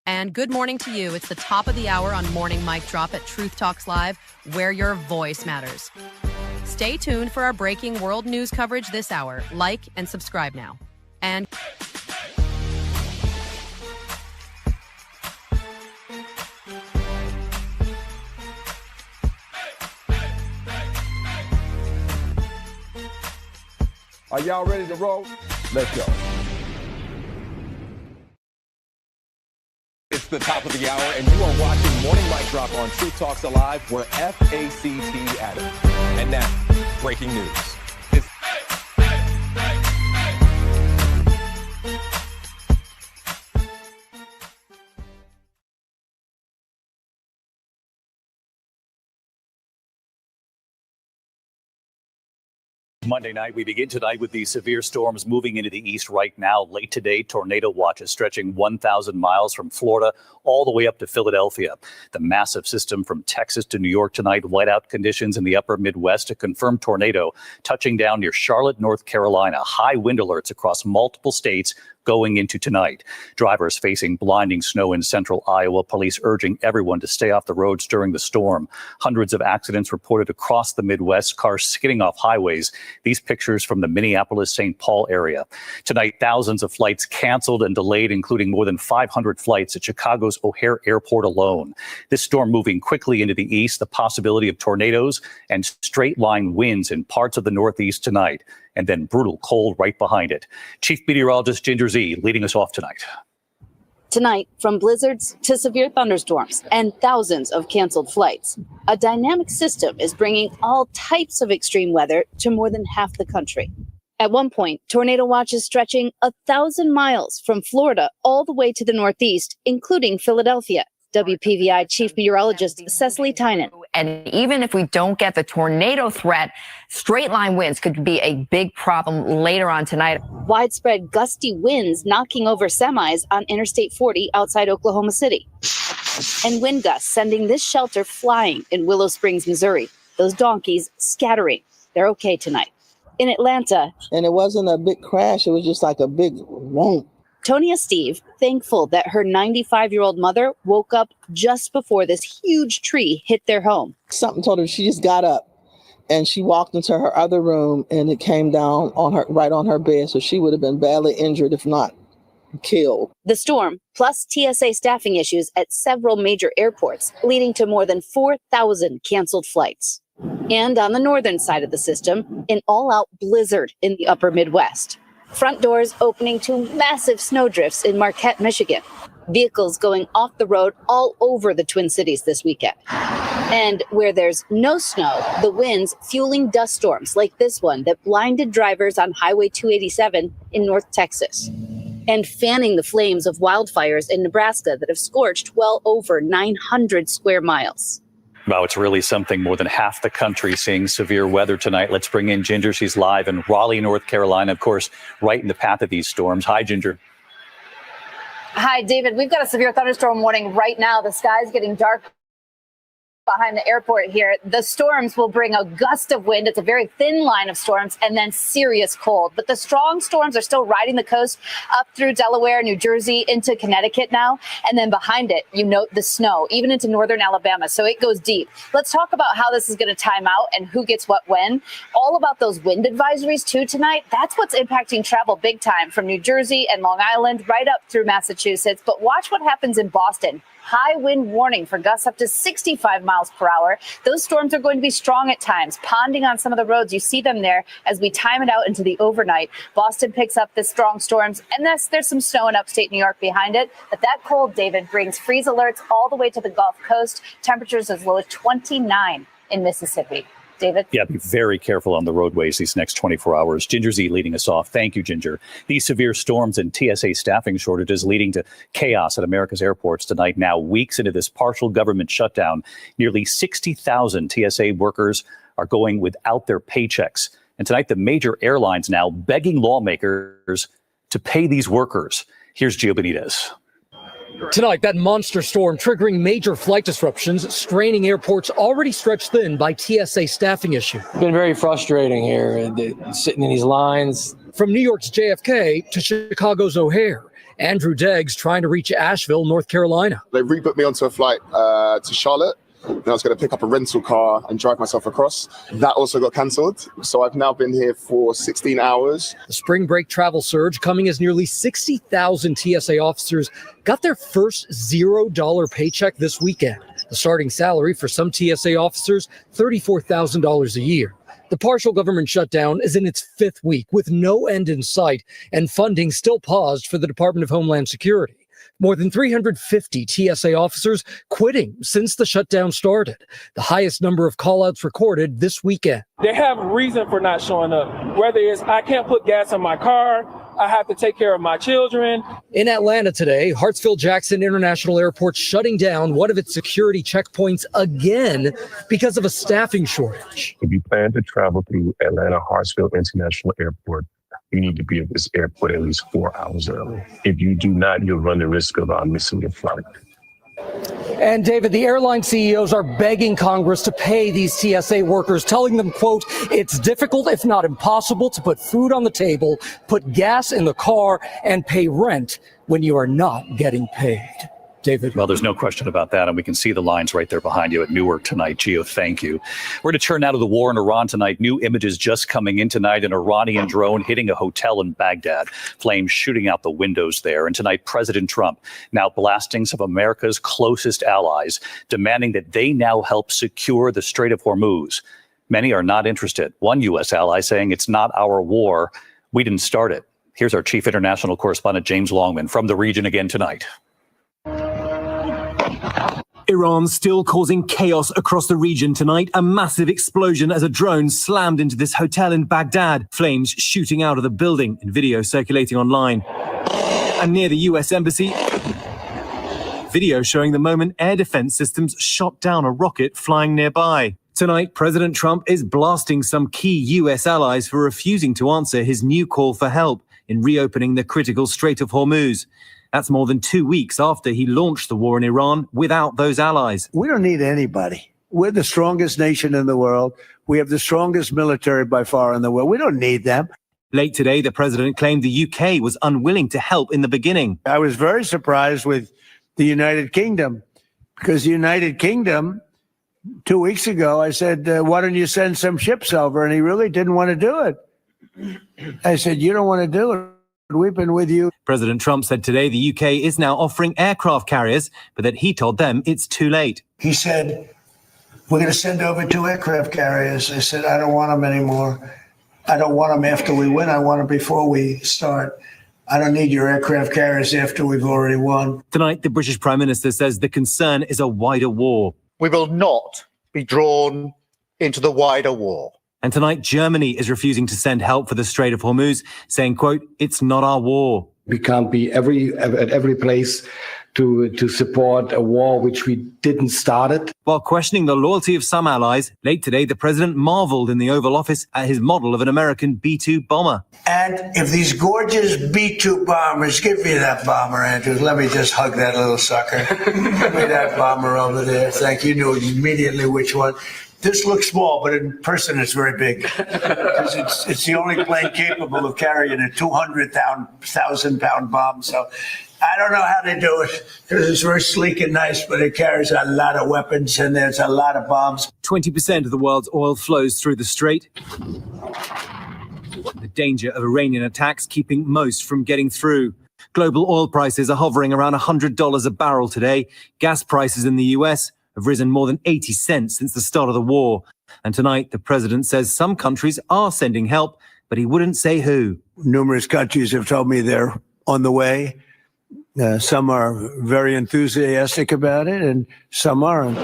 And good morning to you. It's the top of the hour on Morning Mic Drop at Truth Talks Live, where your voice matters. Stay tuned for our breaking world news coverage this hour. Like and subscribe now. And are y'all ready to roll? Let's go. It's the top of the hour, and you are watching Morning Mic Drop on Truth Talks Alive. We're FACT at it. And now, breaking news. Monday night, we begin tonight with these severe storms moving into the east right now. Late today, tornado watches stretching 1,000 miles from Florida all the way up to Philadelphia. The massive system from Texas to New York tonight, whiteout conditions in the upper Midwest, a confirmed tornado touching down near Charlotte, North Carolina. High wind alerts across multiple states going into tonight. Drivers facing blinding snow in central Iowa. Police urging everyone to stay off the roads during the storm. Hundreds of accidents reported across the Midwest, cars skidding off highways. These pictures from the Minneapolis-St. Paul area. Tonight, thousands of flights canceled and delayed, including more than 500 flights at Chicago's O'Hare Airport alone. This storm moving quickly into the east, the possibility of tornadoes and straight-line winds in parts of the Northeast tonight, and then brutal cold right behind it. Chief Meteorologist Ginger Z leading us off tonight. Tonight, from blizzards to severe thunderstorms and thousands of canceled flights, a dynamic system is bringing all types of extreme weather to more than half the country. At one point, tornado watches stretching 1,000 miles from Florida all the way to the Northeast, including Philadelphia. WPVI Chief Meteorologist Cecily Tynan. And even if we don't get the tornado threat, straight line winds could be a big problem later on tonight. Widespread gusty winds knocking over semis on Interstate 40 outside Oklahoma City. And wind gusts sending this shelter flying in Willow Springs, Missouri. Those donkeys scattering. They're okay tonight. In Atlanta. And it wasn't a big crash. It was just like a big whoomp. Tonya Steve, thankful that her 95-year-old mother woke up just before this huge tree hit their home. Something told her she just got up and she walked into her other room and it came down on her, right on her bed. So she would have been badly injured, if not killed. The storm, plus TSA staffing issues at several major airports, leading to more than 4,000 canceled flights. And on the northern side of the system, an all-out blizzard in the upper Midwest. Front doors opening to massive snowdrifts in Marquette, Michigan. Vehicles going off the road all over the Twin Cities this weekend. And where there's no snow, the winds fueling dust storms like this one that blinded drivers on Highway 287 in North Texas. And fanning the flames of wildfires in Nebraska that have scorched well over 900 square miles. Wow, it's really something. More than half the country seeing severe weather tonight. Let's bring in Ginger. She's live in Raleigh, North Carolina, of course, right in the path of these storms. Hi, Ginger. Hi, David. We've got a severe thunderstorm warning right now. The sky's getting dark behind the airport here. The storms will bring a gust of wind. It's a very thin line of storms and then serious cold. But the strong storms are still riding the coast up through Delaware, New Jersey, into Connecticut now. And then behind it, you note the snow, even into northern Alabama. So it goes deep. Let's talk about how this is going to time out and who gets what when. All about those wind advisories, too, tonight. That's what's impacting travel big time from New Jersey and Long Island right up through Massachusetts. But watch what happens in Boston. High wind warning for gusts up to 65 miles per hour. Those storms are going to be strong at times, ponding on some of the roads. You see them there as we time it out into the overnight. Boston picks up the strong storms, and there's some snow in upstate New York behind it. But that cold, David, brings freeze alerts all the way to the Gulf Coast. Temperatures as low as 29 in Mississippi. David? Yeah, be very careful on the roadways these next 24 hours. Ginger Z leading us off. Thank you, Ginger. These severe storms and TSA staffing shortages leading to chaos at America's airports tonight. Now, weeks into this partial government shutdown, nearly 60,000 TSA workers are going without their paychecks. And tonight, the major airlines now begging lawmakers to pay these workers. Here's Gio Benitez. Tonight, that monster storm triggering major flight disruptions, straining airports already stretched thin by TSA staffing issue. It's been very frustrating here, sitting in these lines. From New York's JFK to Chicago's O'Hare, Andrew Deggs trying to reach Asheville, North Carolina. They rebooked me onto a flight to Charlotte. And I was going to pick up a rental car and drive myself across. That also got cancelled. So I've now been here for 16 hours. The spring break travel surge coming as nearly 60,000 TSA officers got their first $0 paycheck this weekend. The starting salary for some TSA officers, $34,000 a year. The partial government shutdown is in its 5th week with no end in sight and funding still paused for the Department of Homeland Security. More than 350 TSA officers quitting since the shutdown started, the highest number of callouts recorded this weekend. They have a reason for not showing up, whether it's I can't put gas in my car, I have to take care of my children. In Atlanta today, Hartsfield-Jackson International Airport shutting down one of its security checkpoints again because of a staffing shortage. If you plan to travel through Atlanta Hartsfield International Airport, you need to be at this airport at least 4 hours early. If you do not, you'll run the risk of missing your flight. And David, the airline CEOs are begging Congress to pay these TSA workers, telling them, quote, it's difficult, if not impossible, to put food on the table, put gas in the car, and pay rent when you are not getting paid. David. Well, there's no question about that, and we can see the lines right there behind you at Newark tonight. Gio, thank you. We're going to turn now to the war in Iran tonight. New images just coming in tonight. An Iranian drone hitting a hotel in Baghdad. Flames shooting out the windows there. And tonight, President Trump now blasting some of America's closest allies, demanding that they now help secure the Strait of Hormuz. Many are not interested. One U.S. ally saying it's not our war. We didn't start it. Here's our chief international correspondent, James Longman, from the region again tonight. Iran still causing chaos across the region tonight. A massive explosion as a drone slammed into this hotel in Baghdad. Flames shooting out of the building in video circulating online. And near the US embassy, video showing the moment air defense systems shot down a rocket flying nearby. Tonight, President Trump is blasting some key US allies for refusing to answer his new call for help in reopening the critical Strait of Hormuz. That's more than 2 weeks after he launched the war in Iran without those allies. We don't need anybody. We're the strongest nation in the world. We have the strongest military by far in the world. We don't need them. Late today, the president claimed the UK was unwilling to help in the beginning. I was very surprised with the United Kingdom because the United Kingdom, 2 weeks ago, I said, why don't you send some ships over? And he really didn't want to do it. I said, you don't want to do it. We've been with you. President Trump said today the UK is now offering aircraft carriers, but that he told them it's too late. He said, we're going to send over 2 aircraft carriers. I said, I don't want them anymore. I don't want them after we win. I want them before we start. I don't need your aircraft carriers after we've already won. Tonight, the British Prime Minister says the concern is a wider war. We will not be drawn into the wider war. And tonight, Germany is refusing to send help for the Strait of Hormuz, saying, quote, it's not our war. We can't be at every place to support a war which we didn't start it. While questioning the loyalty of some allies, late today, the president marveled in the Oval Office at his model of an American B-2 bomber. And if these gorgeous B-2 bombers, give me that bomber, Andrews. Let me just hug that little sucker. Give me that bomber over there. Thank you. You knew immediately which one. This looks small, but in person it's very big. Because it's the only plane capable of carrying a 200,000-pound bomb. So I don't know how they do it. It's very sleek and nice, but it carries a lot of weapons and there's a lot of bombs. 20% of the world's oil flows through the strait. The danger of Iranian attacks keeping most from getting through. Global oil prices are hovering around $100 a barrel today. Gas prices in the US have risen more than 80 cents since the start of the war. And tonight, the president says some countries are sending help, but he wouldn't say who. Numerous countries have told me they're on the way. Some are very enthusiastic about it, and some aren't.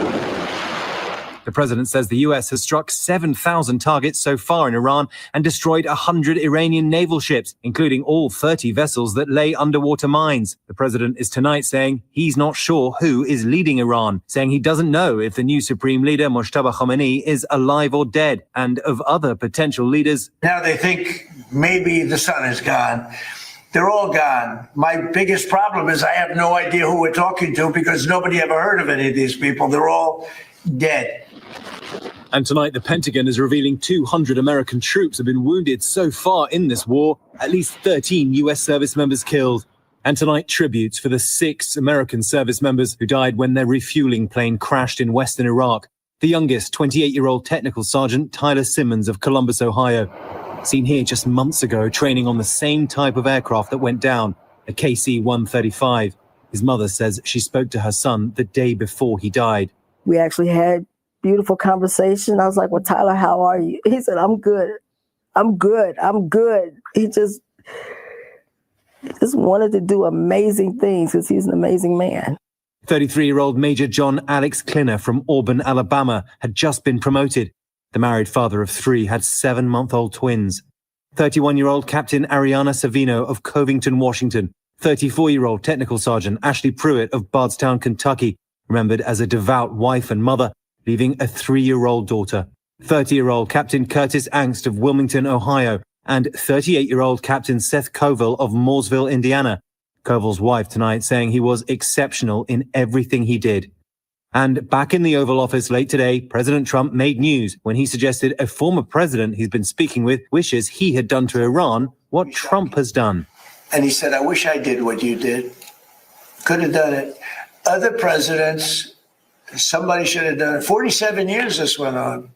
The president says the U.S. has struck 7,000 targets so far in Iran and destroyed 100 Iranian naval ships, including all 30 vessels that lay underwater mines. The president is tonight saying he's not sure who is leading Iran, saying he doesn't know if the new supreme leader, Mojtaba Khomeini, is alive or dead, and of other potential leaders. Now they think maybe the sun is gone. They're all gone. My biggest problem is I have no idea who we're talking to because nobody ever heard of any of these people. They're all dead. And tonight, the Pentagon is revealing 200 American troops have been wounded so far in this war. At least 13 U.S. service members killed. And tonight, tributes for the 6 American service members who died when their refueling plane crashed in western Iraq. The youngest, 28-year-old technical sergeant Tyler Simmons of Columbus, Ohio. Seen here just months ago, training on the same type of aircraft that went down, a KC-135. His mother says she spoke to her son the day before he died. We actually had beautiful conversation. I was like, well, Tyler, how are you? He said, I'm good. I'm good. I'm good. He just wanted to do amazing things because he's an amazing man. 33-year-old Major John Alex Klinner from Auburn, Alabama, had just been promoted. The married father of 3 had 7-month-old twins. 31-year-old Captain Ariana Savino of Covington, Washington. 34-year-old Technical Sergeant Ashley Pruitt of Bardstown, Kentucky, remembered as a devout wife and mother, leaving a 3-year-old daughter. 30-year-old Captain Curtis Angst of Wilmington, Ohio, and 38-year-old Captain Seth Koval of Mooresville, Indiana. Koval's wife tonight saying he was exceptional in everything he did. And back in the Oval Office late today, President Trump made news when he suggested a former president he's been speaking with wishes he had done to Iran what Trump has done. And he said, I wish I did what you did. Could have done it. Other presidents, somebody should have done it. 47 years this went on.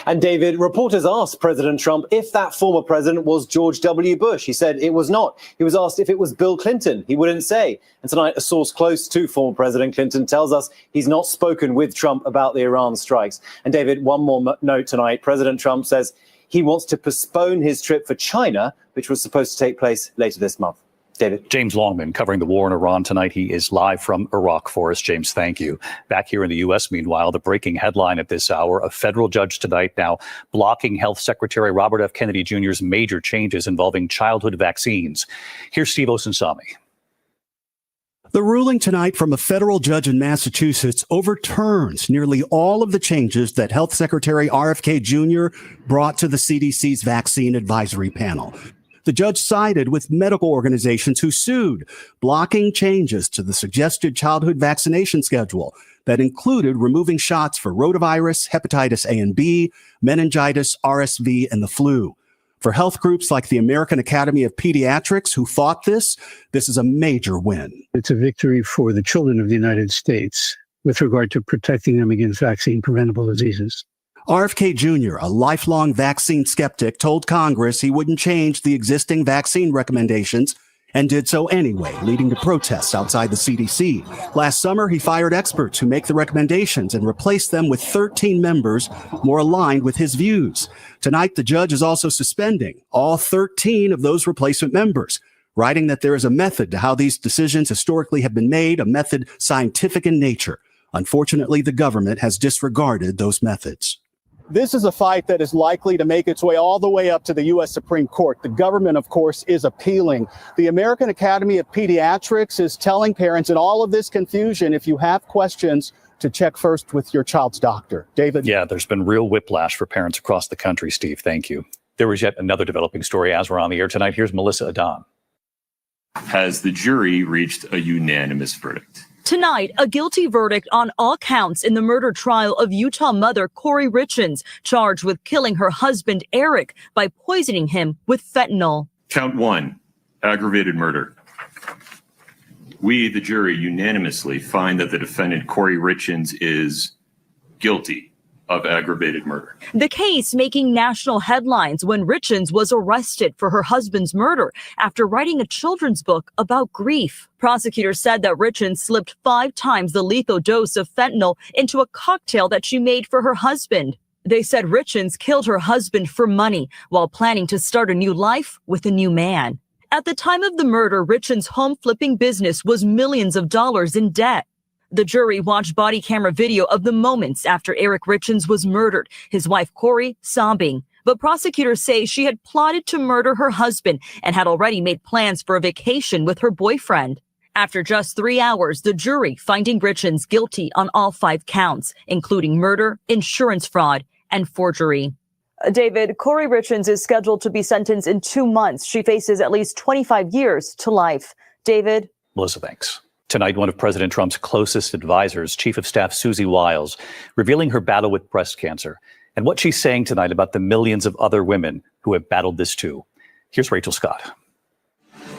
And David, reporters asked President Trump if that former president was George W. Bush. He said it was not. He was asked if it was Bill Clinton. He wouldn't say. And tonight, a source close to former President Clinton tells us he's not spoken with Trump about the Iran strikes. And David, one more note tonight. President Trump says he wants to postpone his trip for China, which was supposed to take place later this month. David. James Longman covering the war in Iran tonight. He is live from Iraq for us. James, thank you. Back here in the U.S., meanwhile, the breaking headline at this hour, a federal judge tonight now blocking Health Secretary Robert F. Kennedy Jr.'s major changes involving childhood vaccines. Here's Steve Osunsami. The ruling tonight from a federal judge in Massachusetts overturns nearly all of the changes that Health Secretary RFK Jr. brought to the CDC's vaccine advisory panel. The judge sided with medical organizations who sued, blocking changes to the suggested childhood vaccination schedule that included removing shots for rotavirus, hepatitis A and B, meningitis, RSV, and the flu. For health groups like the American Academy of Pediatrics who fought this is a major win. It's a victory for the children of the United States with regard to protecting them against vaccine-preventable diseases. RFK Jr., a lifelong vaccine skeptic, told Congress he wouldn't change the existing vaccine recommendations and did so anyway, leading to protests outside the CDC. Last summer, he fired experts who make the recommendations and replaced them with 13 members more aligned with his views. Tonight, the judge is also suspending all 13 of those replacement members, writing that there is a method to how these decisions historically have been made, a method scientific in nature. Unfortunately, the government has disregarded those methods. This is a fight that is likely to make its way all the way up to the U.S. Supreme Court. The government, of course, is appealing. The American Academy of Pediatrics is telling parents in all of this confusion, if you have questions, to check first with your child's doctor. David? Yeah, there's been real whiplash for parents across the country, Steve. Thank you. There was yet another developing story as we're on the air tonight. Here's Melissa Adon. Has the jury reached a unanimous verdict? Tonight, a guilty verdict on all counts in the murder trial of Utah mother Corey Richins, charged with killing her husband Eric by poisoning him with fentanyl. Count 1, aggravated murder. We, the jury, unanimously find that the defendant Corey Richins is guilty of aggravated murder. The case making national headlines when Richins was arrested for her husband's murder after writing a children's book about grief. Prosecutors said that Richins slipped 5 times the lethal dose of fentanyl into a cocktail that she made for her husband. They said Richins killed her husband for money while planning to start a new life with a new man. At the time of the murder, Richins' home flipping business was millions of dollars in debt. The jury watched body camera video of the moments after Eric Richins was murdered, his wife Corey sobbing. But prosecutors say she had plotted to murder her husband and had already made plans for a vacation with her boyfriend. After just 3 hours, the jury finding Richins guilty on all 5 counts, including murder, insurance fraud, and forgery. David, Corey Richins is scheduled to be sentenced in 2 months. She faces at least 25 years to life. David? Melissa, thanks. Tonight, one of President Trump's closest advisors, Chief of Staff Susie Wiles, revealing her battle with breast cancer and what she's saying tonight about the millions of other women who have battled this too. Here's Rachel Scott.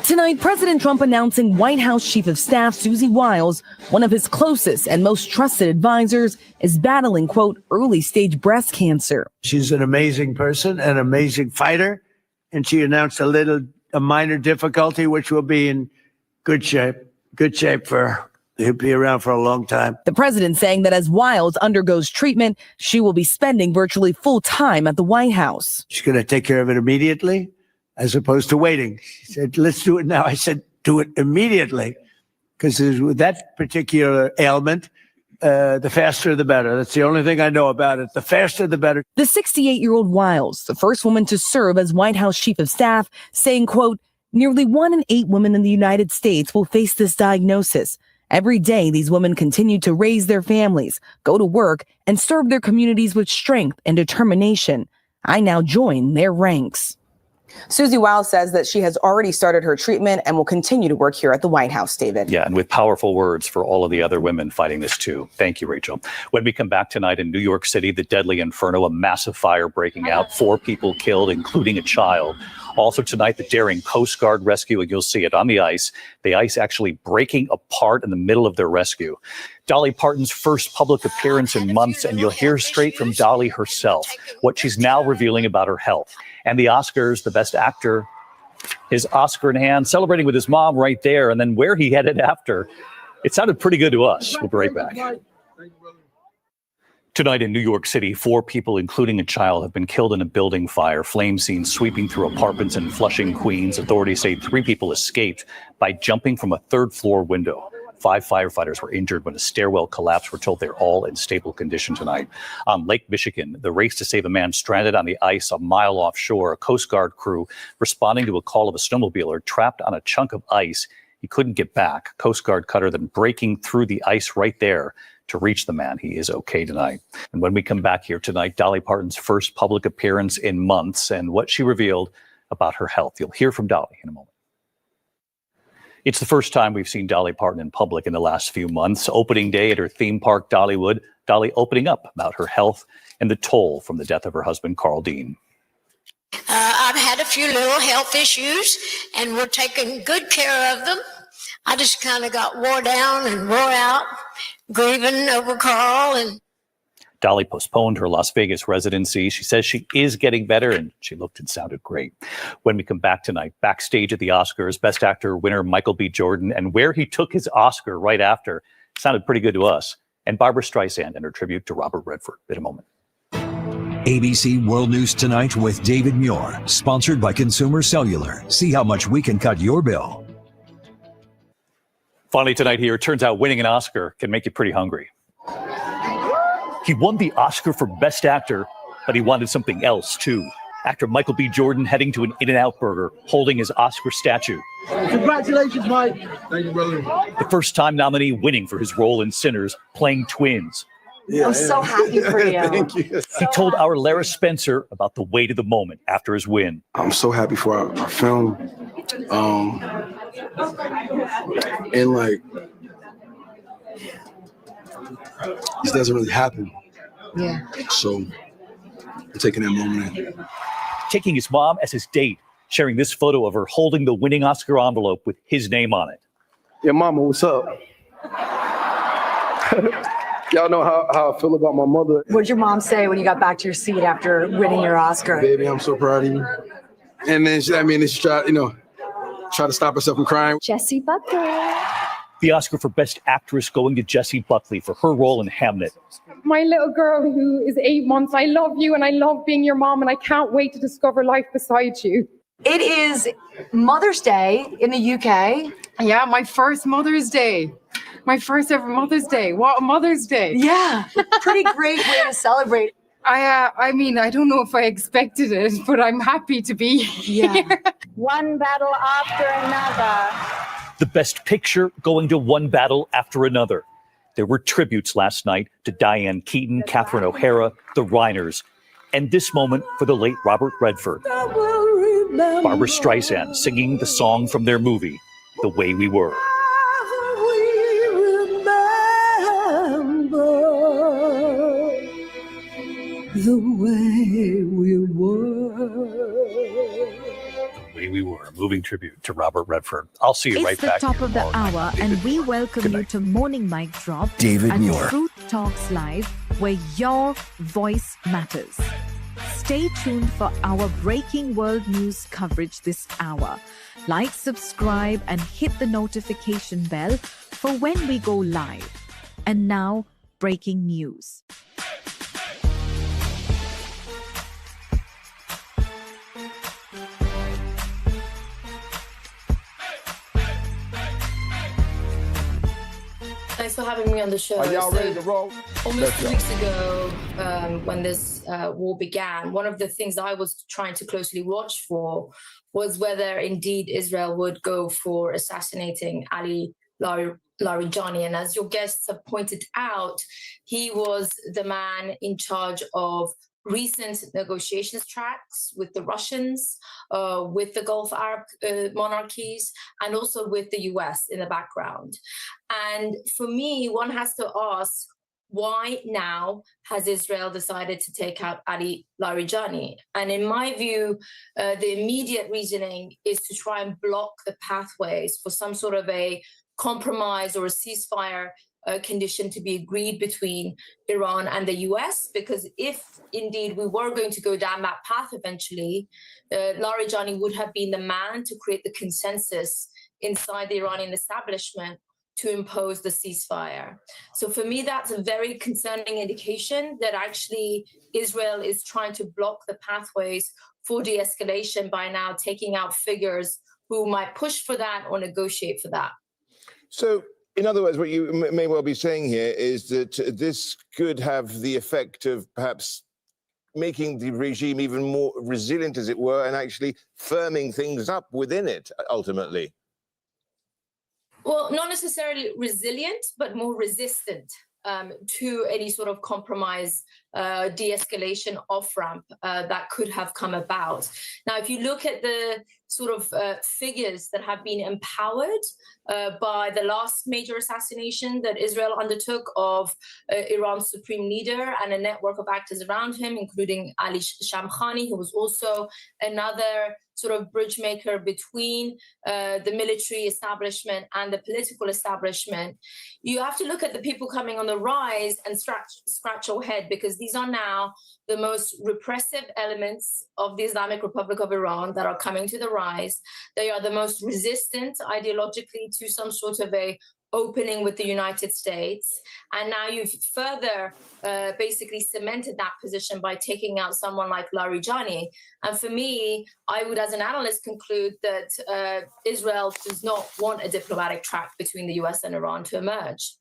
Tonight, President Trump announcing White House Chief of Staff Susie Wiles, one of his closest and most trusted advisors, is battling, quote, early-stage breast cancer. She's an amazing person, an amazing fighter, and she announced a minor difficulty, which will be in good shape for her. He'll be around for a long time. The president saying that as Wiles undergoes treatment, she will be spending virtually full time at the White House. She's going to take care of it immediately, as opposed to waiting. She said, let's do it now. I said, do it immediately, because with that particular ailment, the faster the better. That's the only thing I know about it. The faster the better. The 68-year-old Wiles, the first woman to serve as White House Chief of Staff, saying, quote, nearly 1 in 8 women in the United States will face this diagnosis. Every day, these women continue to raise their families, go to work, and serve their communities with strength and determination. I now join their ranks. Susie Wiles says that she has already started her treatment and will continue to work here at the White House, David. Yeah, and with powerful words for all of the other women fighting this too. Thank you, Rachel. When we come back tonight in New York City, the deadly inferno, a massive fire breaking out, 4 people killed, including a child. Also tonight, the daring Coast Guard rescue, and you'll see it on the ice. The ice actually breaking apart in the middle of their rescue. Dolly Parton's first public appearance in months, and you'll hear straight from Dolly herself what she's now revealing about her health. And the Oscars, the Best Actor, his Oscar in hand, celebrating with his mom right there, and then where he headed after. It sounded pretty good to us. We'll be right back. Tonight in New York City, 4 people, including a child, have been killed in a building fire. Flame seen sweeping through apartments in Flushing, Queens. Authorities say 3 people escaped by jumping from a 3rd-floor window. 5 firefighters were injured when a stairwell collapsed. We're told they're all in stable condition tonight. On Lake Michigan, the race to save a man stranded on the ice a mile offshore. A Coast Guard crew responding to a call of a snowmobiler trapped on a chunk of ice. He couldn't get back. Coast Guard cutter then breaking through the ice right there to reach the man. He is okay tonight. And when we come back here tonight, Dolly Parton's first public appearance in months and what she revealed about her health. You'll hear from Dolly in a moment. It's the first time we've seen Dolly Parton in public in the last few months. Opening day at her theme park, Dollywood, Dolly opening up about her health and the toll from the death of her husband, Carl Dean. I've had a few little health issues, and we're taking good care of them. I just kind of got wore down and wore out, grieving over Carl. And Dolly postponed her Las Vegas residency. She says she is getting better, and she looked and sounded great. When we come back tonight, backstage at the Oscars, Best Actor winner Michael B. Jordan, and where he took his Oscar right after, sounded pretty good to us. And Barbara Streisand and her tribute to Robert Redford in a moment. ABC World News Tonight with David Muir, sponsored by Consumer Cellular. See how much we can cut your bill. Finally tonight here, it turns out winning an Oscar can make you pretty hungry. He won the Oscar for Best Actor, but he wanted something else too. Actor Michael B. Jordan heading to an In-N-Out Burger, holding his Oscar statue. Congratulations, Mike. Thank you, brother. The first-time nominee winning for his role in Sinners, playing twins. I'm so happy for you. Thank you. He told our Lara Spencer about the weight of the moment after his win. I'm so happy for our film. And like, this doesn't really happen. Yeah. So I'm taking that moment in. Taking his mom as his date, sharing this photo of her holding the winning Oscar envelope with his name on it. Yeah, mama, what's up? Y'all know how I feel about my mother. What did your mom say when you got back to your seat after winning your Oscar? Baby, I'm so proud of you. And then she tried to stop herself from crying. Jessie Buckley. The Oscar for Best Actress going to Jessie Buckley for her role in Hamnet. My little girl who is 8 months, I love you and I love being your mom and I can't wait to discover life beside you. It is Mother's Day in the UK. Yeah, my first Mother's Day. My first ever Mother's Day. What a Mother's Day. Yeah, pretty great way to celebrate. I mean, I don't know if I expected it, but I'm happy to be here. One battle after another. The Best Picture going to one battle after another. There were tributes last night to Diane Keaton, Catherine O'Hara, the Reiners, and this moment for the late Robert Redford. Barbara Streisand singing the song from their movie, The Way We Were. The way we were. Absolutely, we were. Moving tribute to Robert Redford. I'll see you right It's the back. top of the tomorrow night. hour, and we welcome you to Morning Mic Drop David at Muir. Truth Talks Live, where your voice matters. Stay tuned for our breaking world news coverage this hour. Like, subscribe, and hit the notification bell for when we go live. And now, breaking news. Thanks for having me on the show. Are y'all ready to roll? Almost 2 weeks ago, when this war began, one of the things I was trying to closely watch for was whether indeed Israel would go for assassinating Ali Larijani. And as your guests have pointed out, he was the man in charge of recent negotiations tracks with the Russians, with the Gulf Arab monarchies, and also with the US in the background. And for me, one has to ask, why now has Israel decided to take out Ali Larijani? And in my view, the immediate reasoning is to try and block the pathways for some sort of a compromise or a ceasefire condition to be agreed between Iran and the US, because if indeed we were going to go down that path eventually, Larijani would have been the man to create the consensus inside the Iranian establishment to impose the ceasefire. So for me, that's a very concerning indication that actually Israel is trying to block the pathways for de-escalation by now taking out figures who might push for that or negotiate for that. So, in other words, what you may well be saying here is that this could have the effect of perhaps making the regime even more resilient, as it were, and actually firming things up within it, ultimately. Well, not necessarily resilient, but more resistant to any sort of compromise, de-escalation off-ramp that could have come about. Now, if you look at the sort of figures that have been empowered by the last major assassination that Israel undertook of Iran's supreme leader and a network of actors around him, including Ali Shamkhani, who was also another sort of bridge maker between the military establishment and the political establishment, you have to look at the people coming on the rise and scratch your head, because these are now the most repressive elements of the Islamic Republic of Iran that are coming to the rise. They are the most resistant ideologically to some sort of a opening with the United States. And now you've further basically cemented that position by taking out someone like Larijani. And for me, I would, as an analyst, conclude that Israel does not want a diplomatic track between the US and Iran to emerge.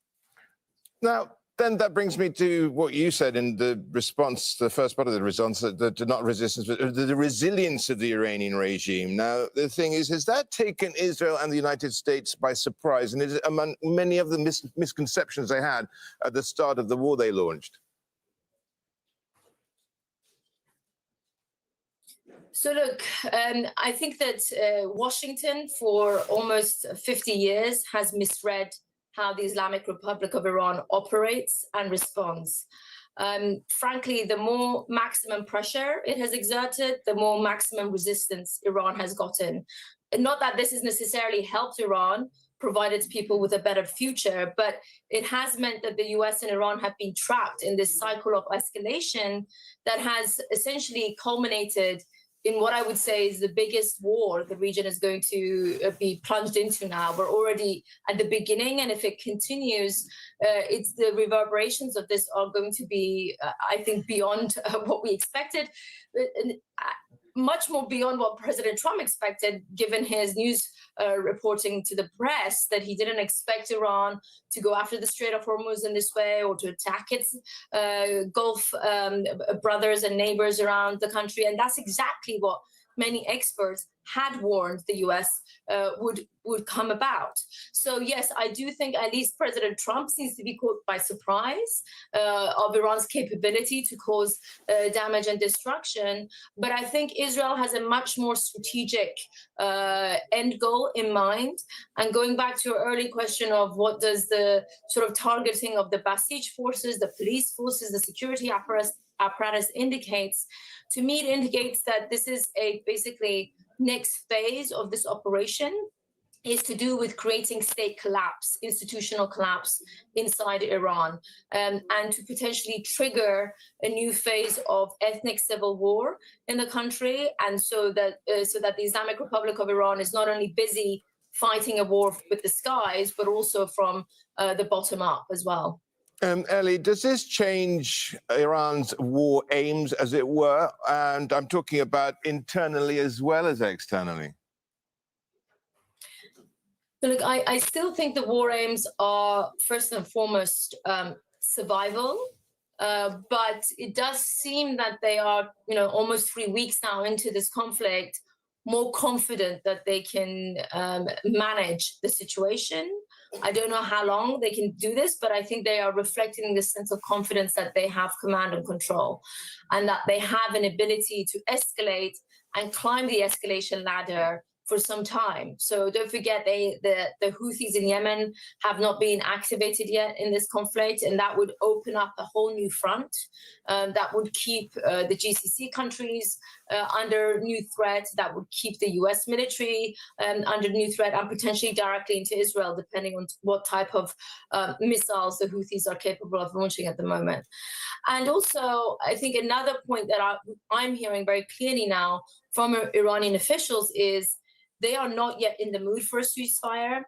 Now, then that brings me to what you said in the response, the first part of the response, that not resistance, but the resilience of the Iranian regime. Now, the thing is, has that taken Israel and the United States by surprise? And is it among many of the misconceptions they had at the start of the war they launched? So look, I think that Washington for almost 50 years has misread how the Islamic Republic of Iran operates and responds. Frankly, the more maximum pressure it has exerted, the more maximum resistance Iran has gotten. And not that this has necessarily helped Iran provide its people with a better future, but it has meant that the US and Iran have been trapped in this cycle of escalation that has essentially culminated in what I would say is the biggest war the region is going to be plunged into now. We're already at the beginning, and if it continues, it's the reverberations of this are going to be, I think, beyond what we expected, much more beyond what President Trump expected, given his news reporting to the press that he didn't expect Iran to go after the Strait of Hormuz in this way or to attack its Gulf brothers and neighbors around the country. And that's exactly what many experts had warned the US would come about. So yes, I do think at least President Trump seems to be caught by surprise of Iran's capability to cause damage and destruction. But I think Israel has a much more strategic end goal in mind. And going back to your early question of what does the sort of targeting of the Basij forces, the police forces, the security apparatus indicates, to me it indicates that this is a basically next phase of this operation is to do with creating state collapse, institutional collapse inside Iran, and to potentially trigger a new phase of ethnic civil war in the country, and so that the Islamic Republic of Iran is not only busy fighting a war with the skies, but also from the bottom up as well. Ellie, does this change Iran's war aims, as it were? And I'm talking about internally as well as externally. Look, I still think the war aims are first and foremost survival, but it does seem that they are, almost 3 weeks now into this conflict, more confident that they can manage the situation. I don't know how long they can do this, but I think they are reflecting this sense of confidence that they have command and control, and that they have an ability to escalate and climb the escalation ladder for some time. So don't forget, the Houthis in Yemen have not been activated yet in this conflict, and that would open up a whole new front that would keep the GCC countries under new threat, that would keep the US military under new threat, and potentially directly into Israel, depending on what type of missiles the Houthis are capable of launching at the moment. And also, I think another point that I'm hearing very clearly now from Iranian officials is they are not yet in the mood for a ceasefire.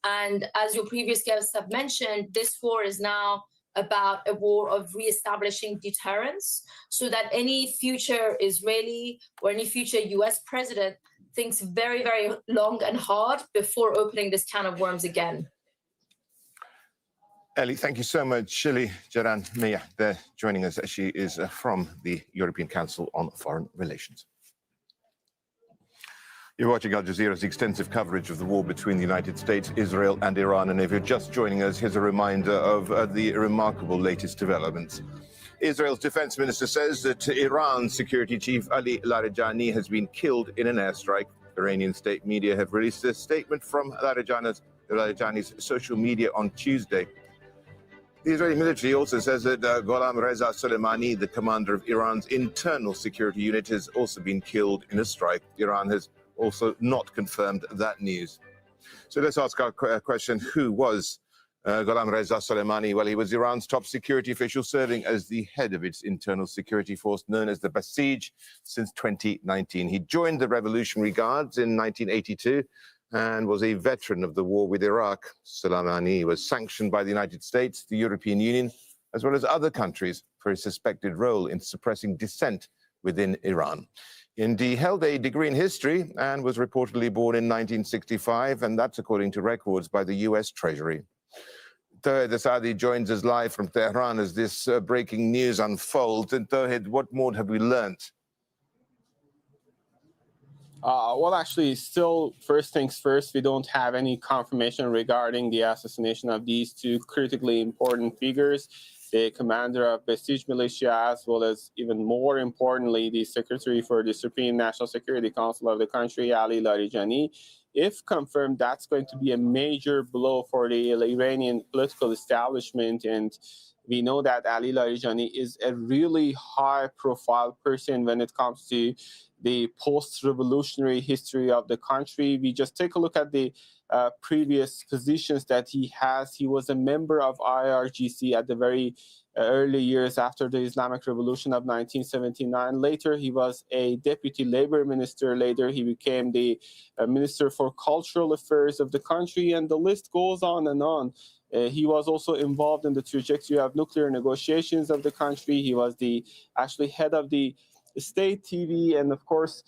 And as your previous guests have mentioned, this war is now about a war of reestablishing deterrence, so that any future Israeli or any future US president thinks very, very long and hard before opening this can of worms again. Ellie, thank you so much. Shili Jaran Mia, they're joining us. She is from the European Council on Foreign Relations. You're watching Al Jazeera's extensive coverage of the war between the United States, Israel and Iran. And if you're just joining us, here's a reminder of the remarkable latest developments. Israel's defense minister says that Iran's security chief Ali Larijani has been killed in an airstrike. Iranian state media have released a statement from Larijani's social media on Tuesday. The Israeli military also says that Gholam Reza Soleimani, the commander of Iran's internal security unit, has also been killed in a strike. Iran has also not confirmed that news. So let's ask our question, who was Gholam Reza Soleimani? Well, he was Iran's top security official, serving as the head of its internal security force known as the Basij since 2019. He joined the Revolutionary Guards in 1982 and was a veteran of the war with Iraq. Soleimani was sanctioned by the United States, the European Union, as well as other countries for his suspected role in suppressing dissent within Iran. He held a degree in history and was reportedly born in 1965, and that's according to records by the US Treasury. Tawhid Asadi joins us live from Tehran as this breaking news unfolds. And Tawhid, what more have we learnt? Well, actually, still, first things first, we don't have any confirmation regarding the assassination of these two critically important figures, the commander of Basij militia, as well as, even more importantly, the secretary for the Supreme National Security Council of the country, Ali Larijani. If confirmed, that's going to be a major blow for the Iranian political establishment. And we know that Ali Larijani is a really high-profile person when it comes to the post-revolutionary history of the country. We just take a look at the previous positions that he has. He was a member of IRGC at the very early years after the Islamic Revolution of 1979. Later, he was a deputy labor minister. Later, he became the minister for cultural affairs of the country, and the list goes on and on. He was also involved in the trajectory of nuclear negotiations of the country. He was the actually head of the state TV, and of course,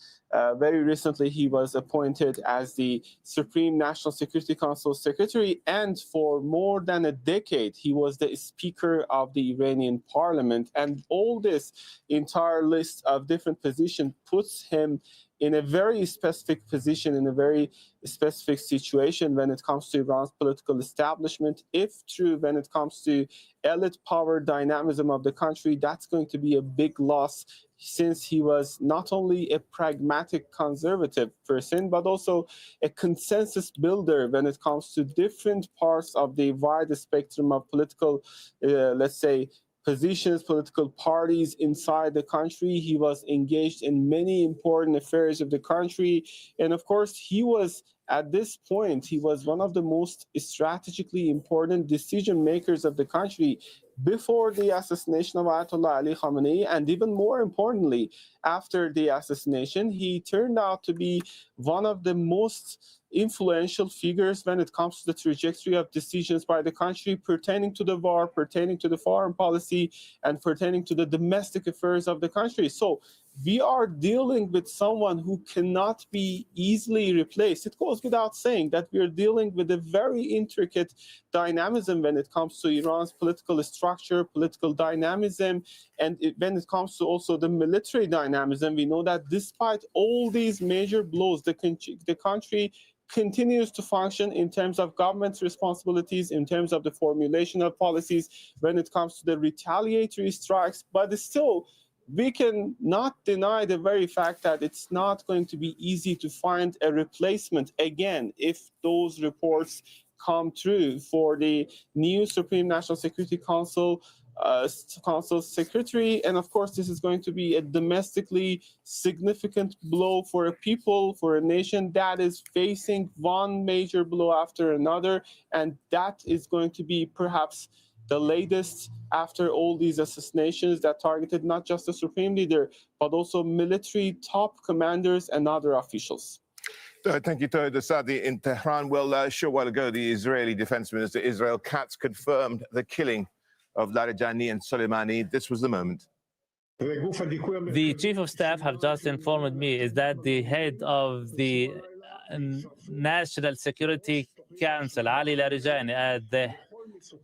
very recently he was appointed as the Supreme National Security Council Secretary, and for more than a decade he was the Speaker of the Iranian Parliament. And all this entire list of different positions puts him in a very specific position, in a very specific situation when it comes to Iran's political establishment. If true, when it comes to elite power dynamism of the country, that's going to be a big loss, since he was not only a pragmatic conservative person, but also a consensus builder when it comes to different parts of the wide spectrum of political, let's say, positions, political parties inside the country. He was engaged in many important affairs of the country. And of course, he was, at this point, he was one of the most strategically important decision makers of the country before the assassination of Ayatollah Ali Khamenei, and even more importantly, after the assassination, he turned out to be one of the most influential figures when it comes to the trajectory of decisions by the country pertaining to the war, pertaining to the foreign policy, and pertaining to the domestic affairs of the country. So we are dealing with someone who cannot be easily replaced. It goes without saying that we are dealing with a very intricate dynamism when it comes to Iran's political structure, political dynamism, and when it comes to also the military dynamism. We know that despite all these major blows, the country continues to function in terms of government's responsibilities, in terms of the formulation of policies, when it comes to the retaliatory strikes, but still, we can not deny the very fact that it's not going to be easy to find a replacement again if those reports come true for the new Supreme National Security Council secretary. And of course, this is going to be a domestically significant blow for a people, for a nation that is facing one major blow after another. And that is going to be perhaps the latest after all these assassinations that targeted not just the supreme leader, but also military top commanders and other officials. Thank you, Toad Asadi in Tehran. Well, a short while ago, the Israeli Defense Minister, Israel Katz, confirmed the killing of Larijani and Soleimani. This was the moment. The Chief of Staff have just informed me is that the head of the National Security Council, Ali Larijani, and the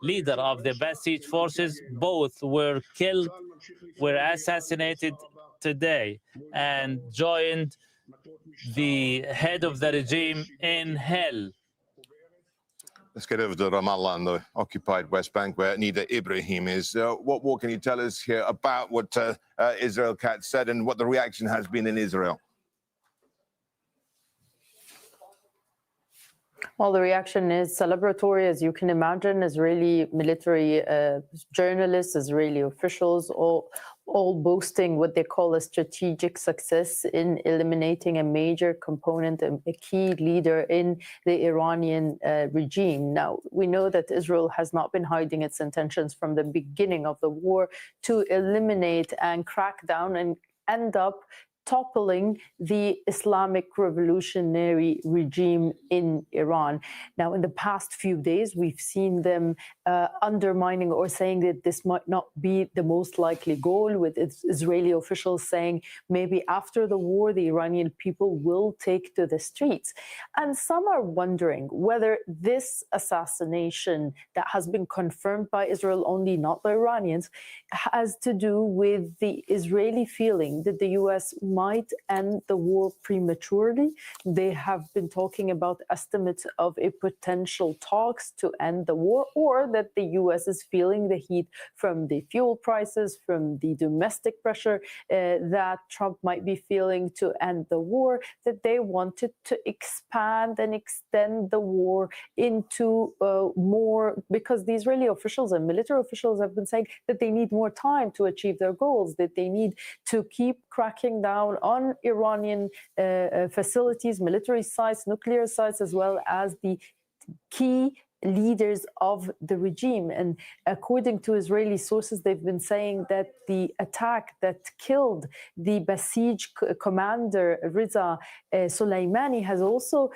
leader of the Basij forces, both were killed, were assassinated today, and joined the head of the regime in hell. Let's get over to Ramallah and the occupied West Bank, where Nida Ibrahim is. What more can you tell us here about what Israel Katz said and what the reaction has been in Israel? Well, the reaction is celebratory, as you can imagine. Israeli military journalists, Israeli officials, all boasting what they call a strategic success in eliminating a major component, a key leader in the Iranian regime. Now, we know that Israel has not been hiding its intentions from the beginning of the war to eliminate and crack down and end up toppling the Islamic revolutionary regime in Iran. Now, in the past few days, we've seen them undermining or saying that this might not be the most likely goal, with Israeli officials saying maybe after the war, the Iranian people will take to the streets. And some are wondering whether this assassination that has been confirmed by Israel only, not the Iranians, has to do with the Israeli feeling that the U.S. might end the war prematurely. They have been talking about estimates of a potential talks to end the war, or that the U.S. is feeling the heat from the fuel prices, from the domestic pressure that Trump might be feeling to end the war, that they wanted to expand and extend the war into more, because the Israeli officials and military officials have been saying that they need more time to achieve their goals, that they need to keep cracking down on Iranian facilities, military sites, nuclear sites, as well as the key leaders of the regime. And according to Israeli sources, they've been saying that the attack that killed the Basij commander Reza Soleimani has also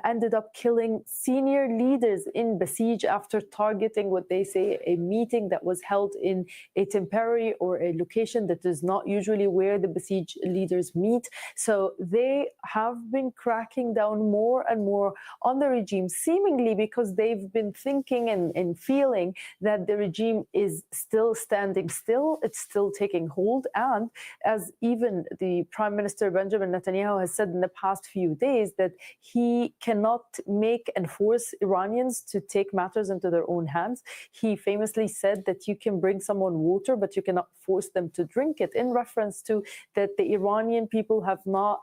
ended up killing senior leaders in Basij after targeting what they say a meeting that was held in a temporary or a location that is not usually where the Basij leaders meet. So they have been cracking down more and more on the regime, seemingly because they've been thinking and feeling that the regime is still standing still, it's still taking hold. And as even the Prime Minister Benjamin Netanyahu has said in the past few days, that he cannot make and force Iranians to take matters into their own hands. He famously said that you can bring someone water, but you cannot force them to drink it, in reference to that the Iranian people have not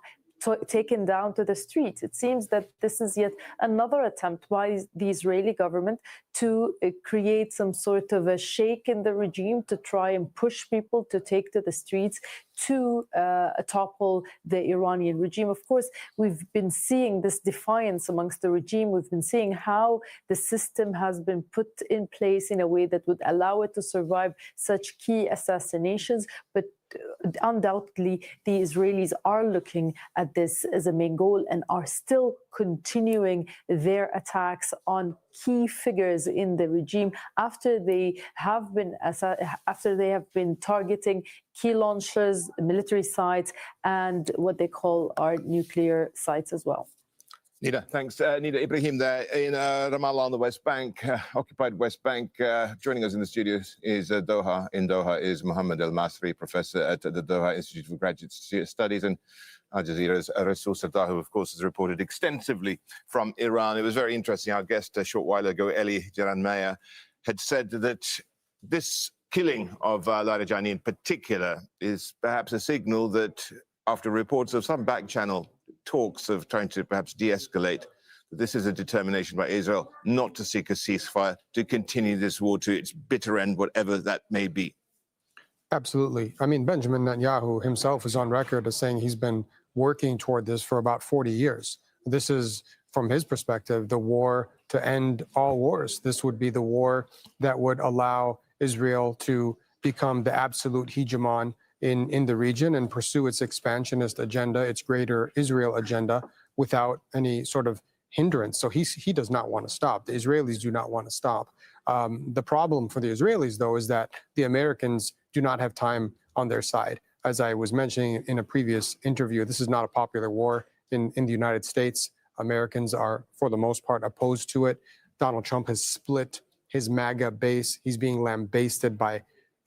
taken down to the streets. It seems that this is yet another attempt by the Israeli government to create some sort of a shake in the regime, to try and push people to take to the streets to topple the Iranian regime. Of course, we've been seeing this defiance amongst the regime. We've been seeing how the system has been put in place in a way that would allow it to survive such key assassinations. But undoubtedly, the Israelis are looking at this as a main goal and are still continuing their attacks on key figures in the regime after they have been targeting key launchers, military sites, and what they call our nuclear sites as well. Nida, thanks. Nida Ibrahim there in Ramallah on the West Bank, occupied West Bank. Joining us in the studio is Doha. In Doha is Mohammed El Masri, professor at the Doha Institute for Graduate Studies, and Al Jazeera's Rasul Sardar, who, of course, has reported extensively from Iran. It was very interesting. Our guest a short while ago, Eli Jaranmaya, had said that this killing of Larijani in particular is perhaps a signal that after reports of some back-channel talks of trying to perhaps de-escalate, this is a determination by Israel not to seek a ceasefire, to continue this war to its bitter end, whatever that may be. Absolutely. I mean, Benjamin Netanyahu himself is on record as saying he's been working toward this for about 40 years. This is, from his perspective, the war to end all wars. This would be the war that would allow Israel to become the absolute hegemon in the region and pursue its expansionist agenda, its greater Israel agenda, without any sort of hindrance. So he does not want to stop. The Israelis do not want to stop. The problem for the Israelis, though, is that the Americans do not have time on their side. As I was mentioning in a previous interview, this is not a popular war in the United States. Americans are, for the most part, opposed to it. Donald Trump has split his MAGA base. He's being lambasted by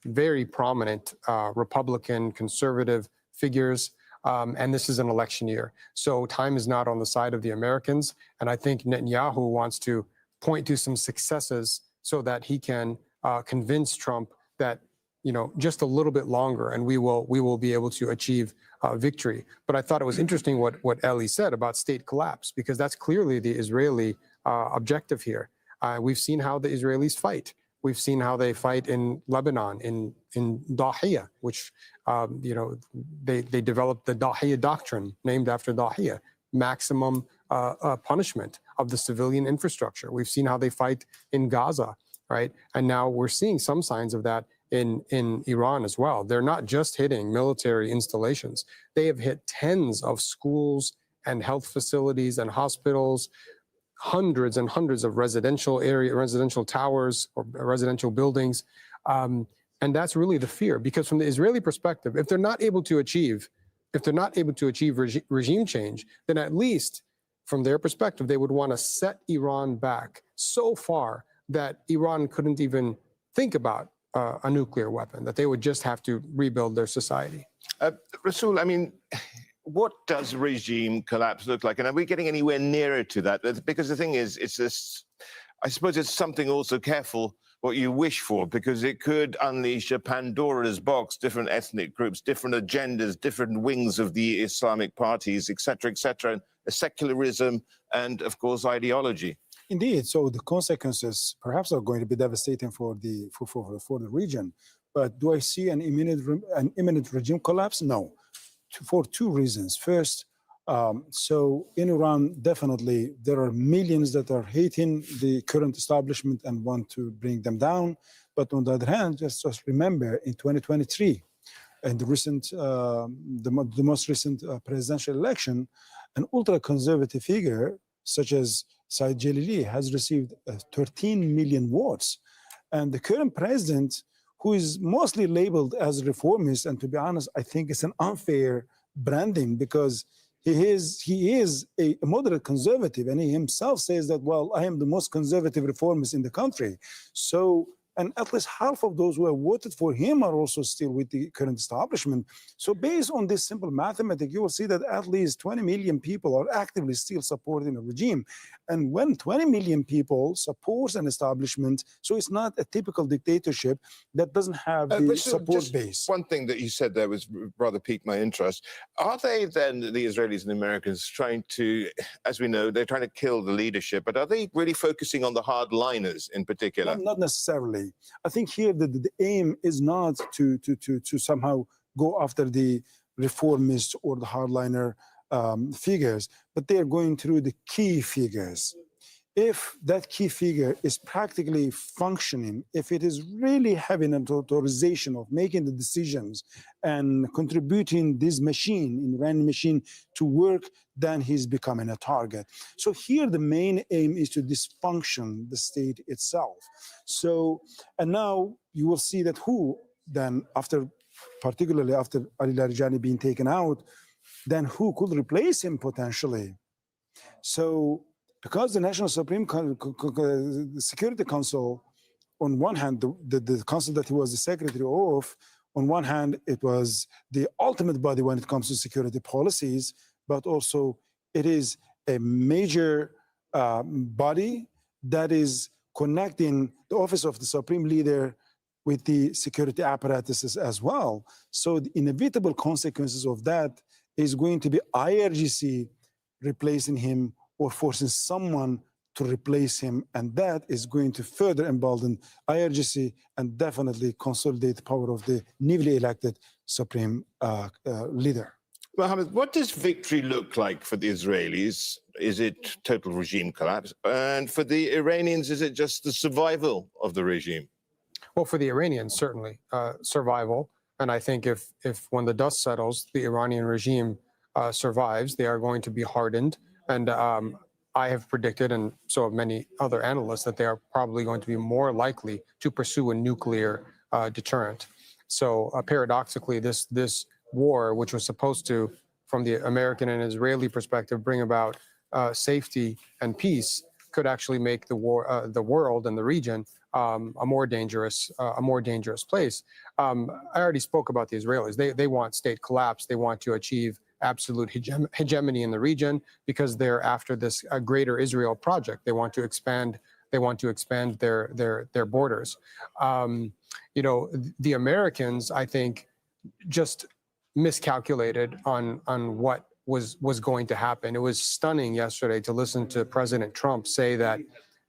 very prominent Republican conservative figures. And this is an election year. So time is not on the side of the Americans. And I think Netanyahu wants to point to some successes so that he can convince Trump that, you know, just a little bit longer and we will be able to achieve victory. But I thought it was interesting what Eli said about state collapse, because that's clearly the Israeli objective here. We've seen how the Israelis fight. We've seen how they fight in Lebanon, in Dahiya, which, they developed the Dahiya doctrine, named after Dahiya, maximum punishment of the civilian infrastructure. We've seen how they fight in Gaza, right? And now we're seeing some signs of that in Iran as well. They're not just hitting military installations. They have hit tens of schools and health facilities and hospitals, hundreds and hundreds of residential towers or residential buildings. And that's really the fear, because from the Israeli perspective, if they're not able to achieve regime change, then at least from their perspective, they would want to set Iran back so far that Iran couldn't even think about a nuclear weapon, that they would just have to rebuild their society. Rasul, I mean, what does regime collapse look like? And are we getting anywhere nearer to that? Because the thing is, it's this, I suppose it's something also careful what you wish for, because it could unleash a Pandora's box, different ethnic groups, different agendas, different wings of the Islamic parties, et cetera, secularism, and of course, ideology. Indeed. So the consequences perhaps are going to be devastating for the region. But do I see an imminent regime collapse? No. For two reasons. First, so in Iran, definitely there are millions that are hating the current establishment and want to bring them down. But on the other hand, just remember in 2023, and the most recent presidential election, an ultra-conservative figure such as Said Jalili has received 13 million votes. And the current president, who is mostly labeled as reformist, and to be honest, I think it's an unfair branding, because he is a moderate conservative, and he himself says that, well, I am the most conservative reformist in the country. So And at least half of those who have voted for him are also still with the current establishment. So based on this simple mathematics, you will see that at least 20 million people are actively still supporting a regime. And when 20 million people support an establishment, so it's not a typical dictatorship that doesn't have the support base. One thing that you said there was rather piqued my interest. Are they then, the Israelis and the Americans, trying to, as we know, they're trying to kill the leadership, but are they really focusing on the hardliners in particular? Not necessarily. I think here the aim is not to somehow go after the reformist or the hardliner figures, but they are going through the key figures. If that key figure is practically functioning, if it is really having an authorization of making the decisions and contributing this machine, Iranian machine, to work, then he's becoming a target. So here the main aim is to dysfunction the state itself. So, and now you will see that who then, particularly after Ali Larijani being taken out, then who could replace him potentially? So, because the National Supreme Security Council, on one hand, the council that he was the secretary of, on one hand, it was the ultimate body when it comes to security policies, but also it is a major body that is connecting the office of the Supreme Leader with the security apparatuses as well. So the inevitable consequences of that is going to be IRGC replacing him or forcing someone to replace him, and that is going to further embolden IRGC and definitely consolidate the power of the newly elected Supreme Leader. Mohammed, what does victory look like for the Israelis? Is it total regime collapse? And for the Iranians, is it just the survival of the regime? Well, for the Iranians, certainly survival. And I think if when the dust settles, the Iranian regime survives, they are going to be hardened. And I have predicted, and so have many other analysts, that they are probably going to be more likely to pursue a nuclear deterrent. So paradoxically, this war, which was supposed to, from the American and Israeli perspective, bring about safety and peace, could actually make the world and the region a more dangerous place. I already spoke about the Israelis. They want state collapse. They want to achieve absolute hegemony in the region because they're after this greater Israel project. They want to expand. They want to expand their borders. The Americans, I think, just miscalculated on what was going to happen. It was stunning yesterday to listen to President Trump say that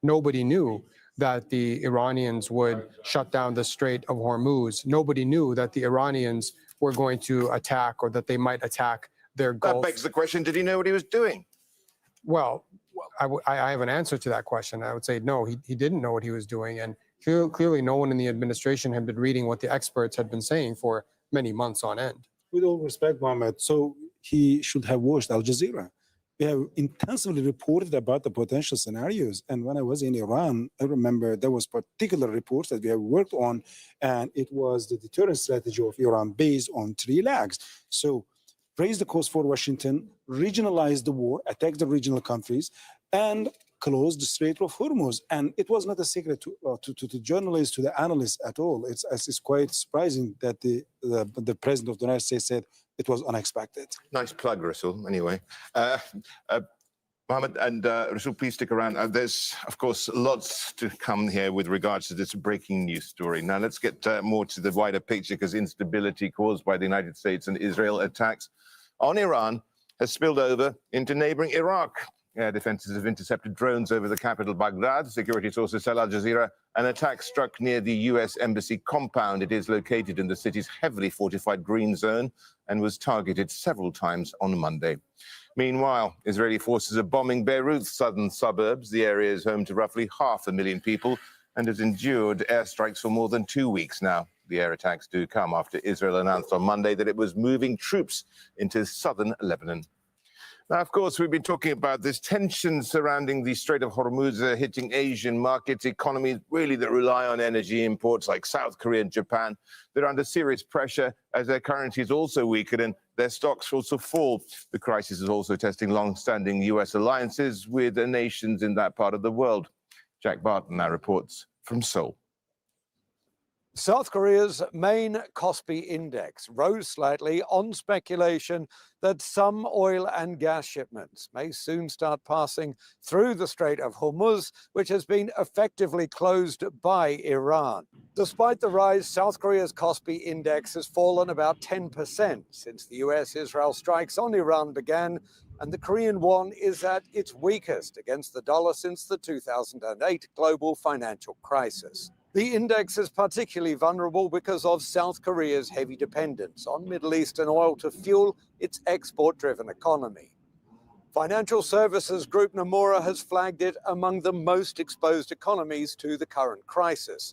nobody knew that the Iranians would shut down the Strait of Hormuz. Nobody knew that the Iranians were going to attack or that they might attack their Gulf. That begs the question, did he know what he was doing? Well, I have an answer to that question. I would say no, he didn't know what he was doing. And clearly no one in the administration had been reading what the experts had been saying for many months on end. With all respect, Mohammed, so he should have watched Al Jazeera. We have intensively reported about the potential scenarios. And when I was in Iran, I remember there was particular reports that we have worked on, and it was the deterrent strategy of Iran based on 3 legs. So raise the cost for Washington, regionalize the war, attack the regional countries, and close the Strait of Hormuz. And it was not a secret to journalists, to the analysts at all. It's quite surprising that the president of the United States said it was unexpected. Nice plug, Rasul, anyway. Mohammed and Rasul, please stick around. There's, of course, lots to come here with regards to this breaking news story. Now, let's get more to the wider picture, because instability caused by the United States and Israel attacks on Iran has spilled over into neighboring Iraq. Air defenses have intercepted drones over the capital, Baghdad. Security sources tell Al Jazeera an attack struck near the U.S. Embassy compound. It is located in the city's heavily fortified green zone and was targeted several times on Monday. Meanwhile, Israeli forces are bombing Beirut's southern suburbs. The area is home to roughly 500,000 people and has endured airstrikes for more than 2 weeks now. The air attacks do come after Israel announced on Monday that it was moving troops into southern Lebanon. Now, of course, we've been talking about this tension surrounding the Strait of Hormuz hitting Asian markets, economies really that rely on energy imports like South Korea and Japan. They're under serious pressure as their currencies also weaken and their stocks also fall. The crisis is also testing long-standing U.S. alliances with the nations in that part of the world. Jack Barton now reports from Seoul. South Korea's main Kospi index rose slightly on speculation that some oil and gas shipments may soon start passing through the Strait of Hormuz, which has been effectively closed by Iran. Despite the rise, South Korea's Kospi index has fallen about 10% since the US-Israel strikes on Iran began, and the Korean won is at its weakest against the dollar since the 2008 global financial crisis. The index is particularly vulnerable because of South Korea's heavy dependence on Middle Eastern oil to fuel its export-driven economy. Financial services group Nomura has flagged it among the most exposed economies to the current crisis.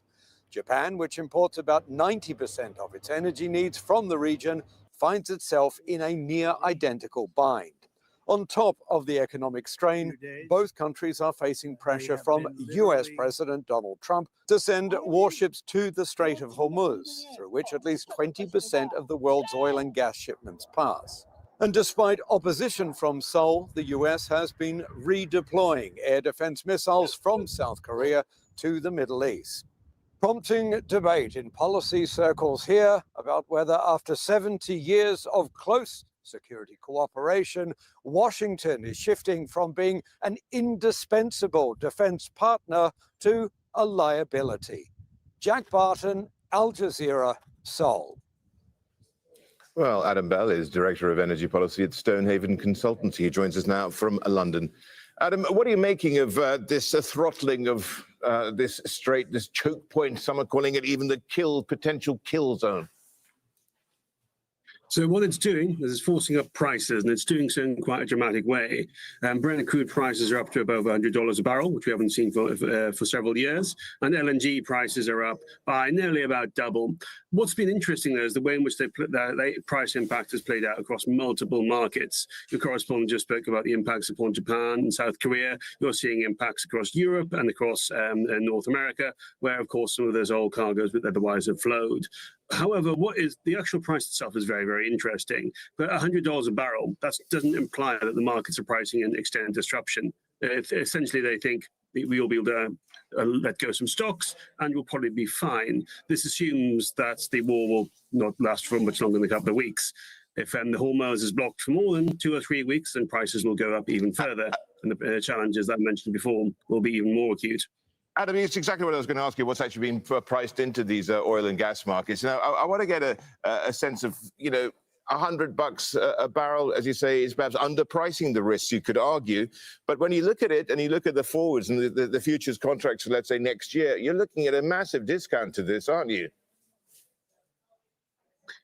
Japan, which imports about 90% of its energy needs from the region, finds itself in a near-identical bind. On top of the economic strain, both countries are facing pressure from US President Donald Trump to send warships to the Strait of Hormuz, through which at least 20% of the world's oil and gas shipments pass. And despite opposition from Seoul, the US has been redeploying air defense missiles from South Korea to the Middle East, prompting debate in policy circles here about whether, after 70 years of close security cooperation, Washington is shifting from being an indispensable defense partner to a liability. Jack Barton, Al Jazeera, Seoul. Well, Adam Bell is Director of Energy Policy at Stonehaven Consultancy. He joins us now from London. Adam, what are you making of this throttling of this strait, this choke point, some are calling it even the potential kill zone? So what it's doing is it's forcing up prices, and it's doing so in quite a dramatic way. Brent crude prices are up to above $100 a barrel, which we haven't seen for several years, and LNG prices are up by nearly about double. What's been interesting, though, is the way in which the price impact has played out across multiple markets. Your correspondent just spoke about the impacts upon Japan and South Korea. You're seeing impacts across Europe and across North America, where, of course, some of those oil cargoes would otherwise have flowed. However, what is the actual price itself is very, very interesting. But $100 a barrel, that doesn't imply that the markets are pricing in extended disruption. Essentially, they think we will be able to let go some stocks and we'll probably be fine. This assumes that the war will not last for much longer than a couple of weeks. If the Hormuz is blocked for more than 2 or 3 weeks, then prices will go up even further. And the challenges that I mentioned before will be even more acute. Adam, it's exactly what I was going to ask you, what's actually being priced into these oil and gas markets. Now, I want to get a sense of, $100 a barrel, as you say, is perhaps underpricing the risks, you could argue. But when you look at it and you look at the forwards and the futures contracts for, let's say, next year, you're looking at a massive discount to this, aren't you?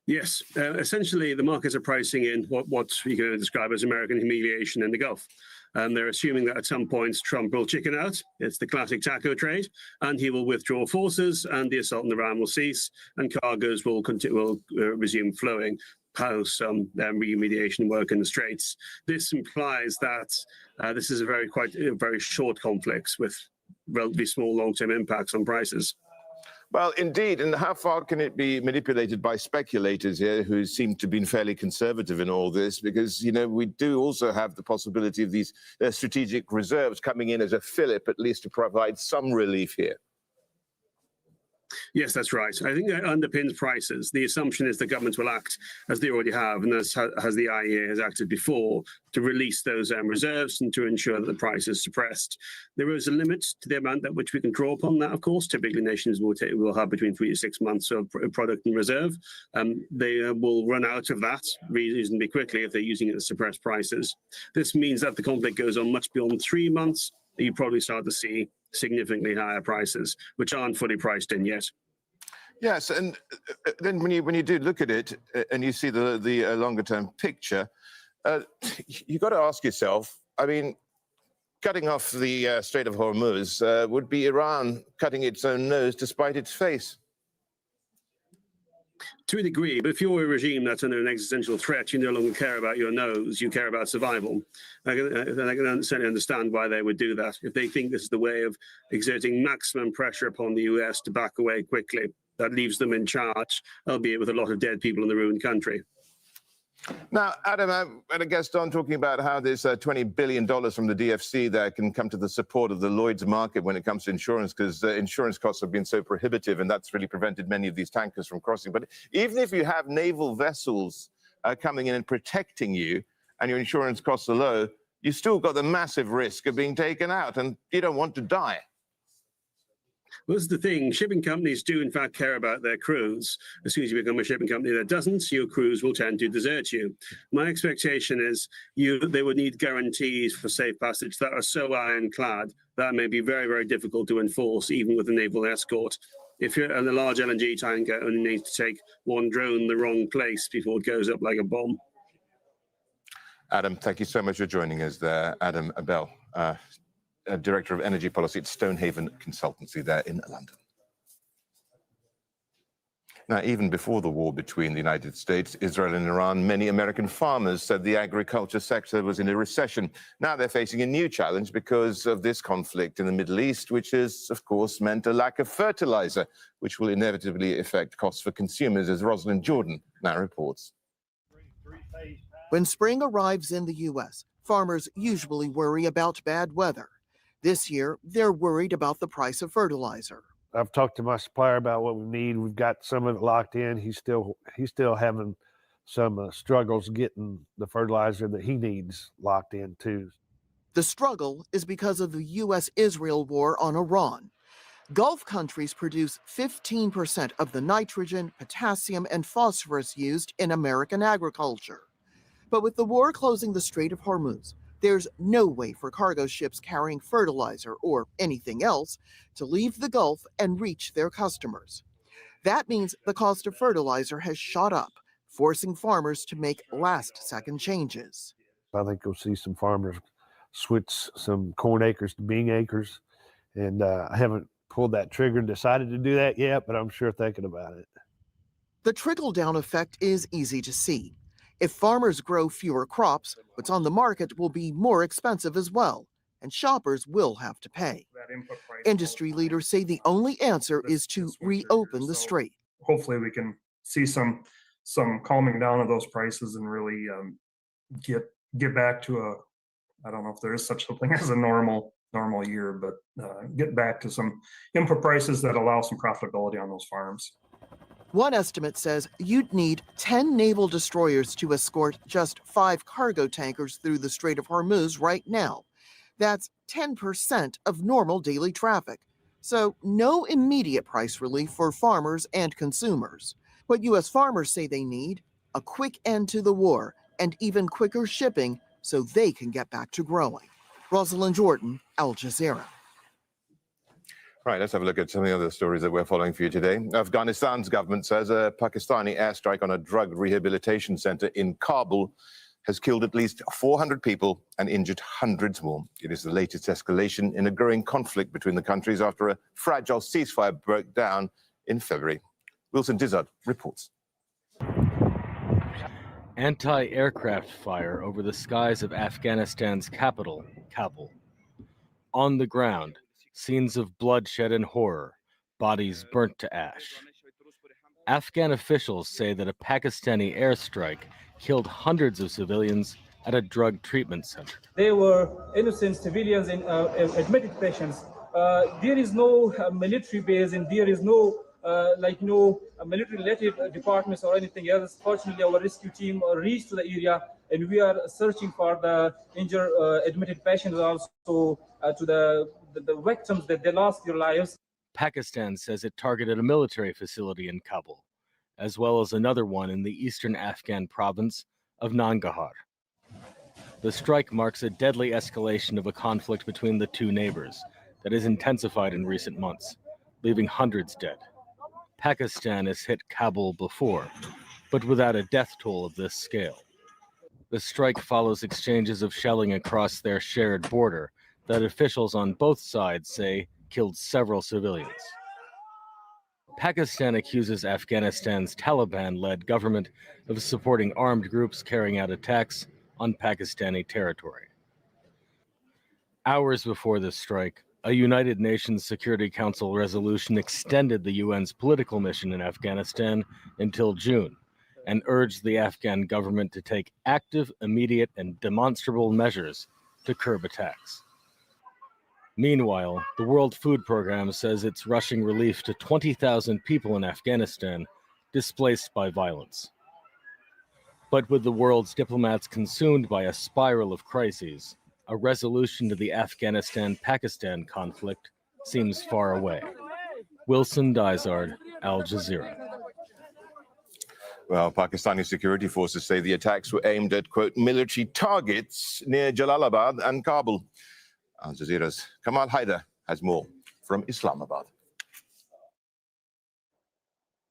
Yes. Essentially, the markets are pricing in what you can describe as American humiliation in the Gulf. They're assuming that at some point Trump will chicken out. It's the classic taco trade, and he will withdraw forces, and the assault on Iran will cease, and cargoes will resume flowing post some remediation work in the Straits. This implies that this is a very short conflict with relatively small long-term impacts on prices. Well, indeed. And how far can it be manipulated by speculators here who seem to have been fairly conservative in all this? Because, we do also have the possibility of these strategic reserves coming in as a fillip, at least to provide some relief here. Yes, that's right. I think that underpins prices. The assumption is the governments will act as they already have, and as the IEA has acted before, to release those reserves and to ensure that the price is suppressed. There is a limit to the amount at which we can draw upon that, of course. Typically, nations will have between 3 to 6 months of product in reserve. They will run out of that reasonably quickly if they're using it to suppress prices. This means that the conflict goes on much beyond 3 months. You probably start to see significantly higher prices, which aren't fully priced in yet. Yes, and then when you do look at it and you see the longer term picture, you've got to ask yourself, cutting off the Strait of Hormuz would be Iran cutting its own nose to spite its face. To a degree, but if you're a regime that's under an existential threat, you no longer care about your nose, you care about survival. I can certainly understand why they would do that, if they think this is the way of exerting maximum pressure upon the US to back away quickly. That leaves them in charge, albeit with a lot of dead people in the ruined country. Now, Adam, I had a guest on talking about how this $20 billion from the DFC there can come to the support of the Lloyd's market when it comes to insurance, because insurance costs have been so prohibitive, and that's really prevented many of these tankers from crossing. But even if you have naval vessels coming in and protecting you, and your insurance costs are low, you still got the massive risk of being taken out, and you don't want to die. Well, this is the thing. Shipping companies do, in fact, care about their crews. As soon as you become a shipping company that doesn't, your crews will tend to desert you. My expectation is they would need guarantees for safe passage that are so ironclad that may be very, very difficult to enforce, even with a naval escort. If you're a large LNG tanker, only needs to take one drone in the wrong place before it goes up like a bomb. Adam, thank you so much for joining us there. Adam Abel, Director of Energy Policy at Stonehaven Consultancy there in London. Now, even before the war between the United States, Israel and Iran, many American farmers said the agriculture sector was in a recession. Now they're facing a new challenge because of this conflict in the Middle East, which has, of course, meant a lack of fertilizer, which will inevitably affect costs for consumers, as Rosalind Jordan now reports. When spring arrives in the U.S., farmers usually worry about bad weather. This year, they're worried about the price of fertilizer. I've talked to my supplier about what we need. We've got some of it locked in. He's still having some struggles getting the fertilizer that he needs locked in too. The struggle is because of the U.S.-Israel war on Iran. Gulf countries produce 15% of the nitrogen, potassium, and phosphorus used in American agriculture. But with the war closing the Strait of Hormuz, there's no way for cargo ships carrying fertilizer or anything else to leave the Gulf and reach their customers. That means the cost of fertilizer has shot up, forcing farmers to make last-second changes. I think you'll see some farmers switch some corn acres to bean acres, and I haven't pulled that trigger and decided to do that yet, but I'm sure thinking about it. The trickle-down effect is easy to see. If farmers grow fewer crops, what's on the market will be more expensive as well, and shoppers will have to pay. Industry leaders say the only answer is to reopen the strait. Hopefully we can see some calming down of those prices and really get back to I don't know if there is such a thing as a normal year, but get back to some input prices that allow some profitability on those farms. One estimate says you'd need 10 naval destroyers to escort just 5 cargo tankers through the Strait of Hormuz right now. That's 10% of normal daily traffic. So no immediate price relief for farmers and consumers. What U.S. farmers say they need, a quick end to the war and even quicker shipping so they can get back to growing. Rosalind Jordan, Al Jazeera. Right, let's have a look at some of the other stories that we're following for you today. Afghanistan's government says a Pakistani airstrike on a drug rehabilitation center in Kabul has killed at least 400 people and injured hundreds more. It is the latest escalation in a growing conflict between the countries after a fragile ceasefire broke down in February. Wilson Dizzard reports. Anti-aircraft fire over the skies of Afghanistan's capital, Kabul. On the ground, scenes of bloodshed and horror, bodies burnt to ash. Afghan officials say that a Pakistani airstrike killed hundreds of civilians at a drug treatment center. They were innocent civilians and admitted patients. There is no military base and there is no military-related departments or anything else. Fortunately, our rescue team reached the area and we are searching for the injured admitted patients, also to the victims that they lost their lives. Pakistan says it targeted a military facility in Kabul, as well as another one in the eastern Afghan province of Nangarhar. The strike marks a deadly escalation of a conflict between the two neighbors that has intensified in recent months, leaving hundreds dead. Pakistan has hit Kabul before, but without a death toll of this scale. The strike follows exchanges of shelling across their shared border that officials on both sides say killed several civilians. Pakistan accuses Afghanistan's Taliban-led government of supporting armed groups carrying out attacks on Pakistani territory. Hours before this strike, a United Nations Security Council resolution extended the UN's political mission in Afghanistan until June and urged the Afghan government to take active, immediate, and demonstrable measures to curb attacks. Meanwhile, the World Food Programme says it's rushing relief to 20,000 people in Afghanistan displaced by violence. But with the world's diplomats consumed by a spiral of crises, a resolution to the Afghanistan-Pakistan conflict seems far away. Wilson Dysart, Al Jazeera. Well, Pakistani security forces say the attacks were aimed at, quote, military targets near Jalalabad and Kabul. Al Jazeera's Kamal Haider has more from Islamabad.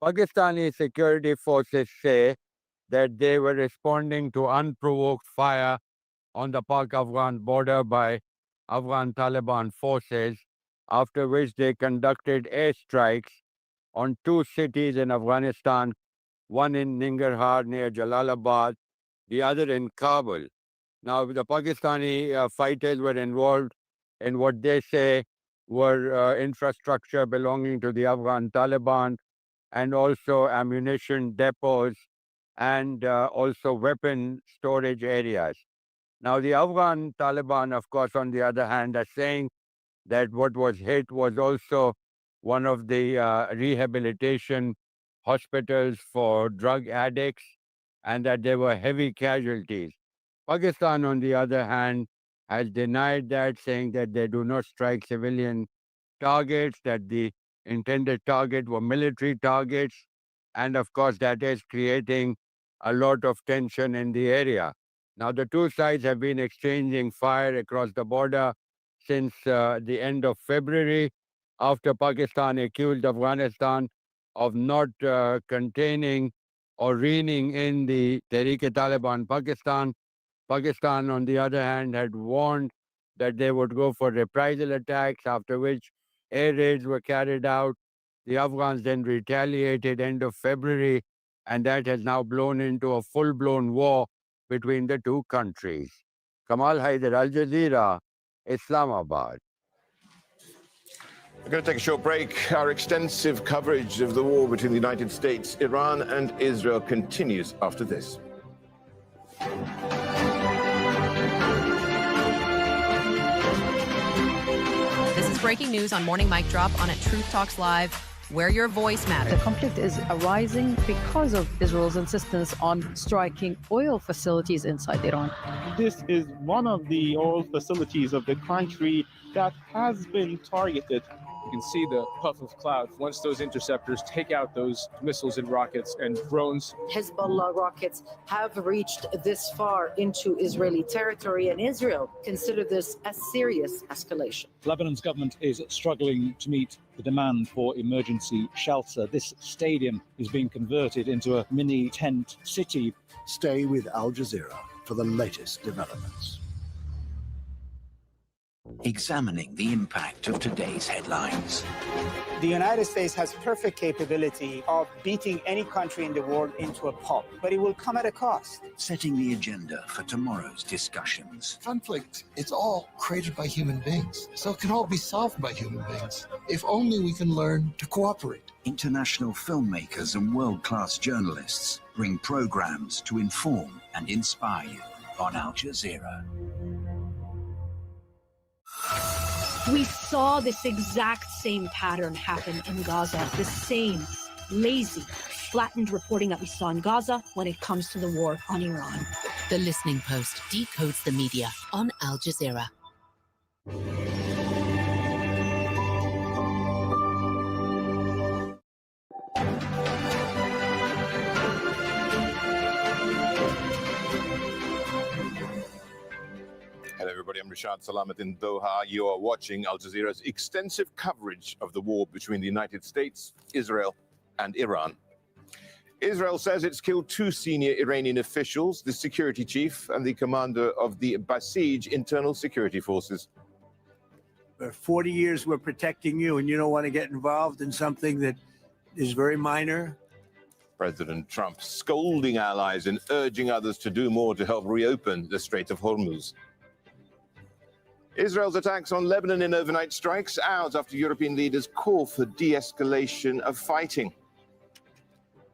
Pakistani security forces say that they were responding to unprovoked fire on the Pak-Afghan border by Afghan Taliban forces, after which they conducted airstrikes on two cities in Afghanistan, one in Nangarhar near Jalalabad, the other in Kabul. Now, the Pakistani fighters were involved in what they say were infrastructure belonging to the Afghan Taliban, and also ammunition depots and also weapon storage areas. Now, the Afghan Taliban, of course, on the other hand, are saying that what was hit was also one of the rehabilitation hospitals for drug addicts, and that there were heavy casualties. Pakistan, on the other hand, has denied that, saying that they do not strike civilian targets, that the intended target were military targets, and of course that is creating a lot of tension in the area. Now, the two sides have been exchanging fire across the border since the end of February, after Pakistan accused Afghanistan of not containing or reining in the Tehreek-e-Taliban Pakistan. Pakistan, on the other hand, had warned that they would go for reprisal attacks, after which air raids were carried out. The Afghans then retaliated end of February, and that has now blown into a full-blown war between the two countries. Kamal Haider, Al Jazeera, Islamabad. We're going to take a short break. Our extensive coverage of the war between the United States, Iran, and Israel continues after this. This is breaking news on Morning Mic Drop on at Truth Talks Live, where your voice matters. The conflict is arising because of Israel's insistence on striking oil facilities inside Iran. This is one of the oil facilities of the country that has been targeted. You can see the puff of cloud once those interceptors take out those missiles and rockets and drones. Hezbollah rockets have reached this far into Israeli territory, and Israel considered this a serious escalation. Lebanon's government is struggling to meet the demand for emergency shelter. This stadium is being converted into a mini tent city. Stay with Al Jazeera for the latest developments. Examining the impact of today's headlines. The United States has perfect capability of beating any country in the world into a pulp, but it will come at a cost. Setting the agenda for tomorrow's discussions. Conflict, it's all created by human beings, so it can all be solved by human beings, if only we can learn to cooperate. International filmmakers and world-class journalists bring programs to inform and inspire you on Al Jazeera. We saw this exact same pattern happen in Gaza, the same lazy, flattened reporting that we saw in Gaza when it comes to the war on Iran. The Listening Post decodes the media on Al Jazeera. Hello, everybody. I'm Rashad Salamat in Doha. You are watching Al Jazeera's extensive coverage of the war between the United States, Israel, and Iran. Israel says it's killed two senior Iranian officials, the security chief and the commander of the Basij internal security forces. For 40 years, we're protecting you, and you don't want to get involved in something that is very minor. President Trump scolding allies and urging others to do more to help reopen the Strait of Hormuz. Israel's attacks on Lebanon in overnight strikes, hours after European leaders call for de-escalation of fighting.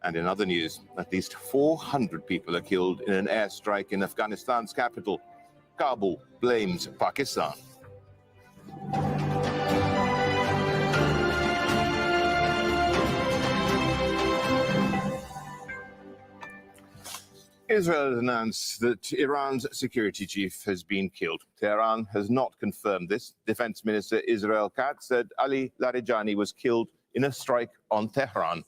And in other news, at least 400 people are killed in an airstrike in Afghanistan's capital. Kabul blames Pakistan. Israel has announced that Iran's security chief has been killed. Tehran has not confirmed this. Defense Minister Israel Katz said Ali Larijani was killed in a strike on Tehran.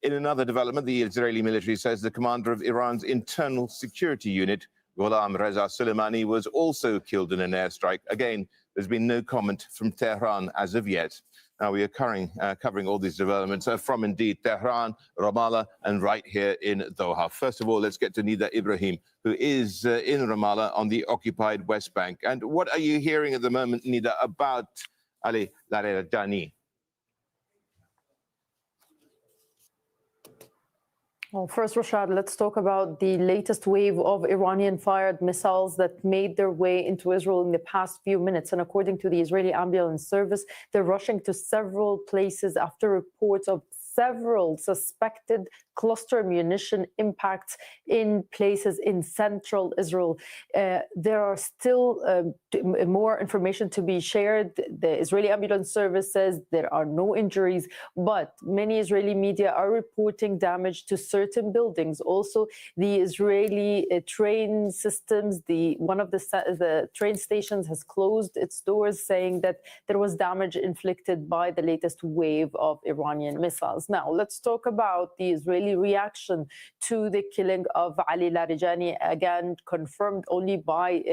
In another development, the Israeli military says the commander of Iran's internal security unit, Gholam Reza Soleimani, was also killed in an airstrike. Again, there's been no comment from Tehran as of yet. Now, we are covering all these developments from indeed Tehran, Ramallah, and right here in Doha. First of all, let's get to Nida Ibrahim, who is in Ramallah on the occupied West Bank. And what are you hearing at the moment, Nida, about Ali Larijani? Well, first, Rashad, let's talk about the latest wave of Iranian-fired missiles that made their way into Israel in the past few minutes. And according to the Israeli ambulance service, they're rushing to several places after reports of several suspected cluster munition impacts in places in central Israel. There are still more information to be shared. The Israeli ambulance service says there are no injuries, but many Israeli media are reporting damage to certain buildings. Also, the Israeli train systems, one of the train stations has closed its doors, saying that there was damage inflicted by the latest wave of Iranian missiles. Now, let's talk about the Israeli reaction to the killing of Ali Larijani, again confirmed only by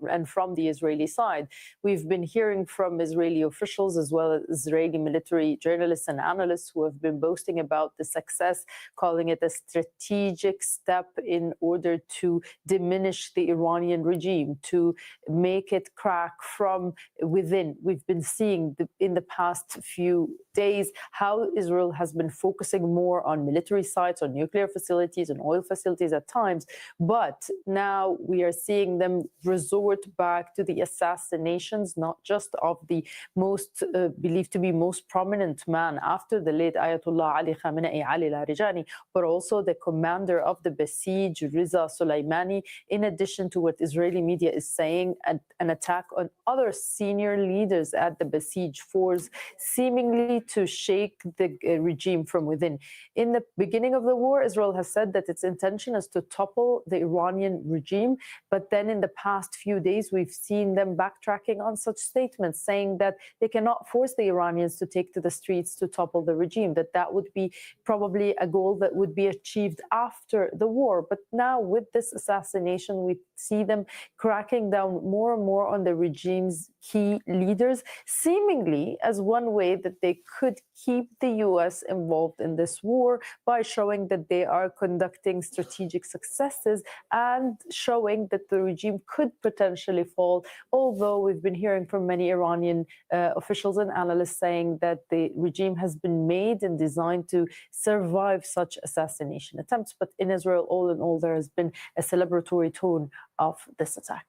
and from the Israeli side. We've been hearing from Israeli officials as well as Israeli military journalists and analysts who have been boasting about the success, calling it a strategic step in order to diminish the Iranian regime, to make it crack from within. We've been seeing in the past few days how Israel has been focusing more on military sites, on nuclear facilities and oil facilities at times. But now we are seeing them resort back to the assassinations, not just of the most believed to be most prominent man after the late Ayatollah Ali Khamenei, Ali Larijani, but also the commander of the Basij, Reza Soleimani, in addition to what Israeli media is saying, an attack on other senior leaders at the Basij force, seemingly to shake the regime from within. In the beginning of the war, Israel has said that its intention is to topple the Iranian regime, but then in the past few days, we've seen them backtracking on such statements, saying that they cannot force the Iranians to take to the streets to topple the regime, that would be probably a goal that would be achieved after the war. But now with this assassination, we see them cracking down more and more on the regime's key leaders, seemingly as one way that they could keep the U.S. involved in this war by showing that they are conducting strategic successes and showing that the regime could potentially fall, although we've been hearing from many Iranian officials and analysts saying that the regime has been made and designed to survive such assassination attempts. But in Israel, all in all, there has been a celebratory tone of this attack.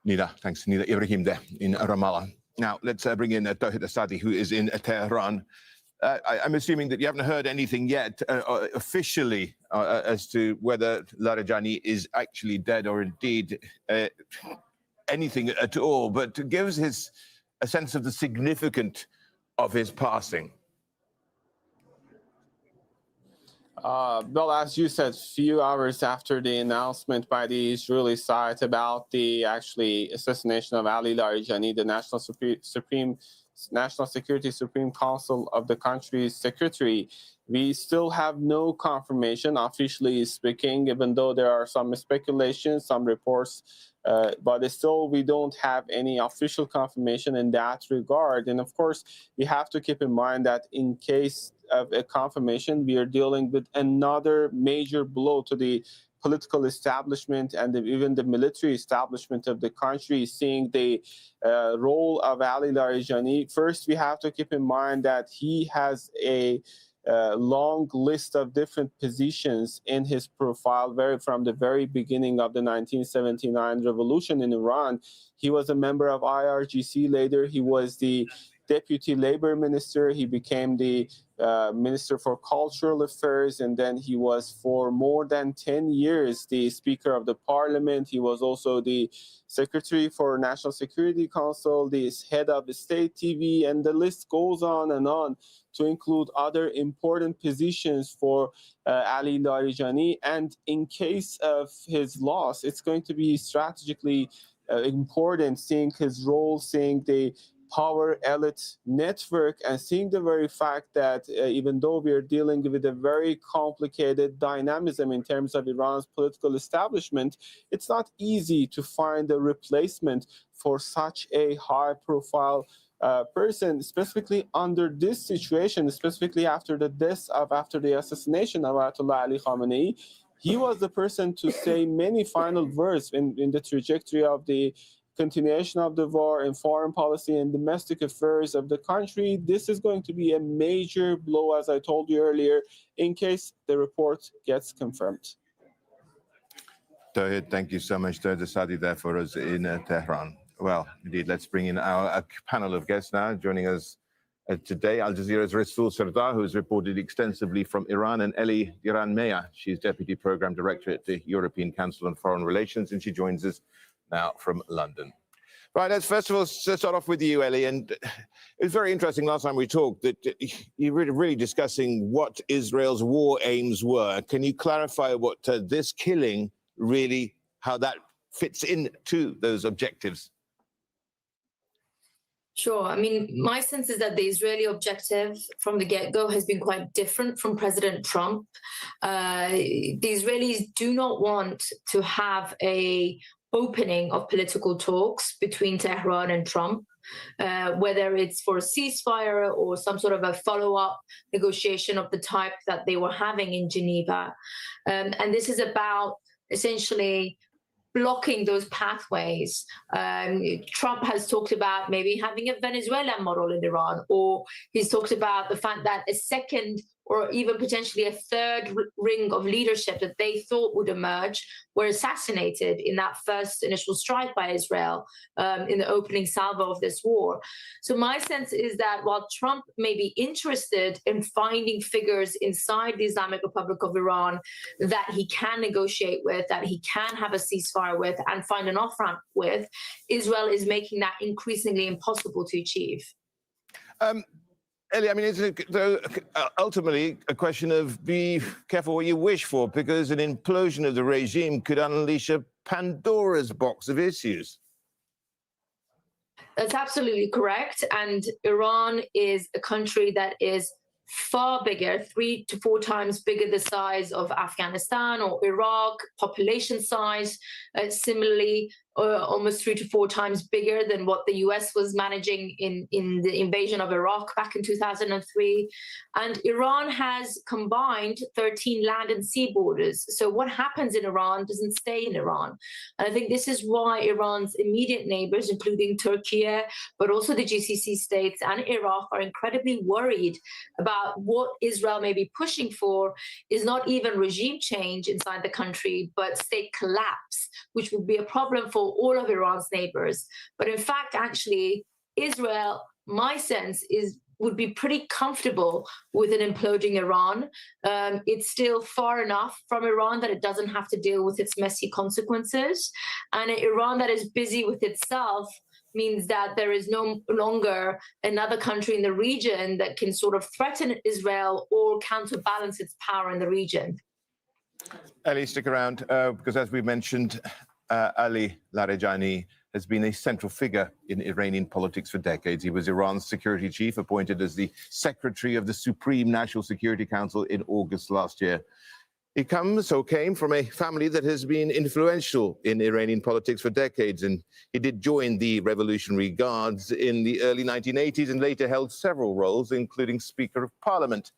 Nida, thanks. Nida Ibrahim there in Ramallah. Now, let's bring in Tawhid Asadi, who is in Tehran. I'm assuming that you haven't heard anything yet officially as to whether Larijani is actually dead or indeed anything at all, but gives a sense of the significance of his passing. Well, as you said, few hours after the announcement by the Israeli side about the assassination of Ali Larijani, the National Security Supreme Council of the country's secretary, we still have no confirmation, officially speaking, even though there are some speculations, some reports, but still we don't have any official confirmation in that regard. And of course, we have to keep in mind that in case of a confirmation, we are dealing with another major blow to the political establishment and even the military establishment of the country, seeing the role of Ali Larijani. First, we have to keep in mind that he has a long list of different positions in his profile from the very beginning of the 1979 revolution in Iran. He was a member of IRGC. Later, he was the deputy labor minister. He became the Minister for Cultural Affairs, and then he was for more than 10 years the Speaker of the Parliament. He was also the Secretary for National Security Council, the head of the State TV, and the list goes on to include other important positions for Ali Larijani. And in case of his loss, it's going to be strategically important, seeing his role, seeing the power elite network, and seeing the very fact that even though we are dealing with a very complicated dynamism in terms of Iran's political establishment, it's not easy to find a replacement for such a high-profile person, specifically under this situation, specifically after the assassination of Ayatollah Ali Khamenei. He was the person to say many final words in the trajectory of the continuation of the war in foreign policy and domestic affairs of the country. This is going to be a major blow, as I told you earlier, in case the report gets confirmed. Tawhid, thank you so much, Tawhid Asadi, there for us in Tehran. Well, indeed, let's bring in our panel of guests now. Joining us today, Al Jazeera's Rasool Sardar, who has reported extensively from Iran, and Eli Diran-Meya. She's Deputy Programme Director at the European Council on Foreign Relations, and she joins us now from London. Right, let's first of all start off with you, Eli. And it was very interesting last time we talked that you were really discussing what Israel's war aims were. Can you clarify what this killing really, how that fits into those objectives? Sure. I mean, my sense is that the Israeli objective from the get-go has been quite different from President Trump. The Israelis do not want to have a opening of political talks between Tehran and Trump, whether it's for a ceasefire or some sort of a follow-up negotiation of the type that they were having in Geneva. And this is about essentially blocking those pathways. Trump has talked about maybe having a Venezuelan model in Iran, or he's talked about the fact that a second or even potentially a third ring of leadership that they thought would emerge were assassinated in that first initial strike by Israel in the opening salvo of this war. So my sense is that while Trump may be interested in finding figures inside the Islamic Republic of Iran that he can negotiate with, that he can have a ceasefire with and find an off-ramp with, Israel is making that increasingly impossible to achieve. Eli, I mean, it's ultimately a question of be careful what you wish for, because an implosion of the regime could unleash a Pandora's box of issues. That's absolutely correct. And Iran is a country that is far bigger, 3 to 4 times bigger the size of Afghanistan or Iraq, population size, similarly, almost 3 to 4 times bigger than what the US was managing in the invasion of Iraq back in 2003. And Iran has combined 13 land and sea borders. So what happens in Iran doesn't stay in Iran. And I think this is why Iran's immediate neighbors, including Turkey, but also the GCC states and Iraq, are incredibly worried about what Israel may be pushing for is not even regime change inside the country, but state collapse, which would be a problem for all of Iran's neighbors. But in fact, actually, Israel, my sense is, would be pretty comfortable with an imploding Iran. It's still far enough from Iran that it doesn't have to deal with its messy consequences. And an Iran that is busy with itself means that there is no longer another country in the region that can sort of threaten Israel or counterbalance its power in the region. Ali, stick around, because as we mentioned, Ali Larijani has been a central figure in Iranian politics for decades. He was Iran's security chief, appointed as the secretary of the Supreme National Security Council in August last year. He came from a family that has been influential in Iranian politics for decades, and he did join the Revolutionary Guards in the early 1980s and later held several roles, including Speaker of Parliament.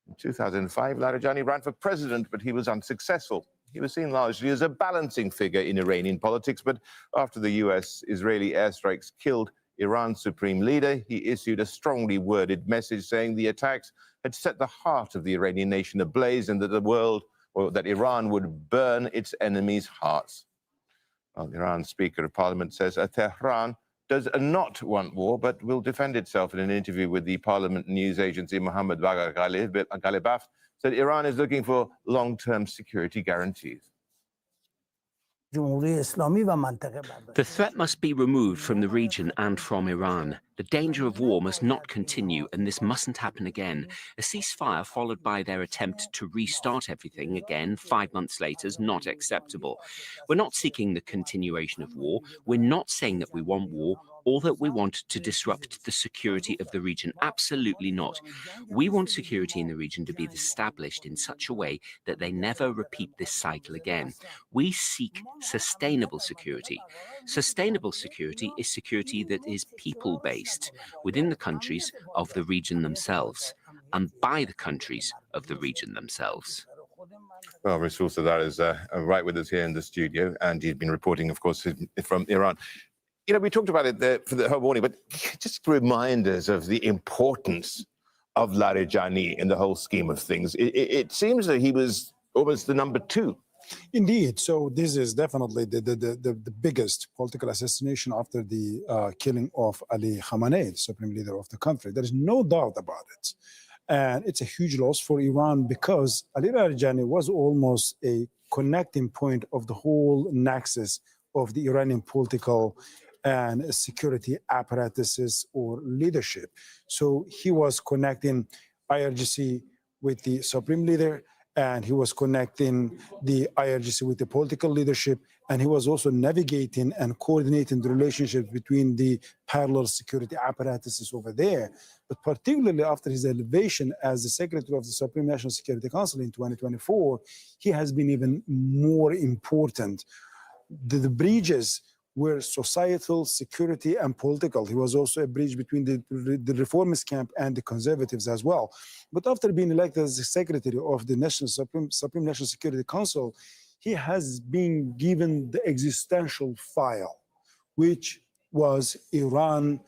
In 2005, Larijani ran for president, but he was unsuccessful. He was seen largely as a balancing figure in Iranian politics, but after the US-Israeli airstrikes killed Iran's supreme leader, he issued a strongly worded message saying the attacks had set the heart of the Iranian nation ablaze and that the world, or that Iran would burn its enemies' hearts. Well, Iran's Speaker of Parliament says Tehran does not want war, but will defend itself. In an interview with the Parliament news agency, Mohammed Bagher Ghalibaf said Iran is looking for long-term security guarantees. The threat must be removed from the region and from Iran. The danger of war must not continue, and this mustn't happen again. A ceasefire followed by their attempt to restart everything again 5 months later is not acceptable. We're not seeking the continuation of war. We're not saying that we want war or that we want to disrupt the security of the region. Absolutely not. We want security in the region to be established in such a way that they never repeat this cycle again. We seek sustainable security. Sustainable security is security that is people-based within the countries of the region themselves and by the countries of the region themselves. Well, Rasul Sadar is right with us here in the studio, and he's been reporting, of course, from Iran. You know, we talked about it there for the whole morning, but just remind us of the importance of Larijani in the whole scheme of things. It seems that he was almost the number two. Indeed. So this is definitely the biggest political assassination after the killing of Ali Khamenei, the supreme leader of the country. There is no doubt about it. And it's a huge loss for Iran because Ali Larijani was almost a connecting point of the whole nexus of the Iranian political and security apparatuses or leadership. So he was connecting IRGC with the supreme leader, and he was connecting the IRGC with the political leadership, and he was also navigating and coordinating the relationship between the parallel security apparatuses over there. But particularly after his elevation as the Secretary of the Supreme National Security Council in 2024, he has been even more important. The bridges were societal, security, and political. He was also a bridge between the reformist camp and the conservatives as well. But after being elected as the secretary of the Supreme National Security Council, he has been given the existential file, which was Iran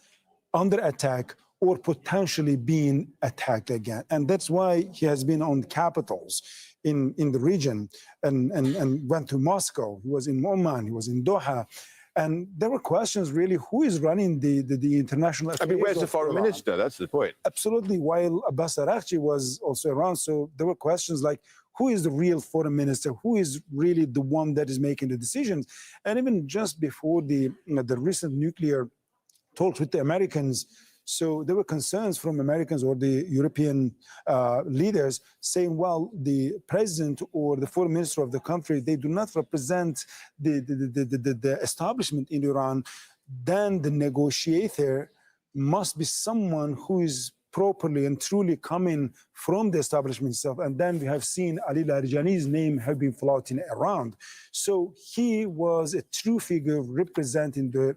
under attack or potentially being attacked again. And that's why he has been on capitals in the region and went to Moscow. He was in Oman, he was in Doha. And there were questions, really, who is running the international affairs? I mean, where's the foreign minister? That's the point. Absolutely, while Abbas Araghchi was also around. So there were questions like, who is the real foreign minister? Who is really the one that is making the decisions? And even just before the recent nuclear talks with the Americans, so there were concerns from Americans or the European leaders saying, well, the president or the foreign minister of the country, they do not represent the establishment in Iran. Then the negotiator must be someone who is properly and truly coming from the establishment itself. And then we have seen Ali Larijani's name have been floating around. So he was a true figure representing the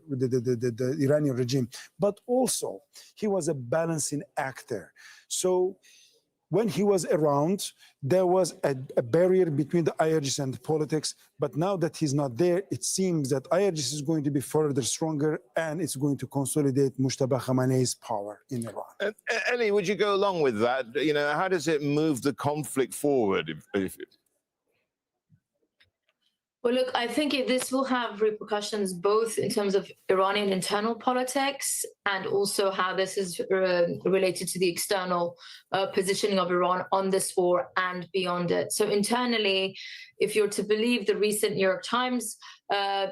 Iranian regime, but also he was a balancing actor. So when he was around, there was a barrier between the IRGC and the politics. But now that he's not there, it seems that IRGC is going to be further stronger and it's going to consolidate Mujtaba Khamenei's power in Iran. Ellie, would you go along with that? You know, how does it move the conflict forward? Well, look, I think this will have repercussions both in terms of Iranian internal politics and also how this is related to the external positioning of Iran on this war and beyond it. So internally, if you're to believe the recent New York Times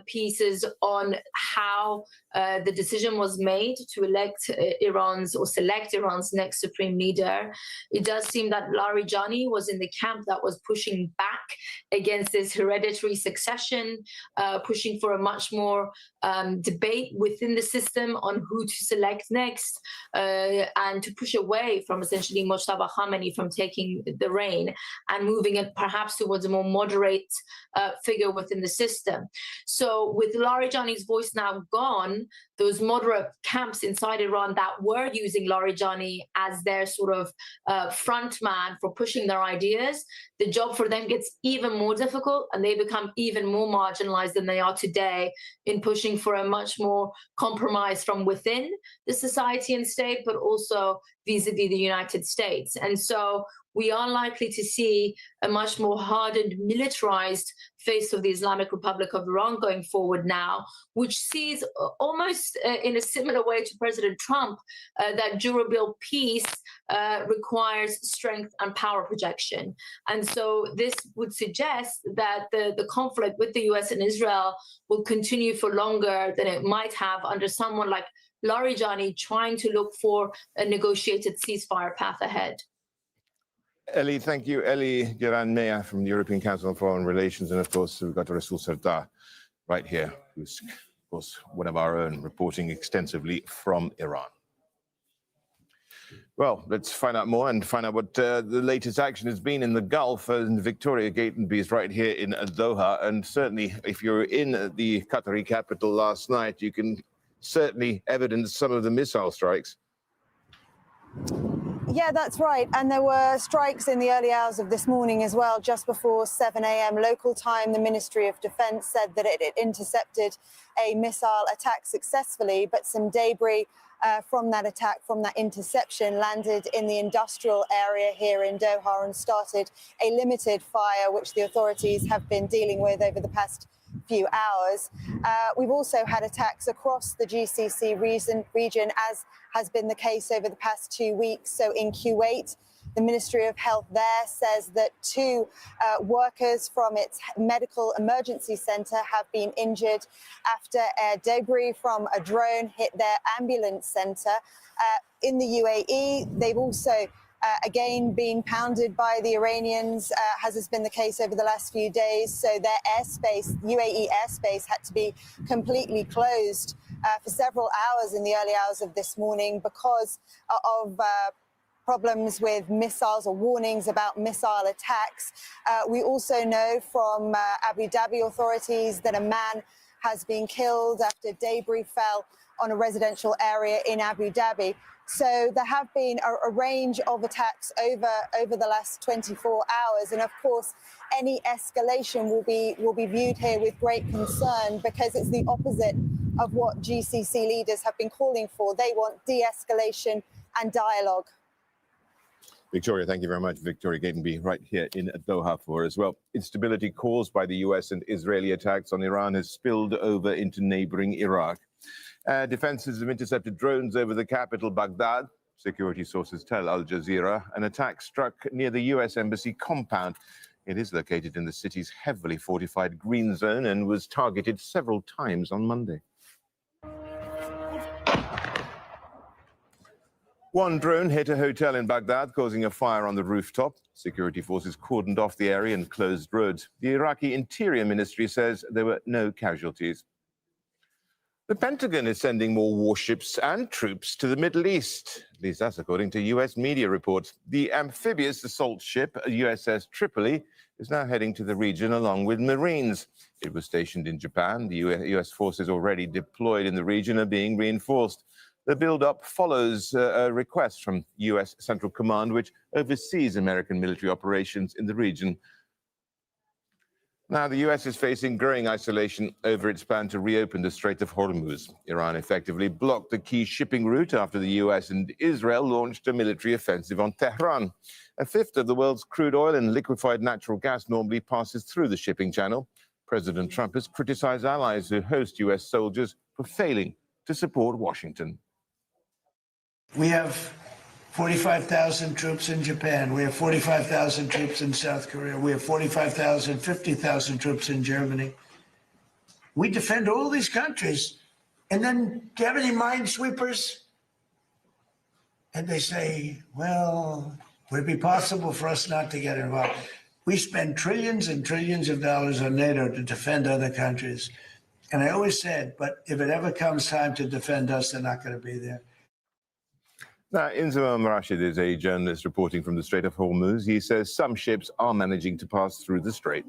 pieces on how the decision was made to select Iran's next supreme leader, it does seem that Larijani was in the camp that was pushing back against this hereditary succession, pushing for a much more debate within the system on who to select next, and to push away from essentially Mojtaba Khamenei from taking the reign and moving it perhaps towards a more moderate figure within the system. So with Larijani's voice now gone, those moderate camps inside Iran that were using Larijani as their sort of front man for pushing their ideas, the job for them gets even more difficult and they become even more marginalized than they are today in pushing for a much more compromise from within the society and state, but also vis-a-vis the United States. And so we are likely to see a much more hardened, militarized face of the Islamic Republic of Iran going forward now, which sees almost in a similar way to President Trump that durable peace requires strength and power projection. And so this would suggest that the conflict with the US and Israel will continue for longer than it might have under someone like Larijani trying to look for a negotiated ceasefire path ahead. Ellie, thank you. Ellie Geran-Meyer from the European Council on Foreign Relations. And of course, we've got Rasul Sardar right here, who's, of course, one of our own, reporting extensively from Iran. Well, let's find out more and find out what the latest action has been in the Gulf. And Victoria Gatenby is right here in Doha. And certainly, if you're in the Qatari capital last night, you can certainly evidence some of the missile strikes. Yeah, that's right. And there were strikes in the early hours of this morning as well, just before 7 a.m. local time. The Ministry of Defense said that it intercepted a missile attack successfully, but some debris from that attack, from that interception, landed in the industrial area here in Doha and started a limited fire, which the authorities have been dealing with over the past few hours. We've also had attacks across the GCC region, as has been the case over the past 2 weeks. So in Kuwait, the Ministry of Health there says that 2 workers from its medical emergency center have been injured after debris from a drone hit their ambulance center. In the UAE, they've also again being pounded by the Iranians, as has been the case over the last few days. So their airspace, UAE airspace, had to be completely closed for several hours in the early hours of this morning because of problems with missiles or warnings about missile attacks. We also know from Abu Dhabi authorities that a man has been killed after debris fell on a residential area in Abu Dhabi. So there have been a range of attacks over the last 24 hours. And of course, any escalation will be viewed here with great concern because it's the opposite of what GCC leaders have been calling for. They want de-escalation and dialogue. Victoria, thank you very much. Victoria Gatenby right here in Doha for as well. Instability caused by the US and Israeli attacks on Iran has spilled over into neighboring Iraq. Defenses have intercepted drones over the capital, Baghdad. Security sources tell Al Jazeera an attack struck near the US embassy compound. It is located in the city's heavily fortified green zone and was targeted several times on Monday. One drone hit a hotel in Baghdad, causing a fire on the rooftop. Security forces cordoned off the area and closed roads. The Iraqi Interior Ministry says there were no casualties. The Pentagon is sending more warships and troops to the Middle East. At least that's according to US media reports. The amphibious assault ship, USS Tripoli, is now heading to the region along with Marines. It was stationed in Japan. The US forces already deployed in the region are being reinforced. The build-up follows a request from US Central Command, which oversees American military operations in the region. Now, the US is facing growing isolation over its plan to reopen the Strait of Hormuz. Iran effectively blocked the key shipping route after the US and Israel launched a military offensive on Tehran. A fifth of the world's crude oil and liquefied natural gas normally passes through the shipping channel. President Trump has criticized allies who host US soldiers for failing to support Washington. We have 45,000 troops in Japan. We have 45,000 troops in South Korea. We have 45,000, 50,000 troops in Germany. We defend all these countries. And then, do you have any minesweepers? And they say, well, would it be possible for us not to get involved? We spend trillions and trillions of dollars on NATO to defend other countries. And I always said, but if it ever comes time to defend us, they're not going to be there. Now, Inzamam Rashid is a journalist reporting from the Strait of Hormuz. He says some ships are managing to pass through the strait.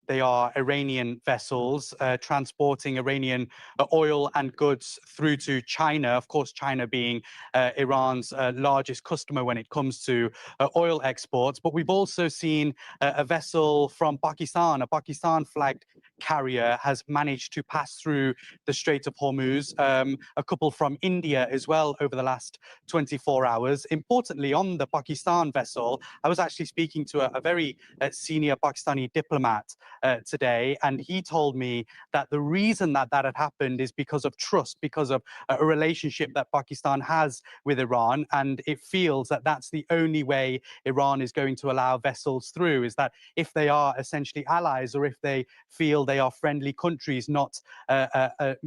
They are Iranian vessels transporting Iranian oil and goods through to China. Of course, China being Iran's largest customer when it comes to oil exports. But we've also seen a vessel from Pakistan, a Pakistan-flagged carrier has managed to pass through the Strait of Hormuz. A couple from India as well over the last 24 hours. Importantly, on the Pakistan vessel, I was actually speaking to a very senior Pakistani diplomat today, and he told me that the reason that had happened is because of trust, because of a relationship that Pakistan has with Iran, and it feels that that's the only way Iran is going to allow vessels through, is that if they are essentially allies or if they feel they are friendly countries, not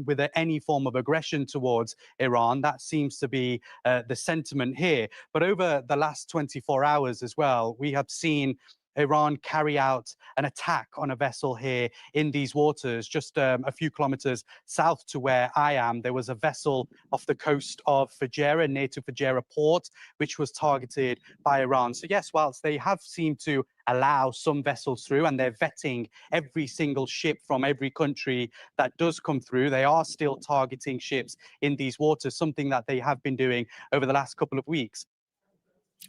with any form of aggression towards Iran. That seems to be the sentiment here. But over the last 24 hours as well, we have seen Iran carry out an attack on a vessel here in these waters, just a few kilometers south to where I am. There was a vessel off the coast of Fujairah, near to Fujairah port, which was targeted by Iran. So yes, whilst they have seemed to allow some vessels through and they're vetting every single ship from every country that does come through, they are still targeting ships in these waters, something that they have been doing over the last couple of weeks.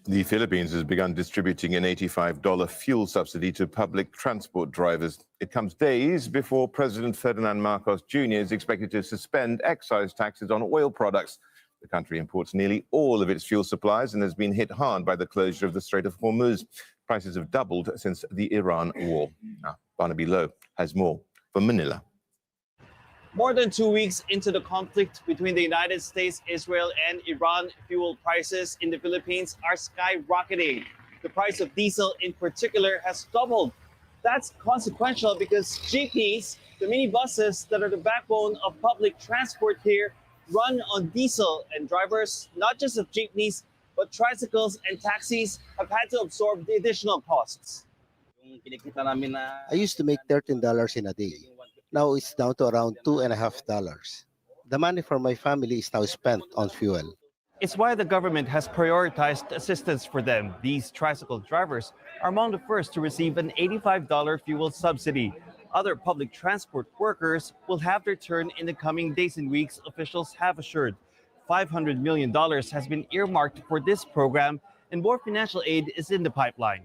The Philippines has begun distributing an $85 fuel subsidy to public transport drivers. It comes days before President Ferdinand Marcos Jr. is expected to suspend excise taxes on oil products. The country imports nearly all of its fuel supplies and has been hit hard by the closure of the Strait of Hormuz. Prices have doubled since the Iran war. Now, Barnaby Lowe has more from Manila. More than 2 weeks into the conflict between the United States, Israel, and Iran, fuel prices in the Philippines are skyrocketing. The price of diesel in particular has doubled. That's consequential because jeepneys, the minibuses that are the backbone of public transport here, run on diesel, and drivers, not just of jeepneys, but tricycles and taxis, have had to absorb the additional costs. I used to make $13 in a day. Now it's down to around $2.50. The money for my family is now spent on fuel. It's why the government has prioritized assistance for them. These tricycle drivers are among the first to receive an $85 fuel subsidy. Other public transport workers will have their turn in the coming days and weeks, officials have assured. $500 million has been earmarked for this program, and more financial aid is in the pipeline.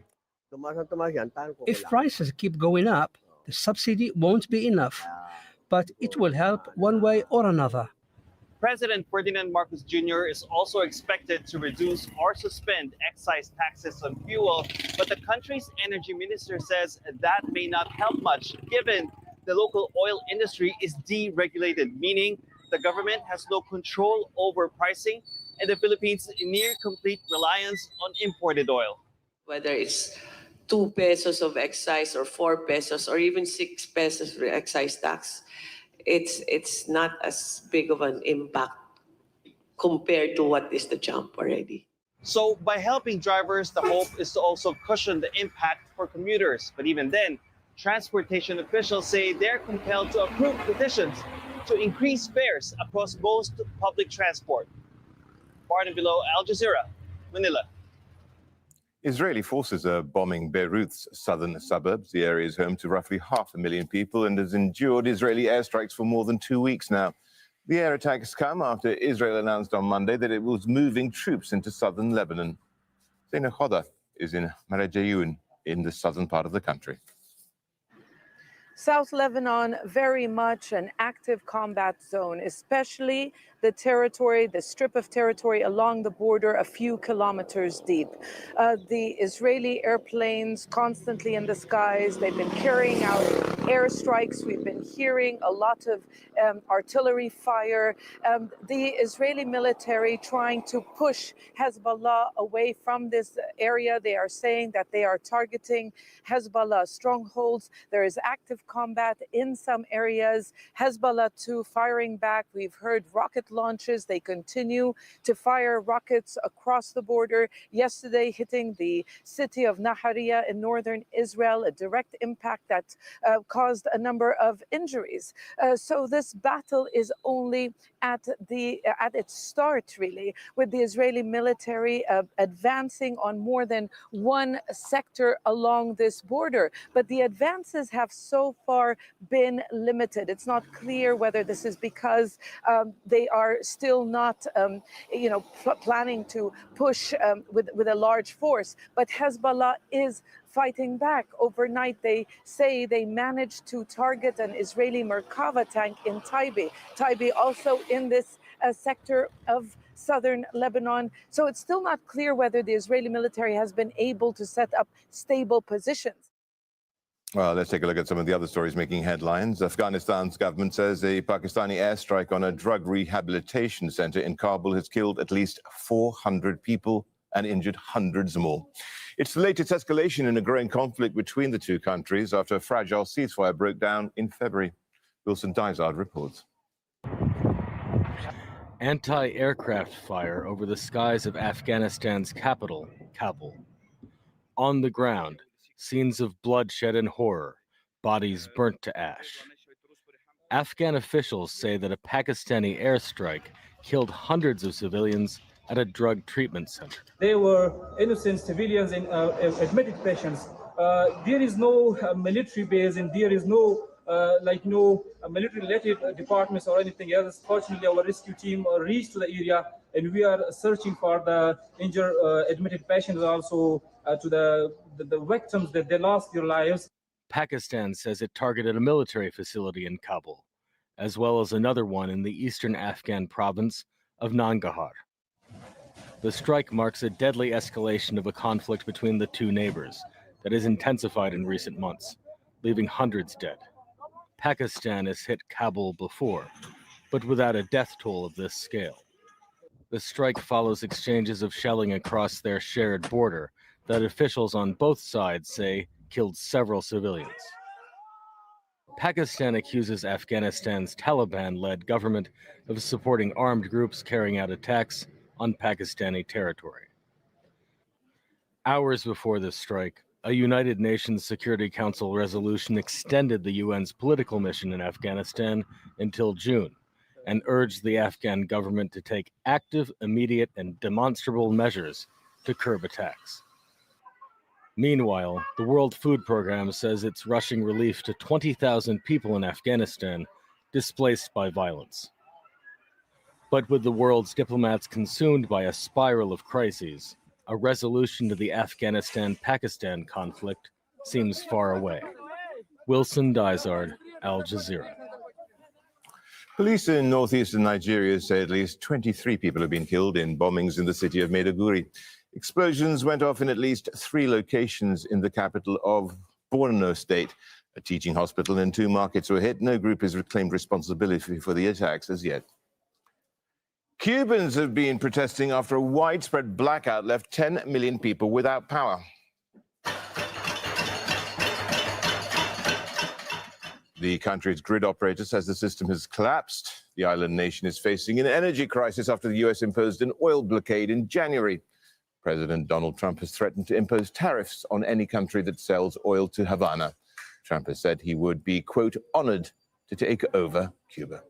If prices keep going up, the subsidy won't be enough, but it will help one way or another. President Ferdinand Marcos Jr. is also expected to reduce or suspend excise taxes on fuel, but the country's energy minister says that may not help much given the local oil industry is deregulated, meaning the government has no control over pricing and the Philippines' near complete reliance on imported oil. Whether it's 2 pesos of excise or 4 pesos or even 6 pesos for excise tax, it's not as big of an impact compared to what is the jump already. So by helping drivers, the hope is to also cushion the impact for commuters. But even then, transportation officials say they're compelled to approve petitions to increase fares across most public transport. Barnaby Lowe, Al Jazeera, Manila. Israeli forces are bombing Beirut's southern suburbs. The area is home to roughly 500,000 people and has endured Israeli airstrikes for more than 2 weeks now. The air attacks come after Israel announced on Monday that it was moving troops into southern Lebanon. Zaina Khoda is in Marajayun in the southern part of the country. South Lebanon, very much an active combat zone, especially the territory, the strip of territory along the border a few kilometers deep. The Israeli airplanes constantly in the skies. They've been carrying out airstrikes. We've been hearing a lot of artillery fire. The Israeli military trying to push Hezbollah away from this area. They are saying that they are targeting Hezbollah strongholds. There is active combat in some areas. Hezbollah too firing back. We've heard rocket launches. They continue to fire rockets across the border. Yesterday hitting the city of Nahariya in northern Israel, a direct impact that caused a number of injuries. So this battle is only at its start, really, with the Israeli military advancing on more than one sector along this border. But the advances have so far been limited. It's not clear whether this is because they are are still not, planning to push with a large force. But Hezbollah is fighting back. Overnight, they say they managed to target an Israeli Merkava tank in Taibe. Taibe also in this sector of southern Lebanon. So it's still not clear whether the Israeli military has been able to set up stable positions. Well, let's take a look at some of the other stories making headlines. Afghanistan's government says a Pakistani airstrike on a drug rehabilitation center in Kabul has killed at least 400 people and injured hundreds more. It's the latest escalation in a growing conflict between the two countries after a fragile ceasefire broke down in February. Wilson Dysard reports. Anti-aircraft fire over the skies of Afghanistan's capital, Kabul. On the ground, scenes of bloodshed and horror, bodies burnt to ash. Afghan officials say that a Pakistani airstrike killed hundreds of civilians at a drug treatment center. They were innocent civilians and admitted patients. There is no military base and there is no military-related departments or anything else. Fortunately, our rescue team reached to the area and we are searching for the injured admitted patients, also to the victims that they lost their lives. Pakistan says it targeted a military facility in Kabul, as well as another one in the eastern Afghan province of Nangarhar. The strike marks a deadly escalation of a conflict between the two neighbors that has intensified in recent months, leaving hundreds dead. Pakistan has hit Kabul before, but without a death toll of this scale. The strike follows exchanges of shelling across their shared border that officials on both sides say killed several civilians. Pakistan accuses Afghanistan's Taliban-led government of supporting armed groups carrying out attacks on Pakistani territory. Hours before this strike, a United Nations Security Council resolution extended the UN's political mission in Afghanistan until June and urged the Afghan government to take active, immediate, and demonstrable measures to curb attacks. Meanwhile, the World Food Programme says it's rushing relief to 20,000 people in Afghanistan displaced by violence. But with the world's diplomats consumed by a spiral of crises, a resolution to the Afghanistan-Pakistan conflict seems far away. Wilson Dysard, Al Jazeera. Police in northeastern Nigeria say at least 23 people have been killed in bombings in the city of Maiduguri. Explosions went off in at least 3 locations in the capital of Borno State. A teaching hospital and 2 markets were hit. No group has claimed responsibility for the attacks as yet. Cubans have been protesting after a widespread blackout left 10 million people without power. The country's grid operator says the system has collapsed. The island nation is facing an energy crisis after the U.S. imposed an oil blockade in January. President Donald Trump has threatened to impose tariffs on any country that sells oil to Havana. Trump has said he would be, quote, honored to take over Cuba.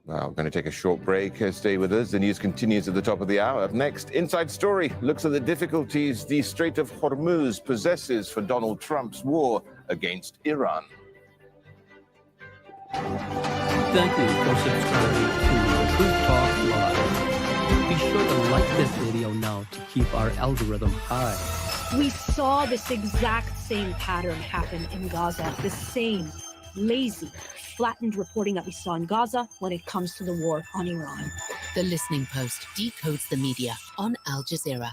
Well, we're going to take a short break. Stay with us. The news continues at the top of the hour. Up next, Inside Story looks at the difficulties the Strait of Hormuz possesses for Donald Trump's war against Iran. Thank you for subscribing to Truth Talk Live. Be sure to like this video now to keep our algorithm high. We saw this exact same pattern happen in Gaza, the same lazy, flattened reporting that we saw in Gaza when it comes to the war on Iran. The Listening Post decodes the media on Al Jazeera.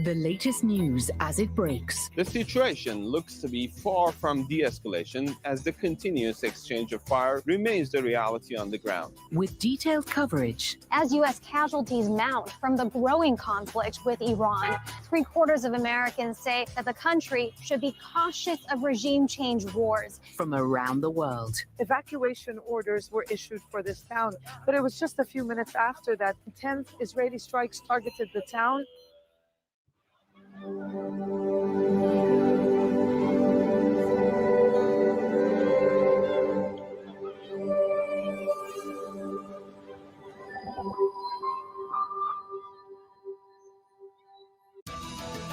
The latest news as it breaks. The situation looks to be far from de-escalation as the continuous exchange of fire remains the reality on the ground. With detailed coverage. As U.S. casualties mount from the growing conflict with Iran, 3/4 of Americans say that the country should be cautious of regime change wars. From around the world. Evacuation orders were issued for this town, but it was just a few minutes after that intense Israeli strikes targeted the town.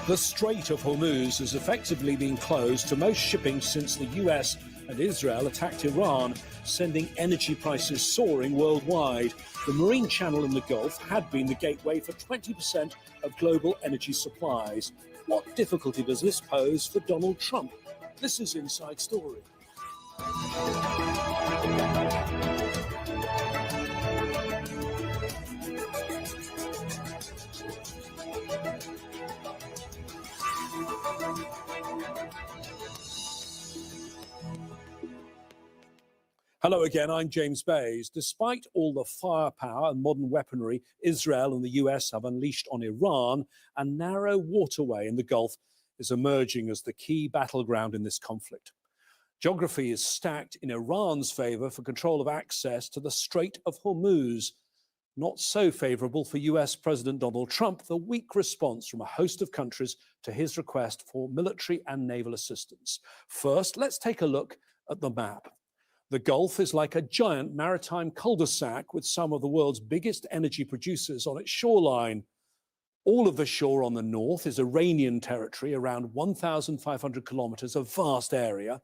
The Strait of Hormuz has effectively been closed to most shipping since the US and Israel attacked Iran, sending energy prices soaring worldwide. The Marine Channel in the Gulf had been the gateway for 20% of global energy supplies. What difficulty does this pose for Donald Trump? This is Inside Story. Hello again, I'm James Bays. Despite all the firepower and modern weaponry Israel and the US have unleashed on Iran, a narrow waterway in the Gulf is emerging as the key battleground in this conflict. Geography is stacked in Iran's favor for control of access to the Strait of Hormuz. Not so favorable for US President Donald Trump, the weak response from a host of countries to his request for military and naval assistance. First, let's take a look at the map. The Gulf is like a giant maritime cul-de-sac with some of the world's biggest energy producers on its shoreline. All of the shore on the north is Iranian territory, around 1,500 kilometers, a vast area.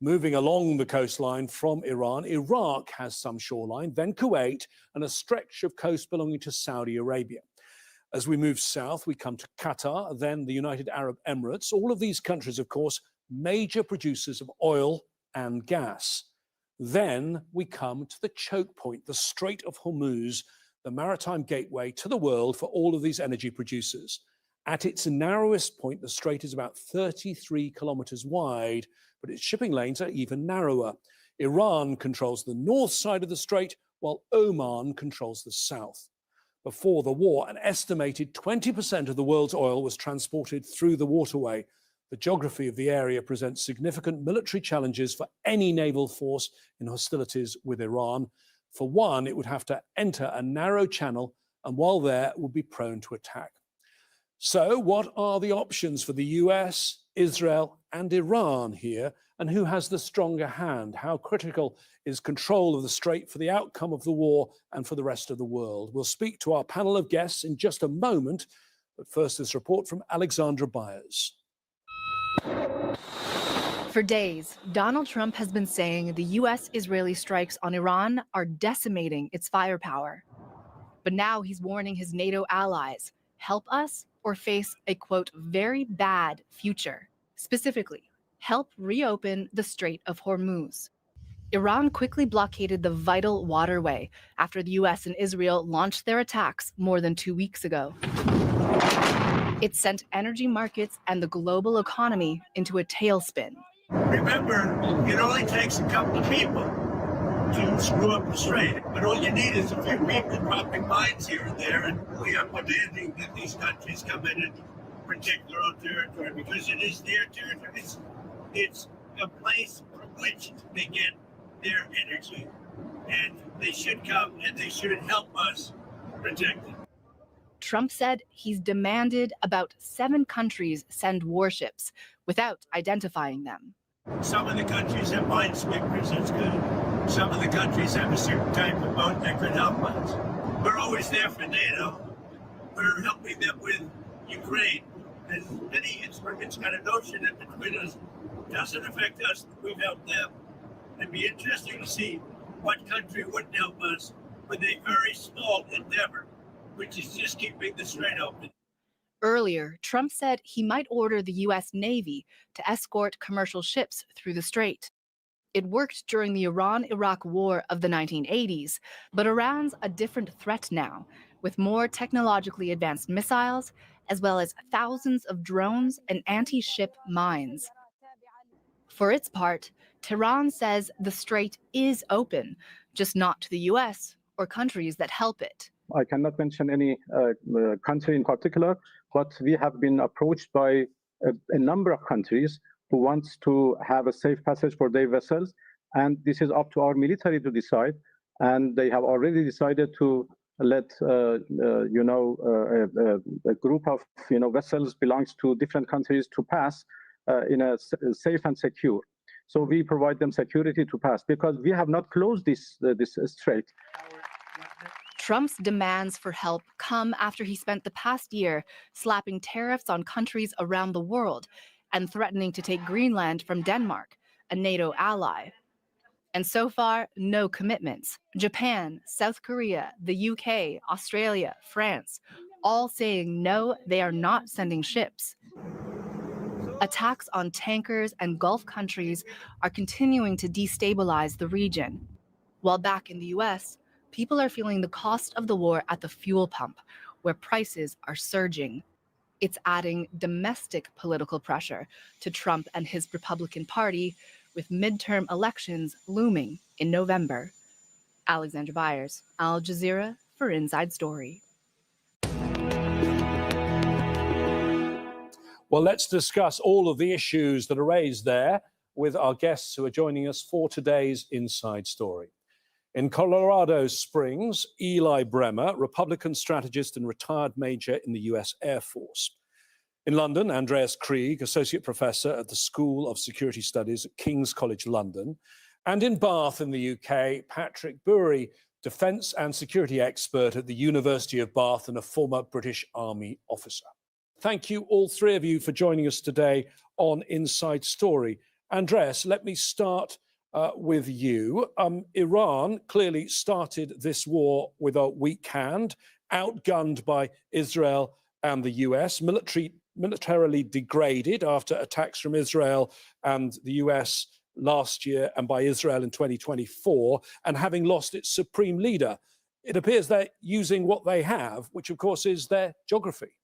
Moving along the coastline from Iran, Iraq has some shoreline, then Kuwait, and a stretch of coast belonging to Saudi Arabia. As we move south, we come to Qatar, then the United Arab Emirates. All of these countries, of course, major producers of oil and gas. Then we come to the choke point, the Strait of Hormuz, the maritime gateway to the world for all of these energy producers. At its narrowest point, the strait is about 33 kilometers wide, but its shipping lanes are even narrower. Iran controls the north side of the strait, while Oman controls the south. Before the war, an estimated 20% of the world's oil was transported through the waterway. The geography of the area presents significant military challenges for any naval force in hostilities with Iran. For one, it would have to enter a narrow channel, and while there, would be prone to attack. So what are the options for the US, Israel, and Iran here, and who has the stronger hand? How critical is control of the strait for the outcome of the war and for the rest of the world? We'll speak to our panel of guests in just a moment, but first this report from Alexandra Byers. For days, Donald Trump has been saying the U.S.-Israeli strikes on Iran are decimating its firepower. But now he's warning his NATO allies, help us or face a, quote, very bad future. Specifically, help reopen the Strait of Hormuz. Iran quickly blockaded the vital waterway after the U.S. and Israel launched their attacks more than 2 weeks ago. It sent energy markets and the global economy into a tailspin. Remember, it only takes a couple of people to screw up the strait, but all you need is a few people dropping mines here and there, and we are demanding that these countries come in and protect their own territory, because it is their territory. It's a place from which they get their energy, and they should come and they should help us protect it. Trump said he's demanded about 7 countries send warships without identifying them. Some of the countries have minesweepers, that's good. Some of the countries have a certain type of boat that could help us. We're always there for NATO. We're helping them with Ukraine. And many instruments got a notion that between us doesn't affect us, we've helped them. It'd be interesting to see what country wouldn't help us with a very small endeavor, which is just keeping the strait open. Earlier, Trump said he might order the U.S. Navy to escort commercial ships through the strait. It worked during the Iran-Iraq War of the 1980s, but Iran's a different threat now, with more technologically advanced missiles, as well as thousands of drones and anti-ship mines. For its part, Tehran says the strait is open, just not to the U.S. or countries that help it. I cannot mention any country in particular, but we have been approached by a number of countries who wants to have a safe passage for their vessels, and this is up to our military to decide. And they have already decided to let a group of vessels belongs to different countries to pass in a safe and secure. So we provide them security to pass because we have not closed this strait. Trump's demands for help come after he spent the past year slapping tariffs on countries around the world and threatening to take Greenland from Denmark, a NATO ally. And so far, no commitments. Japan, South Korea, the UK, Australia, France, all saying no, they are not sending ships. Attacks on tankers and Gulf countries are continuing to destabilize the region. While back in the US, people are feeling the cost of the war at the fuel pump, where prices are surging. It's adding domestic political pressure to Trump and his Republican Party, with midterm elections looming in November. Alexandra Byers, Al Jazeera for Inside Story. Well, let's discuss all of the issues that are raised there with our guests who are joining us for today's Inside Story. In Colorado Springs, Eli Bremer, Republican strategist and retired major in the US Air Force. In London, Andreas Krieg, Associate Professor at the School of Security Studies at King's College London. And in Bath in the UK, Patrick Bury, Defence and Security Expert at the University of Bath and a former British Army officer. Thank you, all three of you, for joining us today on Inside Story. Andreas, let me start with you. Iran clearly started this war with a weak hand, outgunned by Israel and the US, militarily degraded after attacks from Israel and the US last year and by Israel in 2024, and having lost its supreme leader. It appears they're using what they have, which of course is their geography.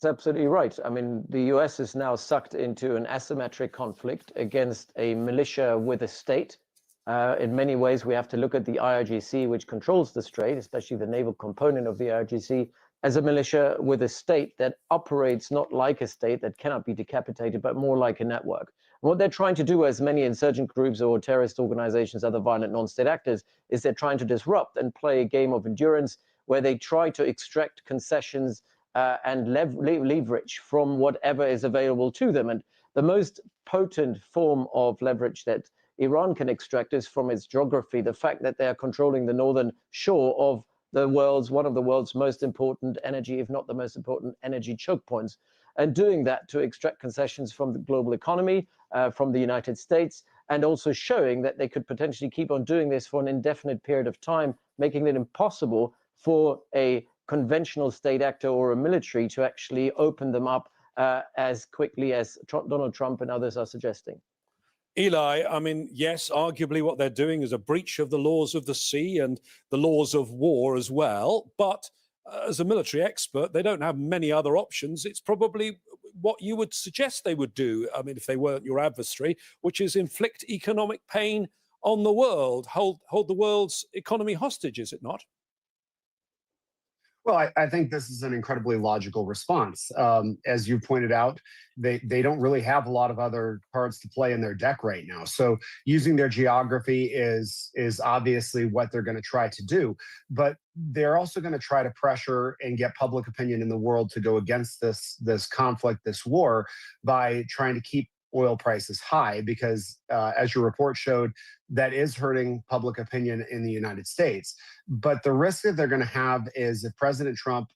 That's absolutely right. I mean, the US is now sucked into an asymmetric conflict against a militia with a state. In many ways, we have to look at the IRGC, which controls the strait, especially the naval component of the IRGC, as a militia with a state that operates not like a state that cannot be decapitated, but more like a network. What they're trying to do, as many insurgent groups or terrorist organizations, other violent non-state actors, is they're trying to disrupt and play a game of endurance where they try to extract concessions and leverage from whatever is available to them. And the most potent form of leverage that Iran can extract is from its geography, the fact that they are controlling the northern shore of one of the world's most important energy, if not the most important energy choke points, and doing that to extract concessions from the global economy, from the United States, and also showing that they could potentially keep on doing this for an indefinite period of time, making it impossible for a conventional state actor or a military to actually open them up as quickly as Donald Trump and others are suggesting. Eli, I mean, yes, arguably what they're doing is a breach of the laws of the sea and the laws of war as well. But as a military expert, they don't have many other options. It's probably what you would suggest they would do, I mean, if they weren't your adversary, which is inflict economic pain on the world, hold the world's economy hostage, is it not? Well, I think this is an incredibly logical response. As you pointed out, they don't really have a lot of other cards to play in their deck right now. So using their geography is obviously what they're going to try to do. But they're also going to try to pressure and get public opinion in the world to go against this conflict, this war, by trying to keep oil prices high, because as your report showed, that is hurting public opinion in the United States. But the risk that they're going to have is if President Trump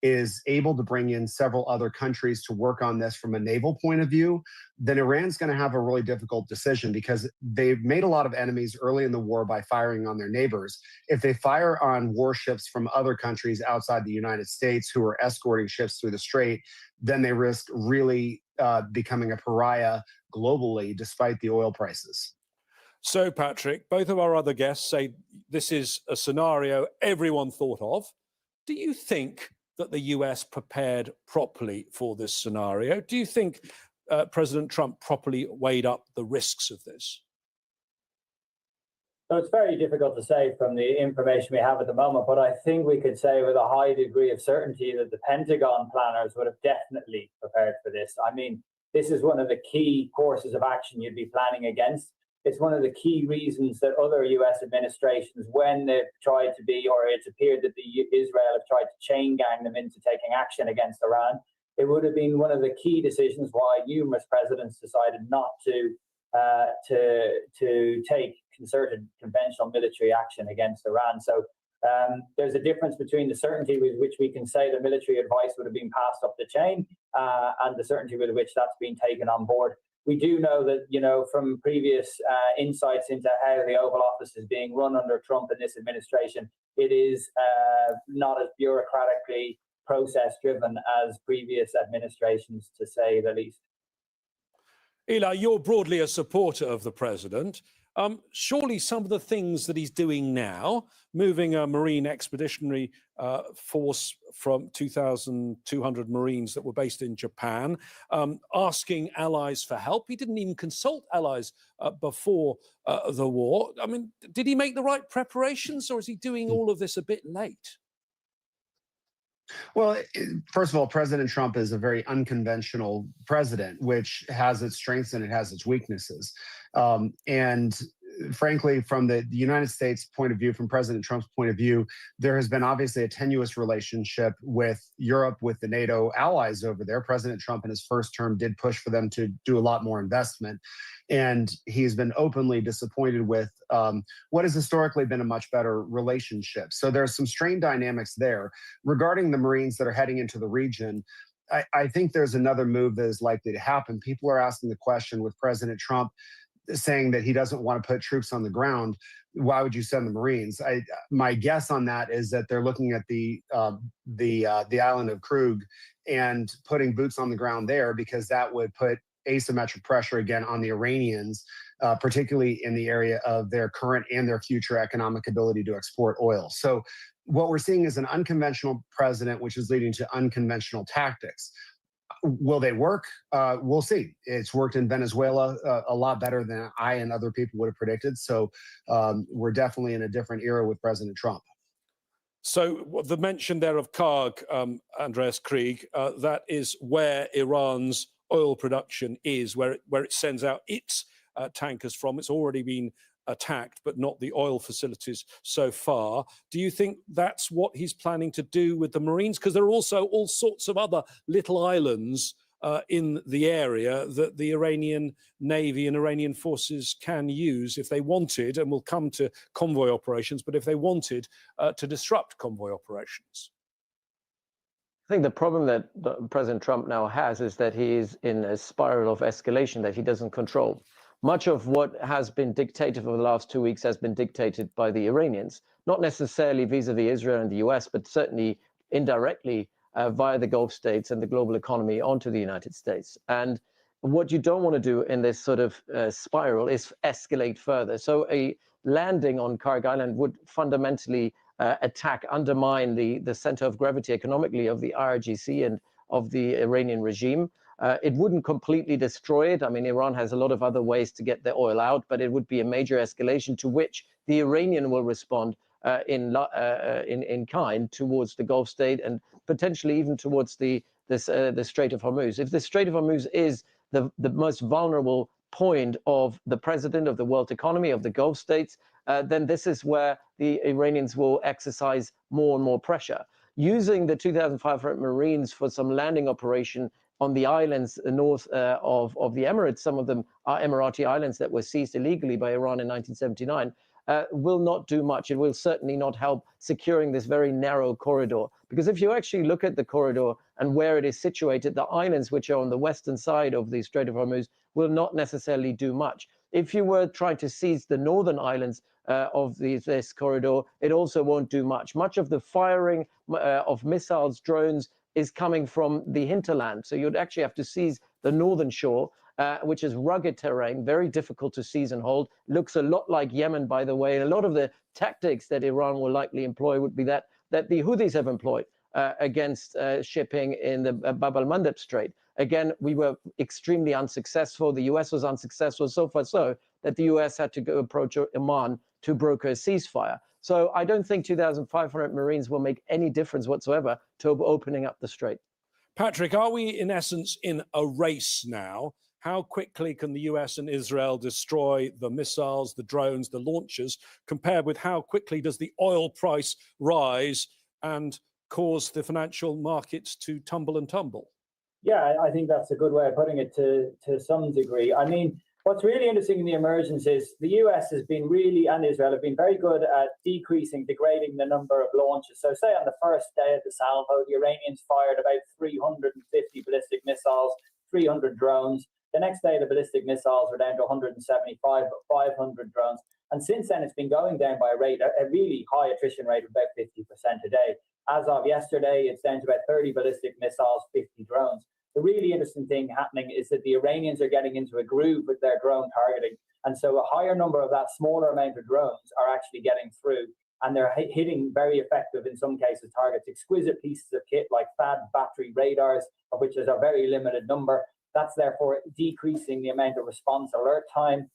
is able to bring in several other countries to work on this from a naval point of view, then Iran's going to have a really difficult decision, because they've made a lot of enemies early in the war by firing on their neighbors. If they fire on warships from other countries outside the United States who are escorting ships through the strait, then they risk really becoming a pariah globally, despite the oil prices. So, Patrick, both of our other guests say this is a scenario everyone thought of. Do you think that the US prepared properly for this scenario? Do you think President Trump properly weighed up the risks of this? So it's very difficult to say from the information we have at the moment, but I think we could say with a high degree of certainty that the Pentagon planners would have definitely prepared for this. I mean, this is one of the key courses of action you'd be planning against. It's one of the key reasons that other US administrations, when they've tried to be, or it's appeared that Israel have tried to chain gang them into taking action against Iran, it would have been one of the key decisions why numerous presidents decided not to take concerted conventional military action against Iran. So there's a difference between the certainty with which we can say the military advice would have been passed up the chain and the certainty with which that's been taken on board. We do know that, from previous insights into how the Oval Office is being run under Trump and this administration, it is not as bureaucratically process-driven as previous administrations, to say the least. Eli, you're broadly a supporter of the president. Surely some of the things that he's doing now, moving a Marine Expeditionary Force from 2,200 Marines that were based in Japan, asking allies for help. He didn't even consult allies before the war. I mean, did he make the right preparations, or is he doing all of this a bit late? Well, first of all, President Trump is a very unconventional president, which has its strengths and it has its weaknesses. And frankly, from the United States point of view, from President Trump's point of view, there has been obviously a tenuous relationship with Europe, with the NATO allies over there. President Trump in his first term did push for them to do a lot more investment. And he's been openly disappointed with what has historically been a much better relationship. So there's some strained dynamics there. Regarding the Marines that are heading into the region, I think there's another move that is likely to happen. People are asking the question with President Trump saying that he doesn't want to put troops on the ground. Why would you send the Marines? My guess on that is that they're looking at the island of Krug and putting boots on the ground there, because that would put asymmetric pressure again on the Iranians, particularly in the area of their current and their future economic ability to export oil. So what we're seeing is an unconventional president, which is leading to unconventional tactics. Will they work? We'll see. It's worked in Venezuela a lot better than I and other people would have predicted. So we're definitely in a different era with President Trump. So the mention there of Karg, Andreas Krieg, that is where Iran's oil production is, where it sends out its tankers from. It's already been attacked, but not the oil facilities so far. Do you think that's what he's planning to do with the Marines? Because there are also all sorts of other little islands in the area that the Iranian Navy and Iranian forces can use if they wanted, and we'll come to convoy operations, but if they wanted to disrupt convoy operations. I think the problem that President Trump now has is that he is in a spiral of escalation that he doesn't control. Much of what has been dictated over the last 2 weeks has been dictated by the Iranians, not necessarily vis-a-vis Israel and the US, but certainly indirectly via the Gulf states and the global economy onto the United States. And what you don't want to do in this sort of spiral is escalate further. So a landing on Karg Island would fundamentally undermine the center of gravity economically of the IRGC and of the Iranian regime. It wouldn't completely destroy it. I mean, Iran has a lot of other ways to get their oil out, but it would be a major escalation to which the Iranian will respond in kind towards the Gulf state and potentially even towards the Strait of Hormuz. If the Strait of Hormuz is the most vulnerable point of the president of the world economy, of the Gulf states, then this is where the Iranians will exercise more and more pressure. Using the 2,500 Marines for some landing operation on the islands north of the Emirates, some of them are Emirati islands that were seized illegally by Iran in 1979, will not do much. It will certainly not help securing this very narrow corridor. Because if you actually look at the corridor and where it is situated, the islands which are on the western side of the Strait of Hormuz will not necessarily do much. If you were trying to seize the northern islands of this corridor, it also won't do much. Much of the firing of missiles, drones, is coming from the hinterland. So you'd actually have to seize the northern shore, which is rugged terrain, very difficult to seize and hold. Looks a lot like Yemen, by the way. And a lot of the tactics that Iran will likely employ would be that the Houthis have employed against shipping in the Bab al-Mandeb Strait. Again, we were extremely unsuccessful. The US was unsuccessful, so far so that the US had to go approach Oman to broker a ceasefire. So I don't think 2,500 Marines will make any difference whatsoever to opening up the strait. Patrick, are we in essence in a race now? How quickly can the US and Israel destroy the missiles, the drones, the launchers, compared with how quickly does the oil price rise and cause the financial markets to tumble and tumble? Yeah, I think that's a good way of putting it to some degree. I mean, what's really interesting in the emergence is the US has been really, and Israel have been very good at degrading the number of launches. So say on the first day of the salvo, the Iranians fired about 350 ballistic missiles, 300 drones. The next day, the ballistic missiles were down to 175, but 500 drones. And since then, it's been going down by a really high attrition rate of about 50% a day. As of yesterday, it's down to about 30 ballistic missiles, 50 drones. The really interesting thing happening is that the Iranians are getting into a groove with their drone targeting. And so a higher number of that smaller amount of drones are actually getting through. And they're hitting very effective, in some cases, targets, exquisite pieces of kit like THAAD battery radars, of which there's a very limited number. That's therefore decreasing the amount of response alert time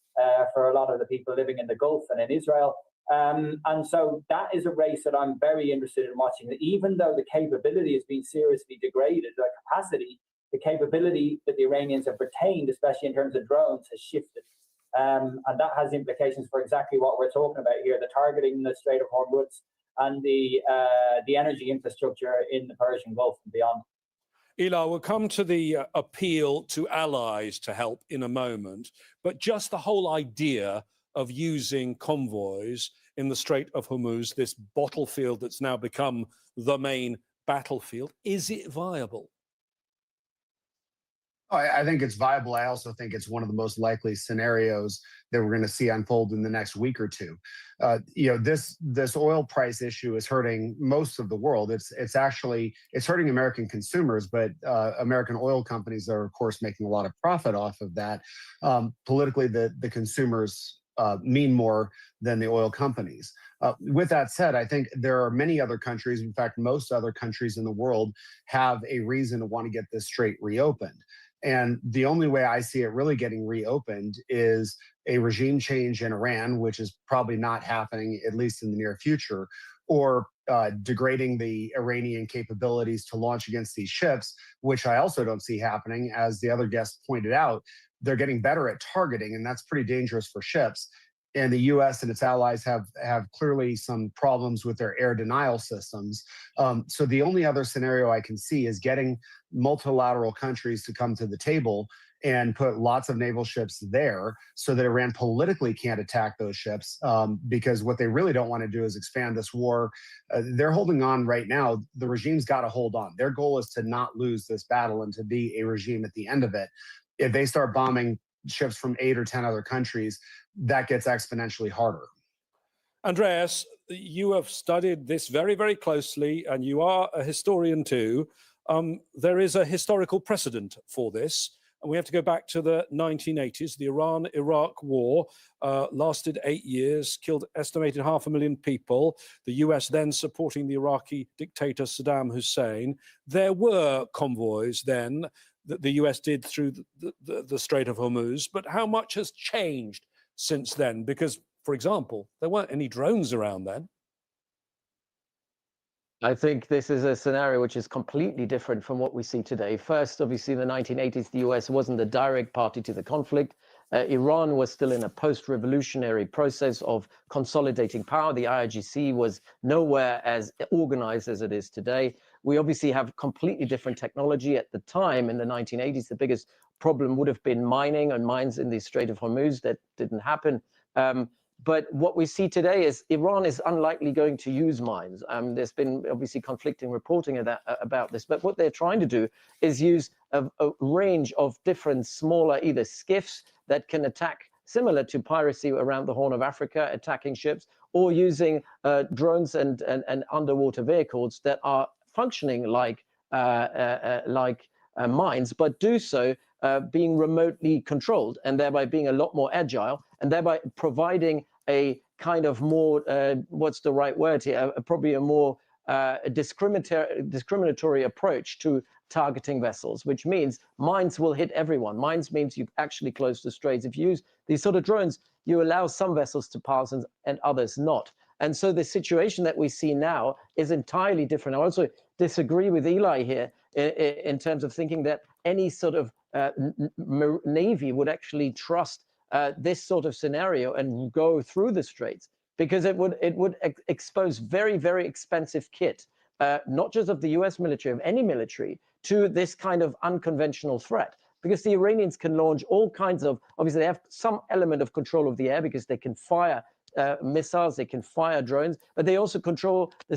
for a lot of the people living in the Gulf and in Israel. And so that is a race that I'm very interested in watching. That even though the capability has been seriously degraded, the capacity, the capability that the Iranians have retained, especially in terms of drones, has shifted. And that has implications for exactly what we're talking about here, the targeting in the Strait of Hormuz and the energy infrastructure in the Persian Gulf and beyond. Eli, we'll come to the appeal to allies to help in a moment, but just the whole idea of using convoys in the Strait of Hormuz, this battlefield that's now become the main battlefield, is it viable? I think it's viable. I also think it's one of the most likely scenarios that we're going to see unfold in the next week or two. This oil price issue is hurting most of the world. It's hurting American consumers, but American oil companies are, of course, making a lot of profit off of that. Politically, the consumers mean more than the oil companies. With that said, I think there are many other countries, in fact, most other countries in the world have a reason to want to get this strait reopened. And the only way I see it really getting reopened is a regime change in Iran, which is probably not happening, at least in the near future, or degrading the Iranian capabilities to launch against these ships, which I also don't see happening. As the other guest pointed out, they're getting better at targeting, and that's pretty dangerous for ships. And the U.S. and its allies have clearly some problems with their air denial systems. So the only other scenario I can see is getting multilateral countries to come to the table and put lots of naval ships there so that Iran politically can't attack those ships, because what they really don't want to do is expand this war. They're holding on right now. The regime's got to hold on. Their goal is to not lose this battle and to be a regime at the end of it. If they start bombing ships from 8 or 10 other countries, that gets exponentially harder. Andreas, you have studied this very, very closely, and you are a historian too. There is a historical precedent for this, and we have to go back to the 1980s. The Iran-Iraq war lasted 8 years, killed estimated 500,000 people. The US then supporting the Iraqi dictator Saddam Hussein. There were convoys then that the US did through the Strait of Hormuz, but how much has changed since then? Because, for example, there weren't any drones around then. I think this is a scenario which is completely different from what we see today. First, obviously, in the 1980s, the US wasn't the direct party to the conflict. Iran was still in a post-revolutionary process of consolidating power. The IRGC was nowhere as organized as it is today. We obviously have completely different technology. At the time, in the 1980s, the biggest problem would have been mining and mines in the Strait of Hormuz. That didn't happen. But what we see today is Iran is unlikely going to use mines. There's been obviously conflicting reporting about this, but what they're trying to do is use a range of different smaller either skiffs that can attack, similar to piracy around the Horn of Africa, attacking ships, or using drones and underwater vehicles that are functioning like mines, but do so being remotely controlled and thereby being a lot more agile and thereby providing a kind of more, what's the right word here, probably a more discriminatory approach to targeting vessels, which means mines will hit everyone. Mines means you actually close the straits. If you use these sort of drones, you allow some vessels to pass and others not. And so the situation that we see now is entirely different. I also disagree with Eli here in terms of thinking that any sort of Navy would actually trust this sort of scenario and go through the straits, because it would expose very, very expensive kit, not just of the US military, of any military, to this kind of unconventional threat. Because the Iranians can launch all kinds of, obviously they have some element of control of the air because they can fire missiles, they can fire drones, but they also control the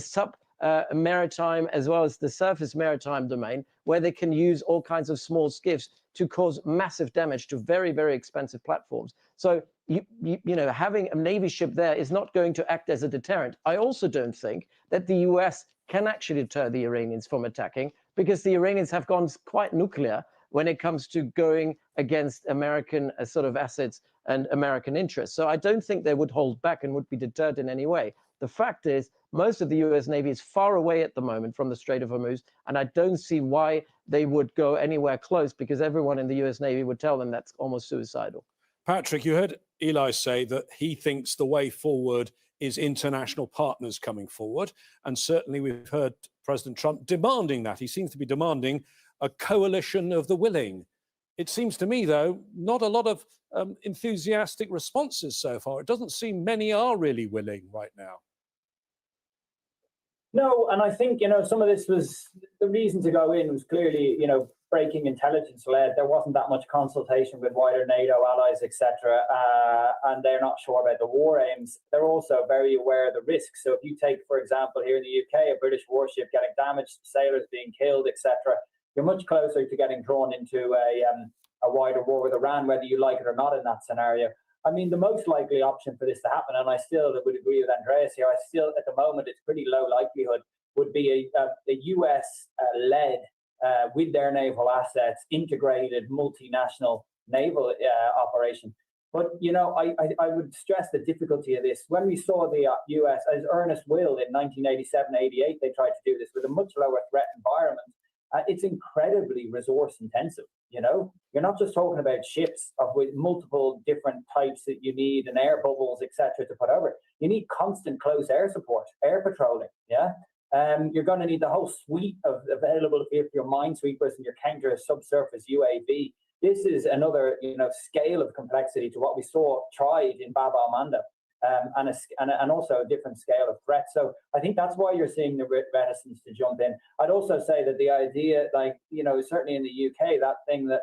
maritime as well as the surface maritime domain, where they can use all kinds of small skiffs to cause massive damage to very, very expensive platforms. So, you know, having a Navy ship there is not going to act as a deterrent. I also don't think that the US can actually deter the Iranians from attacking, because the Iranians have gone quite nuclear when it comes to going against American sort of assets and American interests. So I don't think they would hold back and would be deterred in any way. The fact is, most of the US Navy is far away at the moment from the Strait of Hormuz, and I don't see why they would go anywhere close, because everyone in the US Navy would tell them that's almost suicidal. Patrick, you heard Eli say that he thinks the way forward is international partners coming forward. And certainly we've heard President Trump demanding that. He seems to be demanding a coalition of the willing. It seems to me, though, not a lot of enthusiastic responses so far. It doesn't seem many are really willing right now. No, and I think, you know, some of this was the reason to go in was clearly, you know, breaking intelligence led. There wasn't that much consultation with wider NATO allies, etc., and they're not sure about the war aims. They're also very aware of the risks. So if you take, for example, here in the UK, a British warship getting damaged, sailors being killed, etc., you're much closer to getting drawn into a wider war with Iran, whether you like it or not in that scenario. I mean, the most likely option for this to happen, and I still would agree with Andreas here, I still, at the moment, it's pretty low likelihood, would be a US-led, with their naval assets, integrated multinational naval operation. But, you know, I would stress the difficulty of this. When we saw the US, as Ernest Will in 1987-88, they tried to do this with a much lower threat environment. It's incredibly resource intensive. You know, you're not just talking about ships with multiple different types that you need and air bubbles, etc., to put over. You need constant close air support, air patrolling. Yeah. You're going to need the whole suite of available for your minesweepers and your counter subsurface UAV. This is another, you know, scale of complexity to what we saw tried in Bab al-Mandab. And also a different scale of threat. So I think that's why you're seeing the reticence to jump in. I'd also say that the idea, like, you know, certainly in the UK, that thing that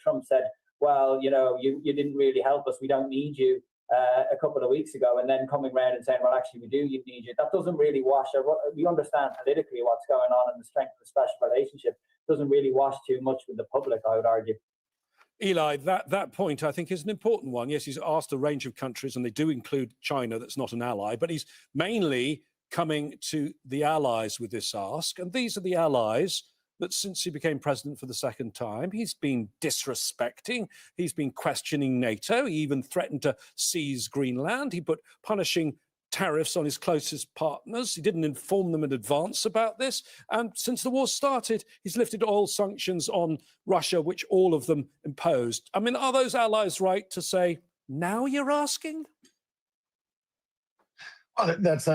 Trump said, well, you know, you didn't really help us, we don't need you, a couple of weeks ago, and then coming around and saying, well, actually, we do need you. That doesn't really wash. We understand politically what's going on and the strength of the special relationship doesn't really wash too much with the public, I would argue. Eli, that point, I think, is an important one. Yes, he's asked a range of countries, and they do include China, that's not an ally, but he's mainly coming to the allies with this ask. And these are the allies that, since he became president for the second time, he's been disrespecting. He's been questioning NATO. He even threatened to seize Greenland. He put punishing tariffs on his closest partners. He didn't inform them in advance about this. And since the war started, he's lifted oil sanctions on Russia, which all of them imposed. I mean, are those allies right to say, now you're asking? Well, that's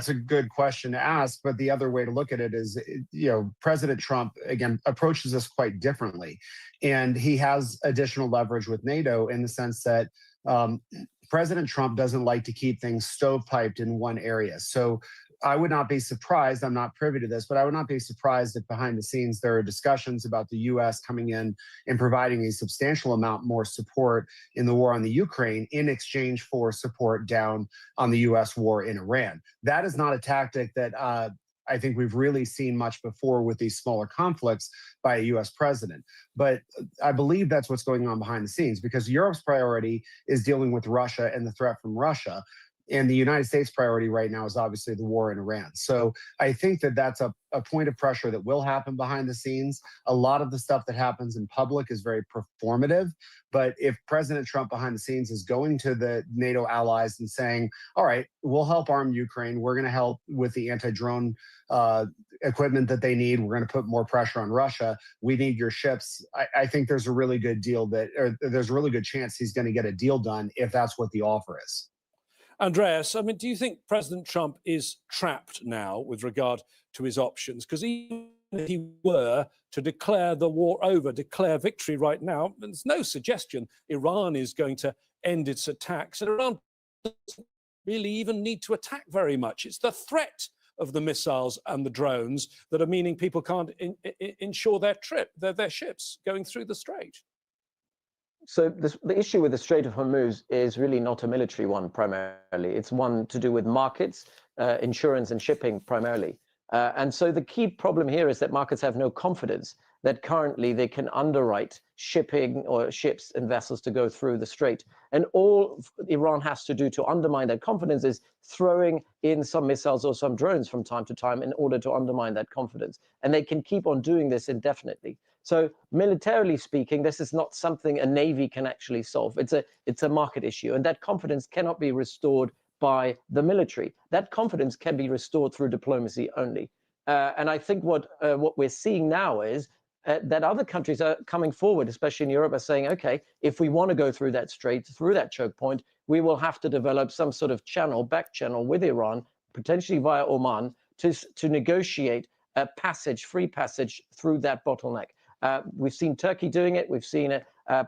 a good question to ask, but the other way to look at it is, you know, President Trump, again, approaches this quite differently. And he has additional leverage with NATO in the sense that President Trump doesn't like to keep things stovepiped in one area. So I would not be surprised, I'm not privy to this, but I would not be surprised if behind the scenes there are discussions about the U.S. coming in and providing a substantial amount more support in the war on the Ukraine in exchange for support down on the U.S. war in Iran. That is not a tactic that I think we've really seen much before with these smaller conflicts by a U.S. president. But I believe that's what's going on behind the scenes, because Europe's priority is dealing with Russia and the threat from Russia. And the United States priority right now is obviously the war in Iran. So I think that that's a point of pressure that will happen behind the scenes. A lot of the stuff that happens in public is very performative. But if President Trump behind the scenes is going to the NATO allies and saying, all right, we'll help arm Ukraine, we're going to help with the anti-drone equipment that they need, we're going to put more pressure on Russia, we need your ships, I think there's a really good deal there's a really good chance he's going to get a deal done if that's what the offer is. Andreas, I mean, do you think President Trump is trapped now with regard to his options? Because even if he were to declare the war over, declare victory right now, there's no suggestion Iran is going to end its attacks. And Iran doesn't really even need to attack very much. It's the threat of the missiles and the drones that are meaning people can't ensure their ships going through the strait. So the issue with the Strait of Hormuz is really not a military one primarily. It's one to do with markets, insurance and shipping primarily. And so the key problem here is that markets have no confidence that currently they can underwrite shipping or ships and vessels to go through the strait. And all Iran has to do to undermine that confidence is throwing in some missiles or some drones from time to time in order to undermine that confidence. And they can keep on doing this indefinitely. So militarily speaking, this is not something a navy can actually solve. It's a market issue, and that confidence cannot be restored by the military. That confidence can be restored through diplomacy only. And I think what we're seeing now is that other countries are coming forward, especially in Europe, are saying, okay, if we want to go through that strait, through that choke point, we will have to develop some sort of channel, back channel with Iran, potentially via Oman, to negotiate a passage, free passage through that bottleneck. We've seen Turkey doing it. We've seen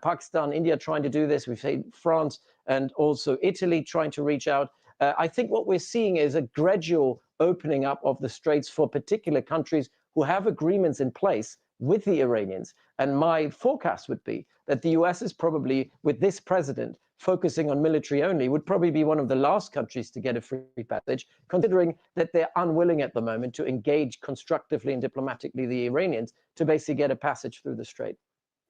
Pakistan, India trying to do this. We've seen France and also Italy trying to reach out. I think what we're seeing is a gradual opening up of the straits for particular countries who have agreements in place with the Iranians. And my forecast would be that the US is probably, with this president, focusing on military only, would probably be one of the last countries to get a free passage, considering that they're unwilling at the moment to engage constructively and diplomatically the Iranians to basically get a passage through the strait.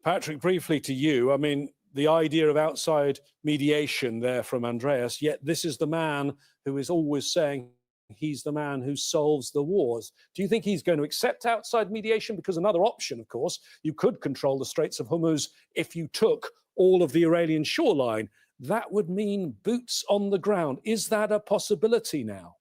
Patrick, briefly to you, I mean, the idea of outside mediation there from Andreas, yet this is the man who is always saying he's the man who solves the wars. Do you think he's going to accept outside mediation? Because another option, of course, you could control the Straits of Hormuz if you took all of the Iranian shoreline. That would mean boots on the ground. Is that a possibility now?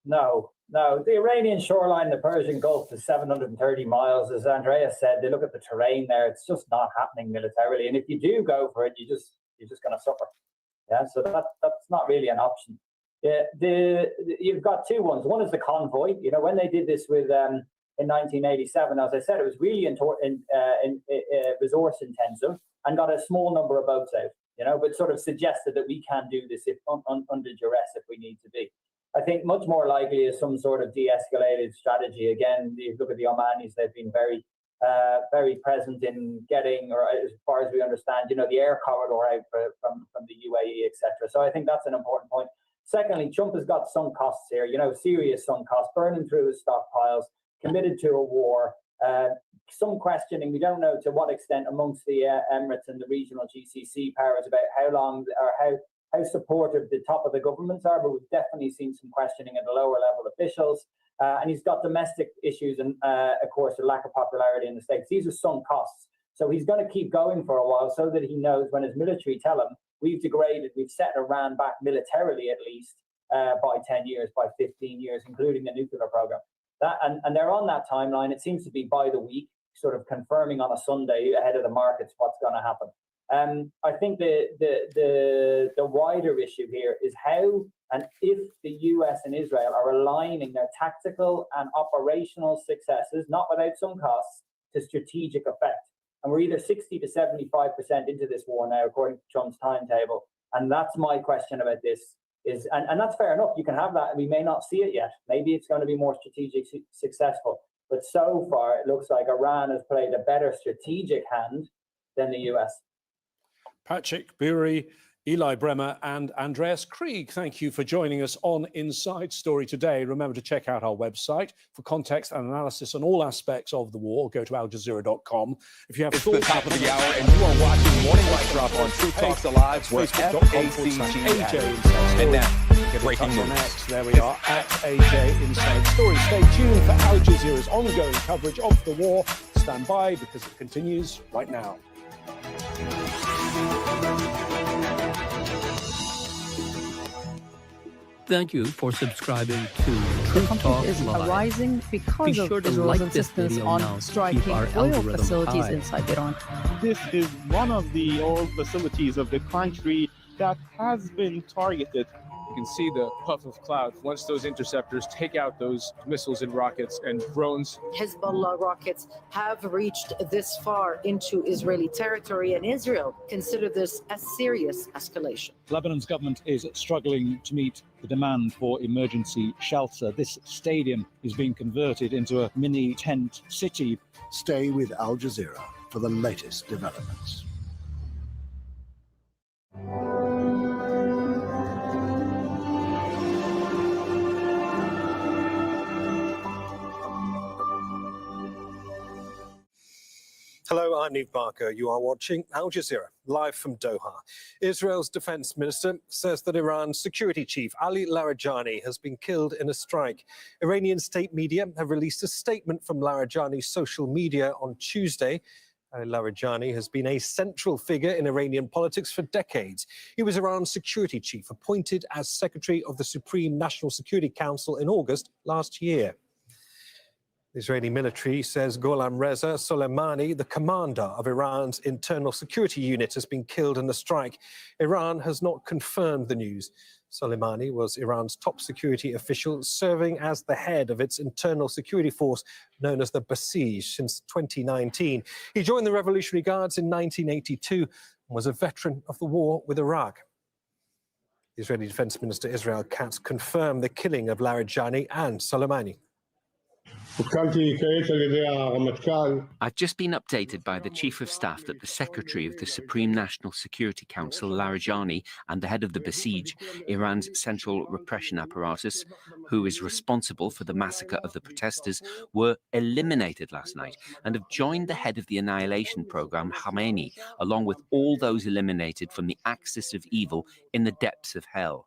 No. The Iranian shoreline, the Persian Gulf, is 730 miles. As Andreas said, they look at the terrain there. It's just not happening militarily. And if you do go for it, you're just going to suffer. Yeah, so that's not really an option. Yeah, you've got two ones. One is the convoy. You know, when they did this with in 1987, as I said, it was really resource intensive and got a small number of boats out. You know, but sort of suggested that we can do this if under duress if we need to be. I think much more likely is some sort of de-escalated strategy. Again, you look at the Omanis; they've been very present in getting, or as far as we understand, you know, the air corridor out from the UAE, etc. So I think that's an important point. Secondly, Trump has got sunk costs here, you know, serious sunk costs, burning through his stockpiles, committed to a war. Some questioning, we don't know to what extent amongst the Emirates and the regional GCC powers about how long or how supportive the top of the governments are, but we've definitely seen some questioning at the lower level officials. And he's got domestic issues and, of course, a lack of popularity in the States. These are sunk costs. So he's going to keep going for a while so that he knows when his military tell him, we've degraded, we've set Iran back militarily at least by 10 years, by 15 years, including the nuclear program. And they're on that timeline. It seems to be by the week, sort of confirming on a Sunday ahead of the markets what's going to happen. I think the wider issue here is how and if the US and Israel are aligning their tactical and operational successes, not without some costs, to strategic effect. And we're either 60 to 75% into this war now, according to Trump's timetable. And that's my question about this. And that's fair enough. You can have that, and we may not see it yet. Maybe it's going to be more strategic successful. But so far, it looks like Iran has played a better strategic hand than the US. Patrick Bury, Eli Bremer and Andreas Krieg, thank you for joining us on Inside Story today. Remember to check out our website for context and analysis on all aspects of the war. Go to aljazeera.com. If you have it's the top of the hour and you are watching Morning Light Drop on Truth Talks Alive. We're FACT. And now, breaking news. X, there we are, at AJ Inside Story. Stay tuned for Al Jazeera's ongoing coverage of the war. Stand by because it continues right now. Thank you for subscribing to Truth Talk Live. Arising because Be sure of to Israel's like this insistence video on now to striking keep our oil algorithm facilities high. inside Iran. This is one of the oil facilities of the country that has been targeted. You can see the puff of cloud once those interceptors take out those missiles and rockets and drones. Hezbollah rockets have reached this far into Israeli territory, and Israel consider this a serious escalation. Lebanon's government is struggling to meet the demand for emergency shelter. This stadium is being converted into a mini tent city. Stay with Al Jazeera for the latest developments. Hello, I'm Neve Barker. You are watching Al Jazeera, live from Doha. Israel's defense minister says that Iran's security chief, Ali Larijani, has been killed in a strike. Iranian state media have released a statement from Larijani's social media on Tuesday. Ali Larijani has been a central figure in Iranian politics for decades. He was Iran's security chief, appointed as Secretary of the Supreme National Security Council in August last year. The Israeli military says Gholam Reza Soleimani, the commander of Iran's internal security unit, has been killed in the strike. Iran has not confirmed the news. Soleimani was Iran's top security official, serving as the head of its internal security force, known as the Basij, since 2019. He joined the Revolutionary Guards in 1982 and was a veteran of the war with Iraq. The Israeli Defense Minister Israel Katz confirmed the killing of Larijani and Soleimani. I've just been updated by the Chief of Staff that the Secretary of the Supreme National Security Council, Larijani, and the head of the Basij, Iran's central repression apparatus, who is responsible for the massacre of the protesters, were eliminated last night and have joined the head of the annihilation program, Khamenei, along with all those eliminated from the axis of evil in the depths of hell.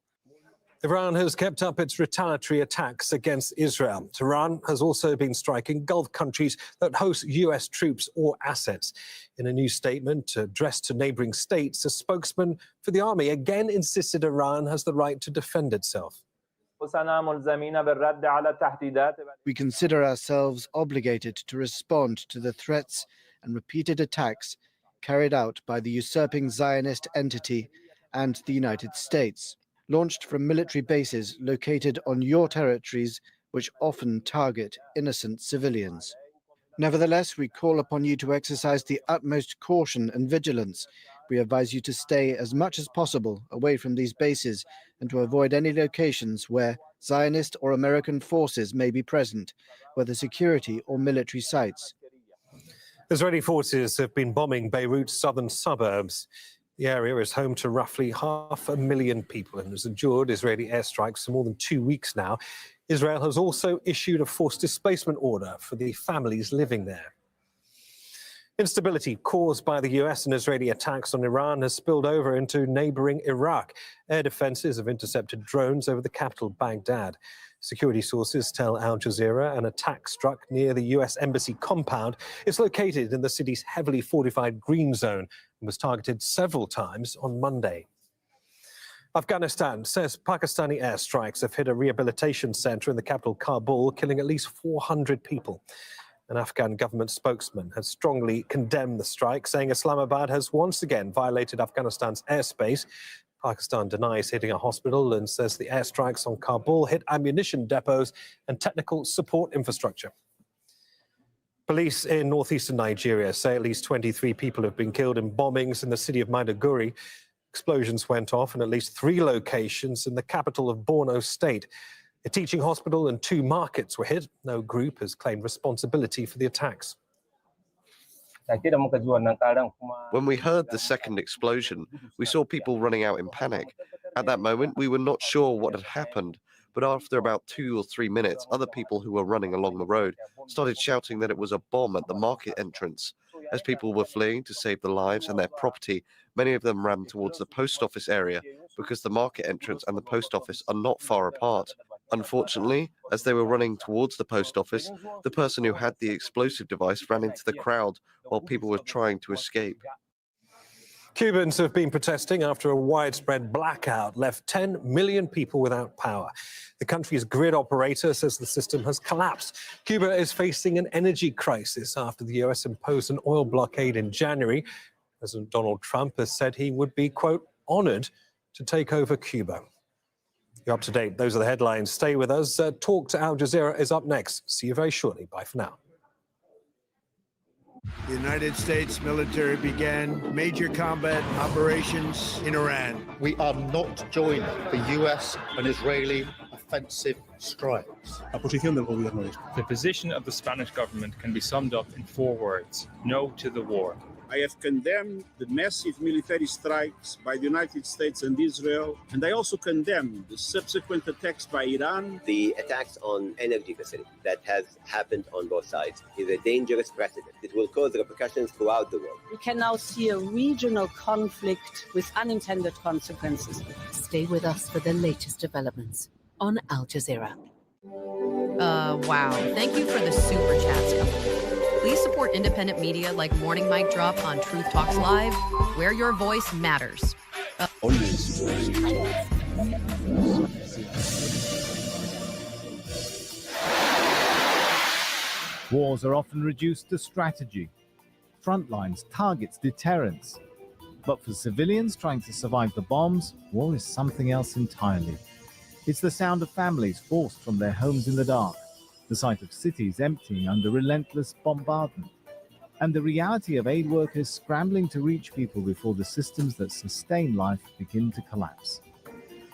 Iran has kept up its retaliatory attacks against Israel. Tehran has also been striking Gulf countries that host US troops or assets. In a new statement addressed to neighboring states, a spokesman for the army again insisted Iran has the right to defend itself. We consider ourselves obligated to respond to the threats and repeated attacks carried out by the usurping Zionist entity and the United States, launched from military bases located on your territories, which often target innocent civilians. Nevertheless, we call upon you to exercise the utmost caution and vigilance. We advise you to stay as much as possible away from these bases and to avoid any locations where Zionist or American forces may be present, whether security or military sites. Israeli forces have been bombing Beirut's southern suburbs. The area is home to roughly 500,000 people and has endured Israeli airstrikes for more than 2 weeks now. Israel has also issued a forced displacement order for the families living there. Instability caused by the US and Israeli attacks on Iran has spilled over into neighboring Iraq. Air defenses have intercepted drones over the capital, Baghdad. Security sources tell Al Jazeera an attack struck near the US Embassy compound. It's located in the city's heavily fortified green zone and was targeted several times on Monday. Afghanistan says Pakistani airstrikes have hit a rehabilitation center in the capital, Kabul, killing at least 400 people. An Afghan government spokesman has strongly condemned the strike, saying Islamabad has once again violated Afghanistan's airspace. Pakistan denies hitting a hospital and says the airstrikes on Kabul hit ammunition depots and technical support infrastructure. Police in northeastern Nigeria say at least 23 people have been killed in bombings in the city of Maiduguri. Explosions went off in at least 3 locations in the capital of Borno State. A teaching hospital and 2 markets were hit. No group has claimed responsibility for the attacks. When we heard the second explosion, we saw people running out in panic. At that moment, we were not sure what had happened, but after about 2 or 3 minutes, other people who were running along the road started shouting that it was a bomb at the market entrance. As people were fleeing to save their lives and their property, many of them ran towards the post office area because the market entrance and the post office are not far apart. Unfortunately, as they were running towards the post office, the person who had the explosive device ran into the crowd while people were trying to escape. Cubans have been protesting after a widespread blackout left 10 million people without power. The country's grid operator says the system has collapsed. Cuba is facing an energy crisis after the US imposed an oil blockade in January. President Donald Trump has said he would be, quote, honored to take over Cuba. You're up to date. Those are the headlines. Stay with us. Talk to Al Jazeera is up next. See you very shortly. Bye for now. The United States military began major combat operations in Iran. We are not joining the US and Israeli offensive strikes. The position of the Spanish government can be summed up in 4 words: no to the war. I have condemned the massive military strikes by the United States and Israel, and I also condemn the subsequent attacks by Iran. The attacks on energy facilities that has happened on both sides is a dangerous precedent. It will cause repercussions throughout the world. We can now see a regional conflict with unintended consequences. Stay with us for the latest developments on Al Jazeera. Wow. Thank you for the super chats coming in. Please support independent media like Morning Mic Drop on Truth Talks Live, where your voice matters. Wars are often reduced to strategy, front lines, targets, deterrence. But for civilians trying to survive the bombs, war is something else entirely. It's the sound of families forced from their homes in the dark, the sight of cities emptying under relentless bombardment, and the reality of aid workers scrambling to reach people before the systems that sustain life begin to collapse.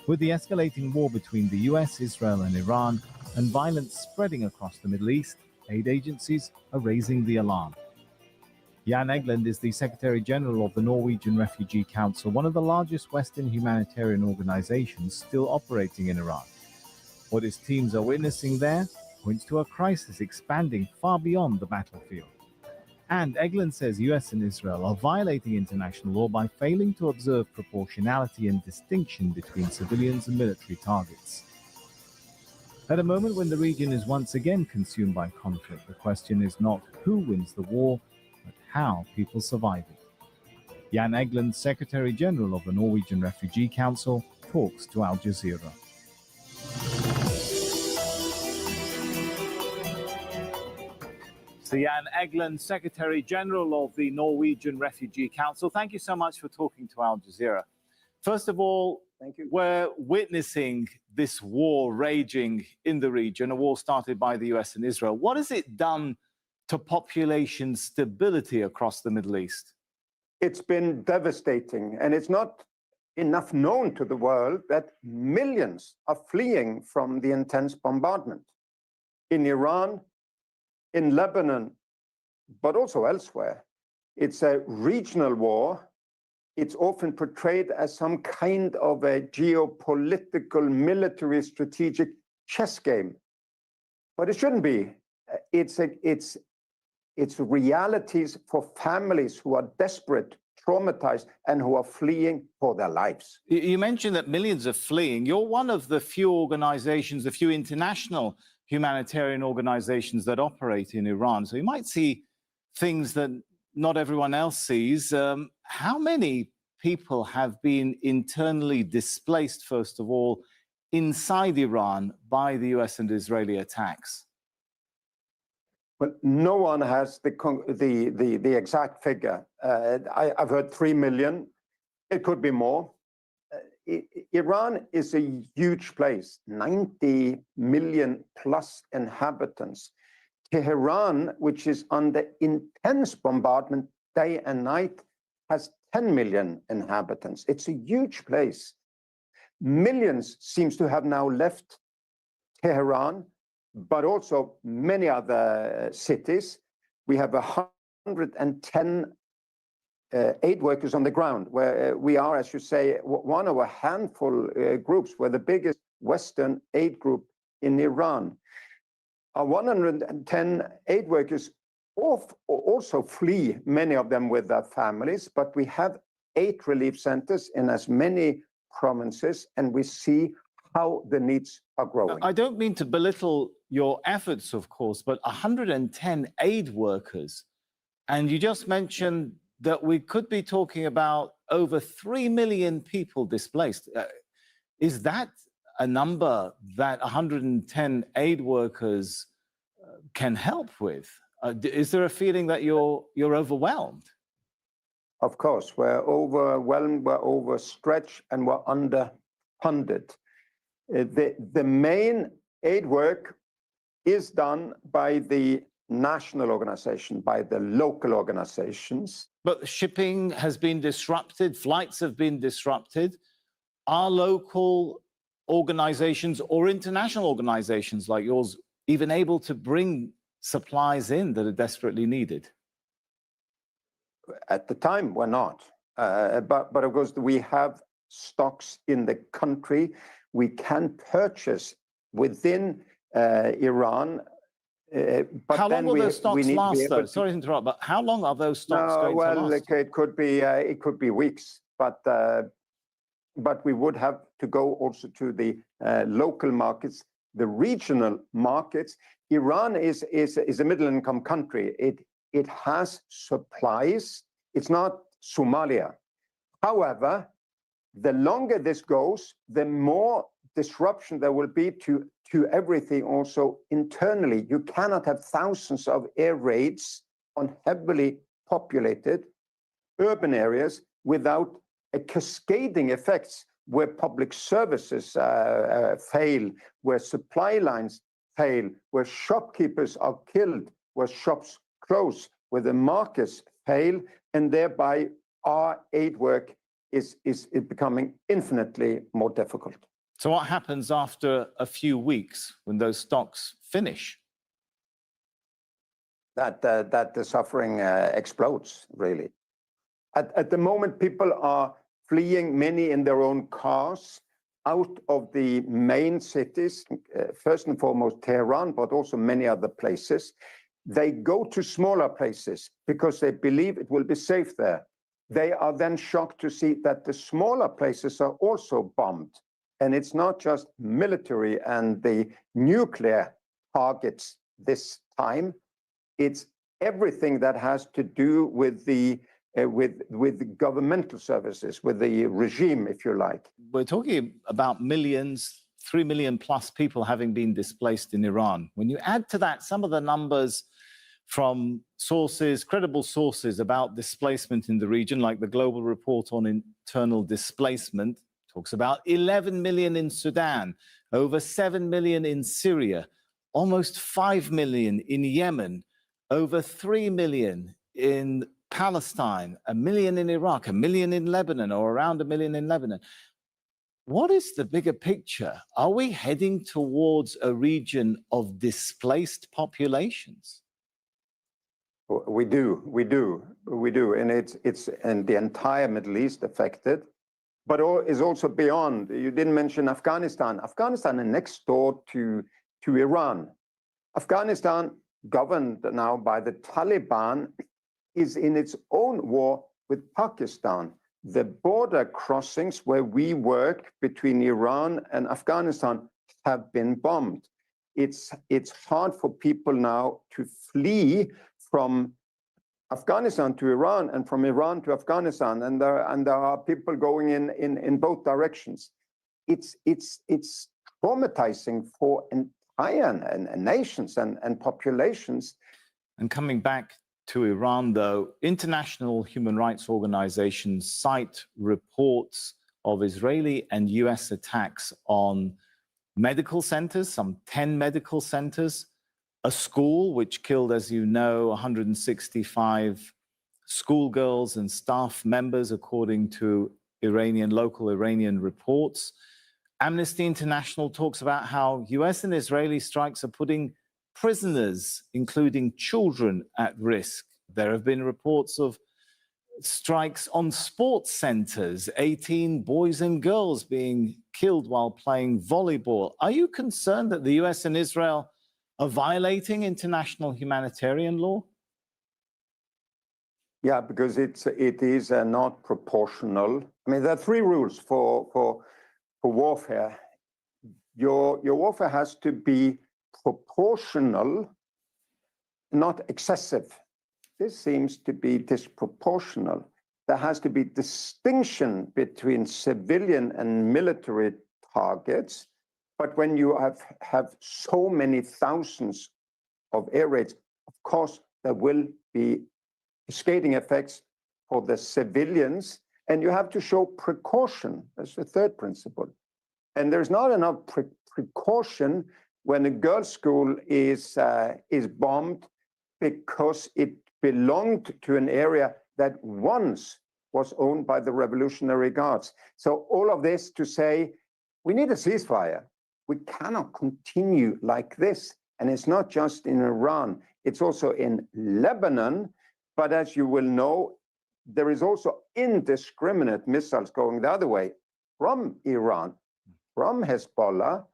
With the escalating war between the US, Israel, and Iran, and violence spreading across the Middle East, aid agencies are raising the alarm. Jan Egeland is the Secretary General of the Norwegian Refugee Council, one of the largest Western humanitarian organizations still operating in Iran. What his teams are witnessing there points to a crisis expanding far beyond the battlefield. And Egeland says US and Israel are violating international law by failing to observe proportionality and distinction between civilians and military targets. At a moment when the region is once again consumed by conflict, the question is not who wins the war, but how people survive it. Jan Egeland, Secretary General of the Norwegian Refugee Council, talks to Al Jazeera. So Jan Egeland, Secretary General of the Norwegian Refugee Council, thank you so much for talking to Al Jazeera. First of all, thank you. We're witnessing this war raging in the region, a war started by the US and Israel. What has it done to population stability across the Middle East? It's been devastating, and it's not enough known to the world that millions are fleeing from the intense bombardment in Iran, in Lebanon, but also elsewhere. It's a regional war. It's often portrayed as some kind of a geopolitical, military, strategic chess game, but it shouldn't be. It's realities for families who are desperate, traumatized, and who are fleeing for their lives. You mentioned that millions are fleeing. You're one of the few organizations, the few international humanitarian organizations that operate in Iran. So you might see things that not everyone else sees. How many people have been internally displaced, first of all, inside Iran by the US and Israeli attacks? Well, no one has the exact figure. I've heard 3 million. It could be more. Iran is a huge place, 90 million plus inhabitants. Tehran, which is under intense bombardment day and night, has 10 million inhabitants. It's a huge place. Millions seems to have now left Tehran, but also many other cities. We have 110 aid workers on the ground, where we are, as you say, one of a handful groups. We're the biggest Western aid group in Iran. Our 110 aid workers also flee, many of them with their families, but we have 8 relief centers in as many provinces, and we see how the needs are growing. I don't mean to belittle your efforts, of course, but 110 aid workers, and you just mentioned that we could be talking about over 3 million people displaced. Is that a number that 110 aid workers can help with? Is there a feeling that you're overwhelmed? Of course, we're overwhelmed, we're overstretched, and we're underfunded. The main aid work is done by the national organization, by the local organizations. But shipping has been disrupted, flights have been disrupted. Are local organizations or international organizations like yours even able to bring supplies in that are desperately needed? At the time, we're not. But of course, we have stocks in the country. We can purchase within Iran. But how long will those stocks last, though? Sorry to interrupt, but how long are those stocks going to last? It could be weeks, but we would have to go also to the local markets, the regional markets. Iran is a middle-income country. It has supplies. It's not Somalia. However, the longer this goes, the more disruption there will be to everything also internally. You cannot have thousands of air raids on heavily populated urban areas without a cascading effects where public services fail, where supply lines fail, where shopkeepers are killed, where shops close, where the markets fail, and thereby our aid work is becoming infinitely more difficult. So what happens after a few weeks when those stocks finish? That the suffering explodes, really. At the moment, people are fleeing, many in their own cars, out of the main cities, first and foremost Tehran, but also many other places. They go to smaller places because they believe it will be safe there. They are then shocked to see that the smaller places are also bombed. And it's not just military and the nuclear targets this time. It's everything that has to do with the governmental services, with the regime, if you like. We're talking about millions, 3 million plus people having been displaced in Iran. When you add to that some of the numbers from sources, credible sources about displacement in the region, like the Global Report on Internal Displacement, talks about 11 million in Sudan, over 7 million in Syria, almost 5 million in Yemen, over 3 million in Palestine, 1 million in Iraq, 1 million in Lebanon, or around 1 million in Lebanon. What is the bigger picture? Are we heading towards a region of displaced populations? We do, and it's and the entire Middle East affected, but is also beyond. You didn't mention Afghanistan. Afghanistan is next door to Iran. Afghanistan, governed now by the Taliban, is in its own war with Pakistan. The border crossings where we work between Iran and Afghanistan have been bombed. It's hard for people now to flee from Afghanistan to Iran and from Iran to Afghanistan, and there are people going in both directions. It's traumatizing for entire nations and populations. And coming back to Iran, though, international human rights organizations cite reports of Israeli and US attacks on medical centers, some 10 medical centers, a school which killed, as you know, 165 schoolgirls and staff members, according to local Iranian reports. Amnesty International talks about how US and Israeli strikes are putting prisoners, including children, at risk. There have been reports of strikes on sports centers, 18 boys and girls being killed while playing volleyball. Are you concerned that the US and Israel are violating international humanitarian law? Yeah, because it is not proportional. I mean, there are three rules for warfare. Your warfare has to be proportional, not excessive. This seems to be disproportional. There has to be distinction between civilian and military targets. But when you have so many thousands of air raids, of course, there will be cascading effects for the civilians, and you have to show precaution. That's the third principle. And there's not enough precaution when a girls' school is bombed because it belonged to an area that once was owned by the Revolutionary Guards. So all of this to say, we need a ceasefire. We cannot continue like this. And it's not just in Iran, it's also in Lebanon. But as you will know, there is also indiscriminate missiles going the other way from Iran, from Hezbollah,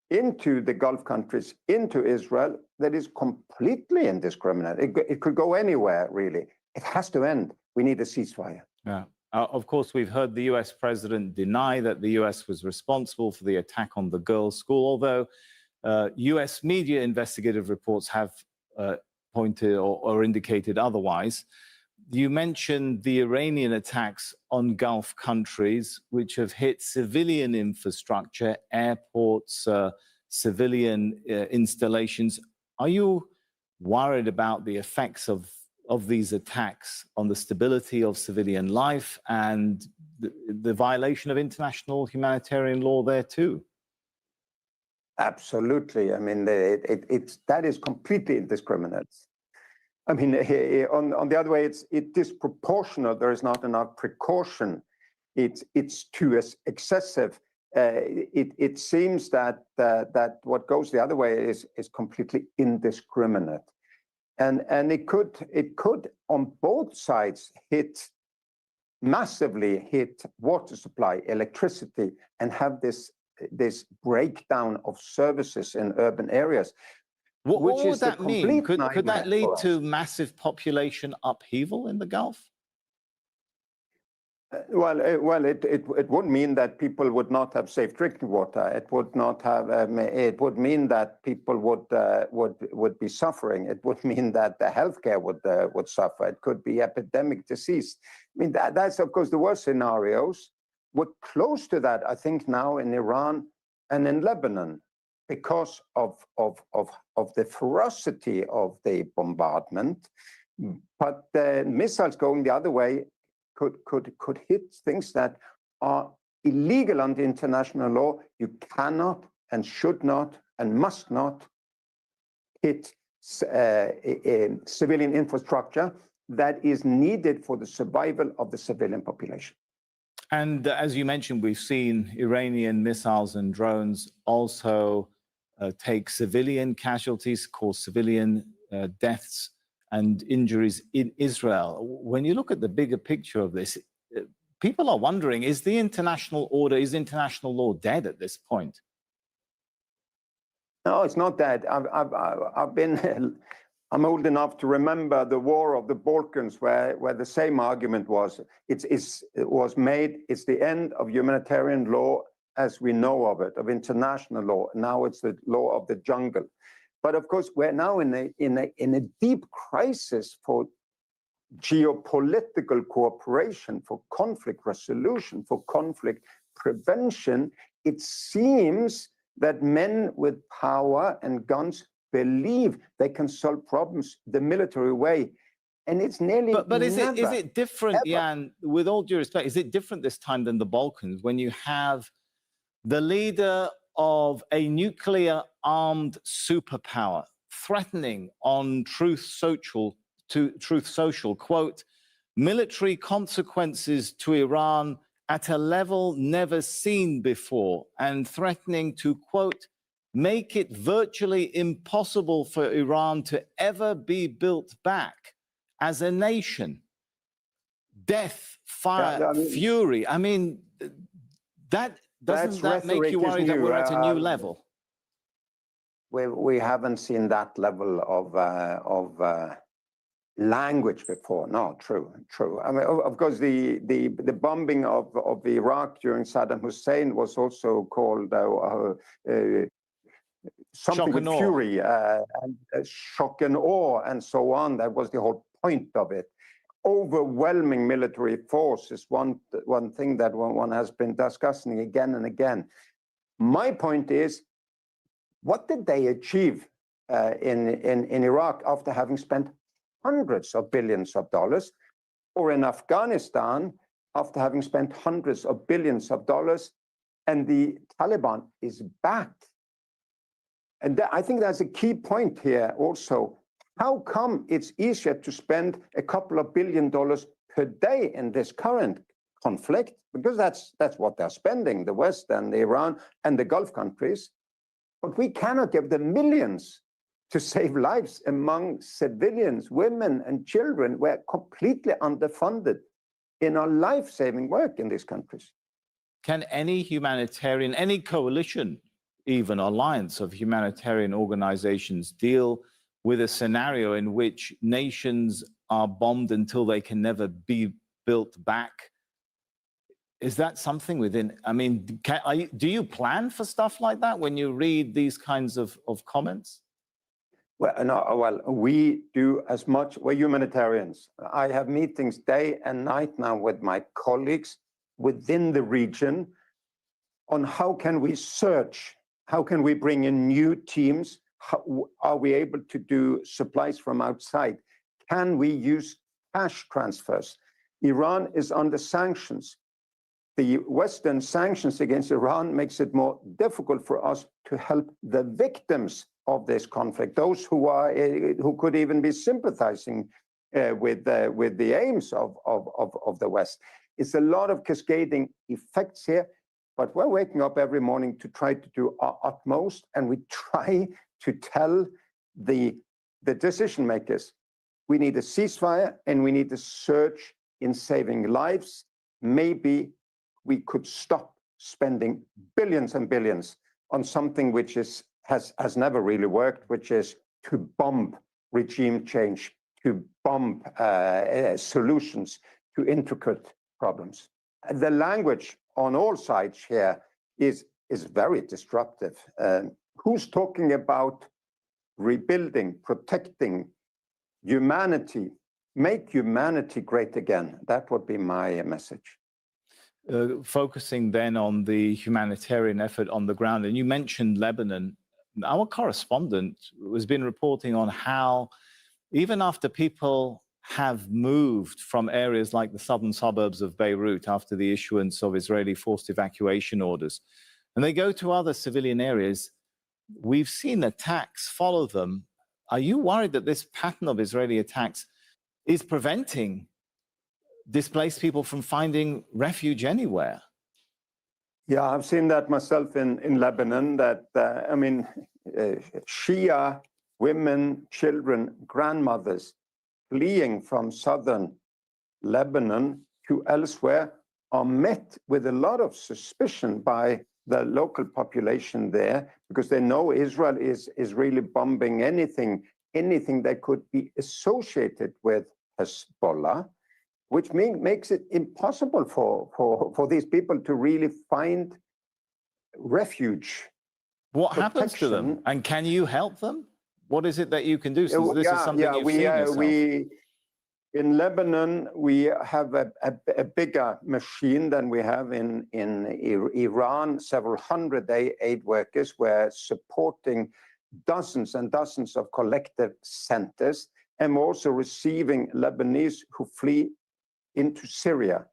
into the Gulf countries, into Israel, that is completely indiscriminate. It could go anywhere, really. It has to end. We need a ceasefire. Yeah. Of course, we've heard the US president deny that the US was responsible for the attack on the girls' school, although US media investigative reports have pointed or indicated otherwise. You mentioned the Iranian attacks on Gulf countries, which have hit civilian infrastructure, airports, civilian installations. Are you worried about the effects of these attacks on the stability of civilian life and the violation of international humanitarian law there too? Absolutely. I mean, that is completely indiscriminate. I mean, on the other way, it's disproportionate. There is not enough precaution. It's too excessive. It seems that what goes the other way is completely indiscriminate, and it could on both sides massively hit water supply, electricity, and have this breakdown of services in urban areas. What would that mean? Could that lead to massive population upheaval in the Gulf? Well, it would mean that people would not have safe drinking water. It would not have. It would mean that people would be suffering. It would mean that the healthcare would suffer. It could be epidemic disease. I mean, that's of course the worst scenarios. We're close to that, I think, now in Iran and in Lebanon, because of the ferocity of the bombardment. But the missiles going the other way could hit things that are illegal under international law. You cannot and should not and must not hit civilian infrastructure that is needed for the survival of the civilian population. And as you mentioned, we've seen Iranian missiles and drones also take civilian casualties, cause civilian deaths and injuries in Israel. When you look at the bigger picture of this, people are wondering, is the international order, is international law dead at this point? No, it's not dead. I'm old enough to remember the War of the Balkans, where the same argument was. It was made. It's the end of humanitarian law as we know of it, of international law. Now it's the law of the jungle. But of course, we're now in a deep crisis for geopolitical cooperation, for conflict resolution, for conflict prevention. It seems that men with power and guns believe they can solve problems the military way. And it's nearly But is it different, Jan, with all due respect, is it different this time than the Balkans, when you have the leader of a nuclear-armed superpower threatening on Truth Social, quote, military consequences to Iran at a level never seen before, and threatening to, quote, make it virtually impossible for Iran to ever be built back as a nation. Death, fire, fury. I mean, doesn't that make you worry that we're at a new level? We haven't seen that level of language before. No, true. I mean, of course, the bombing of Iraq during Saddam Hussein was also called something with fury and shock and awe and so on. That was the whole point of it. Overwhelming military force is one thing that one has been discussing again and again. My point is, what did they achieve in Iraq after having spent hundreds of billions of dollars, or in Afghanistan after having spent hundreds of billions of dollars, and the Taliban is back? And I think that's a key point here also. How come it's easier to spend a couple of $1 billion per day in this current conflict? Because that's what they're spending, the West and Iran and the Gulf countries. But we cannot give them millions to save lives among civilians, women and children. We're completely underfunded. in our life-saving work in these countries. Can any humanitarian, any coalition, even alliance of humanitarian organizations deal with a scenario in which nations are bombed until they can never be built back? Is that something within, I mean, do you plan for stuff like that when you read these kinds of comments? Well, no, well, we do as much, we're humanitarians. I have meetings day and night now with my colleagues within the region on how can we search, how can we bring in new teams, how are we able to do supplies from outside? Can we use cash transfers? Iran is under sanctions. The Western sanctions against Iran makes it more difficult for us to help the victims of this conflict, those who could even be sympathizing with the aims of the West. It's a lot of cascading effects here, but we're waking up every morning to try to do our utmost, and we try to tell the decision makers, we need a ceasefire and we need a surge in saving lives. Maybe we could stop spending billions and billions on something which has never really worked, which is to bomb regime change, to bomb solutions to intricate problems. The language on all sides here is very disruptive. Who's talking about rebuilding, protecting humanity, make humanity great again? That would be my message. Focusing then on the humanitarian effort on the ground, and you mentioned Lebanon. Our correspondent has been reporting on how even after people have moved from areas like the southern suburbs of Beirut after the issuance of Israeli forced evacuation orders, and they go to other civilian areas, we've seen attacks follow them. Are you worried that this pattern of Israeli attacks is preventing displaced people from finding refuge anywhere? Yeah, I've seen that myself in Lebanon, that, I mean, Shia women, children, grandmothers fleeing from southern Lebanon to elsewhere are met with a lot of suspicion by the local population there, because they know Israel is really bombing anything that could be associated with Hezbollah, which makes it impossible for these people to really find refuge. What happens to them? And can you help them? What is it that you can do? So this is something you've seen yourself. In Lebanon, we have a bigger machine than we have in Iran. Several hundred aid workers were supporting dozens and dozens of collective centers, and also receiving Lebanese who flee into Syria,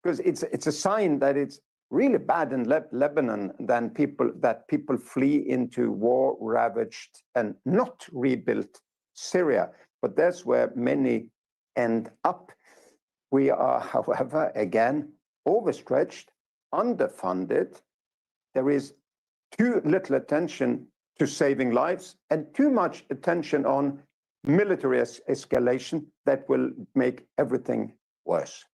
because it's a sign that it's really bad in Lebanon that people flee into war-ravaged and not rebuilt Syria. But that's where many end up. We are, however, again, overstretched, underfunded. There is too little attention to saving lives and too much attention on military escalation that will make everything worse.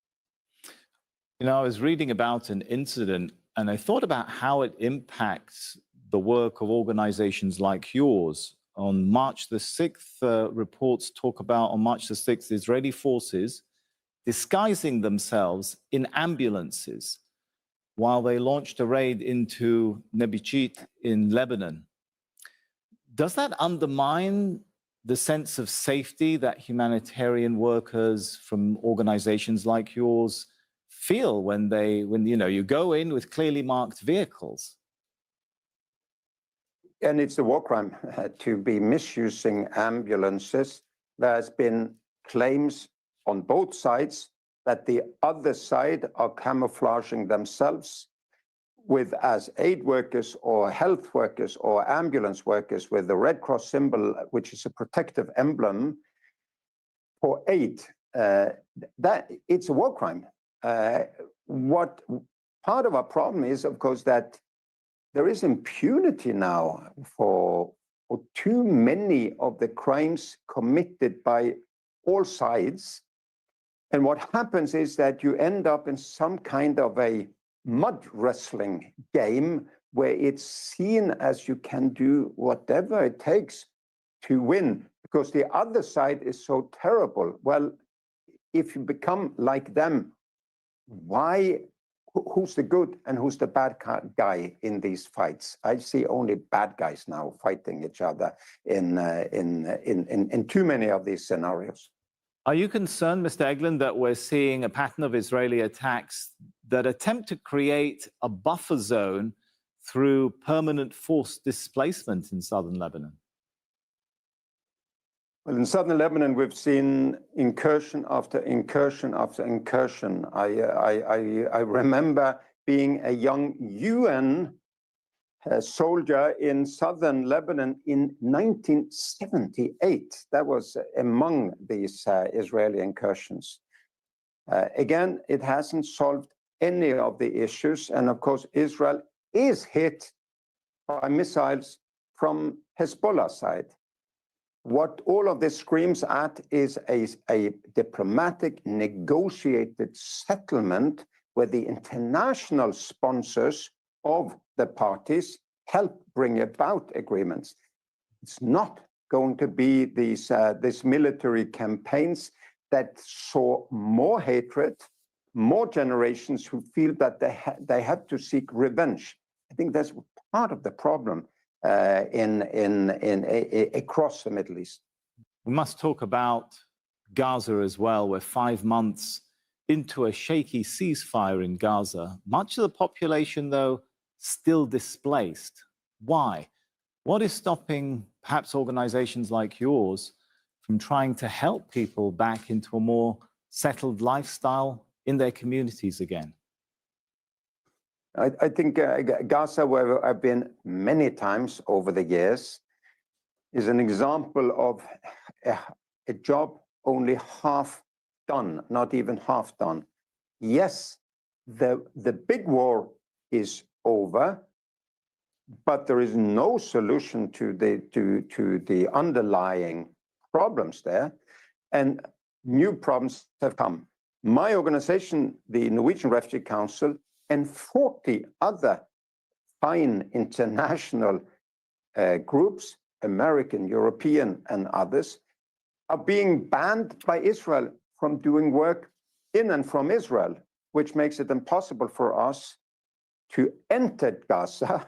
You know, I was reading about an incident and I thought about how it impacts the work of organizations like yours. On March the 6th, reports talk about on March the 6th, Israeli forces disguising themselves in ambulances while they launched a raid into Nebichit in Lebanon. Does that undermine the sense of safety that humanitarian workers from organizations like yours feel when you go in with clearly marked vehicles? And it's a war crime to be misusing ambulances. There's been claims on both sides that the other side are camouflaging themselves as aid workers or health workers or ambulance workers with the Red Cross symbol, which is a protective emblem for aid. That it's a war crime. What part of our problem is, of course, that there is impunity now for too many of the crimes committed by all sides. And what happens is that you end up in some kind of a mud wrestling game where it's seen as you can do whatever it takes to win because the other side is so terrible. Well, if you become like them, who's the good and who's the bad guy in these fights? I see only bad guys now fighting each other in too many of these scenarios. Are you concerned, Mr. Eglund, that we're seeing a pattern of Israeli attacks that attempt to create a buffer zone through permanent forced displacement in southern Lebanon? Well, in southern Lebanon, we've seen incursion after incursion after incursion. I remember being a young UN soldier in southern Lebanon in 1978. That was among these Israeli incursions. Again, it hasn't solved any of the issues. And of course, Israel is hit by missiles from Hezbollah's side. What all of this screams at is a diplomatic, negotiated settlement where the international sponsors of the parties help bring about agreements. It's not going to be these military campaigns that saw more hatred, more generations who feel that they have to seek revenge. I think that's part of the problem across the Middle East. We must talk about Gaza as well. We're 5 months into a shaky ceasefire in Gaza. Much of the population, though, still displaced. Why? What is stopping perhaps organizations like yours from trying to help people back into a more settled lifestyle in their communities again? I think Gaza, where I've been many times over the years, is an example of a job only half done, not even half done. Yes, the big war is over, but there is no solution to the underlying problems there, and new problems have come. My organization, the Norwegian Refugee Council, and 40 other fine international groups, American, European, and others, are being banned by Israel from doing work in and from Israel, which makes it impossible for us to enter Gaza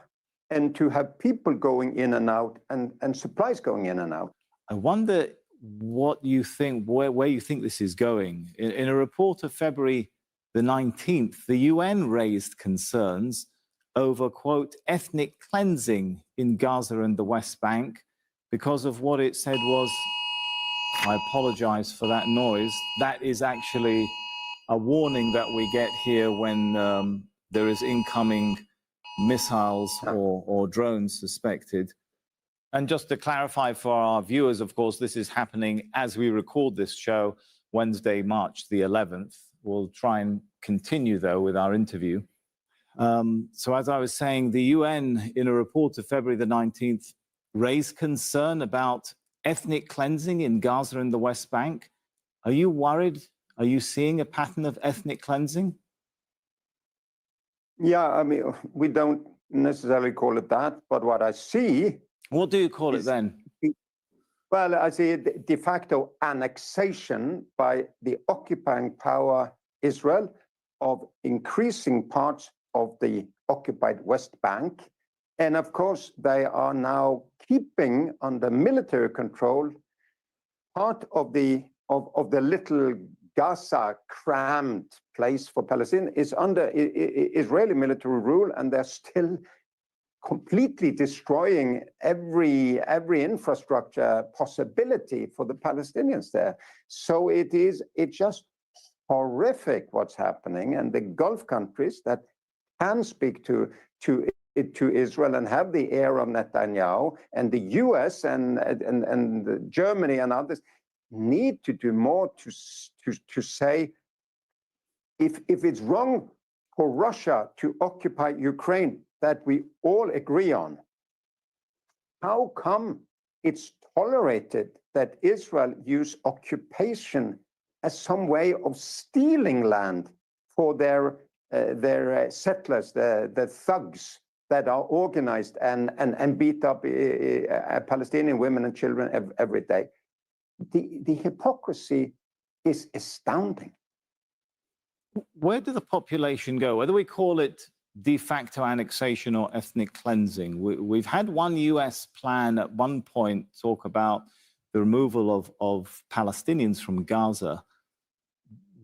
and to have people going in and out and supplies going in and out. I wonder what you think, where you think this is going. In a report of February the 19th, the UN raised concerns over, quote, ethnic cleansing in Gaza and the West Bank because of what it said was, I apologize for that noise, that is actually a warning that we get here when there is incoming missiles or drones suspected. And just to clarify for our viewers, of course, this is happening as we record this show, Wednesday, March the 11th. We'll try and continue, though, with our interview. So as I was saying, the UN, in a report of February the 19th, raised concern about ethnic cleansing in Gaza and the West Bank. Are you worried? Are you seeing a pattern of ethnic cleansing? Yeah, I mean, we don't necessarily call it that, but what I see... What do you call it then? Well, I see de facto annexation by the occupying power Israel of increasing parts of the occupied West Bank. And of course, they are now keeping under military control part of the little Gaza crammed place for Palestine is under Israeli military rule, and they're still completely destroying every infrastructure possibility for the Palestinians there. So it's just horrific what's happening, and the Gulf countries that can speak to Israel and have the ear of Netanyahu, and the US and Germany and others need to do more to say if it's wrong for Russia to occupy Ukraine, that we all agree on, how come it's tolerated that Israel use occupation as some way of stealing land for their settlers, the thugs that are organized and beat up Palestinian women and children every day. The hypocrisy is astounding. Where did the population go? Whether we call it de facto annexation or ethnic cleansing, we've had one US plan at one point talk about the removal of Palestinians from Gaza.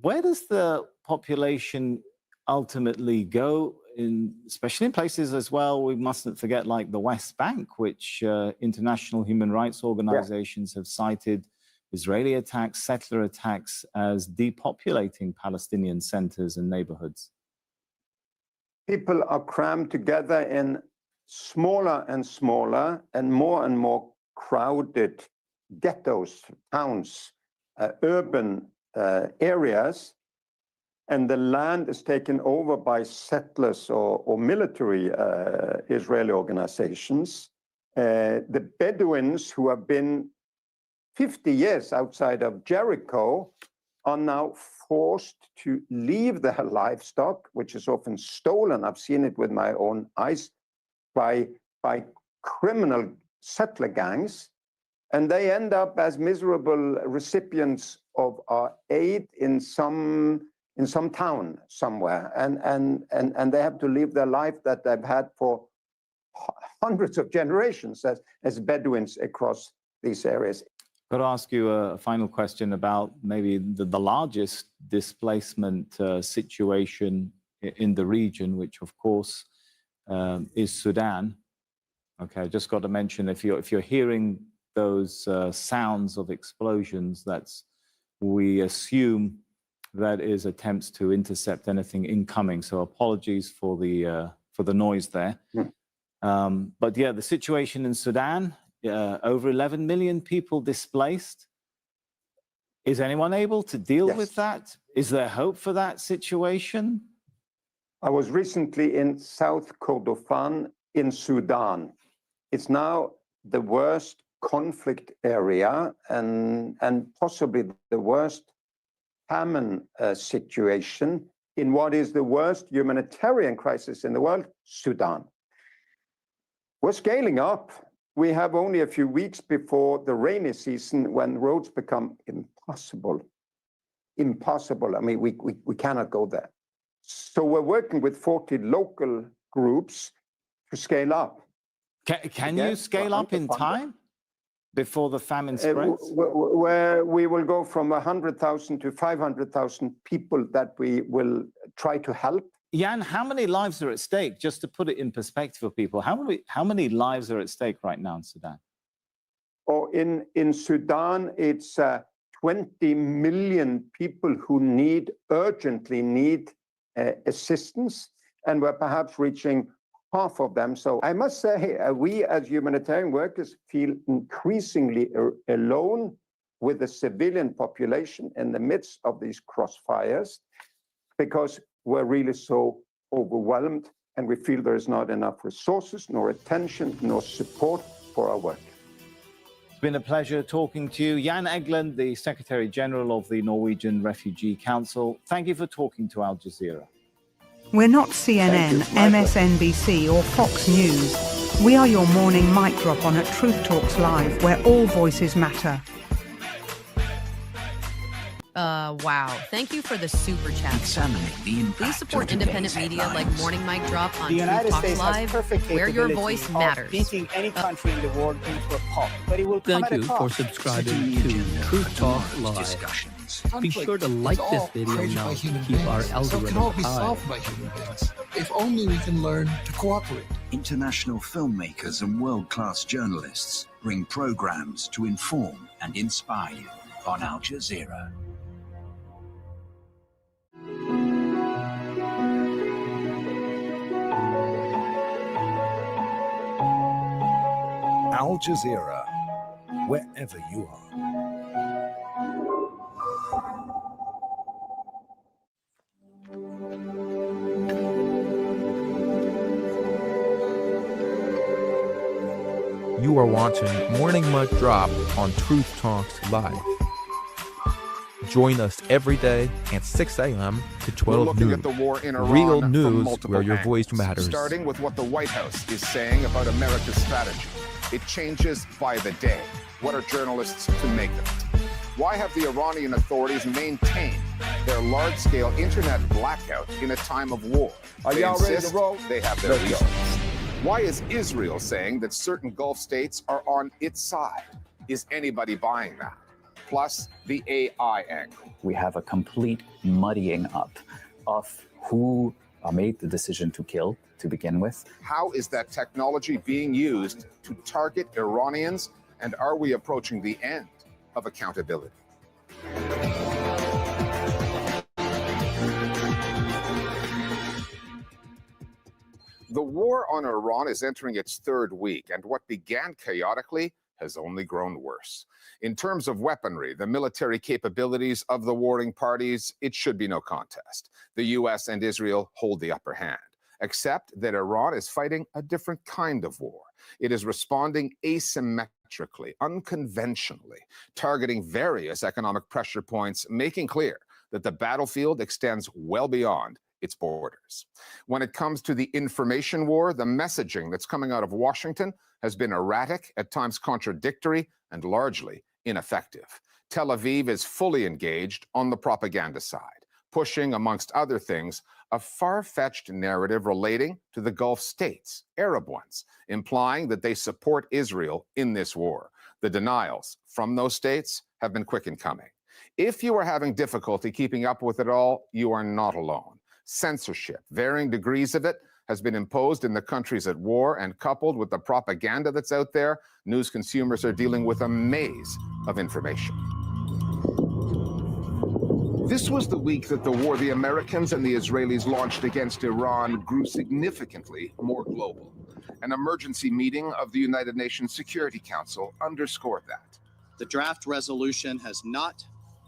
Where does the population ultimately go, especially in places as well, we mustn't forget, like the West Bank, which international human rights organizations have cited Israeli attacks, settler attacks as depopulating Palestinian centers and neighborhoods? People are crammed together in smaller and smaller and more crowded ghettos, towns, urban areas, and the land is taken over by settlers or military Israeli organizations. The Bedouins, who have been 50 years outside of Jericho, are now forced to leave their livestock, which is often stolen. I've seen it with my own eyes, by criminal settler gangs, and they end up as miserable recipients of our aid in some town somewhere, and they have to live their life that they've had for hundreds of generations as Bedouins across these areas. Got to ask you a final question about maybe the largest displacement situation in the region, which of course is Sudan. Okay, I just got to mention, if you're hearing those sounds of explosions, we assume that is attempts to intercept anything incoming. So apologies for the noise there. But yeah, the situation in Sudan. Over 11 million people displaced. Is anyone able to deal with that? Is there hope for that situation? I was recently in South Kordofan in Sudan. It's now the worst conflict area and possibly the worst famine situation in what is the worst humanitarian crisis in the world, Sudan. We're scaling up. We have only a few weeks before the rainy season when roads become impossible. Impossible. I mean, we cannot go there. So we're working with 40 local groups to scale up. Can you scale up in time before the famine spreads? Where we will go from 100,000 to 500,000 people that we will try to help. Jan, how many lives are at stake? Just to put it in perspective for people, how many lives are at stake right now in Sudan? Oh, in Sudan, it's 20 million people who urgently need assistance, and we're perhaps reaching half of them. So I must say, we as humanitarian workers feel increasingly alone with the civilian population in the midst of these crossfires, because we're really so overwhelmed and we feel there is not enough resources, nor attention, nor support for our work. It's been a pleasure talking to you. Jan Egeland, the Secretary General of the Norwegian Refugee Council. Thank you for talking to Al Jazeera. We're not CNN, MSNBC or Fox News. We are your morning mic drop on at Truth Talks Live, where all voices matter. Wow. Thank you for the super chat. Please support independent media like Morning Mic Drop on Truth Talks Live, where your voice matters. Beating any country in the world into a pulp, but it will come Thank you for subscribing to Truth Talk Live. Be sure to like this video now to keep our algorithm all be high. solved by human beings, if only we can learn to cooperate. International filmmakers and world-class journalists bring programs to inform and inspire you on Al Jazeera. Al Jazeera, wherever you are. You are watching Morning Mic Drop on Truth Talks Live. Join us every day at 6 a.m. to 12 We're looking noon. at the war in Iran Real from news multiple where your angles, voice matters. starting with what the White House is saying about America's strategy. It changes by the day. What are journalists to make of it? Why have the Iranian authorities maintained their large-scale internet blackout in a time of war? Are They y'all ready to insist roll? they have their Let's go. reasons. Why is Israel saying that certain Gulf states are on its side? Is anybody buying that? Plus the AI angle. We have a complete muddying up of who made the decision to kill to begin with. How is that technology being used to target Iranians? And are we approaching the end of accountability? The war on Iran is entering its third week, and what began chaotically has only grown worse. In terms of weaponry, the military capabilities of the warring parties, it should be no contest. The US and Israel hold the upper hand, except that Iran is fighting a different kind of war. It is responding asymmetrically, unconventionally, targeting various economic pressure points, making clear that the battlefield extends well beyond its borders. When it comes to the information war, the messaging that's coming out of Washington has been erratic, at times contradictory, and largely ineffective. Tel Aviv is fully engaged on the propaganda side, pushing, amongst other things, a far-fetched narrative relating to the Gulf states, Arab ones, implying that they support Israel in this war. The denials from those states have been quick in coming. If you are having difficulty keeping up with it all, you are not alone. Censorship, varying degrees of it, has been imposed in the countries at war, and coupled with the propaganda that's out there, news consumers are dealing with a maze of information. This was the week that the war the Americans and the Israelis launched against Iran grew significantly more global. An emergency meeting of the United Nations Security Council underscored that. The draft resolution has not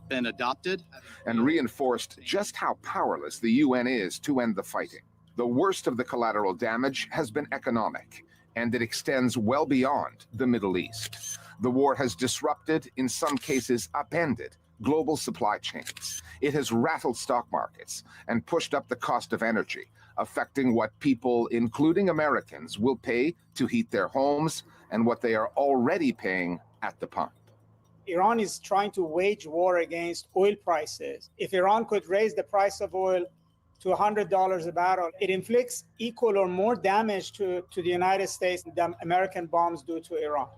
been adopted and reinforced just how powerless the UN is to end the fighting. The worst of the collateral damage has been economic, and it extends well beyond the Middle East. The war has disrupted, in some cases upended, global supply chains. It has rattled stock markets and pushed up the cost of energy, affecting what people, including Americans, will pay to heat their homes and what they are already paying at the pump. Iran is trying to wage war against oil prices. If Iran could raise the price of oil to $100 a barrel, it inflicts equal or more damage to the United States than American bombs do to Iran.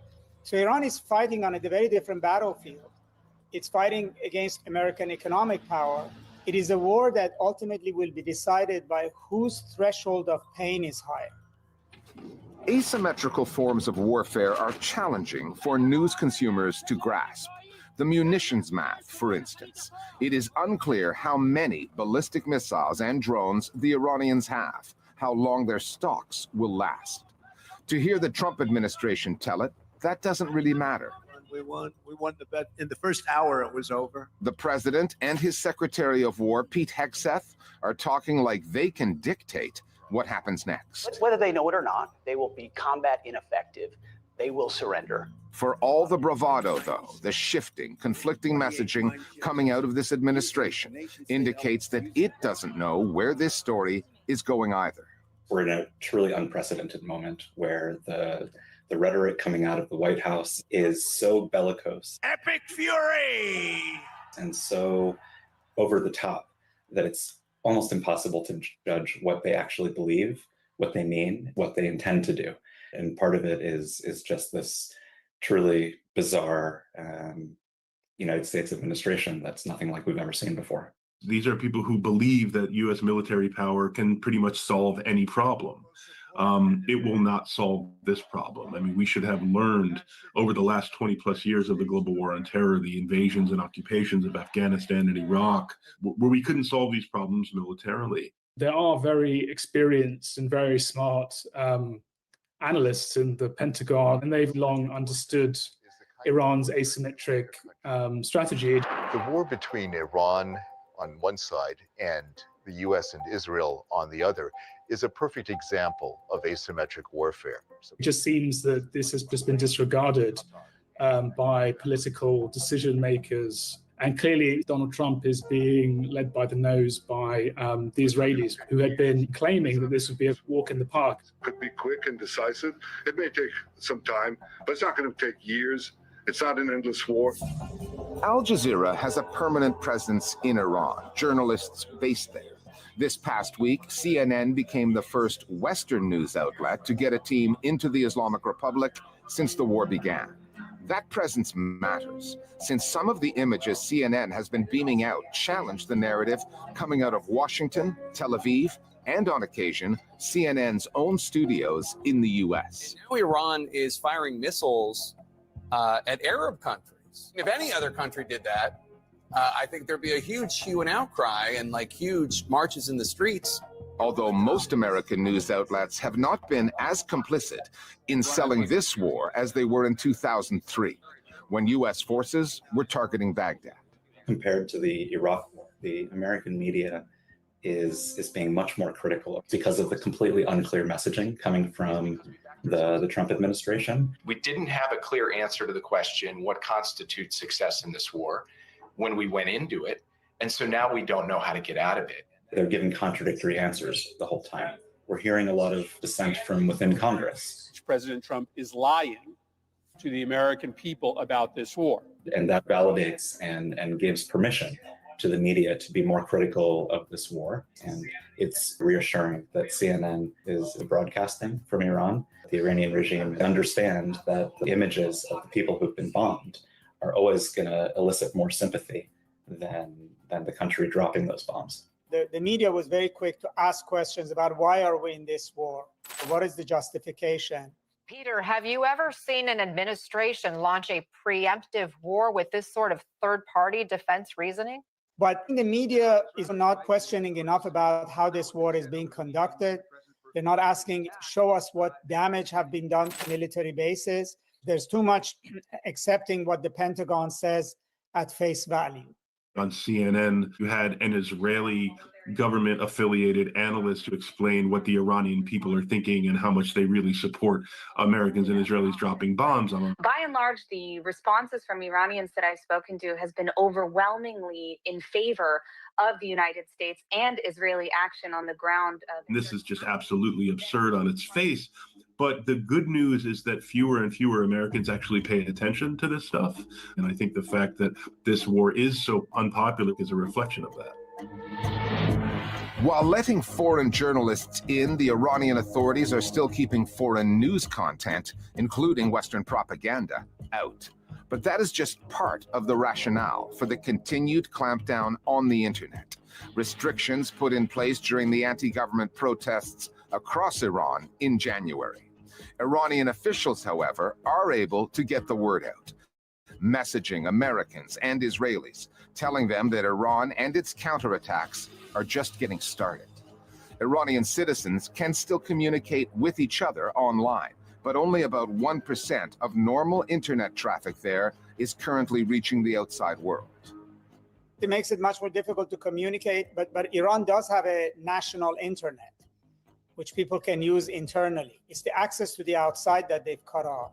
So Iran is fighting on a very different battlefield. It's fighting against American economic power. It is a war that ultimately will be decided by whose threshold of pain is higher. Asymmetrical forms of warfare are challenging for news consumers to grasp. The munitions math, for instance. It is unclear how many ballistic missiles and drones the Iranians have, how long their stocks will last. To hear the Trump administration tell it, that doesn't really matter. We won the bet. In the first hour, it was over. The president and his Secretary of War, Pete Hegseth, are talking like they can dictate what happens next. Whether they know it or not, they will be combat ineffective. They will surrender. For all the bravado, though, the shifting, conflicting messaging coming out of this administration indicates that it doesn't know where this story is going either. We're in a truly unprecedented moment where the rhetoric coming out of the White House is so bellicose. Epic fury! And so over the top that it's almost impossible to judge what they actually believe, what they mean, what they intend to do. And part of it is just this truly bizarre United States administration that's nothing like we've ever seen before. These are people who believe that U.S. military power can pretty much solve any problem. It will not solve this problem. I mean, we should have learned over the last 20 plus years of the global war on terror, the invasions and occupations of Afghanistan and Iraq, where we couldn't solve these problems militarily. There are very experienced and very smart analysts in the Pentagon, and they've long understood Iran's asymmetric strategy. The war between Iran on one side and the U.S. and Israel on the other is a perfect example of asymmetric warfare. It just seems that this has just been disregarded by political decision makers And clearly, Donald Trump is being led by the nose by the Israelis, who had been claiming that this would be a walk in the park. Could be quick and decisive. It may take some time, but it's not going to take years. It's not an endless war. Al Jazeera has a permanent presence in Iran, journalists based there. This past week, CNN became the first Western news outlet to get a team into the Islamic Republic since the war began. That presence matters, since some of the images CNN has been beaming out challenge the narrative coming out of Washington, Tel Aviv, and on occasion, CNN's own studios in the US. Now Iran is firing missiles at Arab countries. If any other country did that, I think there'd be a huge hue and outcry and like huge marches in the streets. Although most American news outlets have not been as complicit in selling this war as they were in 2003, when U.S. forces were targeting Baghdad. Compared to the Iraq war, the American media is being much more critical because of the completely unclear messaging coming from the Trump administration. We didn't have a clear answer to the question, what constitutes success in this war, when we went into it. And so now we don't know how to get out of it. They're giving contradictory answers the whole time. We're hearing a lot of dissent from within Congress. President Trump is lying to the American people about this war. And that validates and gives permission to the media to be more critical of this war. And it's reassuring that CNN is broadcasting from Iran. The Iranian regime understand that the images of the people who've been bombed are always going to elicit more sympathy than the country dropping those bombs. The media was very quick to ask questions about why are we in this war? What is the justification? Peter, have you ever seen an administration launch a preemptive war with this sort of third-party defense reasoning? But the media is not questioning enough about how this war is being conducted. They're not asking, show us what damage have been done to military bases. There's too much accepting what the Pentagon says at face value. On CNN, you had an Israeli government-affiliated analyst to explain what the Iranian people are thinking and how much they really support Americans and Israelis dropping bombs on them. By and large, the responses from Iranians that I've spoken to has been overwhelmingly in favor of the United States and Israeli action on the ground. This is just absolutely absurd on its face. But the good news is that fewer and fewer Americans actually pay attention to this stuff. And I think the fact that this war is so unpopular is a reflection of that. While letting foreign journalists in, the Iranian authorities are still keeping foreign news content, including Western propaganda, out. But that is just part of the rationale for the continued clampdown on the internet. Restrictions put in place during the anti-government protests across Iran in January. Iranian officials, however, are able to get the word out, messaging Americans and Israelis, telling them that Iran and its counterattacks are just getting started. Iranian citizens can still communicate with each other online, but only about 1% of normal internet traffic there is currently reaching the outside world. It makes it much more difficult to communicate, but Iran does have a national internet, which people can use internally. It's the access to the outside that they've cut off.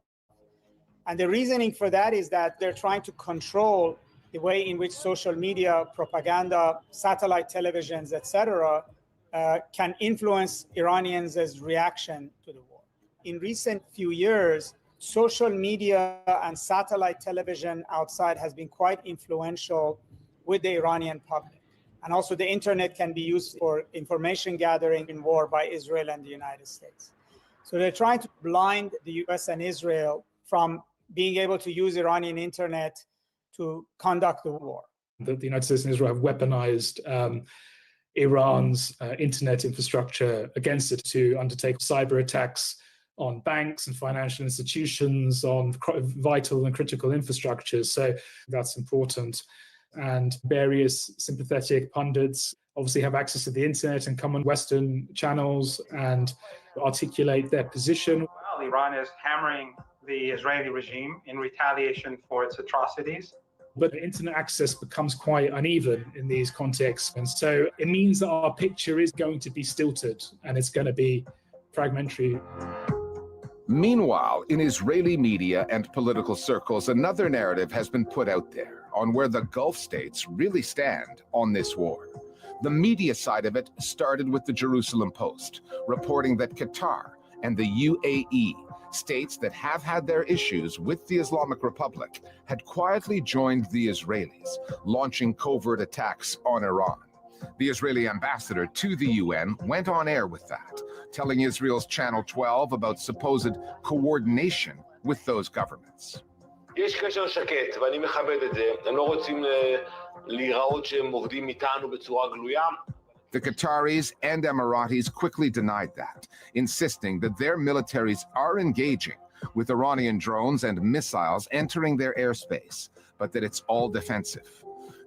And the reasoning for that is that they're trying to control the way in which social media, propaganda, satellite televisions, etc., can influence Iranians' reaction to the war. In recent few years, social media and satellite television outside has been quite influential with the Iranian public. And also the internet can be used for information gathering in war by Israel and the United States. So they're trying to blind the US and Israel from being able to use Iranian internet to conduct the war. The United States and Israel have weaponized Iran's internet infrastructure against it to undertake cyber attacks on banks and financial institutions, on vital and critical infrastructures. So that's important. And various sympathetic pundits obviously have access to the internet and come on Western channels and articulate their position. Well, Iran is hammering the Israeli regime in retaliation for its atrocities. But internet access becomes quite uneven in these contexts. And so it means that our picture is going to be stilted and it's going to be fragmentary. Meanwhile, in Israeli media and political circles, another narrative has been put out there. on where the Gulf states really stand on this war. The media side of it started with the Jerusalem Post, reporting that Qatar and the UAE, states that have had their issues with the Islamic Republic, had quietly joined the Israelis, launching covert attacks on Iran. The Israeli ambassador to the UN went on air with that, telling Israel's Channel 12 about supposed coordination with those governments. יש קשר שקט, ואני מכבד את זה. הם לא רוצים להיראות שהם עובדים איתנו בצורה גלויה. The Qataris and Emiratis quickly denied that, insisting that their militaries are engaging with Iranian drones and missiles entering their airspace, but that it's all defensive.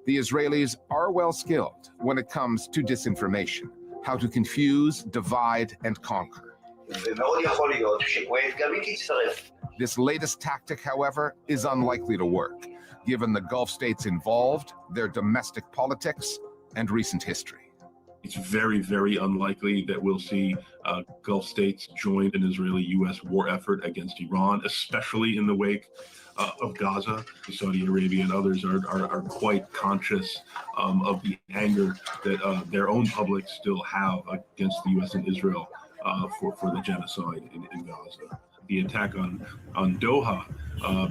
The Israelis are well skilled when it comes to disinformation, how to confuse, divide, and conquer. This latest tactic, however, is unlikely to work, given the Gulf states involved, their domestic politics, and recent history. It's very, very unlikely that we'll see Gulf states join an Israeli-U.S. war effort against Iran, especially in the wake of Gaza. Saudi Arabia and others are quite conscious of the anger that their own public still have against the U.S. and Israel for the genocide in Gaza. The attack on Doha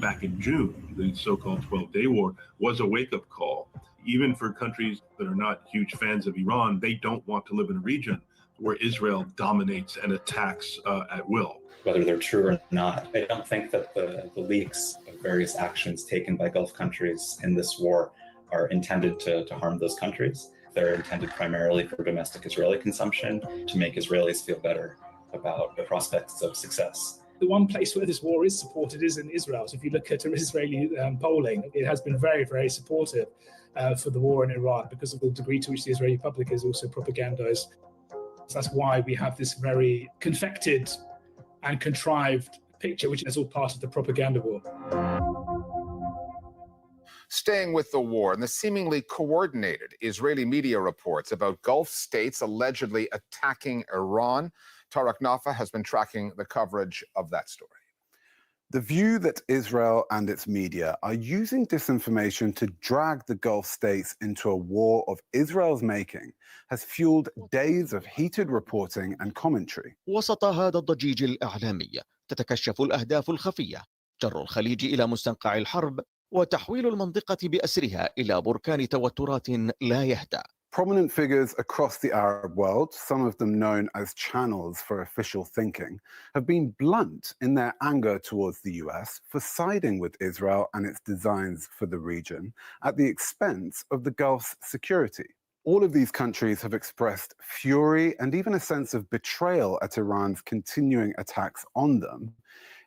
back in June, the so-called 12-day war, was a wake-up call. Even for countries that are not huge fans of Iran, they don't want to live in a region where Israel dominates and attacks at will. Whether they're true or not, I don't think that the leaks of various actions taken by Gulf countries in this war are intended to harm those countries. They're intended primarily for domestic Israeli consumption, to make Israelis feel better about the prospects of success. The one place where this war is supported is in Israel. So if you look at Israeli polling, it has been very, very supportive for the war in Iran because of the degree to which the Israeli public is also propagandized. So that's why we have this very confected and contrived picture, which is all part of the propaganda war. Staying with the war and the seemingly coordinated Israeli media reports about Gulf states allegedly attacking Iran, Tarek Nafa has been tracking the coverage of that story. The view that Israel and its media are using disinformation to drag the Gulf states into a war of Israel's making has fueled days of heated reporting and commentary. وسط هذا الضجيج الإعلامي تتكشف الأهداف الخفية، جر الخليج إلى مستنقع الحرب وتحويل المنطقة بأسرها إلى بركان توترات لا يهدأ. Prominent figures across the Arab world, some of them known as channels for official thinking, have been blunt in their anger towards the US for siding with Israel and its designs for the region at the expense of the Gulf's security. All of these countries have expressed fury and even a sense of betrayal at Iran's continuing attacks on them.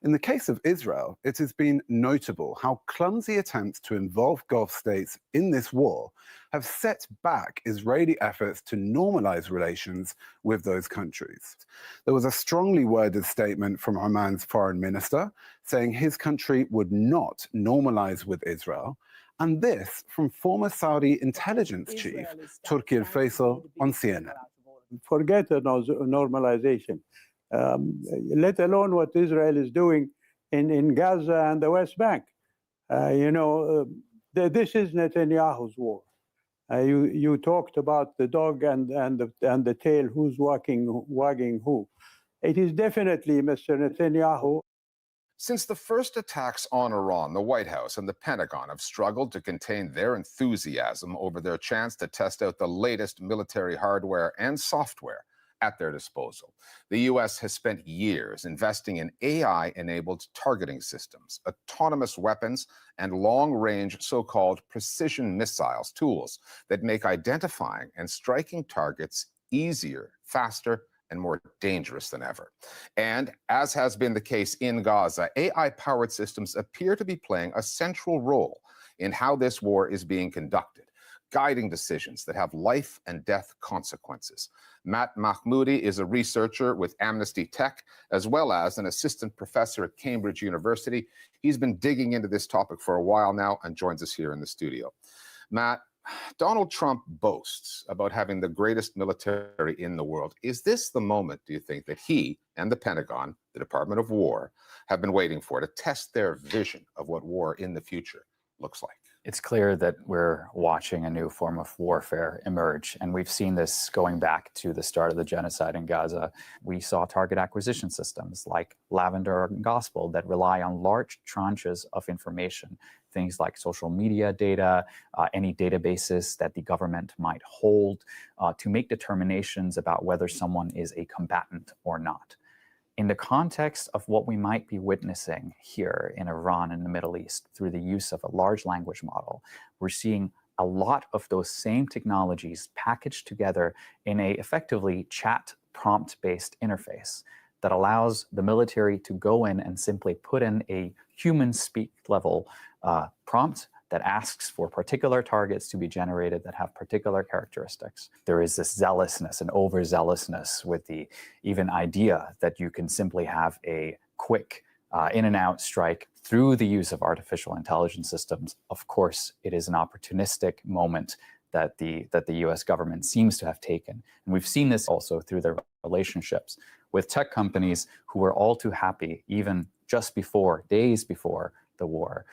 In the case of Israel, it has been notable how clumsy attempts to involve Gulf states in this war have set back Israeli efforts to normalize relations with those countries. There was a strongly worded statement from Oman's foreign minister saying his country would not normalize with Israel, and this from former Saudi intelligence chief Turki al-Faisal on CNN. Forget normalization. Let alone what Israel is doing in Gaza and the West Bank. This is Netanyahu's war. You talked about the dog and the tail, who's wagging who. It is definitely Mr. Netanyahu. Since the first attacks on Iran, the White House and the Pentagon have struggled to contain their enthusiasm over their chance to test out the latest military hardware and software at their disposal. The U.S. has spent years investing in AI-enabled targeting systems, autonomous weapons, and long-range so-called precision missiles, tools that make identifying and striking targets easier, faster, and more dangerous than ever. And as has been the case in Gaza, AI-powered systems appear to be playing a central role in how this war is being conducted, guiding decisions that have life and death consequences. Matt Mahmoudi is a researcher with Amnesty Tech, as well as an assistant professor at Cambridge University. He's been digging into this topic for a while now and joins us here in the studio. Matt, Donald Trump boasts about having the greatest military in the world. Is this the moment, do you think, that he and the Pentagon, the Department of War, have been waiting for to test their vision of what war in the future looks like? It's clear that we're watching a new form of warfare emerge, and we've seen this going back to the start of the genocide in Gaza. We saw target acquisition systems like Lavender and Gospel that rely on large tranches of information, things like social media data, any databases that the government might hold, to make determinations about whether someone is a combatant or not. In the context of what we might be witnessing here in Iran and the Middle East through the use of a large language model, we're seeing a lot of those same technologies packaged together in a effectively chat prompt-based interface that allows the military to go in and simply put in a human speak level prompt that asks for particular targets to be generated that have particular characteristics. There is this zealousness and overzealousness with the even idea that you can simply have a quick in and out strike through the use of artificial intelligence systems. Of course, it is an opportunistic moment that the US government seems to have taken. And we've seen this also through their relationships with tech companies who were all too happy, even just before, days before the war,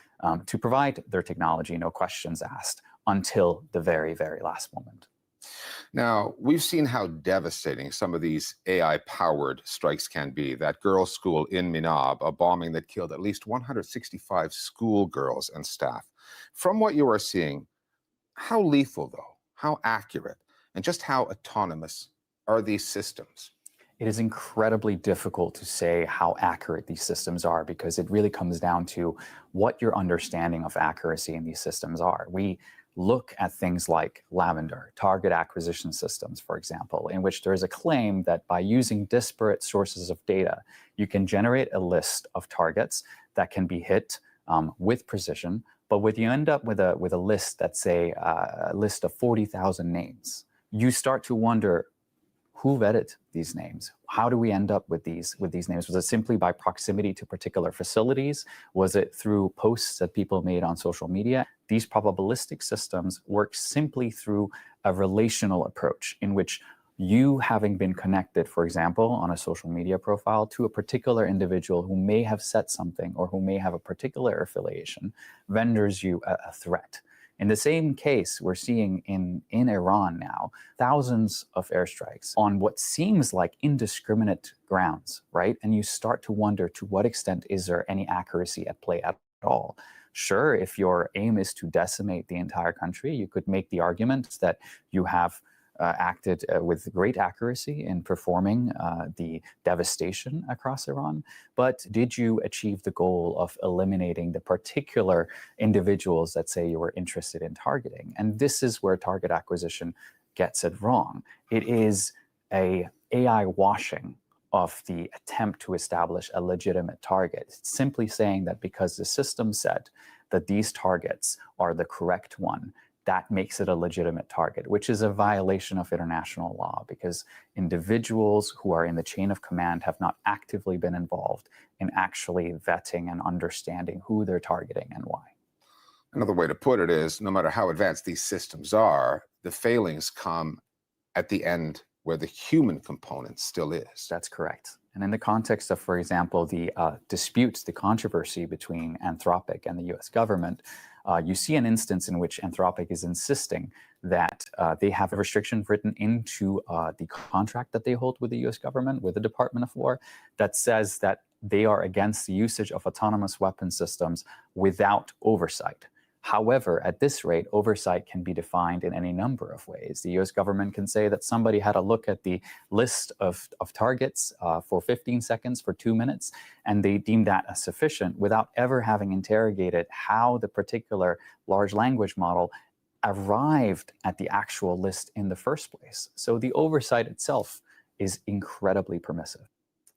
to provide their technology, no questions asked, until the very, very last moment. Now, we've seen how devastating some of these AI-powered strikes can be. That girls' school in Minab, a bombing that killed at least 165 schoolgirls and staff. From what you are seeing, how lethal, though, how accurate, and just how autonomous are these systems? It is incredibly difficult to say how accurate these systems are because it really comes down to what your understanding of accuracy in these systems are. We look at things like Lavender, target acquisition systems, for example, in which there is a claim that by using disparate sources of data, you can generate a list of targets that can be hit with precision, but when you end up with a list that's, say, a list of 40,000 names, you start to wonder, who vetted these names? How do we end up with these names? Was it simply by proximity to particular facilities? Was it through posts that people made on social media? These probabilistic systems work simply through a relational approach in which you, having been connected, for example, on a social media profile to a particular individual who may have said something or who may have a particular affiliation, renders you a threat. In the same case, we're seeing in Iran now, thousands of airstrikes on what seems like indiscriminate grounds, right? And you start to wonder, to what extent is there any accuracy at play at all? Sure, if your aim is to decimate the entire country, you could make the argument that you have acted with great accuracy in performing the devastation across Iran. But did you achieve the goal of eliminating the particular individuals that, say, you were interested in targeting? And this is where target acquisition gets it wrong. It is a AI washing of the attempt to establish a legitimate target. It's simply saying that because the system said that these targets are the correct one, that makes it a legitimate target, which is a violation of international law because individuals who are in the chain of command have not actively been involved in actually vetting and understanding who they're targeting and why. Another way to put it is, no matter how advanced these systems are, the failings come at the end where the human component still is. That's correct. And in the context of, for example, the disputes, the controversy between Anthropic and the US government, you see an instance in which Anthropic is insisting that they have a restriction written into the contract that they hold with the US government, with the Department of War, that says that they are against the usage of autonomous weapon systems without oversight. However, at this rate, oversight can be defined in any number of ways. The US government can say that somebody had a look at the list of targets for 15 seconds, for 2 minutes, and they deemed that as sufficient without ever having interrogated how the particular large language model arrived at the actual list in the first place. So the oversight itself is incredibly permissive.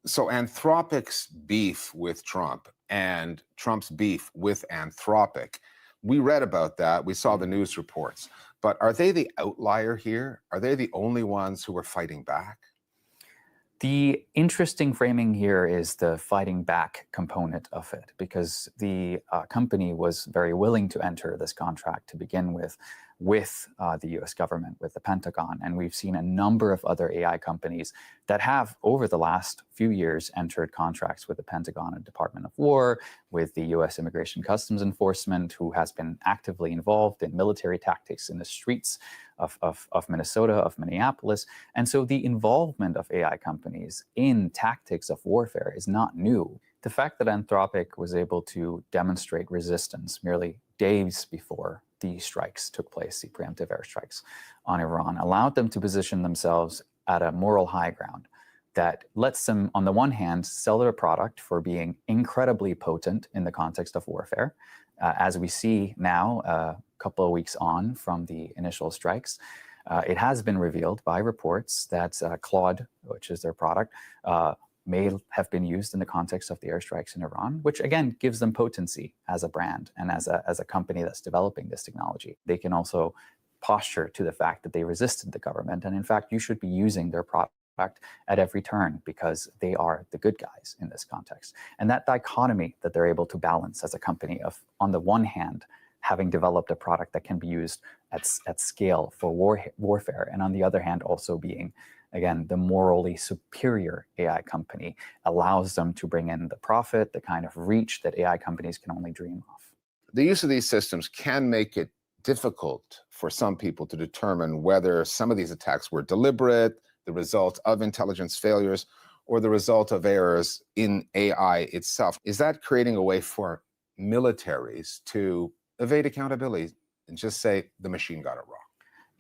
So Anthropic's beef with Trump and Trump's beef with Anthropic, we read about that. We saw the news reports. But are they the outlier here? Are they the only ones who are fighting back? The interesting framing here is the fighting back component of it, because the company was very willing to enter this contract to begin with. with the US government, with the Pentagon. And we've seen a number of other AI companies that have, over the last few years, entered contracts with the Pentagon and Department of War, with the US Immigration Customs Enforcement, who has been actively involved in military tactics in the streets of Minnesota, of Minneapolis. And so the involvement of AI companies in tactics of warfare is not new. The fact that Anthropic was able to demonstrate resistance merely days before the strikes took place, the preemptive airstrikes on Iran, allowed them to position themselves at a moral high ground that lets them, on the one hand, sell their product for being incredibly potent in the context of warfare, as we see now, a couple of weeks on from the initial strikes. It has been revealed by reports that Claude, which is their product, may have been used in the context of the airstrikes in Iran, which again gives them potency as a brand and as a company that's developing this technology. They can also posture to the fact that they resisted the government, and in fact, you should be using their product at every turn because they are the good guys in this context. And that dichotomy that they're able to balance as a company of, on the one hand, having developed a product that can be used at scale for warfare, and on the other hand, also being, again, the morally superior AI company, allows them to bring in the profit, the kind of reach that AI companies can only dream of. The use of these systems can make it difficult for some people to determine whether some of these attacks were deliberate, the result of intelligence failures, or the result of errors in AI itself. Is that creating a way for militaries to evade accountability and just say the machine got it wrong?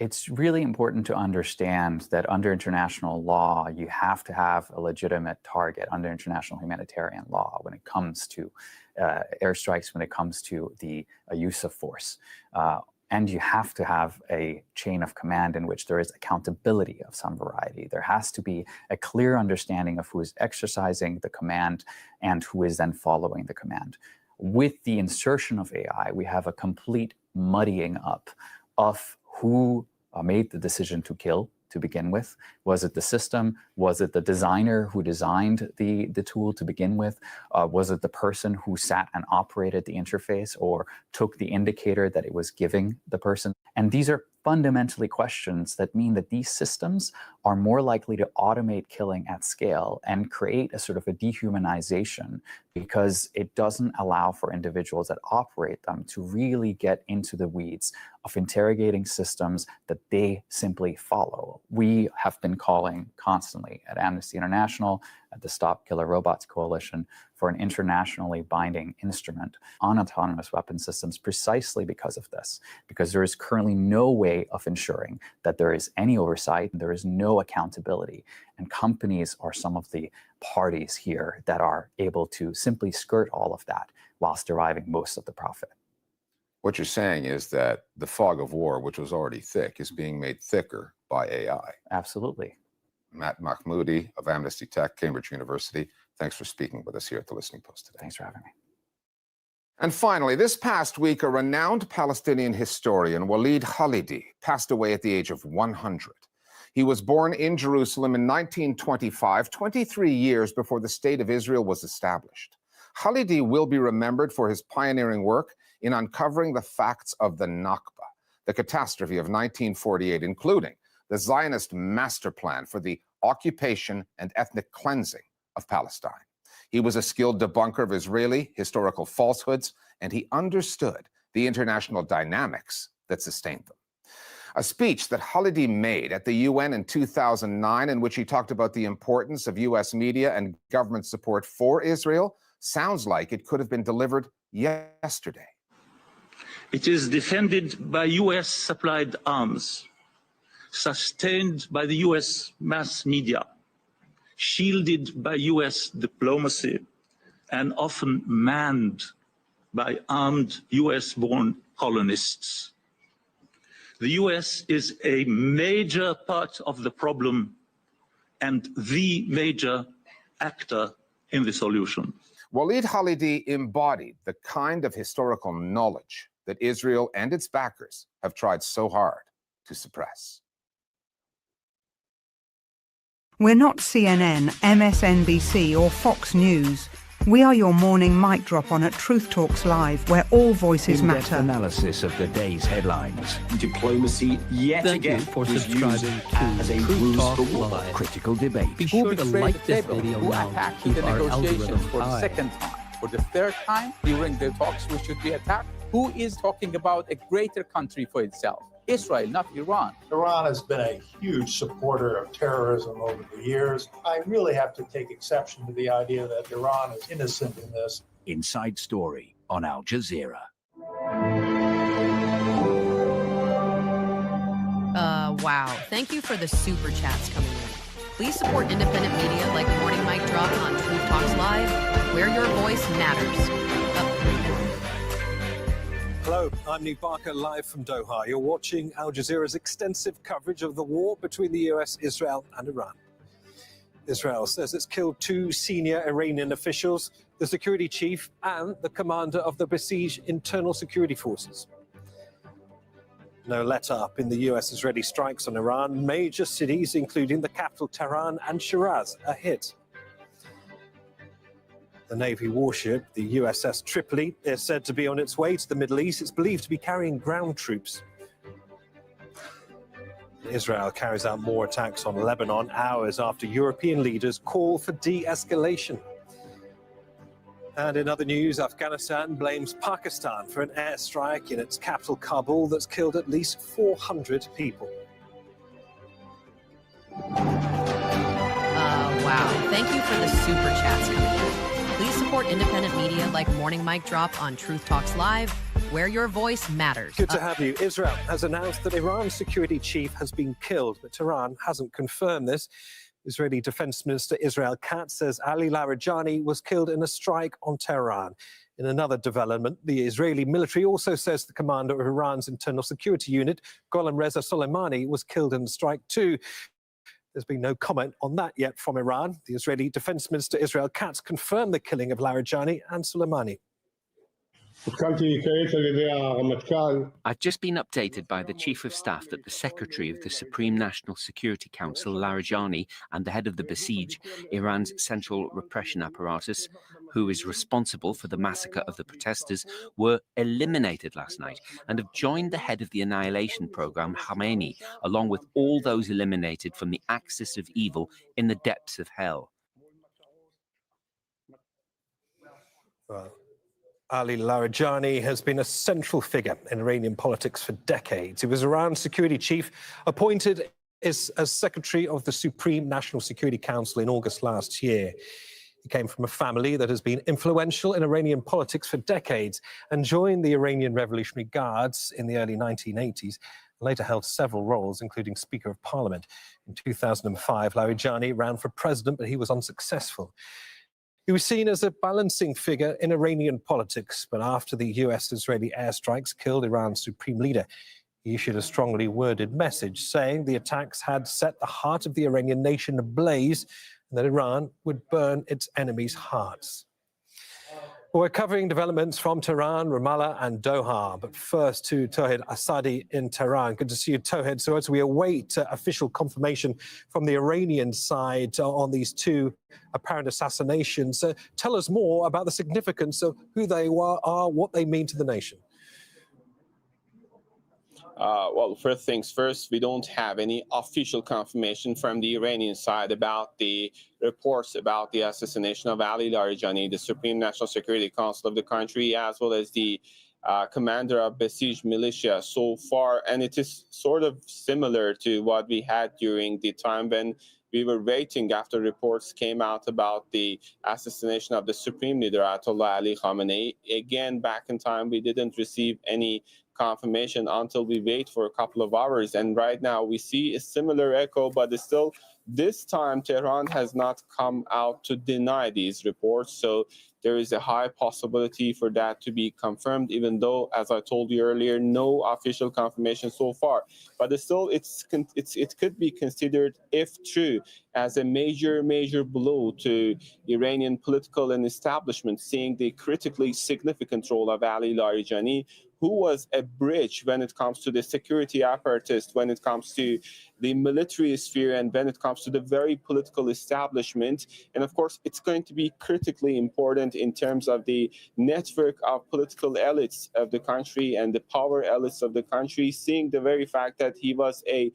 It's really important to understand that under international law, you have to have a legitimate target under international humanitarian law when it comes to airstrikes, when it comes to the use of force. And you have to have a chain of command in which there is accountability of some variety. There has to be a clear understanding of who is exercising the command and who is then following the command. With the insertion of AI, we have a complete muddying up of who made the decision to kill to begin with. Was it the system? Was it the designer who designed the tool to begin with? Was it the person who sat and operated the interface or took the indicator that it was giving the person? And these are fundamentally questions that mean that these systems are more likely to automate killing at scale and create a sort of a dehumanization because it doesn't allow for individuals that operate them to really get into the weeds of interrogating systems that they simply follow. We have been calling constantly at Amnesty International, at the Stop Killer Robots Coalition, for an internationally binding instrument on autonomous weapon systems precisely because of this, because there is currently no way of ensuring that there is any oversight, there is no accountability, and companies are some of the parties here that are able to simply skirt all of that whilst deriving most of the profit. What you're saying is that the fog of war, which was already thick, is being made thicker by AI. Absolutely. Matt Mahmoudi of Amnesty Tech, Cambridge University, thanks for speaking with us here at the Listening Post today. Thanks for having me. And finally, this past week, a renowned Palestinian historian, Walid Khalidi, passed away at the age of 100. He was born in Jerusalem in 1925, 23 years before the State of Israel was established. Khalidi will be remembered for his pioneering work in uncovering the facts of the Nakba, the catastrophe of 1948, including the Zionist master plan for the occupation and ethnic cleansing of Palestine. He was a skilled debunker of Israeli historical falsehoods, and he understood the international dynamics that sustained them. A speech that Khalidi made at the UN in 2009, in which he talked about the importance of US media and government support for Israel, sounds like it could have been delivered yesterday. It is defended by US-supplied arms, sustained by the US mass media, shielded by US diplomacy, and often manned by armed US-born colonists. The US is a major part of the problem and the major actor in the solution. Walid Khalidi embodied the kind of historical knowledge that Israel and its backers have tried so hard to suppress. We're not CNN, MSNBC, or Fox News. We are your morning mic drop on at Truth Talks Live, where all voices In-depth matter. analysis of the day's headlines. Diplomacy yet Thank again you for was used subscribing as a to Truth ruse Talk for war. Live. Critical debate. Be sure to like this video Who now attacked to keep the our negotiations algorithm for the high. second time. For the third time during the talks, we should be attacked. Who is talking about a greater country for itself? Israel, not Iran. Iran has been a huge supporter of terrorism over the years. I really have to take exception to the idea that Iran is innocent in this. Inside Story on Al Jazeera. Wow. Thank you for the super chats coming in. Please support independent media like Morning Mic Drop on Truth Talks Live, where your voice matters. Hello, I'm Nick Barker, live from Doha. You're watching Al Jazeera's extensive coverage of the war between the US, Israel, and Iran. Israel says it's killed 2 senior Iranian officials, the security chief and the commander of the besieged internal security forces. No let-up in the US-Israeli strikes on Iran. Major cities, including the capital Tehran and Shiraz, are hit. The Navy warship, the USS Tripoli, is said to be on its way to the Middle East. It's believed to be carrying ground troops. Israel carries out more attacks on Lebanon hours after European leaders call for de-escalation. And in other news, Afghanistan blames Pakistan for an airstrike in its capital, Kabul, that's killed at least 400 people. Wow. Thank you for the super chats coming in. Please support independent media like Morning Mic Drop on Truth Talks Live, where your voice matters. Good to have you. Israel has announced that Iran's security chief has been killed, but Tehran hasn't confirmed this. Israeli Defense Minister Israel Katz says Ali Larijani was killed in a strike on Tehran. In another development, the Israeli military also says the commander of Iran's internal security unit, Gholam Reza Soleimani, was killed in the strike too. There's been no comment on that yet from Iran. The Israeli Defense Minister Israel Katz confirmed the killing of Larijani and Soleimani. I've just been updated by the Chief of Staff that the Secretary of the Supreme National Security Council, Larijani, and the head of the Basij, Iran's central repression apparatus, who is responsible for the massacre of the protesters, were eliminated last night and have joined the head of the annihilation program, Khamenei, along with all those eliminated from the axis of evil in the depths of hell. Ali Larijani has been a central figure in Iranian politics for decades. He was Iran's security chief, appointed as Secretary of the Supreme National Security Council in August last year. He came from a family that has been influential in Iranian politics for decades and joined the Iranian Revolutionary Guards in the early 1980s. Later held several roles, including Speaker of Parliament. In 2005, Larijani ran for president, but he was unsuccessful. He was seen as a balancing figure in Iranian politics, but after the US-Israeli airstrikes killed Iran's supreme leader, he issued a strongly worded message saying the attacks had set the heart of the Iranian nation ablaze and that Iran would burn its enemies' hearts. We're covering developments from Tehran, Ramallah and Doha, but first to Tawhid Asadi in Tehran. Good to see you, Tawhid. So as we await official confirmation from the Iranian side on these 2 apparent assassinations, tell us more about the significance of who they are, what they mean to the nation. Well, first things first, we don't have any official confirmation from the Iranian side about the reports about the assassination of Ali Larijani, the Supreme National Security Council of the country, as well as the commander of besieged militia so far. And it is sort of similar to what we had during the time when we were waiting after reports came out about the assassination of the Supreme Leader, Ayatollah Ali Khamenei. Again, back in time, we didn't receive any confirmation until we wait for a couple of hours. And right now we see a similar echo, but still this time Tehran has not come out to deny these reports. So there is a high possibility for that to be confirmed, even though, as I told you earlier, no official confirmation so far. But still, it could be considered, if true, as a major blow to Iranian political and establishment, seeing the critically significant role of Ali Larijani, who was a bridge when it comes to the security apparatus, when it comes to the military sphere and when it comes to the very political establishment. And of course, it's going to be critically important in terms of the network of political elites of the country and the power elites of the country, seeing the very fact that he was a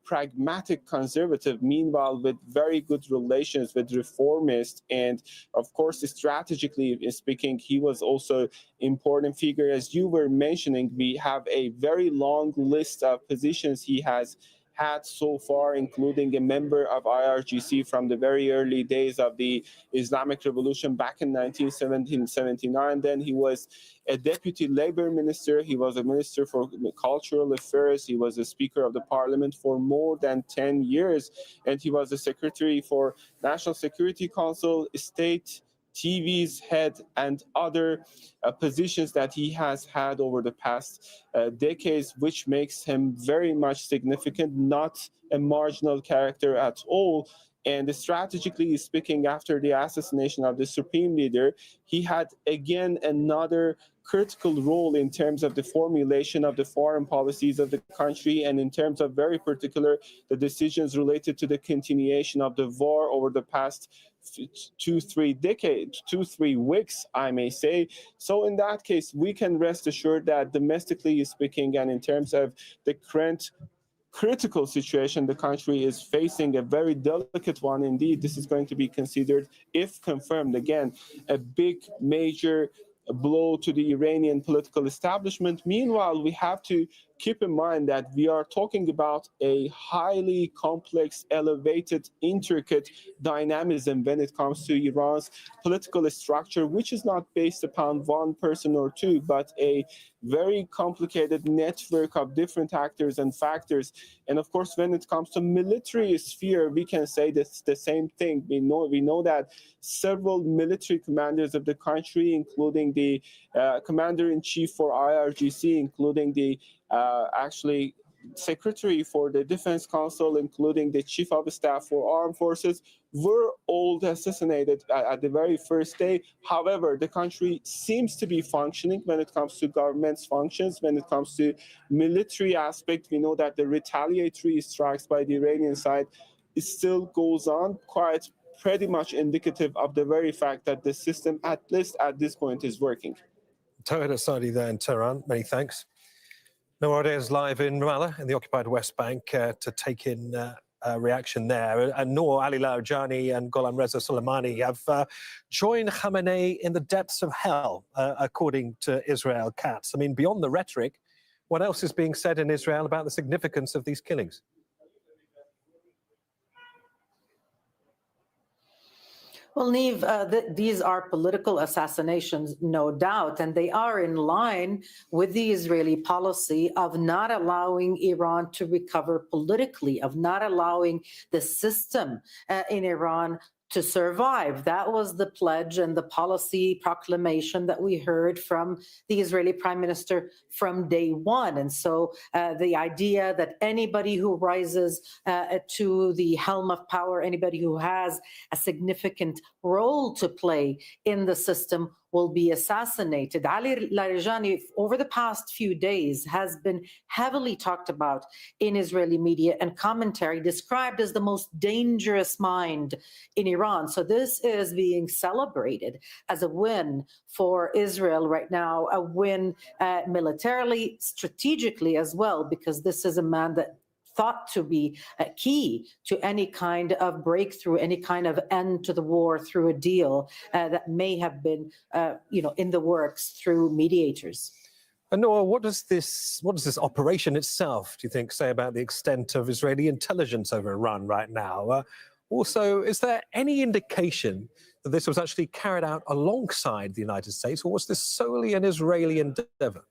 pragmatic conservative, meanwhile with very good relations with reformists, and of course strategically speaking, he was also important figure. As you were mentioning, we have a very long list of positions he has had so far, including a member of IRGC from the very early days of the Islamic Revolution back in 1979. Then he was a deputy labor minister. He was a minister for cultural affairs. He was a speaker of the parliament for more than 10 years. And he was the secretary for National Security Council, state TV's head, and other positions that he has had over the past decades, which makes him very much significant, not a marginal character at all. And strategically speaking, after the assassination of the supreme leader, he had again another critical role in terms of the formulation of the foreign policies of the country, and in terms of very particular the decisions related to the continuation of the war over the past 2-3 weeks, I may say. So in that case, we can rest assured that domestically speaking, and in terms of the current critical situation the country is facing, a very delicate one indeed, this is going to be considered, if confirmed, again, a big major blow to the Iranian political establishment. Meanwhile, we have to keep in mind that we are talking about a highly complex, elevated, intricate dynamism when it comes to Iran's political structure, which is not based upon one person or two, but a very complicated network of different actors and factors. And of course, when it comes to military sphere, we can say this, the same thing. We know that several military commanders of the country, including the commander-in-chief for IRGC, including the actually secretary for the Defense Council, including the chief of staff for armed forces, were all assassinated at the very first day. However, the country seems to be functioning when it comes to government's functions, when it comes to military aspect. We know that the retaliatory strikes by the Iranian side still goes on, quite pretty much indicative of the very fact that the system, at least at this point, is working. Tawhid Asadi there in Tehran, many thanks. Noor is live in Ramallah in the occupied West Bank to take in a reaction there. And Noor, Ali Larijani and Gholam Reza Soleimani have joined Khamenei in the depths of hell, according to Israel Katz. I mean, beyond the rhetoric, what else is being said in Israel about the significance of these killings? Well, Niamh, these are political assassinations, no doubt, and they are in line with the Israeli policy of not allowing Iran to recover politically, of not allowing the system in Iran to survive. That was the pledge and the policy proclamation that we heard from the Israeli Prime Minister from day one. And so the idea that anybody who rises to the helm of power, anybody who has a significant role to play in the system will be assassinated. Ali Larijani, over the past few days, has been heavily talked about in Israeli media and commentary, described as the most dangerous mind in Iran. So this is being celebrated as a win for Israel right now, a win militarily, strategically as well, because this is a man that thought to be key to any kind of breakthrough, any kind of end to the war through a deal that may have been, in the works through mediators. And Noor, what does this operation itself, do you think, say about the extent of Israeli intelligence over Iran right now? Also, is there any indication that this was actually carried out alongside the United States, or was this solely an Israeli endeavor?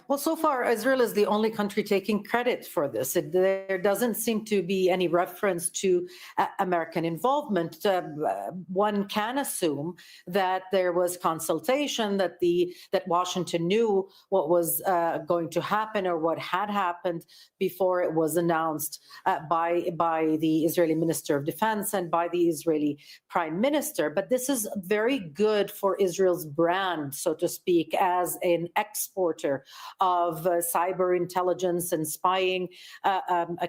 Well, so far, Israel is the only country taking credit for this. There doesn't seem to be any reference to American involvement. One can assume that there was consultation, that Washington knew what was going to happen or what had happened before it was announced by the Israeli Minister of Defense and by the Israeli Prime Minister. But this is very good for Israel's brand, so to speak, as an exporter of cyber intelligence and spying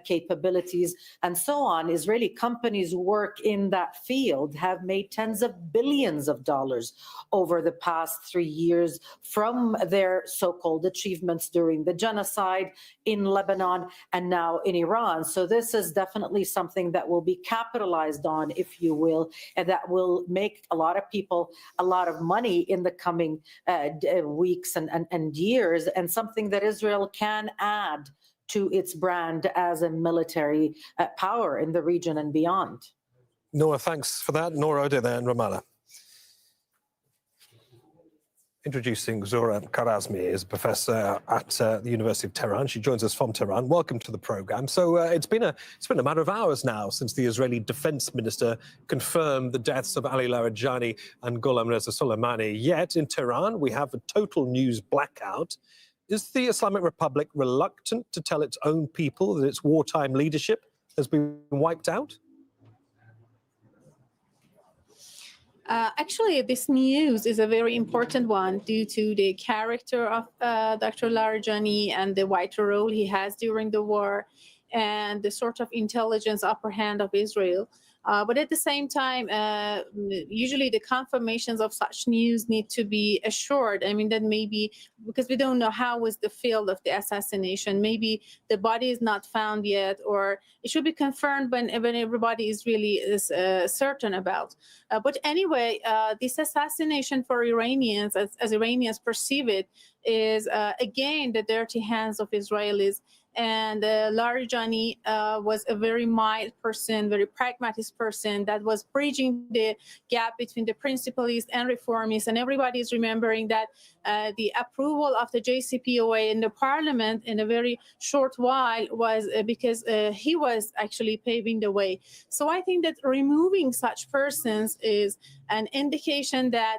capabilities and so on. Israeli companies who work in that field have made tens of billions of dollars over the past 3 years from their so-called achievements during the genocide in Lebanon and now in Iran. So this is definitely something that will be capitalized on, if you will, and that will make a lot of people a lot of money in the coming weeks and years, and something that Israel can add to its brand as a military power in the region and beyond. Noor, thanks for that. Noor Ode there in Ramallah. Introducing Zora Karazmi, is a professor at the University of Tehran. She joins us from Tehran. Welcome to the program. So it's been a matter of hours now since the Israeli Defense Minister confirmed the deaths of Ali Larijani and Gholam Reza Soleimani. Yet in Tehran, we have a total news blackout. Is the Islamic Republic reluctant to tell its own people that its wartime leadership has been wiped out? Actually, this news is a very important one due to the character of Dr. Larijani and the vital role he has during the war and the sort of intelligence upper hand of Israel. But at the same time, usually the confirmations of such news need to be assured. I mean, that maybe because we don't know how was the field of the assassination. Maybe the body is not found yet, or it should be confirmed when everybody is really certain about. But anyway, this assassination for Iranians, as Iranians perceive it, is again the dirty hands of Israelis. And Larijani was a very mild person, very pragmatic person that was bridging the gap between the principalists and reformists. And everybody is remembering that the approval of the JCPOA in the parliament in a very short while was because he was actually paving the way. So I think that removing such persons is an indication that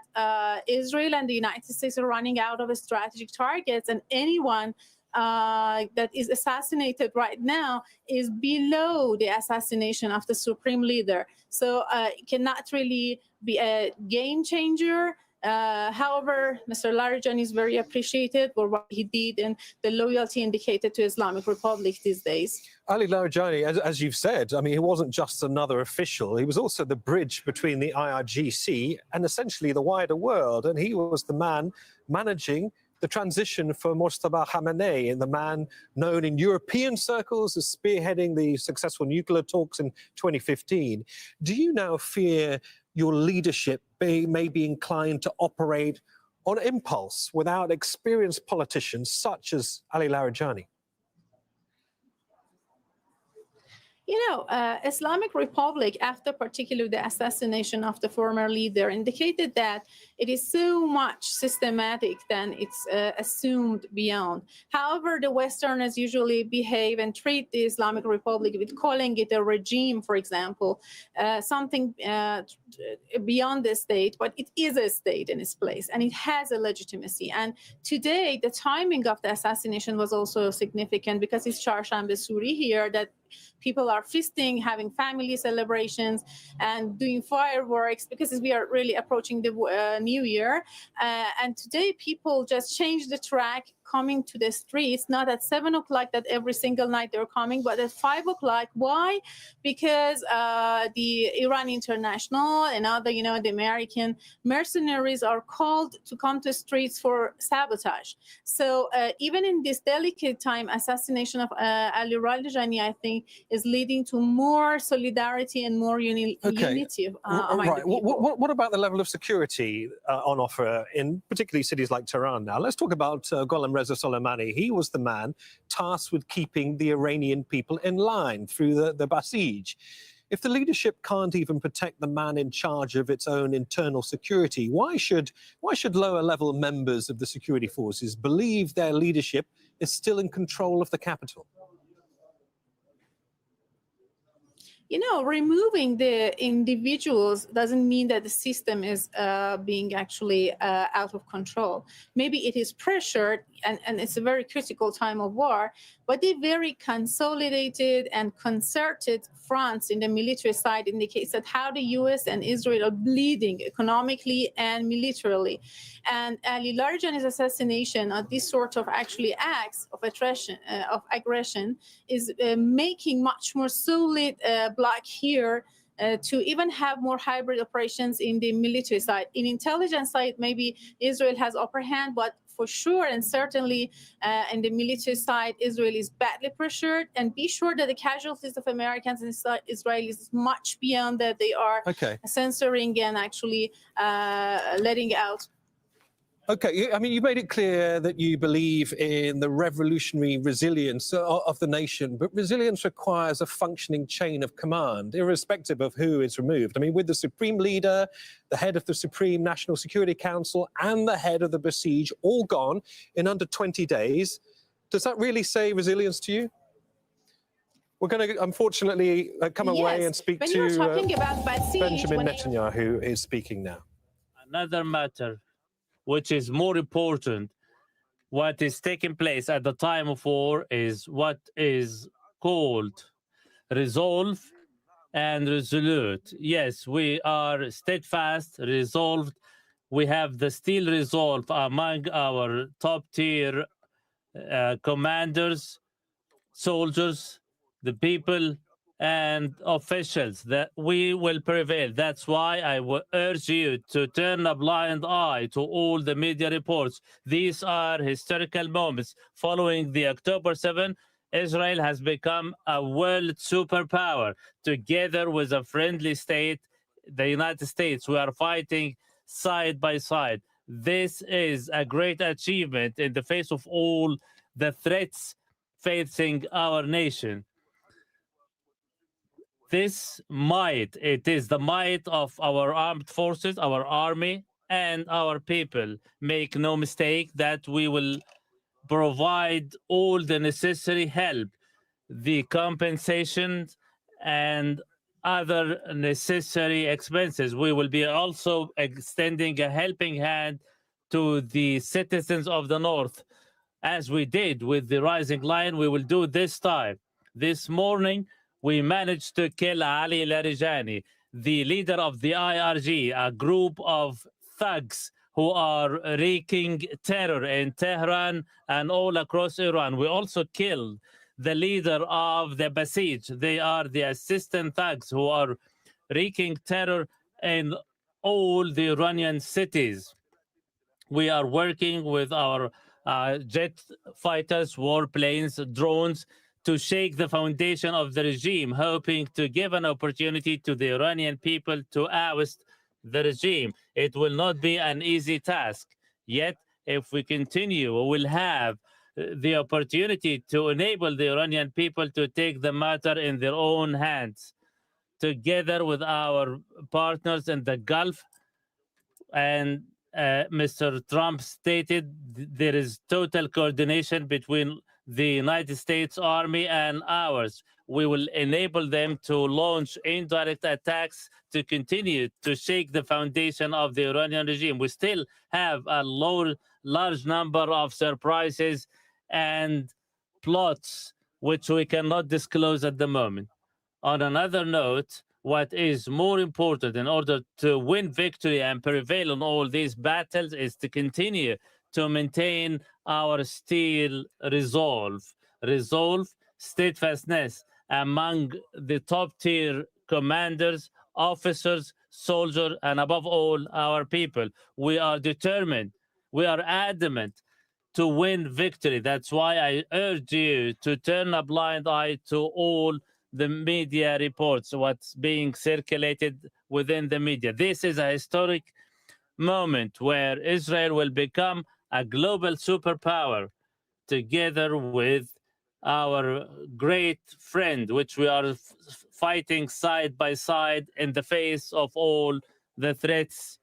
Israel and the United States are running out of strategic targets, and anyone that is assassinated right now is below the assassination of the supreme leader. So it cannot really be a game changer. However, Mr. Larijani is very appreciated for what he did and the loyalty indicated to Islamic Republic these days. Ali Larijani, as you've said, I mean, he wasn't just another official. He was also the bridge between the IRGC and essentially the wider world. And he was the man managing the transition for Mojtaba Khamenei, and the man known in European circles as spearheading the successful nuclear talks in 2015. Do you now fear your leadership may be inclined to operate on impulse without experienced politicians such as Ali Larijani? You know, Islamic Republic, after particularly the assassination of the former leader, indicated that it is so much systematic than it's assumed beyond. However, the Westerners usually behave and treat the Islamic Republic with calling it a regime, for example, something beyond the state, but it is a state in its place, and it has a legitimacy. And today, the timing of the assassination was also significant because it's Charshanbe Suri here that people are feasting, having family celebrations, and doing fireworks because we are really approaching the new year. And today, people just change the track, coming to the streets, not at 7 o'clock that every single night they're coming, but at 5 o'clock. Why? Because the Iran International and other, the American mercenaries are called to come to streets for sabotage. So even in this delicate time, assassination of Ali Larijani, I think, is leading to more solidarity and more unity among the people. What about the level of security on offer in particularly cities like Tehran now? Let's talk about Gholam Reza Soleimani. He was the man tasked with keeping the Iranian people in line through the Basij. If the leadership can't even protect the man in charge of its own internal security, why should lower level members of the security forces believe their leadership is still in control of the capital? Removing the individuals doesn't mean that the system is being actually out of control. Maybe it is pressured. and it's a very critical time of war, but a very consolidated and concerted fronts in the military side indicates that how the US and Israel are bleeding economically and militarily. And Ali Larijani's assassination, these sort of actually acts of aggression is making much more solid block here to even have more hybrid operations in the military side. In intelligence side, maybe Israel has upper hand, but for sure and certainly in the military side, Israel is badly pressured. And be sure that the casualties of Americans and Israelis is much beyond that. They are censoring and actually letting out. Okay, I mean, you made it clear that you believe in the revolutionary resilience of the nation, but resilience requires a functioning chain of command, irrespective of who is removed. I mean, with the Supreme Leader, the head of the Supreme National Security Council, and the head of the Besiege all gone in under 20 days, does that really say resilience to you? We're going to, unfortunately, come away and speak to Benjamin Netanyahu, who is speaking now. Another matter which is more important, what is taking place at the time of war is what is called resolve and resolute. Yes, we are steadfast, resolved. We have the steel resolve among our top-tier commanders, soldiers, the people, and officials that we will prevail. That's why I will urge you to turn a blind eye to all the media reports. These are historical moments. Following the October 7, Israel has become a world superpower. Together with a friendly state, the United States, we are fighting side by side. This is a great achievement in the face of all the threats facing our nation. This might, it is the might of our armed forces, our army, and our people. Make no mistake that we will provide all the necessary help, the compensations, and other necessary expenses. We will be also extending a helping hand to the citizens of the North, as we did with the Rising Lion. We will do this time. This morning, we managed to kill Ali Larijani, the leader of the IRG, a group of thugs who are wreaking terror in Tehran and all across Iran. We also killed the leader of the Besiege. They are the assistant thugs who are wreaking terror in all the Iranian cities. We are working with our jet fighters, warplanes, drones, to shake the foundation of the regime, hoping to give an opportunity to the Iranian people to oust the regime. It will not be an easy task. Yet, if we continue, we will have the opportunity to enable the Iranian people to take the matter in their own hands, together with our partners in the Gulf. And Mr. Trump stated there is total coordination between the United States Army and ours. We will enable them to launch indirect attacks to continue to shake the foundation of the Iranian regime. We still have a large number of surprises and plots which we cannot disclose at the moment. On another note, what is more important in order to win victory and prevail on all these battles is to continue to maintain our steel resolve, steadfastness among the top-tier commanders, officers, soldiers, and above all, our people. We are determined, we are adamant to win victory. That's why I urge you to turn a blind eye to all the media reports, what's being circulated within the media. This is a historic moment where Israel will become a global superpower, together with our great friend, which we are fighting side by side in the face of all the threats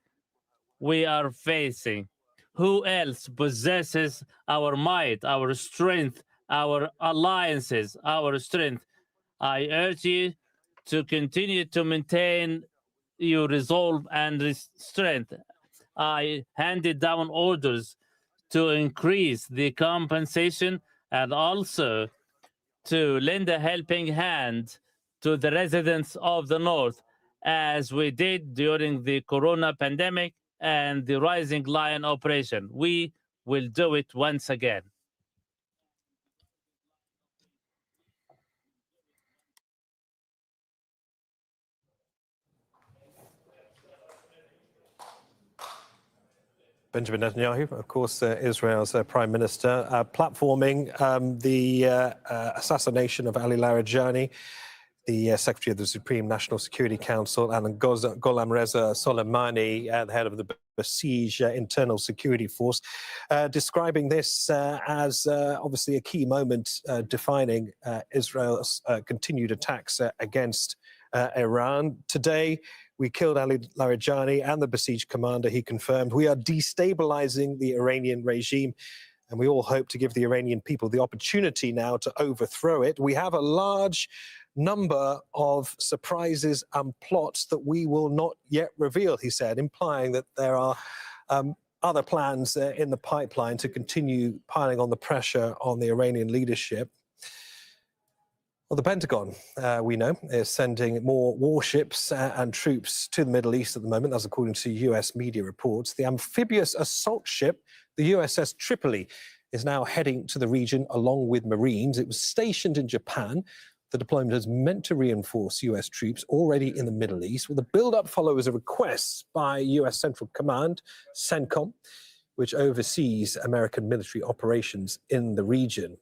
we are facing. Who else possesses our might, our strength, our alliances, our strength? I urge you to continue to maintain your resolve and strength. I handed down orders to increase the compensation and also to lend a helping hand to the residents of the North, as we did during the Corona pandemic and the Rising Lion operation. We will do it once again. Benjamin Netanyahu, of course, Israel's Prime Minister, platforming the assassination of Ali Larijani, the Secretary of the Supreme National Security Council, and Gholam Reza Soleimani, the head of the Basij Internal Security Force, describing this as obviously a key moment defining Israel's continued attacks against Iran. Today, we killed Ali Larijani and the Basij commander, he confirmed. We are destabilizing the Iranian regime, and we all hope to give the Iranian people the opportunity now to overthrow it. We have a large number of surprises and plots that we will not yet reveal, he said, implying that there are other plans in the pipeline to continue piling on the pressure on the Iranian leadership. Well, the Pentagon, we know, is sending more warships and troops to the Middle East at the moment. That's according to US media reports. The amphibious assault ship, the USS Tripoli, is now heading to the region along with Marines. It was stationed in Japan. The deployment is meant to reinforce US troops already in the Middle East. Well, the build-up follows a request by US Central Command, CENTCOM, which oversees American military operations in the region.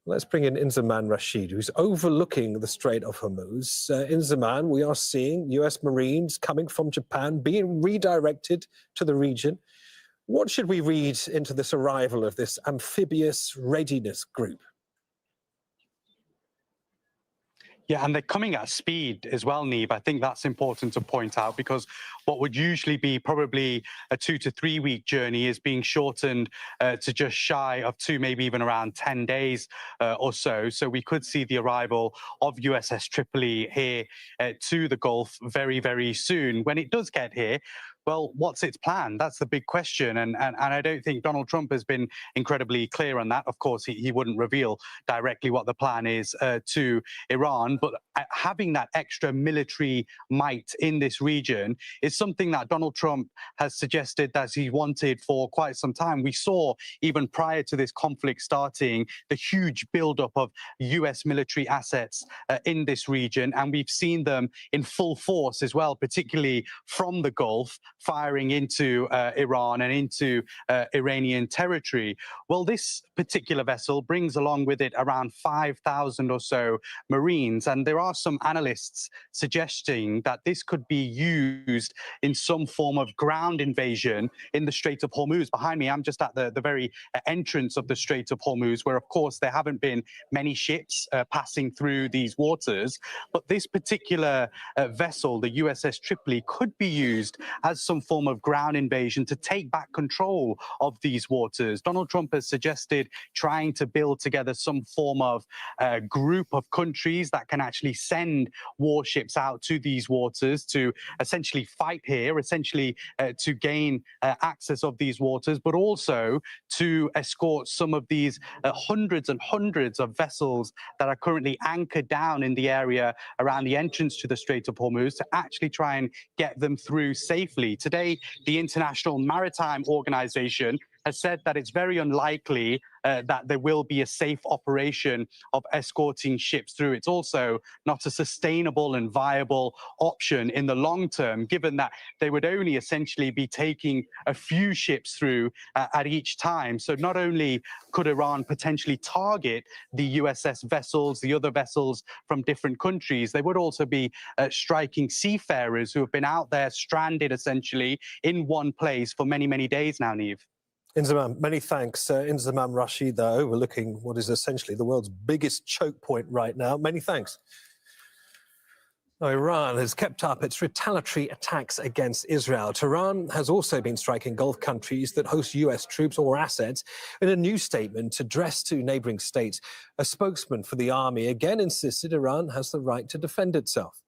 Let's bring in Inzaman Rashid, who's overlooking the Strait of Hormuz. Inzaman, we are seeing US Marines coming from Japan being redirected to the region. What should we read into this arrival of this amphibious readiness group? Yeah, and they're coming at speed as well, Neve. I think that's important to point out, because what would usually be probably a 2 to 3 week journey is being shortened to just shy of 2, maybe even around 10 days or so. So we could see the arrival of USS Tripoli here to the Gulf very, very soon. When it does get here, well, what's its plan? That's the big question. And I don't think Donald Trump has been incredibly clear on that. Of course, he wouldn't reveal directly what the plan is to Iran. But having that extra military might in this region is something that Donald Trump has suggested that he wanted for quite some time. We saw even prior to this conflict starting the huge buildup of US military assets in this region. And we've seen them in full force as well, particularly from the Gulf, firing into Iran and into Iranian territory. Well, this particular vessel brings along with it around 5,000 or so Marines. And there are some analysts suggesting that this could be used in some form of ground invasion in the Strait of Hormuz. Behind me, I'm just at the very entrance of the Strait of Hormuz, where, of course, there haven't been many ships passing through these waters. But this particular vessel, the USS Tripoli, could be used as some form of ground invasion to take back control of these waters. Donald Trump has suggested trying to build together some form of group of countries that can actually send warships out to these waters to essentially fight here, essentially to gain access of these waters, but also to escort some of these hundreds and hundreds of vessels that are currently anchored down in the area around the entrance to the Strait of Hormuz, to actually try and get them through safely. Today, the International Maritime Organization has said that it's very unlikely that there will be a safe operation of escorting ships through. It's also not a sustainable and viable option in the long term, given that they would only essentially be taking a few ships through at each time. So not only could Iran potentially target the USS vessels, the other vessels from different countries, they would also be striking seafarers who have been out there stranded essentially in one place for many, many days now, Neve. Inzaman, many thanks. Inzaman Rashid, though, overlooking what is essentially the world's biggest choke point right now. Many thanks. Now, Iran has kept up its retaliatory attacks against Israel. Tehran has also been striking Gulf countries that host US troops or assets. In a new statement addressed to neighboring states, a spokesman for the army again insisted Iran has the right to defend itself.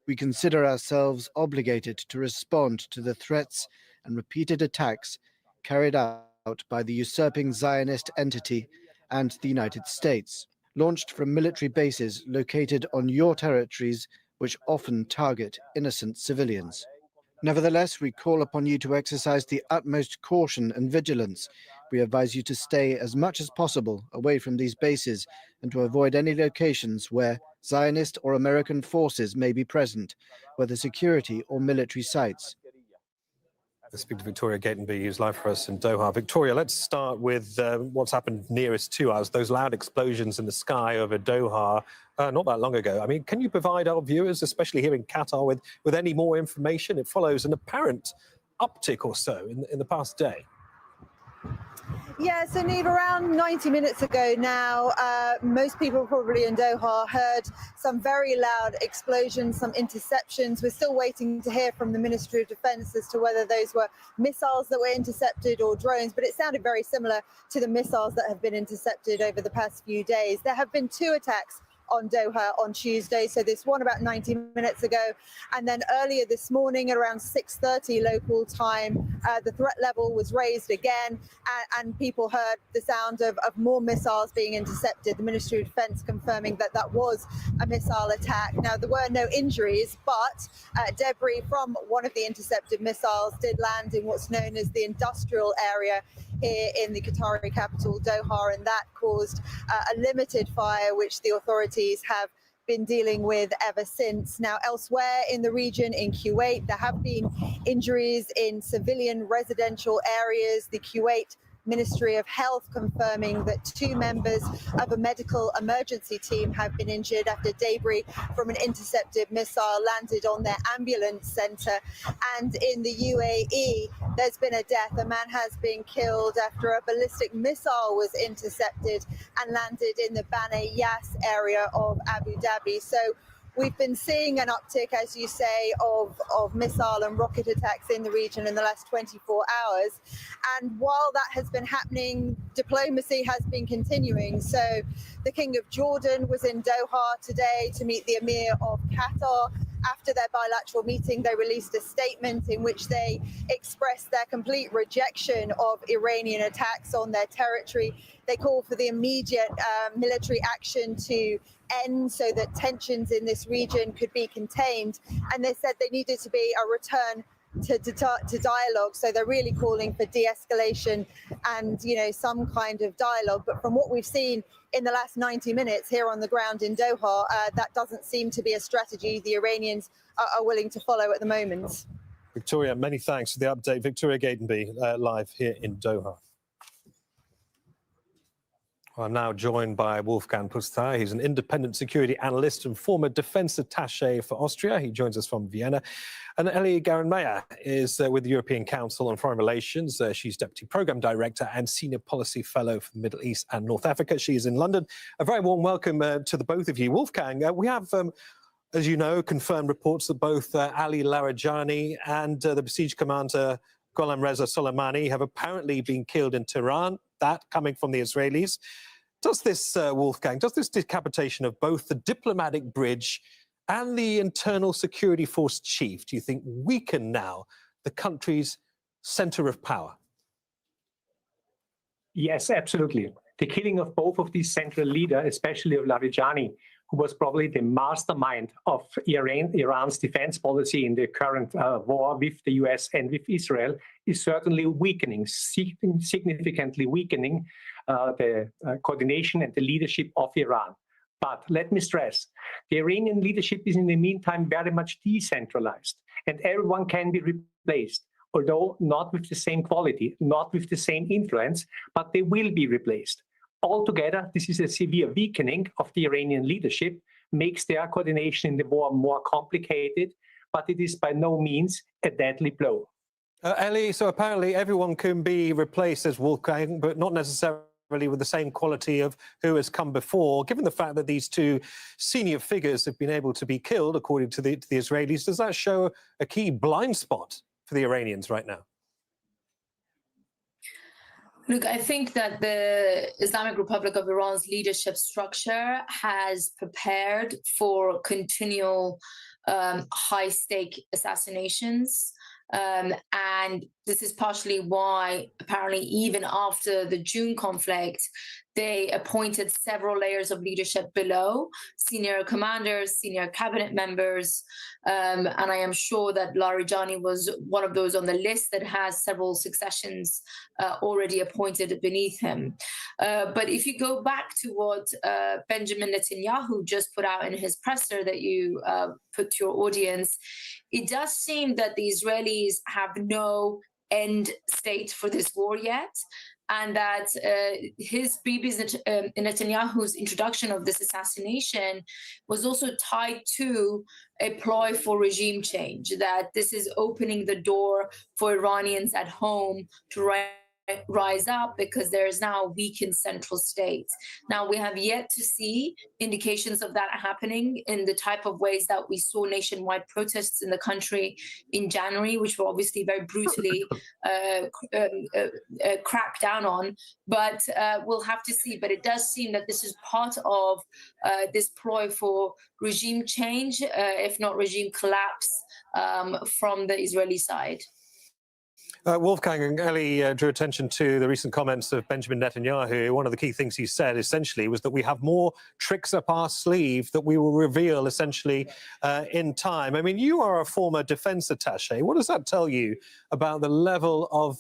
We consider ourselves obligated to respond to the threats and repeated attacks carried out by the usurping Zionist entity and the United States, launched from military bases located on your territories, which often target innocent civilians. Nevertheless, we call upon you to exercise the utmost caution and vigilance. We advise you to stay as much as possible away from these bases and to avoid any locations where Zionist or American forces may be present, whether security or military sites. Let's speak to Victoria Gatenby, who's live for us in Doha. Victoria, let's start with what's happened nearest to us, those loud explosions in the sky over Doha not that long ago. I mean, can you provide our viewers, especially here in Qatar, with any more information? It follows an apparent uptick or so in the past day. Yeah, so Neve, around 90 minutes ago now, most people probably in Doha heard some very loud explosions, some interceptions. We're still waiting to hear from the Ministry of Defense as to whether those were missiles that were intercepted or drones, but it sounded very similar to the missiles that have been intercepted over the past few days. There have been 2 attacks on Doha on Tuesday, so this one about 90 minutes ago, and then earlier this morning at around 6:30 local time, the threat level was raised again, and people heard the sound of more missiles being intercepted. The Ministry of Defense confirming that that was a missile attack. Now, there were no injuries, but debris from one of the intercepted missiles did land in what's known as the industrial area here in the Qatari capital, Doha, and that caused a limited fire, which the authorities have been dealing with ever since. Now, elsewhere in the region, in Kuwait, there have been injuries in civilian residential areas. The Kuwait Ministry of Health confirming that 2 members of a medical emergency team have been injured after debris from an intercepted missile landed on their ambulance centre. And in the UAE, there's been a death. A man has been killed after a ballistic missile was intercepted and landed in the Bana Yas area of Abu Dhabi. So we've been seeing an uptick, as you say, of missile and rocket attacks in the region in the last 24 hours. And while that has been happening, diplomacy has been continuing. So the King of Jordan was in Doha today to meet the Emir of Qatar. After their bilateral meeting, they released a statement in which they expressed their complete rejection of Iranian attacks on their territory. They called for the immediate military action to end so that tensions in this region could be contained. And they said they needed to be a return to dialogue. So they're really calling for de-escalation and, you know, some kind of dialogue. But from what we've seen in the last 90 minutes here on the ground in Doha, that doesn't seem to be a strategy the Iranians are willing to follow at the moment. Victoria, many thanks for the update. Victoria Gatenby, live here in Doha. I'm now joined by Wolfgang Pusztai. He's an independent security analyst and former defense attaché for Austria. He joins us from Vienna. And Ellie Garenmeyer is with the European Council on Foreign Relations. She's Deputy Programme Director and Senior Policy Fellow for the Middle East and North Africa. She is in London. A very warm welcome to the both of you. Wolfgang, we have, as you know, confirmed reports that both Ali Larijani and the besieged commander Gholam Reza Soleimani have apparently been killed in Tehran, that coming from the Israelis. Does this, Wolfgang, does this decapitation of both the diplomatic bridge and the internal security force chief, do you think, weaken now the country's center of power? Yes, absolutely. The killing of both of these central leaders, especially of Larijani, who was probably the mastermind of Iran's defense policy in the current war with the US and with Israel, is certainly weakening, significantly weakening the coordination and the leadership of Iran. But let me stress, the Iranian leadership is in the meantime very much decentralized, and everyone can be replaced, although not with the same quality, not with the same influence, but they will be replaced. Altogether, this is a severe weakening of the Iranian leadership, makes their coordination in the war more complicated, but it is by no means a deadly blow. Ellie, so apparently everyone can be replaced as Wolfgang, but not necessarily with the same quality of who has come before. Given the fact that these 2 senior figures have been able to be killed, according to the Israelis, does that show a key blind spot for the Iranians right now? Look, I think that the Islamic Republic of Iran's leadership structure has prepared for continual high-stake assassinations. And this is partially why, apparently, even after the June conflict, they appointed several layers of leadership below, senior commanders, senior cabinet members, and I am sure that Larijani was one of those on the list that has several successions already appointed beneath him. But if you go back to what Benjamin Netanyahu just put out in his presser that you put to your audience, it does seem that the Israelis have no end state for this war yet, and that Bibi Netanyahu's introduction of this assassination was also tied to a ploy for regime change, that this is opening the door for Iranians at home to rise up because there is now a weakened central state. Now, we have yet to see indications of that happening in the type of ways that we saw nationwide protests in the country in January, which were obviously very brutally cracked down on. But we'll have to see. But it does seem that this is part of this ploy for regime change, if not regime collapse, from the Israeli side. Wolfgang and Eli drew attention to the recent comments of Benjamin Netanyahu. One of the key things he said, essentially, was that we have more tricks up our sleeve that we will reveal, essentially, in time. I mean, you are a former defense attaché. What does that tell you about the level of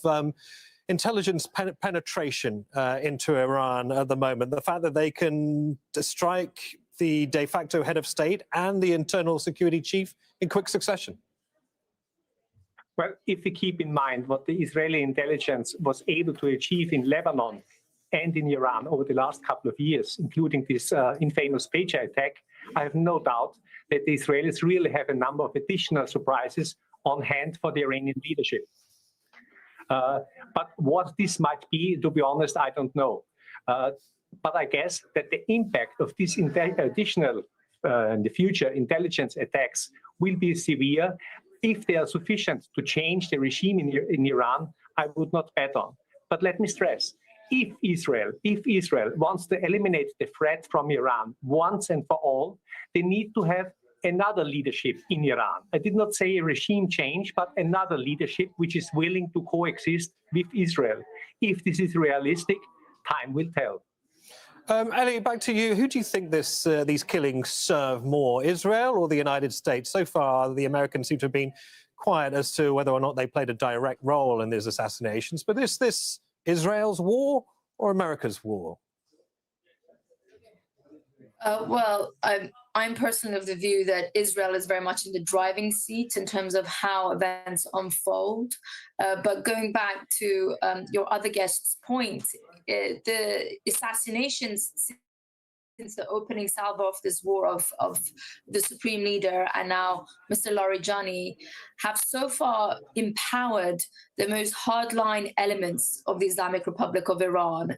intelligence penetration into Iran at the moment? The fact that they can strike the de facto head of state and the internal security chief in quick succession? Well, if we keep in mind what the Israeli intelligence was able to achieve in Lebanon and in Iran over the last couple of years, including this infamous Pager attack, I have no doubt that the Israelis really have a number of additional surprises on hand for the Iranian leadership. But what this might be, to be honest, I don't know. But I guess that the impact of these additional, in the future, intelligence attacks will be severe. If they are sufficient to change the regime in Iran, I would not bet on. But let me stress, if Israel wants to eliminate the threat from Iran once and for all, they need to have another leadership in Iran. I did not say a regime change, but another leadership which is willing to coexist with Israel. If this is realistic, time will tell. Eli, back to you. Who do you think these killings serve more, Israel or the United States? So far, the Americans seem to have been quiet as to whether or not they played a direct role in these assassinations. But is this Israel's war or America's war? Well, I'm personally of the view that Israel is very much in the driving seat in terms of how events unfold. But going back to your other guest's point, the assassinations since the opening salvo of this war of the supreme leader and now Mr. Larijani have so far empowered the most hardline elements of the Islamic Republic of Iran.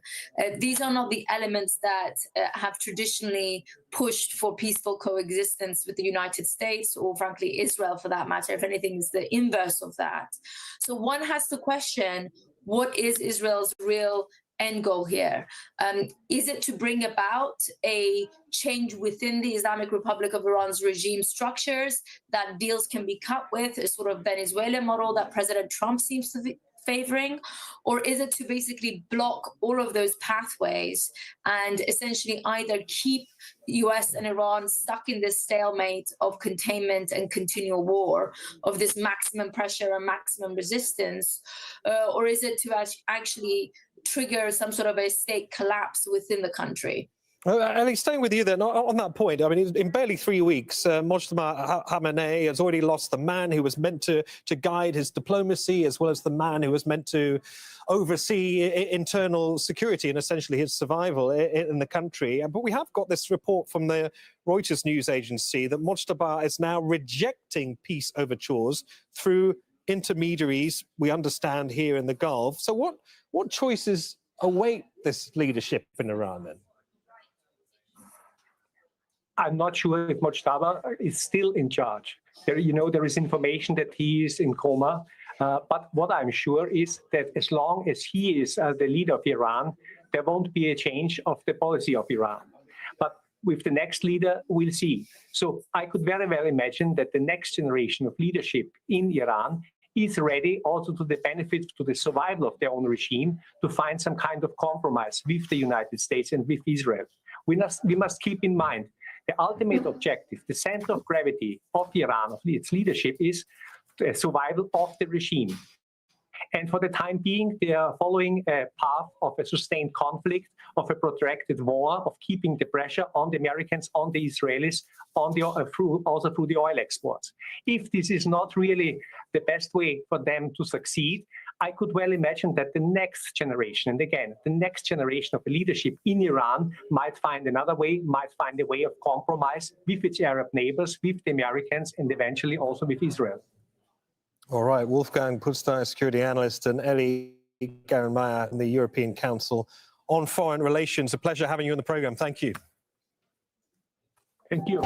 These are not the elements that have traditionally pushed for peaceful coexistence with the United States or, frankly, Israel, for that matter. If anything, is the inverse of that. So one has to question, what is Israel's real end goal here? Is it to bring about a change within the Islamic Republic of Iran's regime structures that deals can be cut with, a sort of Venezuela model that President Trump seems to be favoring? Or is it to basically block all of those pathways and essentially either keep US and Iran stuck in this stalemate of containment and continual war, of this maximum pressure and maximum resistance, or is it to actually trigger some sort of a state collapse within the country? Eli, staying with you then, on that point, I mean, in barely 3 weeks, Mojtaba Khamenei has already lost the man who was meant to guide his diplomacy, as well as the man who was meant to oversee internal security and essentially his survival in the country. But we have got this report from the Reuters news agency that Mojtaba is now rejecting peace overtures through intermediaries, we understand, here in the Gulf. So what choices await this leadership in Iran then? I'm not sure if Mojtaba is still in charge. There is information that he is in coma. But what I'm sure is that as long as he is the leader of Iran, there won't be a change of the policy of Iran. But with the next leader, we'll see. So I could very well imagine that the next generation of leadership in Iran is ready also to the benefit, to the survival of their own regime, to find some kind of compromise with the United States and with Israel. We must keep in mind the ultimate objective, the center of gravity of Iran, of its leadership, is the survival of the regime. And for the time being, they are following a path of a sustained conflict, of a protracted war, of keeping the pressure on the Americans, on the Israelis, on the, also through the oil exports. If this is not really the best way for them to succeed, I could well imagine that the next generation, and again, the next generation of leadership in Iran might find another way, might find a way of compromise with its Arab neighbors, with the Americans, and eventually also with Israel. All right, Wolfgang Putzstein, security analyst, and Ellie Garenmeier in the European Council on Foreign Relations. A pleasure having you on the programme. Thank you. Thank you.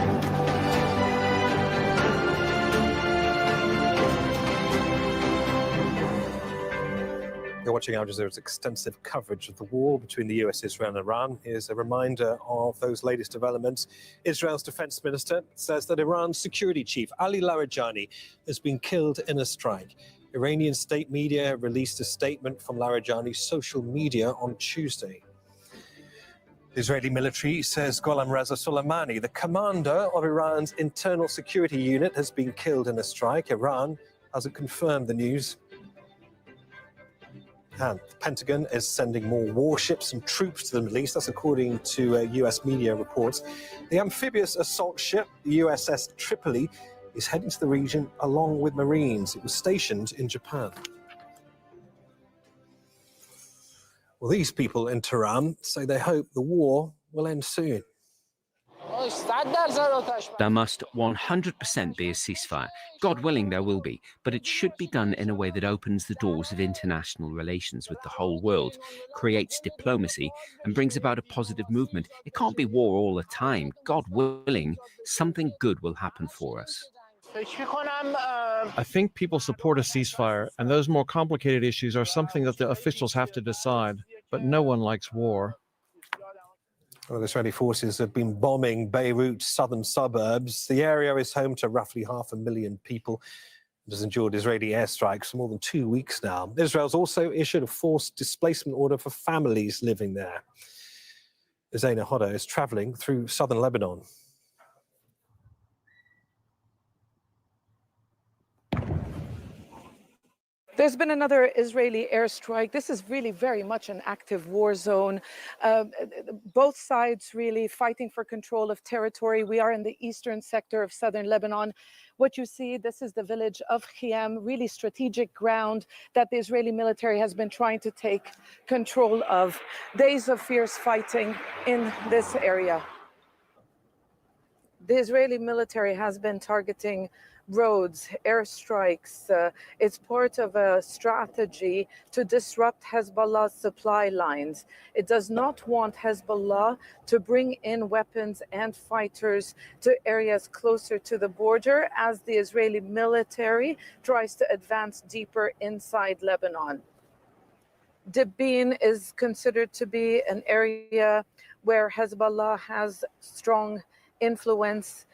You're watching Al Jazeera's extensive coverage of the war between the US, Israel and Iran. Here's a reminder of those latest developments. Israel's defense minister says that Iran's security chief, Ali Larijani, has been killed in a strike. Iranian state media released a statement from Larijani's social media on Tuesday. The Israeli military says Gholam Reza Soleimani, the commander of Iran's internal security unit, has been killed in a strike. Iran hasn't confirmed the news. And the Pentagon is sending more warships and troops to the Middle East. That's according to US media reports. The amphibious assault ship, the USS Tripoli, is heading to the region along with Marines. It was stationed in Japan. Well, these people in Tehran say they hope the war will end soon. There must 100% be a ceasefire. God willing, there will be, but it should be done in a way that opens the doors of international relations with the whole world, creates diplomacy, and brings about a positive movement. It can't be war all the time. God willing, something good will happen for us. I think people support a ceasefire, and those more complicated issues are something that the officials have to decide, but no one likes war. Well, the Israeli forces have been bombing Beirut's southern suburbs. The area is home to roughly 500,000 people. It has endured Israeli airstrikes for more than 2 weeks now. Israel's also issued a forced displacement order for families living there. Zaina Hodder is travelling through southern Lebanon. There's been another Israeli airstrike. This is really very much an active war zone. Both sides really fighting for control of territory. We are in the eastern sector of southern Lebanon. What you see, this is the village of Khiam, really strategic ground that the Israeli military has been trying to take control of. Days of fierce fighting in this area. The Israeli military has been targeting roads, airstrikes. It's part of a strategy to disrupt Hezbollah's supply lines. It does not want Hezbollah to bring in weapons and fighters to areas closer to the border as the Israeli military tries to advance deeper inside Lebanon. Dibin is considered to be an area where Hezbollah has strong influence.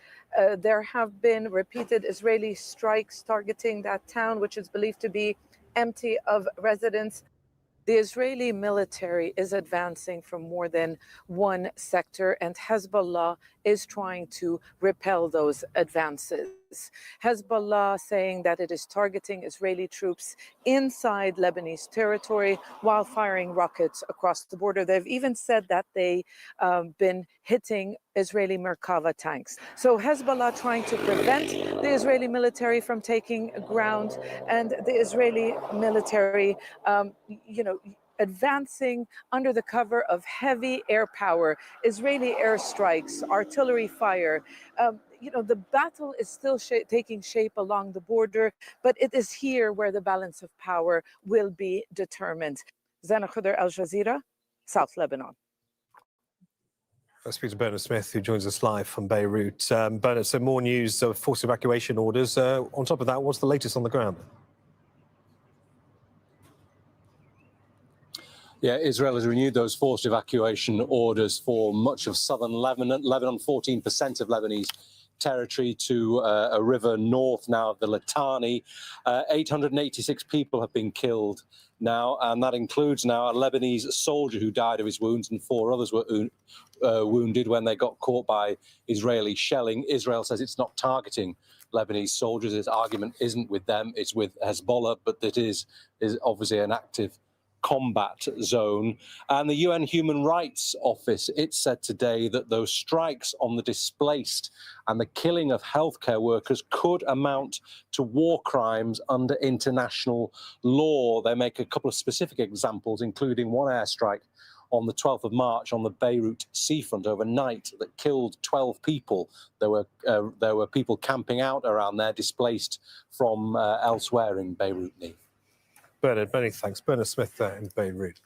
There have been repeated Israeli strikes targeting that town, which is believed to be empty of residents. The Israeli military is advancing from more than one sector, and Hezbollah is trying to repel those advances. Hezbollah saying that it is targeting Israeli troops inside Lebanese territory while firing rockets across the border. They've even said that they've been hitting Israeli Merkava tanks. So Hezbollah trying to prevent the Israeli military from taking ground, and the Israeli military, advancing under the cover of heavy air power, Israeli airstrikes, artillery fire. The battle is still taking shape along the border, but it is here where the balance of power will be determined. Zaina Hodder, Al Jazeera, South Lebanon. Let's speak to Bernard Smith, who joins us live from Beirut. Bernard, so more news of forced evacuation orders. On top of that, what's the latest on the ground? Yeah, Israel has renewed those forced evacuation orders for much of southern Lebanon. 14% of Lebanese territory to a river north now of the Litani. 886 people have been killed now, and that includes now a Lebanese soldier who died of his wounds, and 4 others were wounded when they got caught by Israeli shelling. Israel says it's not targeting Lebanese soldiers. Its argument isn't with them, it's with Hezbollah, but it is obviously an active combat zone. And the UN Human Rights Office, it said today that those strikes on the displaced and the killing of healthcare workers could amount to war crimes under international law. They make a couple of specific examples, including one airstrike on the 12th of March on the Beirut seafront overnight that killed 12 people. There were people camping out around there, displaced from elsewhere in Beirut. Bernard, many thanks. Bernard Smith there in Beirut.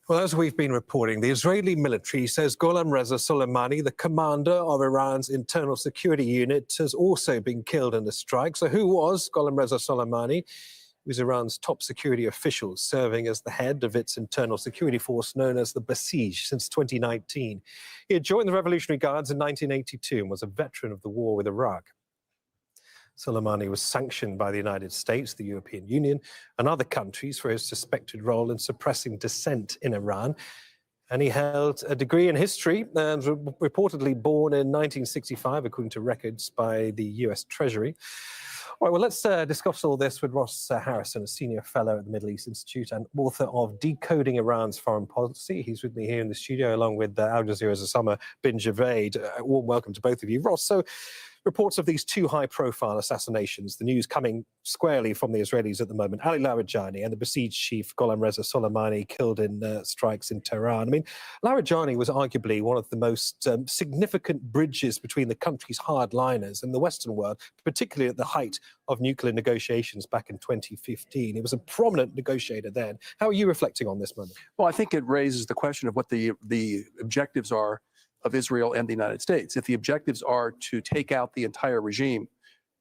Well, as we've been reporting, the Israeli military says Gholam Reza Soleimani, the commander of Iran's internal security unit, has also been killed in the strike. So who was Gholam Reza Soleimani? He was Iran's top security official, serving as the head of its internal security force known as the Basij since 2019. He had joined the Revolutionary Guards in 1982 and was a veteran of the war with Iraq. Soleimani was sanctioned by the United States, the European Union, and other countries for his suspected role in suppressing dissent in Iran. And he held a degree in history and reportedly born in 1965, according to records by the US Treasury. All right, well, let's discuss all this with Ross Harrison, a senior fellow at the Middle East Institute and author of Decoding Iran's Foreign Policy. He's with me here in the studio, along with Al Jazeera's Osama bin Javed. Warm welcome to both of you. Ross, so reports of these 2 high-profile assassinations, the news coming squarely from the Israelis at the moment, Ali Larijani and the Basij chief Gholam Reza Soleimani killed in strikes in Tehran. I mean, Larijani was arguably one of the most significant bridges between the country's hardliners and the Western world, particularly at the height of nuclear negotiations back in 2015. He was a prominent negotiator then. How are you reflecting on this moment? Well, I think it raises the question of what the objectives are of Israel and the United States. If the objectives are to take out the entire regime,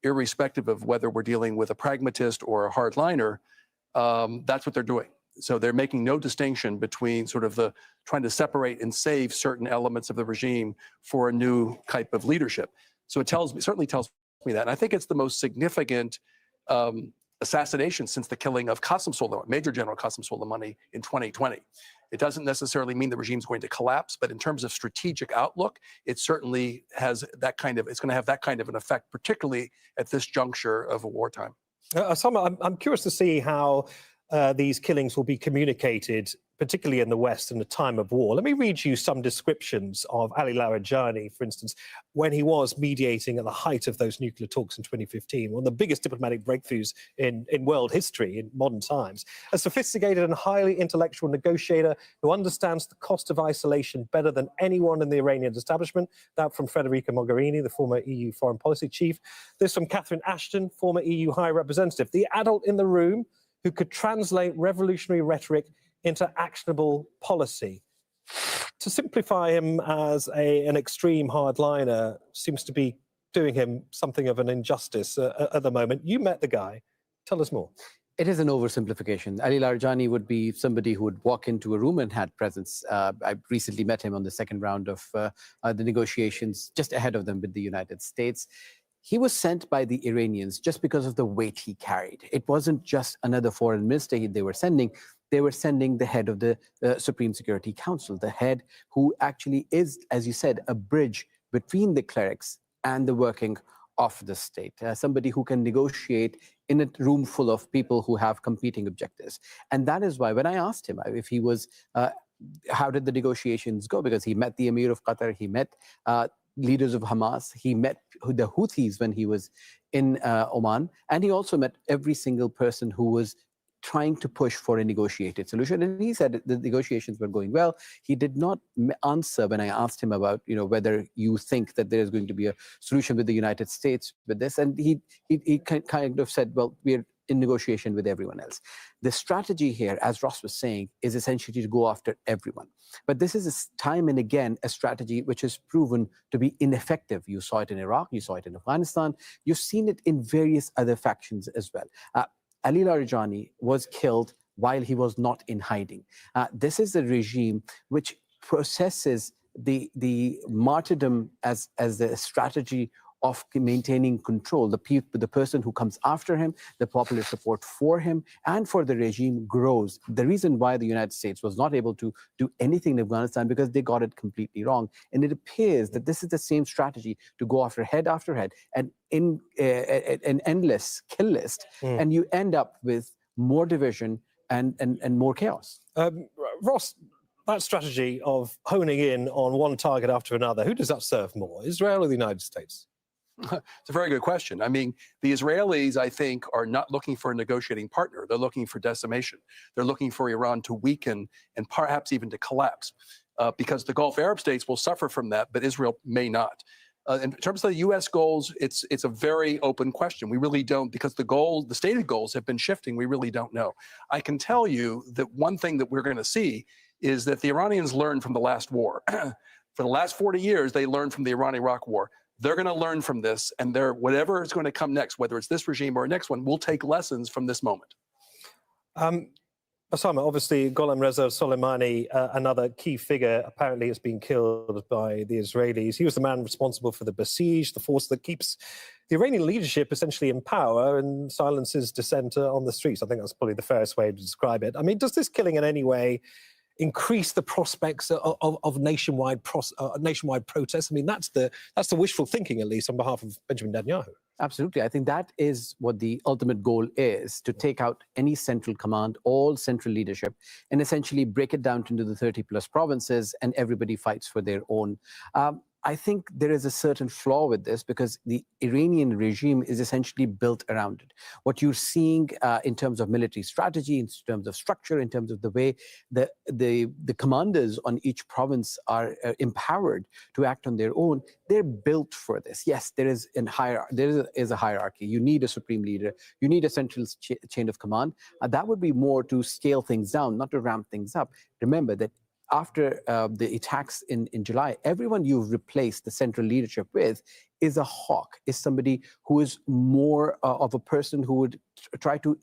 irrespective of whether we're dealing with a pragmatist or a hardliner, that's what they're doing. So they're making no distinction between sort of the trying to separate and save certain elements of the regime for a new type of leadership. So it certainly tells me that. And I think it's the most significant assassination since the killing of Qasem Soleimani, Major General Qasem Soleimani in 2020. It doesn't necessarily mean the regime's going to collapse, but in terms of strategic outlook, it certainly has that kind of, it's going to have that kind of an effect, particularly at this juncture of a wartime. Osama, I'm curious to see how these killings will be communicated, particularly in the West in a time of war. Let me read you some descriptions of Ali Larijani, for instance, when he was mediating at the height of those nuclear talks in 2015, one of the biggest diplomatic breakthroughs in world history in modern times. A sophisticated and highly intellectual negotiator who understands the cost of isolation better than anyone in the Iranian establishment. That from Federica Mogherini, the former EU foreign policy chief. This from Catherine Ashton, former EU high representative. The adult in the room who could translate revolutionary rhetoric into actionable policy. To simplify him as an extreme hardliner seems to be doing him something of an injustice at the moment. You met the guy. Tell us more. It is an oversimplification. Ali Larijani would be somebody who would walk into a room and had presence. I recently met him on the second round of the negotiations, just ahead of them with the United States. He was sent by the Iranians just because of the weight he carried. It wasn't just another foreign minister they were sending. They were sending the head of the Supreme Security Council, the head who actually is, as you said, a bridge between the clerics and the working of the state, somebody who can negotiate in a room full of people who have competing objectives. And that is why when I asked him if he was, how did the negotiations go? Because he met the Emir of Qatar, he met leaders of Hamas, he met the Houthis when he was in Oman, and he also met every single person who was trying to push for a negotiated solution. And he said the negotiations were going well. He did not answer when I asked him about, whether you think that there is going to be a solution with the United States with this. And he kind of said, well, we're in negotiation with everyone else. The strategy here, as Ross was saying, is essentially to go after everyone. But this is time and again a strategy which has proven to be ineffective. You saw it in Iraq, you saw it in Afghanistan, you've seen it in various other factions as well. Ali Larijani was killed while he was not in hiding. This is a regime which processes the martyrdom as a strategy of maintaining control. The person who comes after him, the popular support for him and for the regime grows. The reason why the United States was not able to do anything in Afghanistan because they got it completely wrong. And it appears that this is the same strategy to go after head, and in an endless kill list, and you end up with more division and more chaos. Ross, that strategy of honing in on one target after another, who does that serve more, Israel or the United States? It's a very good question. I mean, the Israelis, I think, are not looking for a negotiating partner. They're looking for decimation. They're looking for Iran to weaken and perhaps even to collapse, because the Gulf Arab states will suffer from that, but Israel may not. In terms of the U.S. goals, it's a very open question. We really don't, because the stated goals have been shifting. We really don't know. I can tell you that one thing that we're going to see is that the Iranians learned from the last war. For the last 40 years, they learned from the Iran-Iraq war. They're going to learn from this, and whatever is going to come next, whether it's this regime or a next one, will take lessons from this moment. Osama, obviously, Gholam Reza Soleimani, another key figure, apparently has been killed by the Israelis. He was the man responsible for the Besiege, the force that keeps the Iranian leadership essentially in power and silences dissent on the streets. I think that's probably the fairest way to describe it. I mean, does this killing in any way increase the prospects of nationwide protests? I mean, that's the wishful thinking, at least on behalf of Benjamin Netanyahu. Absolutely. I think that is what the ultimate goal is, to take out any central command, all central leadership, and essentially break it down into the 30-plus provinces, and everybody fights for their own. I think there is a certain flaw with this because the Iranian regime is essentially built around it. What you're seeing in terms of military strategy, in terms of structure, in terms of the way the commanders on each province are empowered to act on their own, they're built for this. Yes, there is a hierarchy. You need a supreme leader. You need a central chain of command. That would be more to scale things down, not to ramp things up. Remember that after the attacks in July, everyone you've replaced the central leadership with is a hawk, is somebody who is more of a person who would try to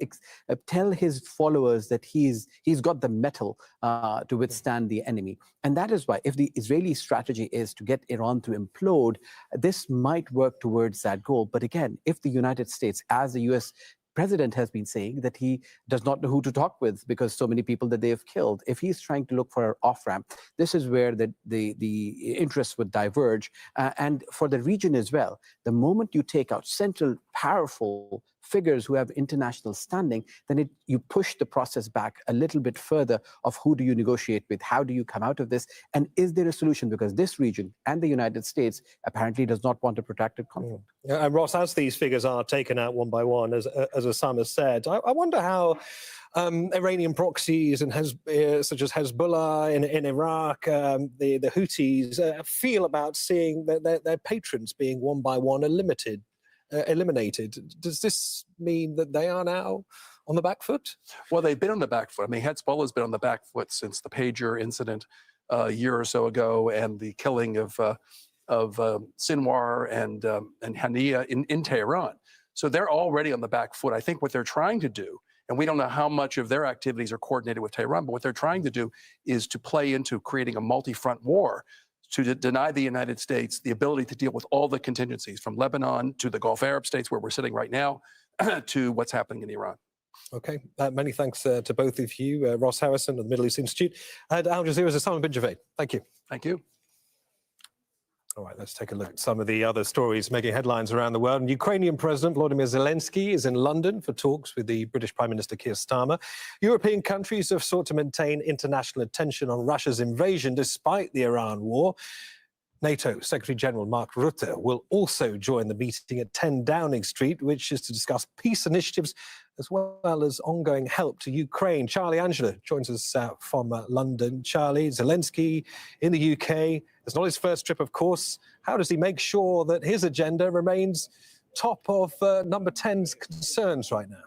tell his followers that he's got the mettle to withstand the enemy. And that is why, if the Israeli strategy is to get Iran to implode, this might work towards that goal. But again, if the United States, as the US president has been saying that he does not know who to talk with because so many people that they have killed. If he's trying to look for an off-ramp, this is where the interests would diverge. And for the region as well, the moment you take out central, powerful figures who have international standing, then you push the process back a little bit further of who do you negotiate with, how do you come out of this, and is there a solution? Because this region and the United States apparently does not want a protracted conflict. Yeah, and Ross, as these figures are taken out one by one, as Osama said, I wonder how Iranian proxies and such as Hezbollah in Iraq, the Houthis, feel about seeing their patrons being one by one eliminated. Does this mean that they are now on the back foot? Well, they've been on the back foot. I mean, Hezbollah has been on the back foot since the pager incident a year or so ago, and the killing of Sinwar and Hania in Tehran. So they're already on the back foot. I think what they're trying to do, and we don't know how much of their activities are coordinated with Tehran, but what they're trying to do is to play into creating a multi-front war to deny the United States the ability to deal with all the contingencies, from Lebanon to the Gulf Arab states where we're sitting right now to what's happening in Iran. Okay, many thanks to both of you, Ross Harrison of the Middle East Institute and Al Jazeera's Osama bin Javed. Thank you. Thank you. All right, let's take a look at some of the other stories making headlines around the world. And Ukrainian President Volodymyr Zelensky is in London for talks with the British Prime Minister Keir Starmer. European countries have sought to maintain international attention on Russia's invasion despite the Iran war. NATO Secretary-General Mark Rutte will also join the meeting at 10 Downing Street, which is to discuss peace initiatives as well as ongoing help to Ukraine. Charlie Angela joins us from London. Charlie, Zelensky in the UK. It's not his first trip, of course. How does he make sure that his agenda remains top of number 10's concerns right now?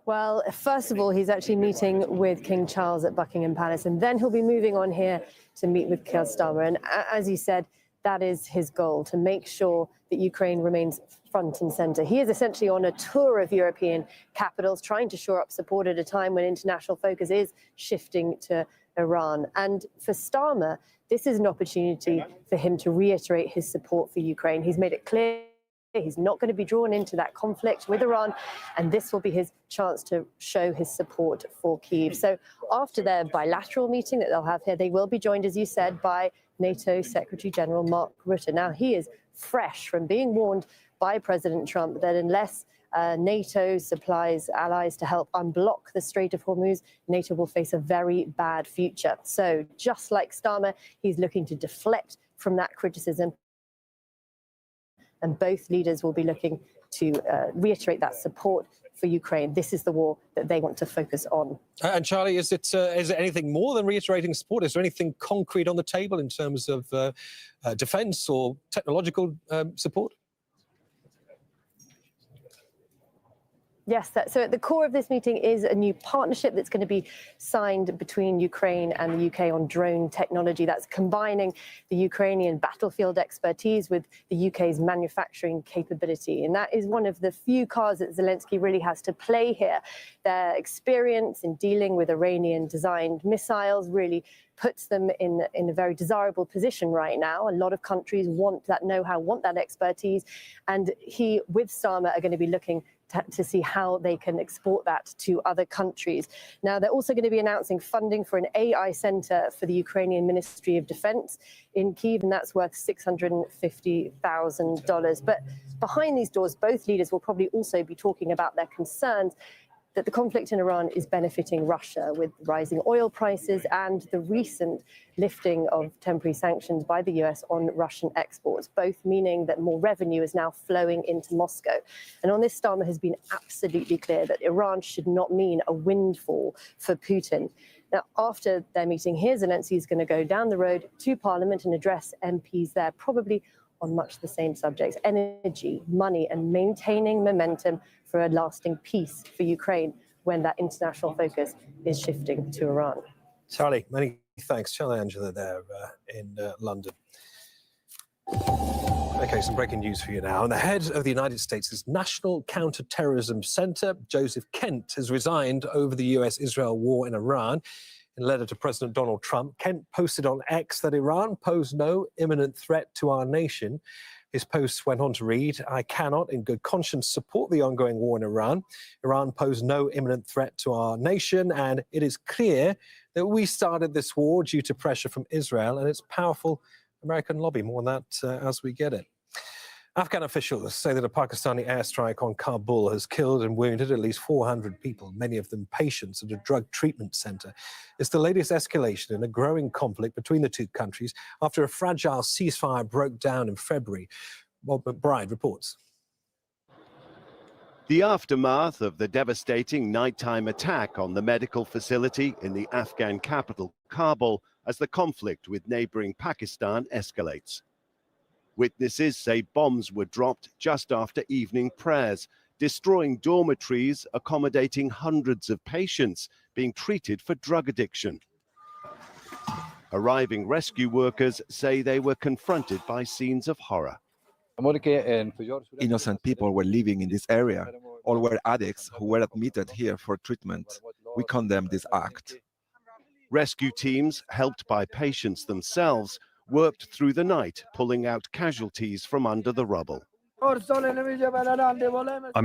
Well, first of all, he's actually meeting with King Charles at Buckingham Palace, and then he'll be moving on here to meet with Keir Starmer. And as you said, that is his goal, to make sure that Ukraine remains front and center. He is essentially on a tour of European capitals, trying to shore up support at a time when international focus is shifting to Iran. And for Starmer, this is an opportunity for him to reiterate his support for Ukraine. He's made it clear he's not going to be drawn into that conflict with Iran, and this will be his chance to show his support for Kyiv. So after their bilateral meeting that they'll have here, they will be joined, as you said, by NATO Secretary General Mark Rutte. Now, he is fresh from being warned by President Trump that unless NATO supplies allies to help unblock the Strait of Hormuz, NATO will face a very bad future. So just like Starmer, he's looking to deflect from that criticism. And both leaders will be looking to reiterate that support for Ukraine. This is the war that they want to focus on. And Charlie, is it anything more than reiterating support? Is there anything concrete on the table in terms of defense or technological support? Yes, so at the core of this meeting is a new partnership that's going to be signed between Ukraine and the UK on drone technology. That's combining the Ukrainian battlefield expertise with the UK's manufacturing capability. And that is one of the few cards that Zelensky really has to play here. Their experience in dealing with Iranian-designed missiles really puts them in a very desirable position right now. A lot of countries want that know-how, want that expertise. And he, with Starmer, are going to be looking to see how they can export that to other countries. Now, they're also going to be announcing funding for an AI center for the Ukrainian Ministry of Defense in Kyiv, and that's worth $650,000. But behind these doors, both leaders will probably also be talking about their concerns that the conflict in Iran is benefiting Russia with rising oil prices and the recent lifting of temporary sanctions by the US on Russian exports, both meaning that more revenue is now flowing into Moscow. And on this, Starmer has been absolutely clear that Iran should not mean a windfall for Putin. Now, after their meeting here, Zelensky is going to go down the road to Parliament and address MPs there, probably on much the same subjects: energy, money, and maintaining momentum for a lasting peace for Ukraine when that international focus is shifting to Iran. Charlie, many thanks. Charlie Angela there in London. Okay, some breaking news for you now. And the head of the United States' National Counterterrorism Center, Joseph Kent, has resigned over the US-Israel war in Iran. In a letter to President Donald Trump, Kent posted on X that Iran posed no imminent threat to our nation. His post went on to read, "I cannot in good conscience support the ongoing war in Iran. Iran posed no imminent threat to our nation, and it is clear that we started this war due to pressure from Israel and its powerful American lobby." More on that as we get it. Afghan officials say that a Pakistani airstrike on Kabul has killed and wounded at least 400 people, many of them patients at a drug treatment center. It's the latest escalation in a growing conflict between the two countries after a fragile ceasefire broke down in February. Bob McBride reports. The aftermath of the devastating nighttime attack on the medical facility in the Afghan capital, Kabul, as the conflict with neighboring Pakistan escalates. Witnesses say bombs were dropped just after evening prayers, destroying dormitories accommodating hundreds of patients being treated for drug addiction. Arriving rescue workers say they were confronted by scenes of horror. Innocent people were living in this area. All were addicts who were admitted here for treatment. We condemn this act. Rescue teams, helped by patients themselves, worked through the night, pulling out casualties from under the rubble. I'm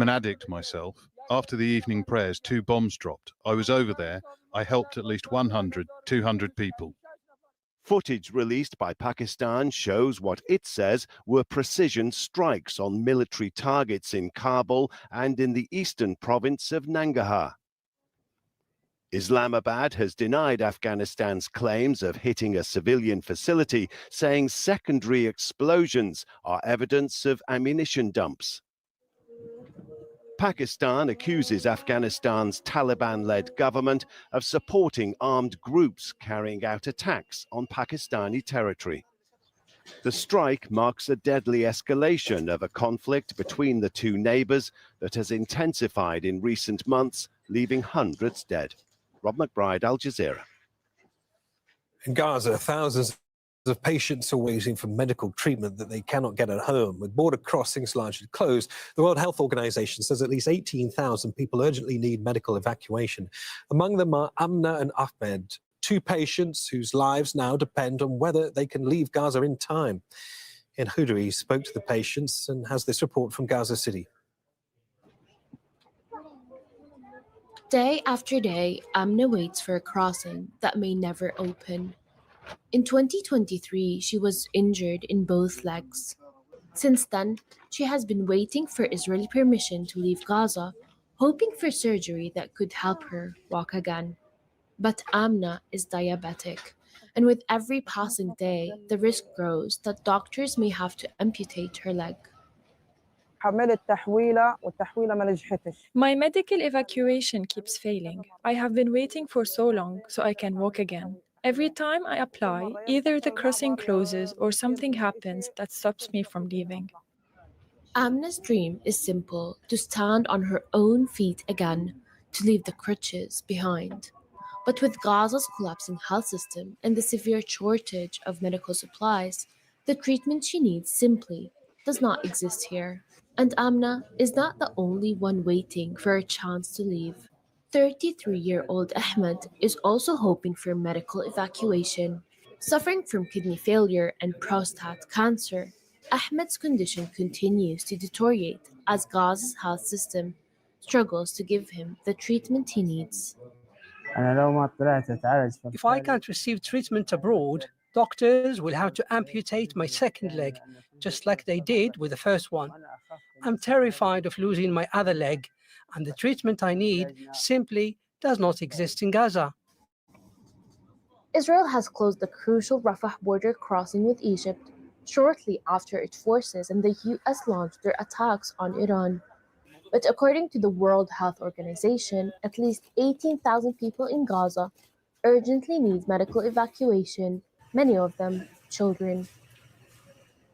an addict myself. After the evening prayers, 2 bombs dropped. I was over there. I helped at least 100, 200 people. Footage released by Pakistan shows what it says were precision strikes on military targets in Kabul and in the eastern province of Nangarhar. Islamabad has denied Afghanistan's claims of hitting a civilian facility, saying secondary explosions are evidence of ammunition dumps. Pakistan accuses Afghanistan's Taliban-led government of supporting armed groups carrying out attacks on Pakistani territory. The strike marks a deadly escalation of a conflict between the two neighbors that has intensified in recent months, leaving hundreds dead. Rob McBride, Al Jazeera. In Gaza, thousands of patients are waiting for medical treatment that they cannot get at home. With border crossings largely closed, the World Health Organization says at least 18,000 people urgently need medical evacuation. Among them are Amna and Ahmed, two patients whose lives now depend on whether they can leave Gaza in time. In Hudari spoke to the patients and has this report from Gaza City. Day after day, Amna waits for a crossing that may never open. In 2023, she was injured in both legs. Since then, she has been waiting for Israeli permission to leave Gaza, hoping for surgery that could help her walk again. But Amna is diabetic, and with every passing day, the risk grows that doctors may have to amputate her leg. My medical evacuation keeps failing. I have been waiting for so long so I can walk again. Every time I apply, either the crossing closes or something happens that stops me from leaving. Amna's dream is simple: to stand on her own feet again, to leave the crutches behind. But with Gaza's collapsing health system and the severe shortage of medical supplies, the treatment she needs simply does not exist here. And Amna is not the only one waiting for a chance to leave. 33-year-old Ahmed is also hoping for medical evacuation. Suffering from kidney failure and prostate cancer, Ahmed's condition continues to deteriorate as Gaza's health system struggles to give him the treatment he needs. If I can't receive treatment abroad, doctors will have to amputate my second leg, just like they did with the first one. I'm terrified of losing my other leg, and the treatment I need simply does not exist in Gaza. Israel has closed the crucial Rafah border crossing with Egypt shortly after its forces and the US launched their attacks on Iran. But according to the World Health Organization, at least 18,000 people in Gaza urgently need medical evacuation, many of them children.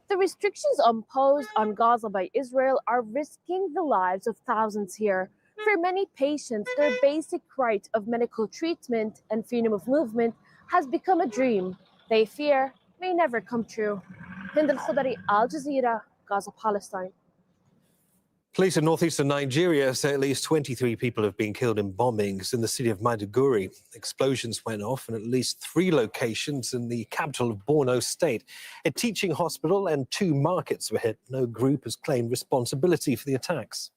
The restrictions imposed on Gaza by Israel are risking the lives of thousands here. For many patients, their basic right of medical treatment and freedom of movement has become a dream they fear may never come true. Hind al-Khudari, Al Jazeera, Gaza, Palestine. Police in northeastern Nigeria say at least 23 people have been killed in bombings in the city of Maiduguri. Explosions went off in at least 3 locations in the capital of Borno State. A teaching hospital and 2 markets were hit. No group has claimed responsibility for the attacks.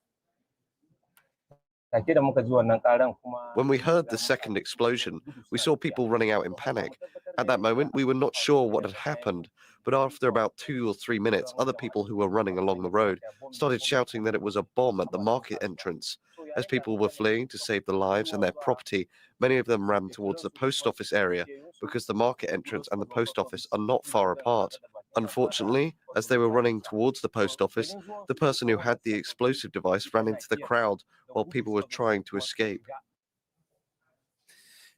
When we heard the second explosion, we saw people running out in panic. At that moment, we were not sure what had happened, but after about 2 or 3 minutes, other people who were running along the road started shouting that it was a bomb at the market entrance. As people were fleeing to save their lives and their property, many of them ran towards the post office area because the market entrance and the post office are not far apart. Unfortunately, as they were running towards the post office, the person who had the explosive device ran into the crowd while people were trying to escape.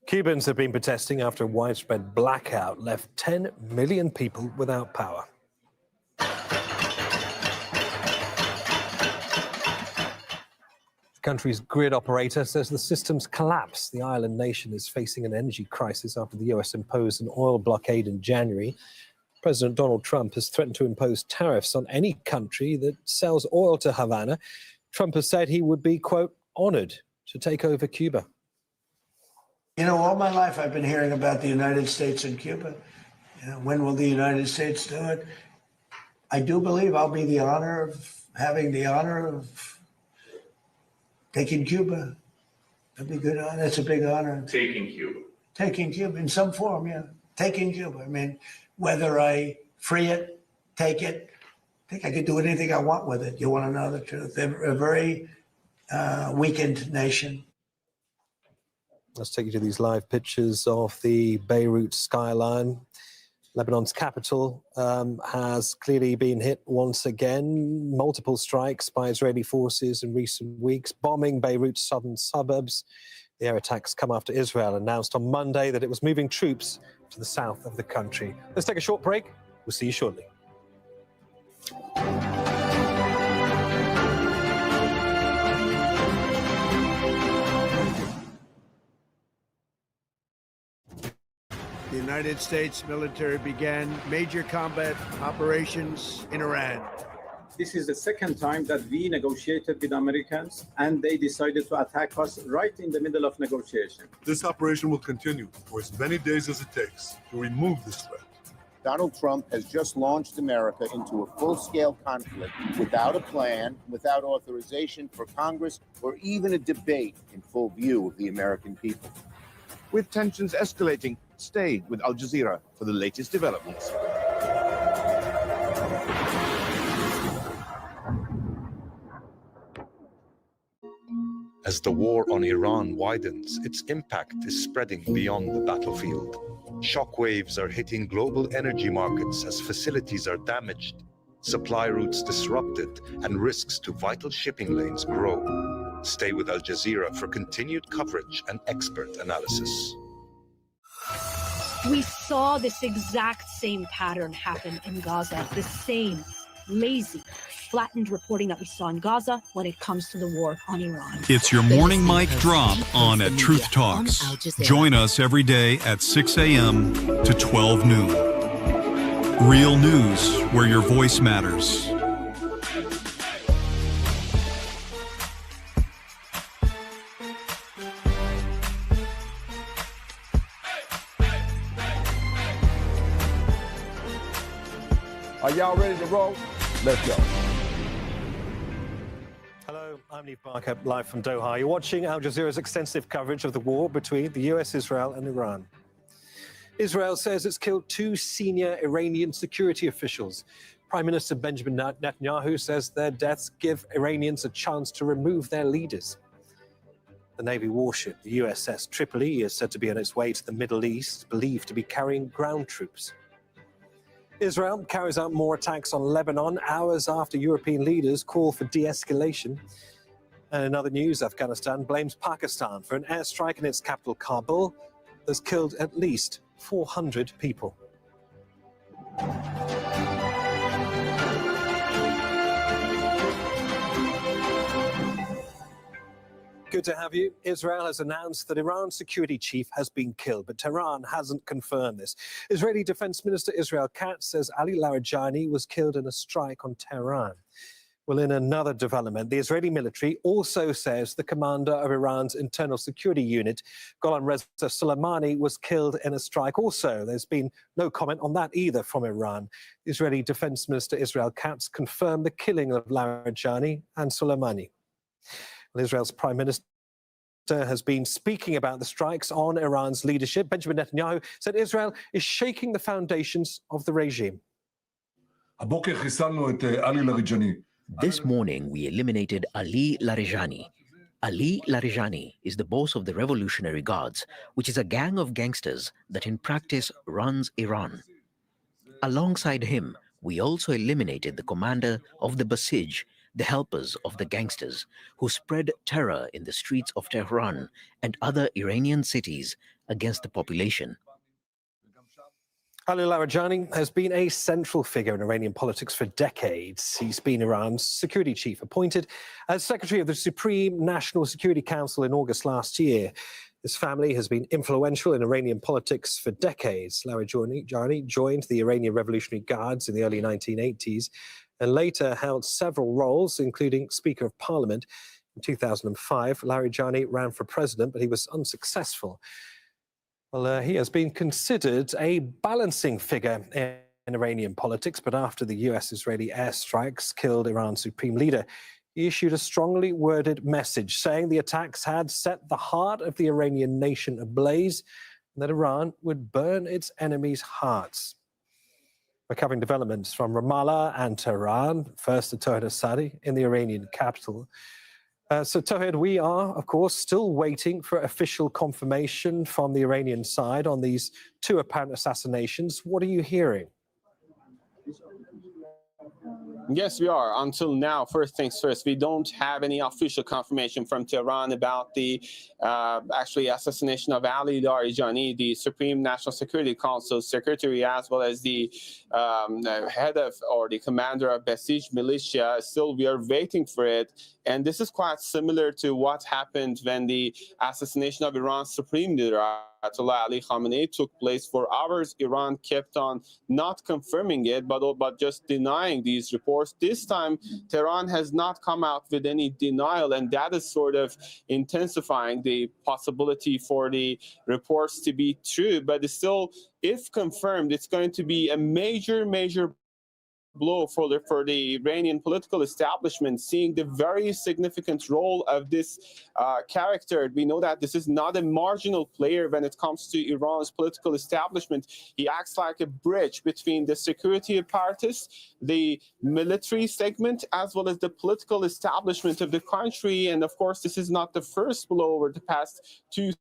Cubans have been protesting after a widespread blackout left 10 million people without power. The country's grid operator says the system's collapsed. The island nation is facing an energy crisis after the US imposed an oil blockade in January. President Donald Trump has threatened to impose tariffs on any country that sells oil to Havana. Trump has said he would be, quote, honored to take over Cuba. You know, all my life I've been hearing about the United States and Cuba. You know, when will the United States do it? I do believe I'll be having the honor of taking Cuba. That'd be good. That's a big honor. Taking Cuba. Taking Cuba in some form, yeah. Taking Cuba. I mean, whether I free it, take it, I think I could do anything I want with it. You want to know the truth? They're a very weakened nation. Let's take you to these live pictures of the Beirut skyline. Lebanon's capital has clearly been hit once again. Multiple strikes by Israeli forces in recent weeks, bombing Beirut's southern suburbs. The air attacks come after Israel announced on Monday that it was moving troops to the south of the country. Let's take a short break. We'll see you shortly. The United States military began major combat operations in Iran. This is the second time that we negotiated with Americans, and they decided to attack us right in the middle of negotiation. This operation will continue for as many days as it takes to remove this threat. Donald Trump has just launched America into a full-scale conflict without a plan, without authorization for Congress, or even a debate in full view of the American people. With tensions escalating, stay with Al Jazeera for the latest developments. As the war on Iran widens, its impact is spreading beyond the battlefield. Shockwaves are hitting global energy markets as facilities are damaged, supply routes disrupted, and risks to vital shipping lanes grow. Stay with Al Jazeera for continued coverage and expert analysis. We saw this exact same pattern happen in Gaza, the same lazy, flattened reporting that we saw in Gaza when it comes to the war on Iran. It's your morning mic drop on at Truth Talks. Join us every day at 6 a.m. to 12 noon. Real news where your voice matters. Are y'all ready to roll? Let's go. Hello, I'm Neve Barker, live from Doha. You're watching Al Jazeera's extensive coverage of the war between the US, Israel, and Iran. Israel says it's killed 2 senior Iranian security officials. Prime Minister Benjamin Netanyahu says their deaths give Iranians a chance to remove their leaders. The Navy warship, the USS Tripoli, is said to be on its way to the Middle East, believed to be carrying ground troops. Israel carries out more attacks on Lebanon hours after European leaders call for de-escalation. And in other news, Afghanistan blames Pakistan for an airstrike in its capital, Kabul, that's killed at least 400 people. Good to have you. Israel has announced that Iran's security chief has been killed, but Tehran hasn't confirmed this. Israeli Defense Minister Israel Katz says Ali Larijani was killed in a strike on Tehran. Well, in another development, the Israeli military also says the commander of Iran's internal security unit, Golan Reza Soleimani, was killed in a strike also. There's been no comment on that either from Iran. The Israeli Defense Minister Israel Katz confirmed the killing of Larijani and Soleimani. Well, Israel's Prime Minister has been speaking about the strikes on Iran's leadership. Benjamin Netanyahu said Israel is shaking the foundations of the regime. This morning, we eliminated Ali Larijani. Ali Larijani is the boss of the Revolutionary Guards, which is a gang of gangsters that in practice runs Iran. Alongside him, we also eliminated the commander of the Basij, the helpers of the gangsters who spread terror in the streets of Tehran and other Iranian cities against the population. Ali Larijani has been a central figure in Iranian politics for decades. He's been Iran's security chief, appointed as Secretary of the Supreme National Security Council in August last year. His family has been influential in Iranian politics for decades. Larijani joined the Iranian Revolutionary Guards in the early 1980s and later held several roles, including Speaker of Parliament. In 2005, Larijani ran for president, but he was unsuccessful. Well, he has been considered a balancing figure in Iranian politics, but after the US-Israeli airstrikes killed Iran's supreme leader, he issued a strongly worded message saying the attacks had set the heart of the Iranian nation ablaze and that Iran would burn its enemies' hearts. We're covering developments from Ramallah and Tehran, first to Tawhid Asadi in the Iranian capital. So, Tawhid, we are, of course, still waiting for official confirmation from the Iranian side on these 2 apparent assassinations. What are you hearing? Yes, we are. Until now, first things first, we don't have any official confirmation from Tehran about the actually assassination of Ali Larijani, the Supreme National Security Council secretary, as well as the head of or the commander of Basij militia. Still, we are waiting for it. And this is quite similar to what happened when the assassination of Iran's supreme leader, Ayatollah Ali Khamenei took place for hours. Iran kept on not confirming it, but just denying these reports. This time, Tehran has not come out with any denial, and that is sort of intensifying the possibility for the reports to be true. But it's still, if confirmed, it's going to be a major blow for the Iranian political establishment, seeing the very significant role of this character. We know that this is not a marginal player when it comes to Iran's political establishment. He acts like a bridge between the security apparatus, the military segment, as well as the political establishment of the country. And of course, this is not the first blow over the past 2-3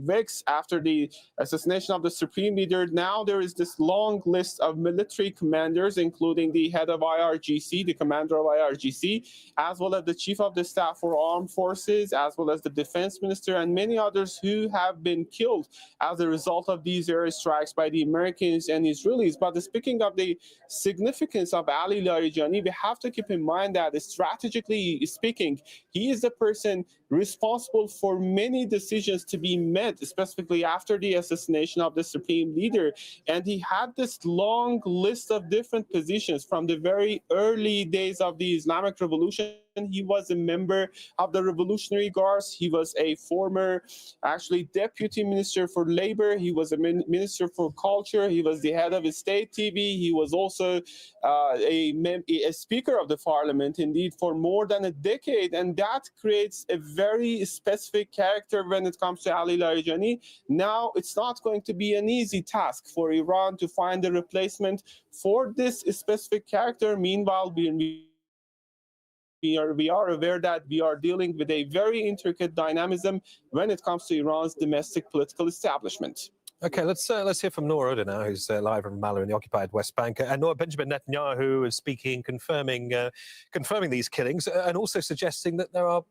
weeks after the assassination of the supreme leader. Now there is this long list of military commanders, including the head of IRGC, the commander of IRGC, as well as the chief of the staff for armed forces, as well as the defense minister, and many others who have been killed as a result of these airstrikes by the Americans and Israelis. But speaking of the significance of Ali Larijani, we have to keep in mind that strategically speaking, he is the person responsible for many decisions to be made, specifically after the assassination of the supreme leader. And he had this long list of different positions from the very early days of the Islamic Revolution. He was a member of the Revolutionary Guards. He was a former, actually, deputy minister for labor. He was a minister for culture. He was the head of state TV. He was also a speaker of the parliament, indeed, for more than a decade. And that creates a very specific character when it comes to Ali Larijani. Now, it's not going to be an easy task for Iran to find a replacement for this specific character. Meanwhile, we are aware that we are dealing with a very intricate dynamism when it comes to Iran's domestic political establishment. Okay, let's hear from Noor Oda now, who's live from Ramallah in the occupied West Bank. And Noor, Benjamin Netanyahu is speaking, confirming these killings, and also suggesting that there are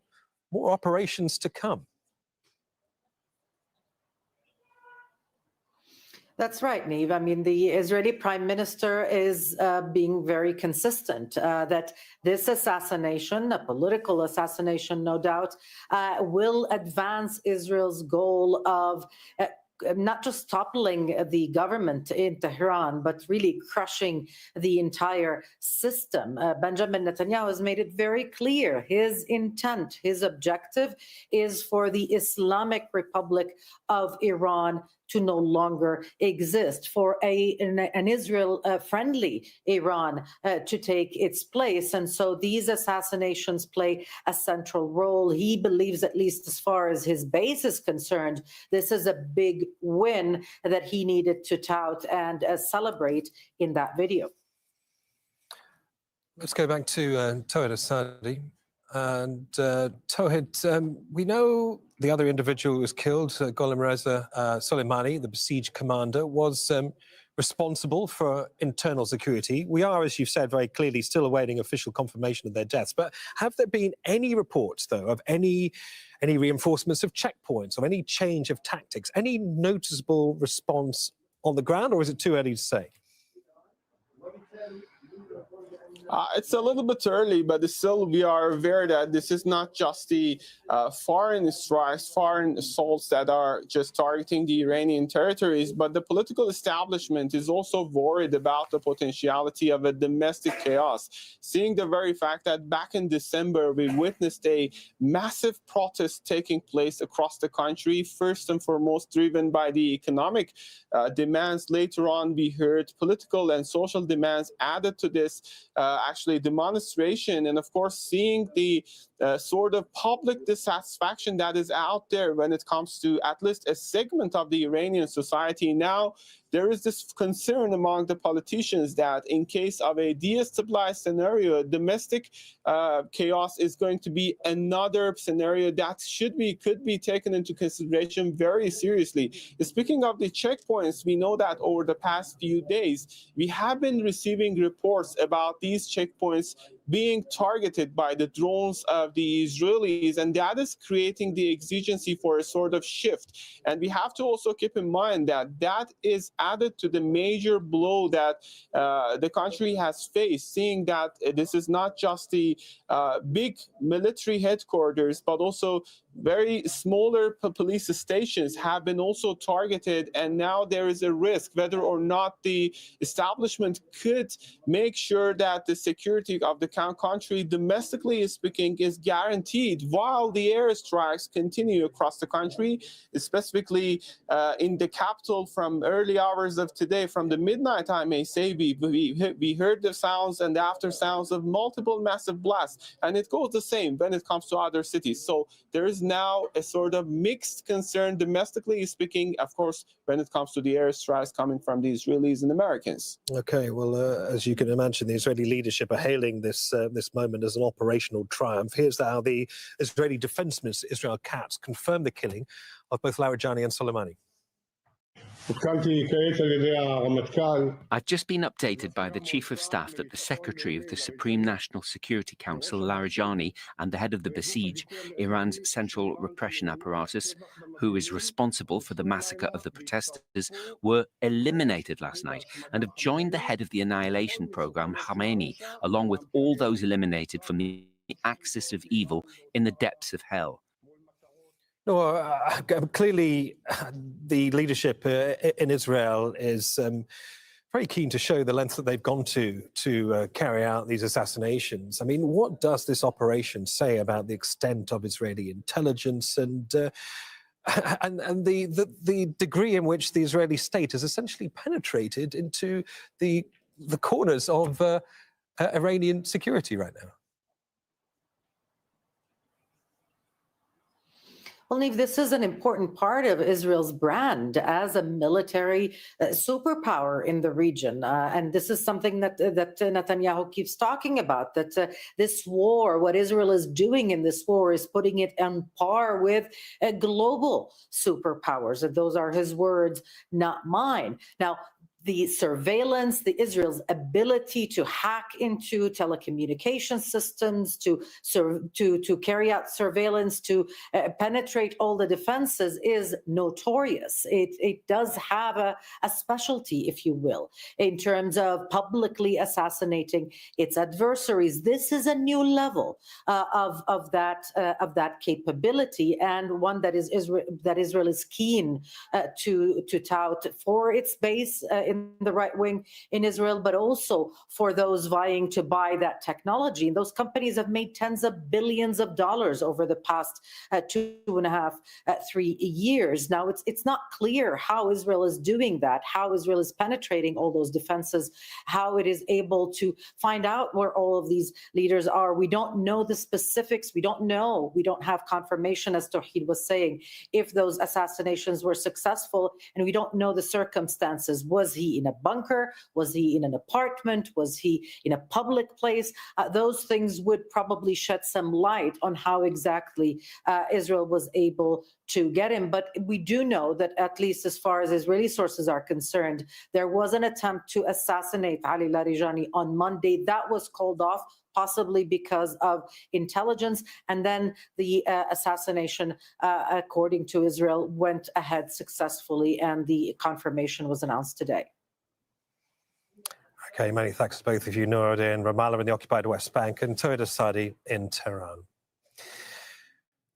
more operations to come. That's right, Niamh. I mean, the Israeli prime minister is being very consistent that this assassination, a political assassination, no doubt, will advance Israel's goal of not just toppling the government in Tehran, but really crushing the entire system. Benjamin Netanyahu has made it very clear his intent, his objective is for the Islamic Republic of Iran to no longer exist, for an Israel-friendly Iran to take its place. And so these assassinations play a central role. He believes, at least as far as his base is concerned, this is a big win that he needed to tout and celebrate in that video. Let's go back to Tawhid Asadi. And Tawhid, we know the other individual who was killed, Gholam Reza Soleimani, the besieged commander, was responsible for internal security. We are, as you've said very clearly, still awaiting official confirmation of their deaths. But have there been any reports, though, of any reinforcements of checkpoints, or any change of tactics, any noticeable response on the ground, or is it too early to say? It's a little bit early, but still we are aware that this is not just the foreign strikes, foreign assaults that are just targeting the Iranian territories, but the political establishment is also worried about the potentiality of a domestic chaos, seeing the very fact that back in December, we witnessed a massive protest taking place across the country, first and foremost driven by the economic demands. Later on, we heard political and social demands added to this actually demonstration, and of course seeing the sort of public dissatisfaction that is out there when it comes to at least a segment of the Iranian society. Now there is this concern among the politicians that in case of a destabilized scenario, domestic chaos is going to be another scenario that could be taken into consideration very seriously. Speaking of the checkpoints, we know that over the past few days, we have been receiving reports about these checkpoints being targeted by the drones of the Israelis, and that is creating the exigency for a sort of shift. And we have to also keep in mind that that is added to the major blow that the country has faced, seeing that this is not just the big military headquarters, but also very smaller police stations have been also targeted, and now there is a risk whether or not the establishment could make sure that the security of the country, domestically speaking, is guaranteed while the airstrikes continue across the country, specifically in the capital from early hours of today, from the midnight, I may say, we heard the sounds and the after sounds of multiple massive blasts, and it goes the same when it comes to other cities. So there is now a sort of mixed concern, domestically speaking, of course, when it comes to the airstrikes coming from the Israelis and Americans. Okay, well, as you can imagine, the Israeli leadership are hailing this this moment as an operational triumph. Here's how the Israeli Defense Minister, Israel Katz, confirmed the killing of both Larijani and Soleimani. I've just been updated by the Chief of Staff that the Secretary of the Supreme National Security Council, Larijani, and the head of the Basij, Iran's central repression apparatus, who is responsible for the massacre of the protesters, were eliminated last night and have joined the head of the annihilation program, Khamenei, along with all those eliminated from the axis of evil in the depths of hell. No, clearly the leadership in Israel is very keen to show the lengths that they've gone to carry out these assassinations. I mean, what does this operation say about the extent of Israeli intelligence and the degree in which the Israeli state has essentially penetrated into the corners of Iranian security right now? Well, Niamh, this is an important part of Israel's brand as a military superpower in the region. And this is something that Netanyahu keeps talking about, that this war, what Israel is doing in this war is putting it on par with global superpowers. And those are his words, not mine. Now, the surveillance, Israel's ability to hack into telecommunication systems, to carry out surveillance, to penetrate all the defenses is notorious. It does have a specialty, if you will, in terms of publicly assassinating its adversaries. This is a new level of that capability, and one that Israel is keen to tout for its base in the right wing in Israel, but also for those vying to buy that technology. And those companies have made tens of billions of dollars over the past 2.5, 3 years. Now, it's not clear how Israel is doing that, how Israel is penetrating all those defenses, how it is able to find out where all of these leaders are. We don't know the specifics. We don't know. We don't have confirmation, as Tawhid was saying, if those assassinations were successful, and we don't know the circumstances. Was he in a bunker? Was he in an apartment? Was he in a public place? Those things would probably shed some light on how exactly Israel was able to get him. But we do know that, at least as far as Israeli sources are concerned, there was an attempt to assassinate Ali Larijani on Monday. That was called off, possibly because of intelligence. And then the assassination, according to Israel, went ahead successfully, and the confirmation was announced today. Okay, many thanks to both of you, Noura in Ramallah in the occupied West Bank and Tawhid Asadi in Tehran.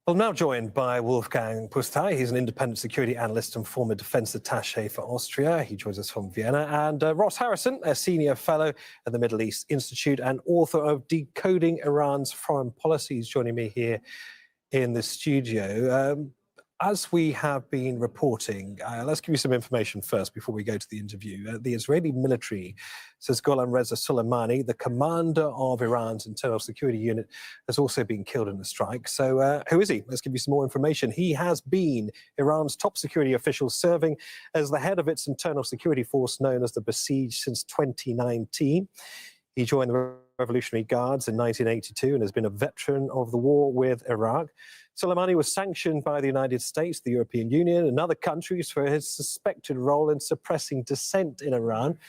Well, now joined by Wolfgang Pusztai. He's an independent security analyst and former defense attaché for Austria. He joins us from Vienna. And Ross Harrison, a senior fellow at the Middle East Institute and author of Decoding Iran's Foreign Policy, is joining me here in the studio. As we have been reporting, let's give you some information first before we go to the interview. The Israeli military says Gholam Reza Soleimani, the commander of Iran's internal security unit, has also been killed in a strike. So who is he? Let's give you some more information. He has been Iran's top security official, serving as the head of its internal security force known as the Basij since 2019. He joined the Revolutionary Guards in 1982 and has been a veteran of the war with Iraq. Soleimani was sanctioned by the United States, the European Union, and other countries for his suspected role in suppressing dissent in Iran.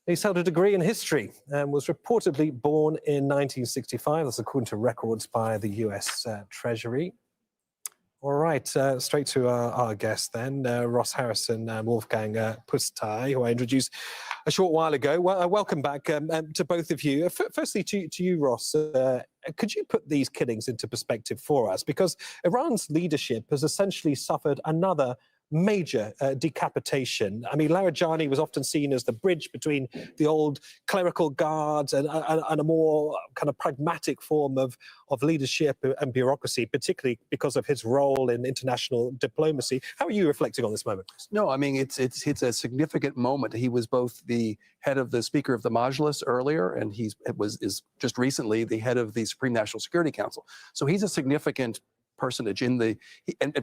He's held a degree in history and was reportedly born in 1965. That's according to records by the US Treasury. All right, straight to our guest then, Ross Harrison and Wolfgang Pusztai, who I introduced a short while ago. Well, welcome back to both of you. Firstly, to you, Ross. Could you put these killings into perspective for us? Because Iran's leadership has essentially suffered another major decapitation. I mean, Larijani was often seen as the bridge between the old clerical guards and a more kind of pragmatic form of leadership and bureaucracy, particularly because of his role in international diplomacy. How are you reflecting on this moment? No, I mean, it's a significant moment. He was both the head of the Speaker of the Majlis earlier, and is just recently the head of the Supreme National Security Council. So he's a significant personage and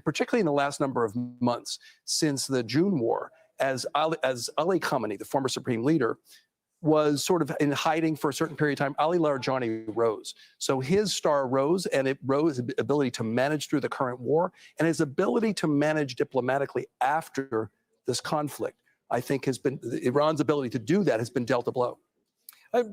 particularly in the last number of months since the June war, as Ali Khamenei, the former supreme leader, was sort of in hiding for a certain period of time. Ali Larijani rose. So his star rose, and it rose his ability to manage through the current war and his ability to manage diplomatically after this conflict, I think Iran's ability to do that has been dealt a blow.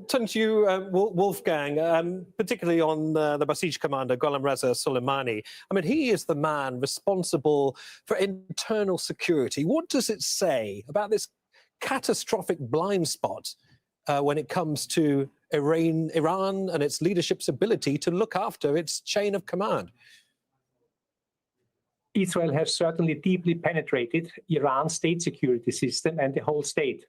Turn to you, Wolfgang, particularly on the Basij commander, Gholam Reza Soleimani. I mean, he is the man responsible for internal security. What does it say about this catastrophic blind spot when it comes to Iran and its leadership's ability to look after its chain of command? Israel has certainly deeply penetrated Iran's state security system and the whole state.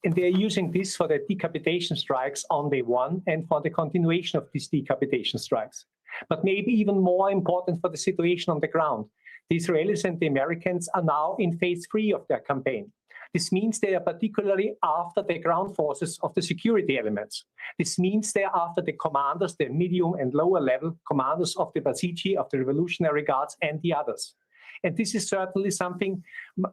And they are using this for their decapitation strikes on day one and for the continuation of these decapitation strikes. But maybe even more important for the situation on the ground, the Israelis and the Americans are now in phase 3 of their campaign. This means they are particularly after the ground forces of the security elements. This means they are after the commanders, the medium and lower level commanders of the Basiji, of the Revolutionary Guards, and the others. And this is certainly something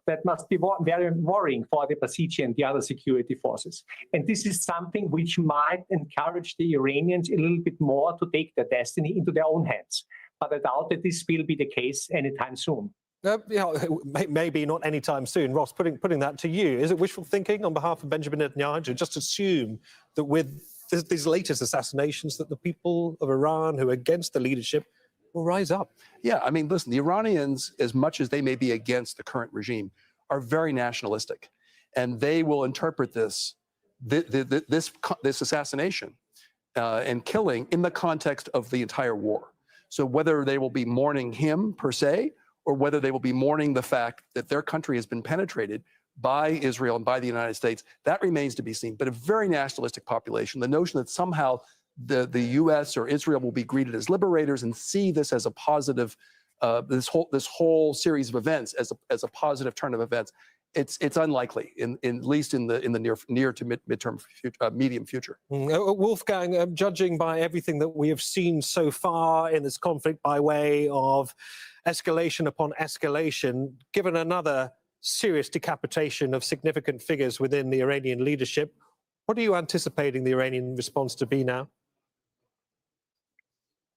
that must be very worrying for the Basiji and the other security forces. And this is something which might encourage the Iranians a little bit more to take their destiny into their own hands. But I doubt that this will be the case anytime soon. Maybe not anytime soon. Ross, putting that to you, is it wishful thinking on behalf of Benjamin Netanyahu to just assume that with these latest assassinations that the people of Iran who are against the leadership will rise up? Yeah, I mean, listen, the Iranians, as much as they may be against the current regime, are very nationalistic. And they will interpret this assassination and killing in the context of the entire war. So whether they will be mourning him per se, or whether they will be mourning the fact that their country has been penetrated by Israel and by the United States, that remains to be seen. But a very nationalistic population, the notion that somehow the U.S. or Israel will be greeted as liberators and see this as a positive, this whole series of events as a positive turn of events, it's unlikely, at least in the near to medium future. Wolfgang, judging by everything that we have seen so far in this conflict by way of escalation upon escalation, given another serious decapitation of significant figures within the Iranian leadership, what are you anticipating the Iranian response to be now?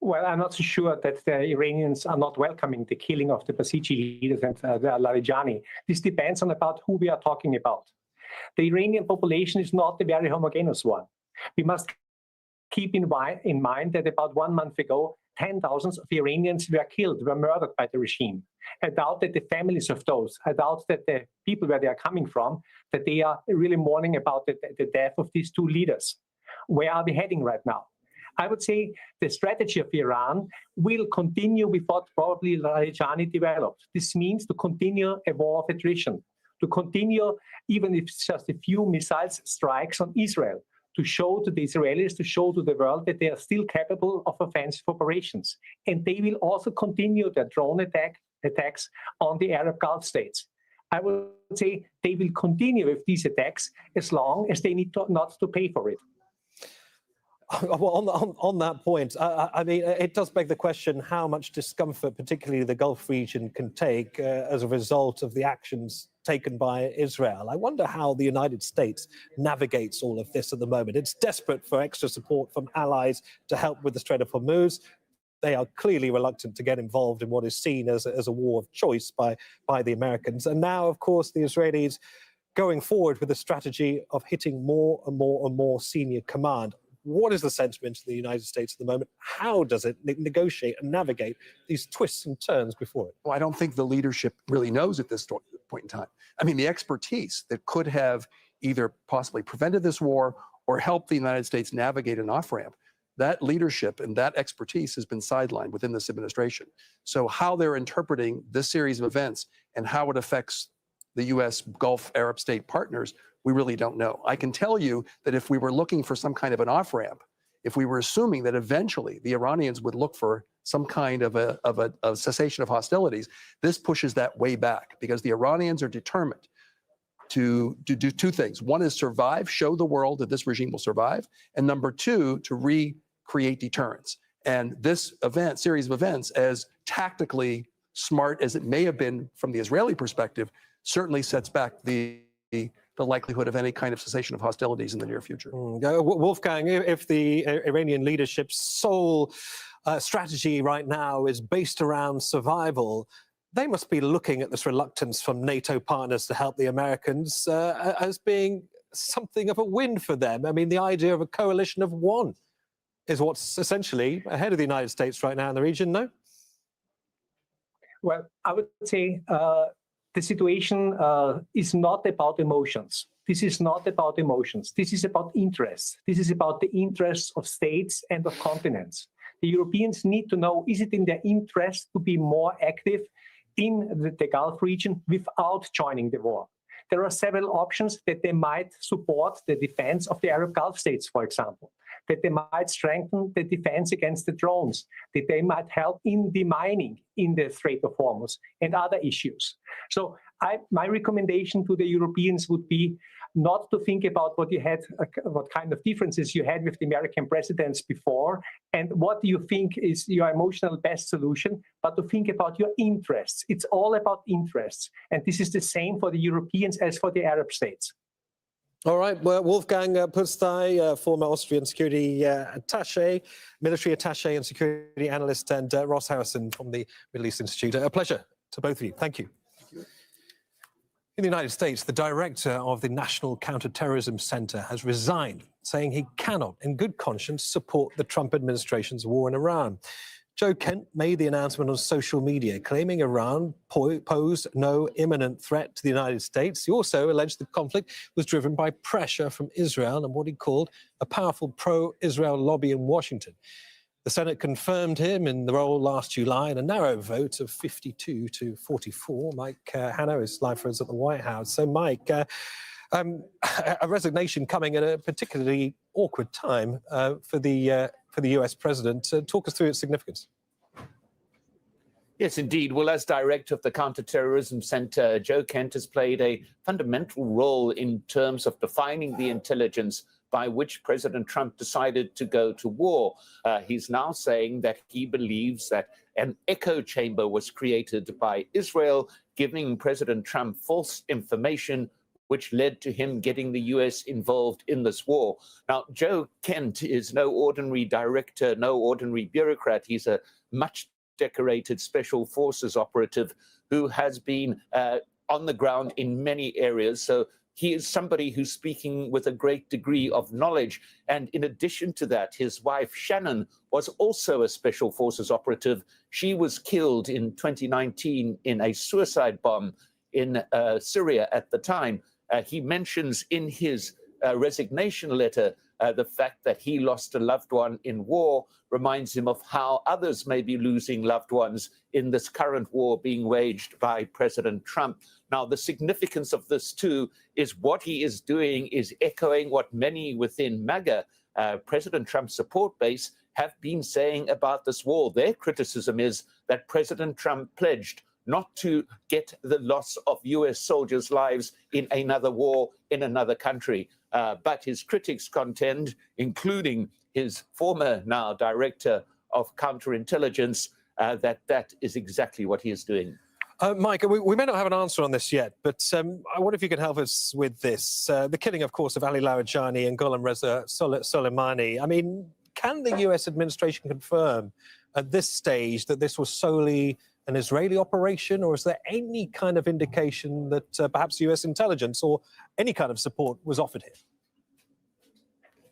Well, I'm not so sure that the Iranians are not welcoming the killing of the Basiji leaders and the Larijani. This depends on about who we are talking about. The Iranian population is not a very homogeneous one. We must keep in mind that about 1 month ago, 10,000 of Iranians were killed, were murdered by the regime. I doubt that the families of those, I doubt that the people where they are coming from, that they are really mourning about the death of these two leaders. Where are we heading right now? I would say the strategy of Iran will continue with what probably Larijani developed. This means to continue a war of attrition, to continue, even if it's just a few missiles strikes on Israel, to show to the Israelis, to show to the world that they are still capable of offensive operations. And they will also continue their drone attacks on the Arab Gulf states. I would say they will continue with these attacks as long as they need not to pay for it. Well, on that point, I mean, it does beg the question how much discomfort, particularly the Gulf region, can take as a result of the actions taken by Israel. I wonder how the United States navigates all of this at the moment. It's desperate for extra support from allies to help with the Strait of Hormuz. They are clearly reluctant to get involved in what is seen as a war of choice by the Americans. And now, of course, the Israelis going forward with a strategy of hitting more and more and more senior command. What is the sentiment of the United States at the moment? How does it negotiate and navigate these twists and turns before it? Well, I don't think the leadership really knows at this point in time. I mean, the expertise that could have either possibly prevented this war or helped the United States navigate an off-ramp that leadership and that expertise has been sidelined within this administration. So how they're interpreting this series of events and how it affects the U.S. Gulf Arab state partners, we really don't know. I can tell you that if we were looking for some kind of an off-ramp, if we were assuming that eventually the Iranians would look for some kind of a cessation of hostilities, this pushes that way back because the Iranians are determined to do two things. One is survive, show the world that this regime will survive, and number two, to recreate deterrence. And this series of events, as tactically smart as it may have been from the Israeli perspective, certainly sets back the likelihood of any kind of cessation of hostilities in the near future. Wolfgang, if the Iranian leadership's sole strategy right now is based around survival, they must be looking at this reluctance from NATO partners to help the Americans as being something of a win for them. I mean, the idea of a coalition of one is what's essentially ahead of the United States right now in the region, no? Well, I would say the situation is not about emotions. This is not about emotions. This is about interests. This is about the interests of states and of continents. The Europeans need to know, is it in their interest to be more active in the Gulf region without joining the war? There are several options that they might support the defense of the Arab Gulf states, for example, that they might strengthen the defense against the drones, that they might help in demining in the Strait of Hormuz and other issues. So my recommendation to the Europeans would be not to think about what kind of differences you had with the American presidents before and what you think is your emotional best solution, but to think about your interests. It's all about interests. And this is the same for the Europeans as for the Arab states. All right, well, Wolfgang Pusztai, former Austrian security attaché, military attaché and security analyst, and Ross Harrison from the Middle East Institute. A pleasure to both of you. Thank you. In the United States, the director of the National Counterterrorism Center has resigned, saying he cannot, in good conscience, support the Trump administration's war in Iran. Joe Kent made the announcement on social media, claiming Iran posed no imminent threat to the United States. He also alleged the conflict was driven by pressure from Israel and what he called a powerful pro-Israel lobby in Washington. The Senate confirmed him in the role last July in a narrow vote of 52 to 44. Mike Hanna is live for us at the White House. So, Mike, a resignation coming at a particularly awkward time for the US president. Talk us through its significance. Yes, indeed. Well, as director of the Counterterrorism Center, Joe Kent has played a fundamental role in terms of defining the intelligence by which President Trump decided to go to war. He's now saying that he believes that an echo chamber was created by Israel, giving President Trump false information, which led to him getting the U.S. involved in this war. Now, Joe Kent is no ordinary director, no ordinary bureaucrat. He's a much decorated special forces operative who has been on the ground in many areas. So he is somebody who's speaking with a great degree of knowledge. And in addition to that, his wife, Shannon, was also a special forces operative. She was killed in 2019 in a suicide bomb in Syria at the time. He mentions in his resignation letter the fact that he lost a loved one in war, reminds him of how others may be losing loved ones in this current war being waged by President Trump. Now, the significance of this, too, is what he is doing is echoing what many within MAGA, President Trump's support base, have been saying about this war. Their criticism is that President Trump pledged not to get the loss of U.S. soldiers' lives in another war in another country. But his critics contend, including his former now director of counterintelligence, that is exactly what he is doing. Mike, we may not have an answer on this yet, but I wonder if you could help us with this. The killing, of course, of Ali Larijani and Gholam Reza Soleimani. I mean, can the U.S. administration confirm at this stage that this was solely an Israeli operation, or is there any kind of indication that perhaps U.S. intelligence or any kind of support was offered here?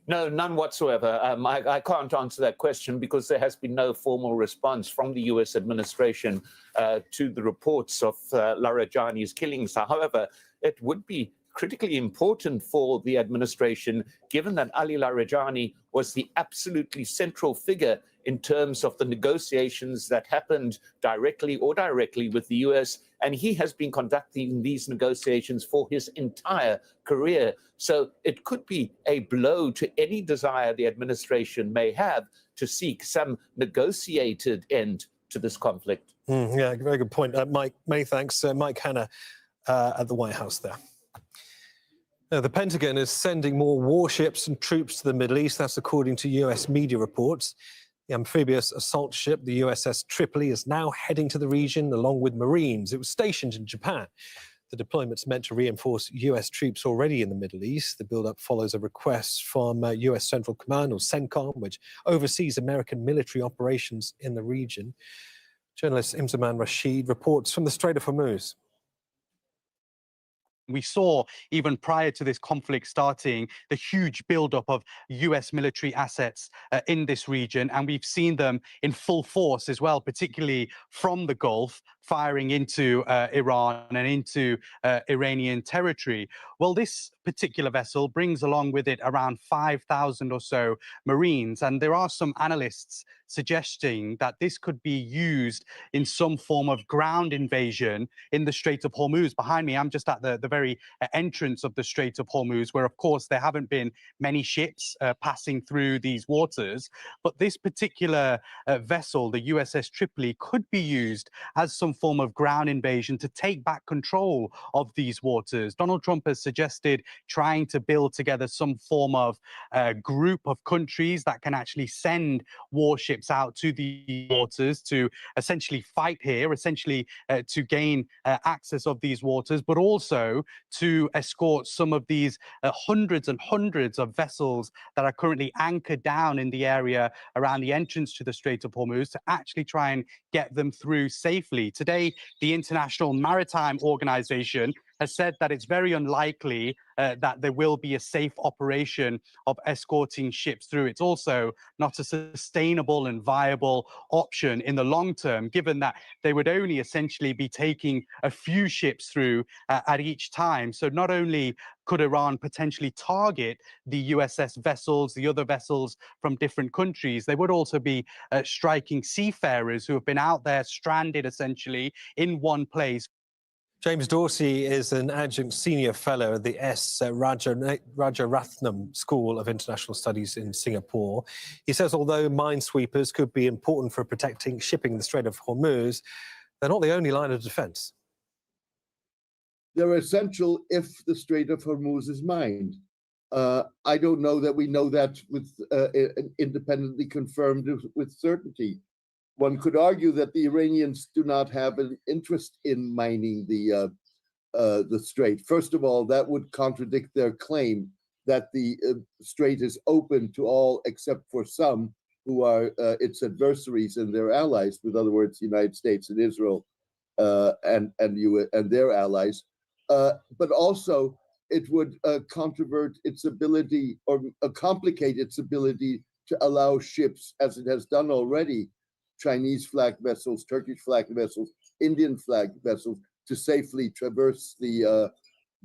No, none whatsoever. I can't answer that question because there has been no formal response from the U.S. administration to the reports of Larijani's killings. However, it would be critically important for the administration, given that Ali Larijani was the absolutely central figure in terms of the negotiations that happened directly or indirectly with the US, and he has been conducting these negotiations for his entire career. So it could be a blow to any desire the administration may have to seek some negotiated end to this conflict. Yeah, very good point. Mike, many thanks. Mike Hanna at the White House there. Now, the Pentagon is sending more warships and troops to the Middle East. That's according to US media reports. The amphibious assault ship, the USS Tripoli, is now heading to the region along with Marines. It was stationed in Japan. The deployment's meant to reinforce US troops already in the Middle East. The build-up follows a request from US Central Command, or CENTCOM, which oversees American military operations in the region. Journalist Imzaman Rashid reports from the Strait of Hormuz. We saw, even prior to this conflict starting, the huge buildup of US military assets in this region, and we've seen them in full force as well, particularly from the Gulf, firing into Iran and into Iranian territory. Well, this particular vessel brings along with it around 5,000 or so Marines, and there are some analysts suggesting that this could be used in some form of ground invasion in the Strait of Hormuz. Behind me, I'm just at the very entrance of the Strait of Hormuz, where, of course, there haven't been many ships passing through these waters. But this particular vessel, the USS Tripoli, could be used as some form of ground invasion to take back control of these waters. Donald Trump has suggested trying to build together some form of group of countries that can actually send warships out to the waters to essentially fight here, essentially to gain access of these waters, but also to escort some of these hundreds and hundreds of vessels that are currently anchored down in the area around the entrance to the Strait of Hormuz, to actually try and get them through safely. Today, the International Maritime Organization has said that it's very unlikely that there will be a safe operation of escorting ships through. It's also not a sustainable and viable option in the long term, given that they would only essentially be taking a few ships through at each time. So not only could Iran potentially target the USS vessels, the other vessels from different countries, they would also be striking seafarers who have been out there stranded essentially in one place. James Dorsey is an adjunct senior fellow at the S. Rajaratnam School of International Studies in Singapore. He says although minesweepers could be important for protecting shipping in the Strait of Hormuz, they're not the only line of defense. They're essential if the Strait of Hormuz is mined. I don't know that we know that with independently confirmed with certainty. One could argue that the Iranians do not have an interest in mining the strait. First of all, that would contradict their claim that the strait is open to all except for some who are its adversaries and their allies. With other words, the United States and Israel and their allies. But also, it would controvert its ability or complicate its ability to allow ships, as it has done already, Chinese flag vessels, Turkish flag vessels, Indian flag vessels, to safely traverse the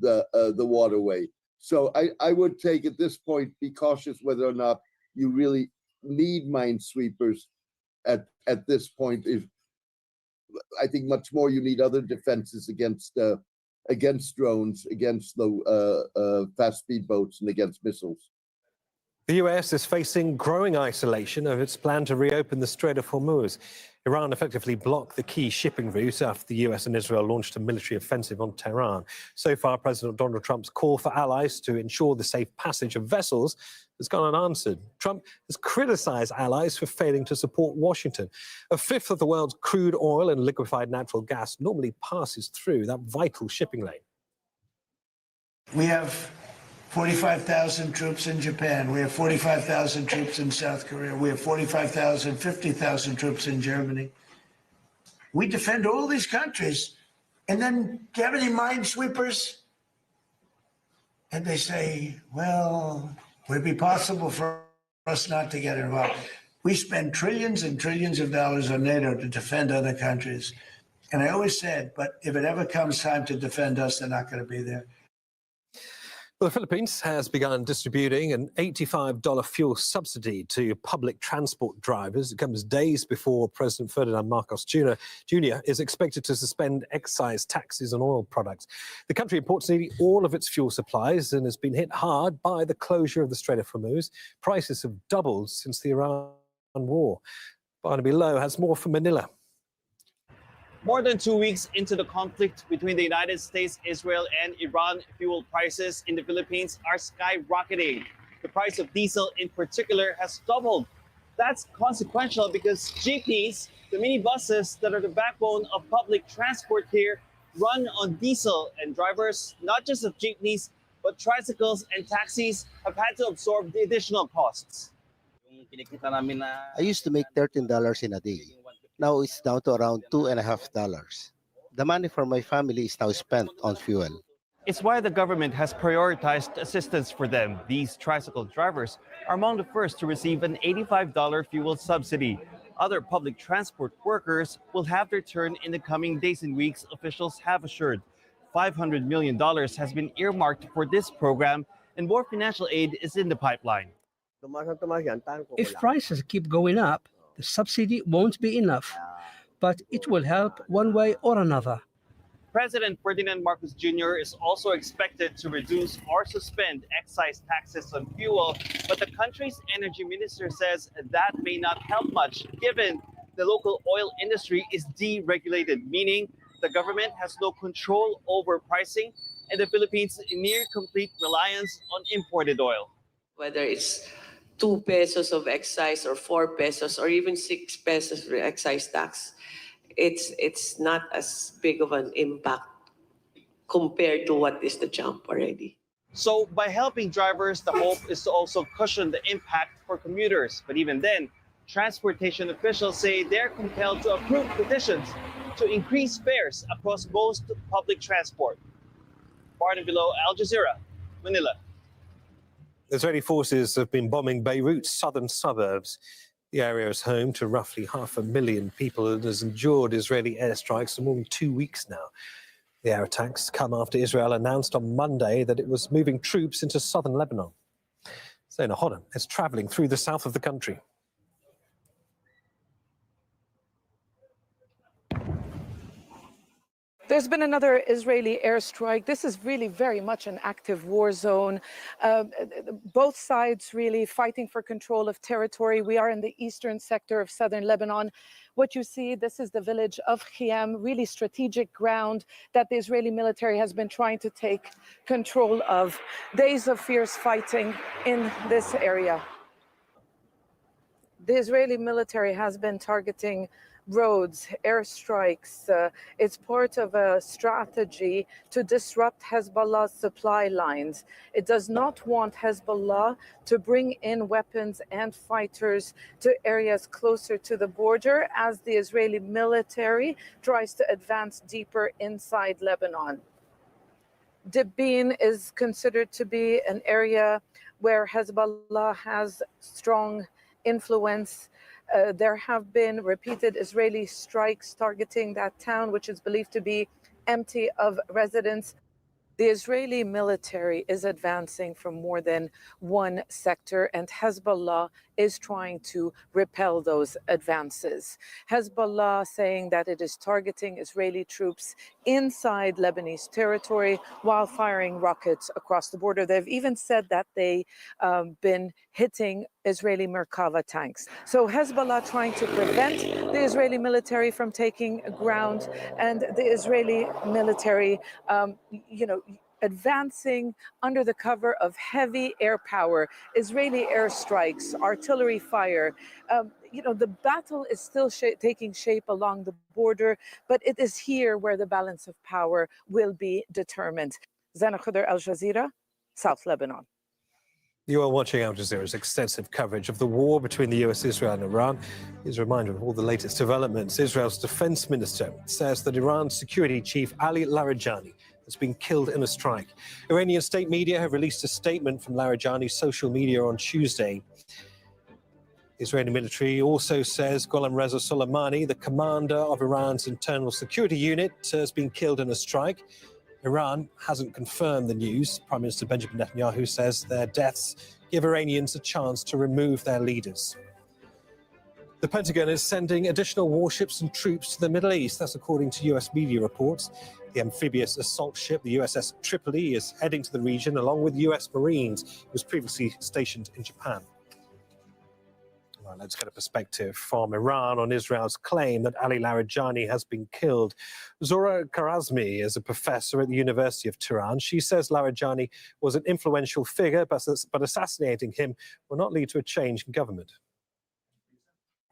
waterway. So I would take at this point, be cautious whether or not you really need minesweepers at this point. I think much more you need other defenses against drones, against the fast speedboats, and against missiles. The US is facing growing isolation of its plan to reopen the Strait of Hormuz. Iran effectively blocked the key shipping route after the US and Israel launched a military offensive on Tehran. So far, President Donald Trump's call for allies to ensure the safe passage of vessels has gone unanswered. Trump has criticized allies for failing to support Washington. A fifth of the world's crude oil and liquefied natural gas normally passes through that vital shipping lane. We have 45,000 troops in Japan. We have 45,000 troops in South Korea. We have 45,000, 50,000 troops in Germany. We defend all these countries. And then, do you have any minesweepers? And they say, well, would it be possible for us not to get involved? We spend trillions and trillions of dollars on NATO to defend other countries. And I always said, but if it ever comes time to defend us, they're not going to be there. Well, the Philippines has begun distributing an $85 fuel subsidy to public transport drivers. It comes days before President Ferdinand Marcos Jr. is expected to suspend excise taxes on oil products. The country imports nearly all of its fuel supplies and has been hit hard by the closure of the Strait of Hormuz. Prices have doubled since the Iran war. Barnaby Lowe has more from Manila. More than 2 weeks into the conflict between the United States, Israel, and Iran, fuel prices in the Philippines are skyrocketing. The price of diesel in particular has doubled. That's consequential because jeepneys, the minibuses that are the backbone of public transport here, run on diesel, and drivers, not just of jeepneys, but tricycles and taxis, have had to absorb the additional costs. I used to make $13 in a day. Now it's down to around $2.50. The money for my family is now spent on fuel. It's why the government has prioritized assistance for them. These tricycle drivers are among the first to receive an $85 fuel subsidy. Other public transport workers will have their turn in the coming days and weeks, officials have assured. $500 million has been earmarked for this program, and more financial aid is in the pipeline. If prices keep going up, the subsidy won't be enough, but it will help one way or another. President Ferdinand Marcos Jr. is also expected to reduce or suspend excise taxes on fuel, but the country's energy minister says that may not help much, given the local oil industry is deregulated, meaning the government has no control over pricing, and the Philippines' near complete reliance on imported oil. Whether it's 2 pesos of excise or 4 pesos or even 6 pesos for excise tax, it's not as big of an impact compared to what is the jump already. So by helping drivers, the hope is to also cushion the impact for commuters. But even then, transportation officials say they're compelled to approve petitions to increase fares across most public transport. Barnaby Lowe, Al Jazeera, Manila. Israeli forces have been bombing Beirut's southern suburbs. The area is home to roughly 500,000 people and has endured Israeli airstrikes for more than 2 weeks now. The air attacks come after Israel announced on Monday that it was moving troops into southern Lebanon. Zaina Hodder is travelling through the south of the country. There's been another Israeli airstrike. This is really very much an active war zone. Both sides really fighting for control of territory. We are in the eastern sector of southern Lebanon. What you see, this is the village of Khiam, really strategic ground that the Israeli military has been trying to take control of. Days of fierce fighting in this area. The Israeli military has been targeting roads, airstrikes. It's part of a strategy to disrupt Hezbollah's supply lines. It does not want Hezbollah to bring in weapons and fighters to areas closer to the border as the Israeli military tries to advance deeper inside Lebanon. Dibin is considered to be an area where Hezbollah has strong influence. There have been repeated Israeli strikes targeting that town, which is believed to be empty of residents. The Israeli military is advancing from more than one sector, and Hezbollah is trying to repel those advances. Hezbollah saying that it is targeting Israeli troops inside Lebanese territory while firing rockets across the border. They've even said that they've been hitting Israeli Merkava tanks. So Hezbollah trying to prevent the Israeli military from taking ground, and the Israeli military, advancing under the cover of heavy air power, Israeli airstrikes, artillery fire. The battle is still taking shape along the border, but it is here where the balance of power will be determined. Zaina Hodder, Al Jazeera, South Lebanon. You are watching Al Jazeera's extensive coverage of the war between the US, Israel and Iran. Here's a reminder of all the latest developments. Israel's defense minister says that Iran's security chief Ali Larijani has been killed in a strike. Iranian state media have released a statement from Larijani's social media on Tuesday. The Israeli military also says Gholam Reza Soleimani, the commander of Iran's internal security unit, has been killed in a strike. Iran hasn't confirmed the news. Prime Minister Benjamin Netanyahu says their deaths give Iranians a chance to remove their leaders. The Pentagon is sending additional warships and troops to the Middle East. That's according to US media reports. The amphibious assault ship, the USS Tripoli, is heading to the region along with US Marines, who was previously stationed in Japan. Well, let's get a perspective from Iran on Israel's claim that Ali Larijani has been killed. Zora Karazmi is a professor at the University of Tehran. She says Larijani was an influential figure, but assassinating him will not lead to a change in government.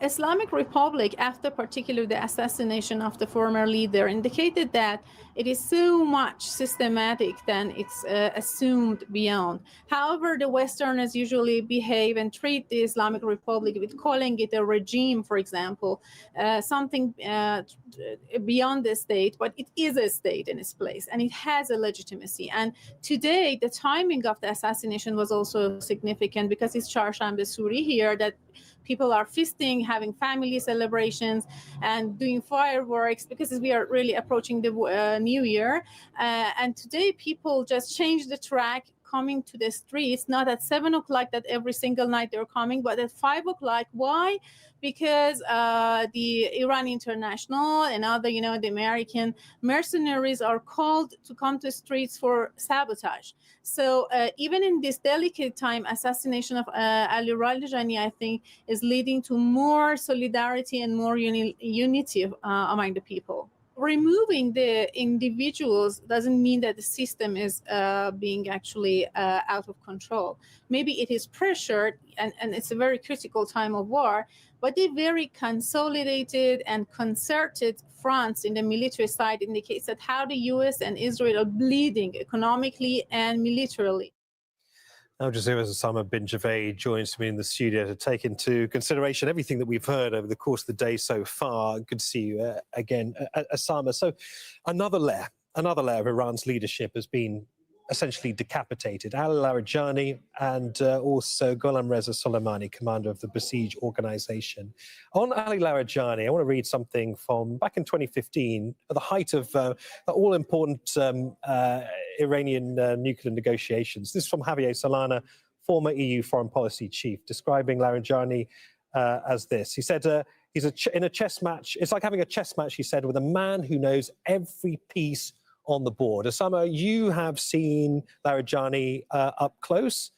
Islamic Republic, after particularly the assassination of the former leader, indicated that it is so much systematic than it's assumed beyond. However, the Westerners usually behave and treat the Islamic Republic with calling it a regime, for example, something beyond the state, but it is a state in its place, and it has a legitimacy. And today, the timing of the assassination was also significant because it's Charshambeh Suri here that people are feasting, having family celebrations, and doing fireworks because we are really approaching the new year. And today, people just change the track, coming to the streets, not at 7 o'clock that every single night they're coming, but at 5 o'clock. Why? Because the Iran International and other, the American mercenaries are called to come to streets for sabotage. So even in this delicate time, assassination of Ali Larijani, I think, is leading to more solidarity and more unity among the people. Removing the individuals doesn't mean that the system is being actually out of control. Maybe it is pressured, and it's a very critical time of war, but the very consolidated and concerted fronts in the military side indicates that how the US and Israel are bleeding economically and militarily. Al Jazeera's Osama bin Javed joins me in the studio to take into consideration everything that we've heard over the course of the day so far. Good to see you again, Osama. So another layer of Iran's leadership has been essentially decapitated. Ali Larijani and also Gholam Reza Soleimani, commander of the Basij organization. On Ali Larijani, I want to read something from back in 2015, at the height of the all-important Iranian nuclear negotiations. This is from Javier Solana, former EU foreign policy chief, describing Larijani as this. He said, in a chess match, it's like having a chess match, he said, with a man who knows every piece on the board. Osama, you have seen Larijani up close.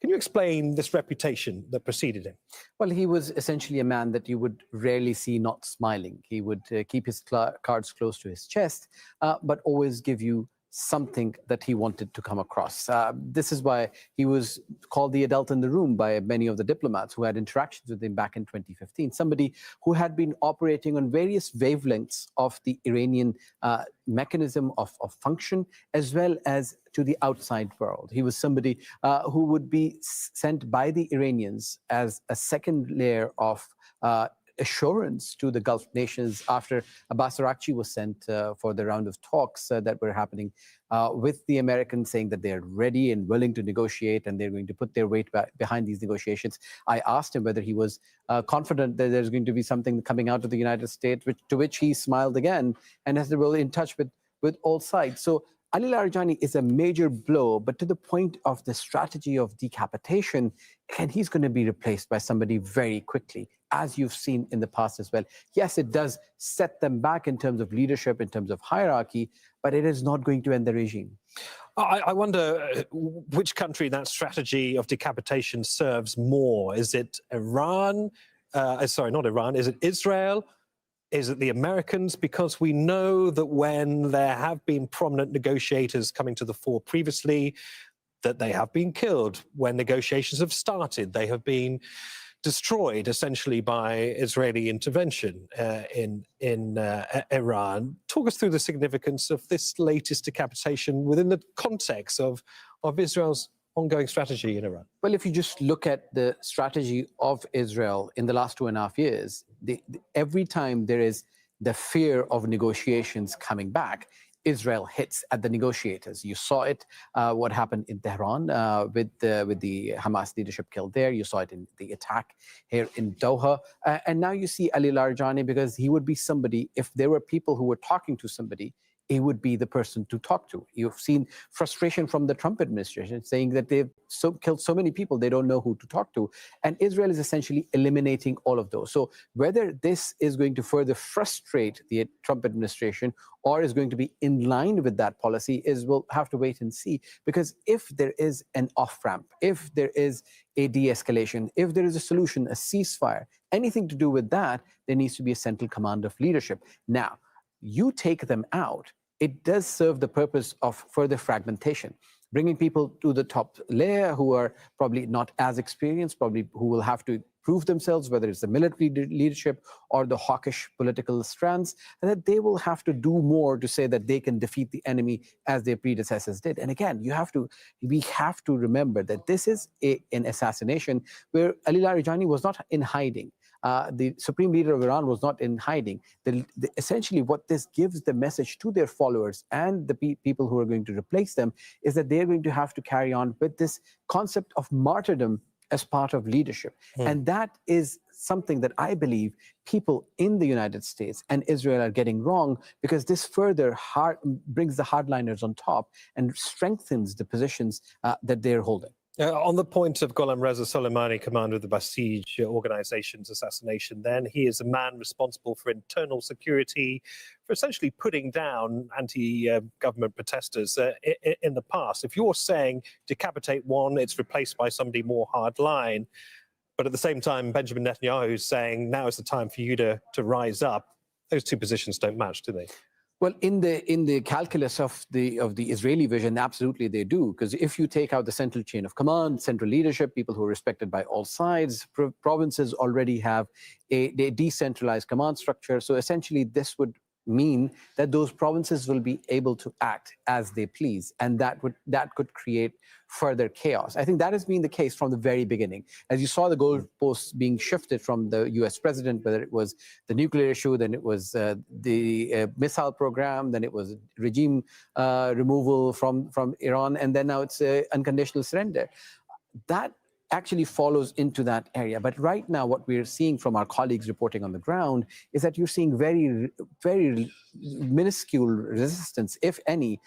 Can you explain this reputation that preceded him? Well, he was essentially a man that you would rarely see not smiling. He would keep his cards close to his chest, but always give you something that he wanted to come across. This is why he was called the adult in the room by many of the diplomats who had interactions with him back in 2015. Somebody who had been operating on various wavelengths of the Iranian mechanism of function, as well as to the outside world. He was somebody who would be sent by the Iranians as a second layer of assurance to the Gulf nations after Abbas Araghchi was sent for the round of talks that were happening with the Americans, saying that they're ready and willing to negotiate and they're going to put their weight behind these negotiations. I asked him whether he was confident that there's going to be something coming out of the United States, to which he smiled again and has been in touch with all sides. So Ali Larijani is a major blow, but to the point of the strategy of decapitation, and he's going to be replaced by somebody very quickly, as you've seen in the past as well. Yes, it does set them back in terms of leadership, in terms of hierarchy, but it is not going to end the regime. I wonder which country that strategy of decapitation serves more. Is it Iran? Sorry, not Iran. Is it Israel? Is it the Americans? Because we know that when there have been prominent negotiators coming to the fore previously, that they have been killed. When negotiations have started, they have been destroyed essentially by Israeli intervention in Iran. Talk us through the significance of this latest decapitation within the context of Israel's ongoing strategy in Iran. Well, if you just look at the strategy of Israel in the last 2.5 years, every time there is the fear of negotiations coming back, Israel hits at the negotiators. You saw it, what happened in Tehran with the Hamas leadership killed there. You saw it in the attack here in Doha. And now you see Ali Larijani, because he would be somebody, if there were people who were talking to somebody, he would be the person to talk to. You've seen frustration from the Trump administration saying that they've killed so many people, they don't know who to talk to. And Israel is essentially eliminating all of those. So whether this is going to further frustrate the Trump administration or is going to be in line with that policy we'll have to wait and see. Because if there is an off-ramp, if there is a de-escalation, if there is a solution, a ceasefire, anything to do with that, there needs to be a central command of leadership. Now, you take them out, it does serve the purpose of further fragmentation, bringing people to the top layer who are probably not as experienced, probably who will have to prove themselves, whether it's the military leadership or the hawkish political strands, and that they will have to do more to say that they can defeat the enemy as their predecessors did. And again, we have to remember that this is an assassination where Ali Larijani was not in hiding. The supreme leader of Iran was not in hiding. Essentially, what this gives the message to their followers and the people who are going to replace them is that they're going to have to carry on with this concept of martyrdom as part of leadership. And that is something that I believe people in the United States and Israel are getting wrong, because this further brings the hardliners on top and strengthens the positions that they're holding. On the point of Gholam Reza Soleimani, commander of the Basij organization's assassination, then he is a man responsible for internal security, for essentially putting down anti-government protesters in the past. If you're saying decapitate one, it's replaced by somebody more hardline, but at the same time, Benjamin Netanyahu is saying now is the time for you to rise up. Those two positions don't match, do they? Well, in the calculus of the Israeli vision, absolutely they do. Because if you take out the central chain of command, central leadership, people who are respected by all sides, provinces already have a decentralized command structure. So essentially, this would mean that those provinces will be able to act as they please, and that could create further chaos. I think that has been the case from the very beginning. As you saw the goalposts being shifted from the US president, whether it was the nuclear issue, then it was the missile program, then it was regime removal from Iran, and then now it's unconditional surrender. That actually follows into that area. But right now, what we're seeing from our colleagues reporting on the ground is that you're seeing very, very minuscule resistance, if any,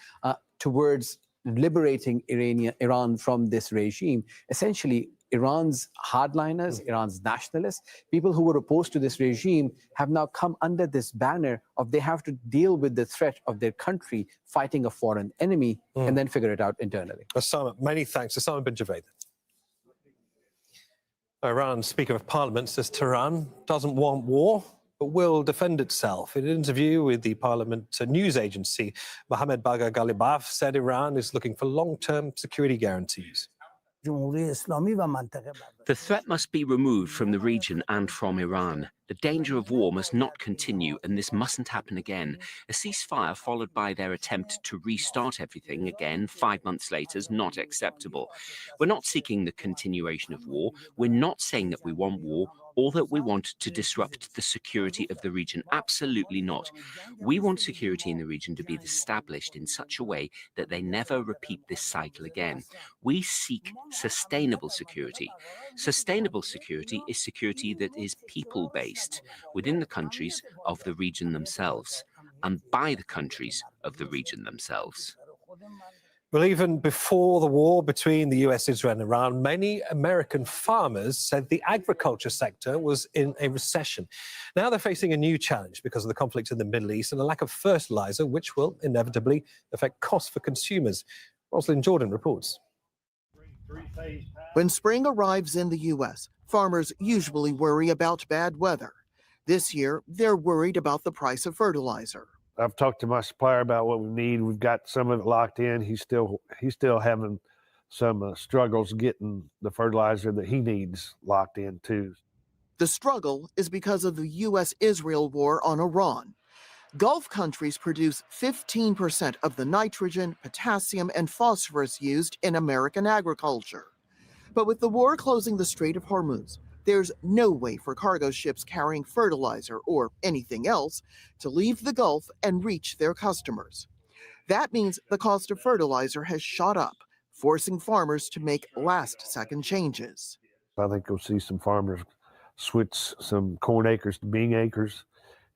towards liberating Iran from this regime. Essentially, Iran's hardliners, Iran's nationalists, people who were opposed to this regime have now come under this banner of they have to deal with the threat of their country fighting a foreign enemy and then figure it out internally. Osama, many thanks. Osama bin Javed. Iran's Speaker of Parliament says Tehran doesn't want war, but will defend itself. In an interview with the Parliament news agency, Mohammad Bagher Ghalibaf said Iran is looking for long-term security guarantees. The threat must be removed from the region and from Iran. The danger of war must not continue, and this mustn't happen again. A ceasefire followed by their attempt to restart everything again 5 months later is not acceptable. We're not seeking the continuation of war. We're not saying that we want war or that we want to disrupt the security of the region. Absolutely not. We want security in the region to be established in such a way that they never repeat this cycle again. We seek sustainable security. Sustainable security is security that is people-based within the countries of the region themselves and by the countries of the region themselves. Well, even before the war between the US, Israel and Iran, many American farmers said the agriculture sector was in a recession. Now they're facing a new challenge because of the conflict in the Middle East and a lack of fertilizer, which will inevitably affect costs for consumers. Rosalind Jordan reports. When spring arrives in the US, farmers usually worry about bad weather. This year, they're worried about the price of fertilizer. I've talked to my supplier about what we need. We've got some of it locked in. He's still having some struggles getting the fertilizer that he needs locked in too. The struggle is because of the US-Israel war on Iran. Gulf countries produce 15% of the nitrogen, potassium, and phosphorus used in American agriculture. But with the war closing the Strait of Hormuz, there's no way for cargo ships carrying fertilizer or anything else to leave the Gulf and reach their customers. That means the cost of fertilizer has shot up, forcing farmers to make last-second changes. I think you'll see some farmers switch some corn acres to bean acres,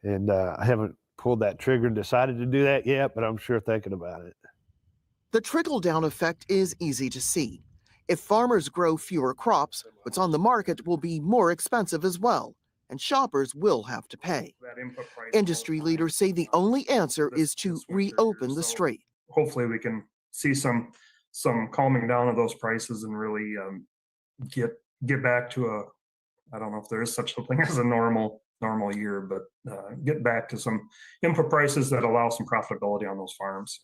and I haven't pulled that trigger and decided to do that yet, but I'm sure thinking about it. The trickle-down effect is easy to see. If farmers grow fewer crops, what's on the market will be more expensive as well, and shoppers will have to pay. Industry leaders say the only answer is to reopen the strait. Hopefully we can see some calming down of those prices and really get back to a, I don't know if there is such a thing as a normal year, but get back to some input prices that allow some profitability on those farms.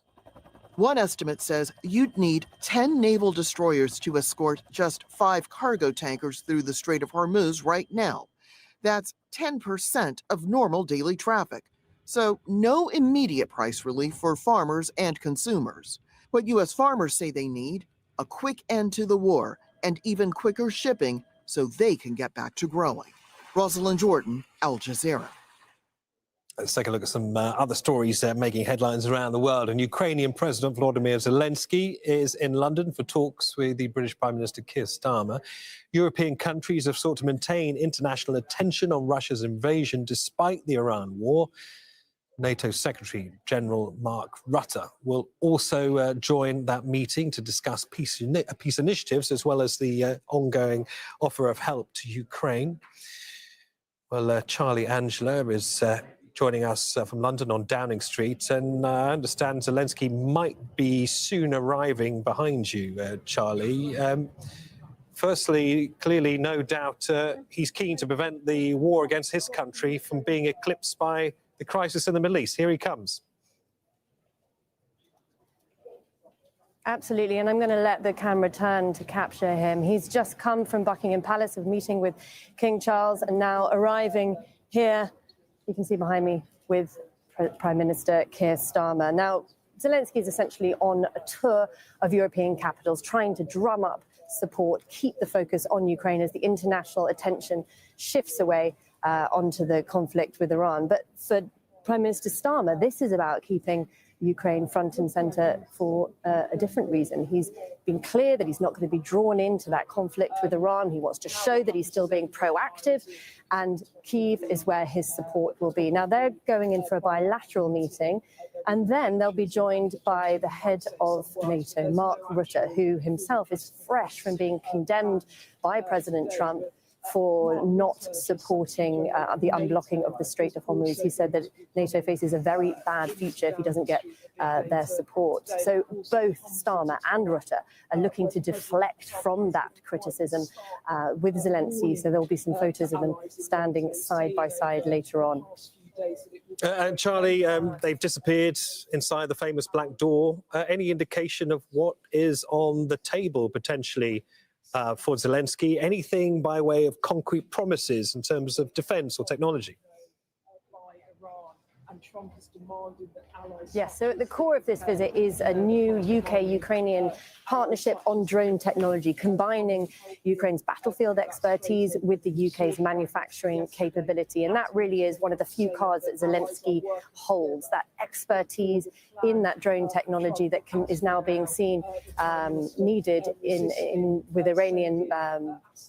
One estimate says you'd need 10 naval destroyers to escort just 5 cargo tankers through the Strait of Hormuz right now. That's 10% of normal daily traffic. So no immediate price relief for farmers and consumers. What U.S. farmers say they need, a quick end to the war and even quicker shipping so they can get back to growing. Rosalind Jordan, Al Jazeera. Let's take a look at some other stories making headlines around the world. And Ukrainian President Volodymyr Zelensky is in London for talks with the British Prime Minister Keir Starmer. European countries have sought to maintain international attention on Russia's invasion despite the Iran war. NATO Secretary General Mark Rutte will also join that meeting to discuss peace initiatives as well as the ongoing offer of help to Ukraine. Well, Charlie Angela is joining us from London on Downing Street, and I understand Zelensky might be soon arriving behind you, Charlie. Firstly, clearly, no doubt, he's keen to prevent the war against his country from being eclipsed by the crisis in the Middle East. Here he comes. Absolutely, and I'm going to let the camera turn to capture him. He's just come from Buckingham Palace of meeting with King Charles and now arriving here, you can see behind me, with Prime Minister Keir Starmer. Now, Zelensky is essentially on a tour of European capitals, trying to drum up support, keep the focus on Ukraine as the international attention shifts away onto the conflict with Iran. But for Prime Minister Starmer, this is about keeping Ukraine front and center for a different reason. He's been clear that he's not going to be drawn into that conflict with Iran. He wants to show that he's still being proactive, and Kyiv is where his support will be. Now, they're going in for a bilateral meeting, and then they'll be joined by the head of NATO, Mark Rutte, who himself is fresh from being condemned by President Trump for not supporting the unblocking of the Strait of Hormuz. He said that NATO faces a very bad future if he doesn't get their support. So both Starmer and Rutte are looking to deflect from that criticism with Zelensky. So there'll be some photos of them standing side by side later on. And Charlie, they've disappeared inside the famous black door. Any indication of what is on the table potentially for Zelensky? Anything by way of concrete promises in terms of defense or technology? Yes, so at the core of this visit is a new UK-Ukrainian partnership on drone technology, combining Ukraine's battlefield expertise with the UK's manufacturing capability. And that really is one of the few cards that Zelensky holds, that expertise in that drone technology that is now being seen needed with Iranian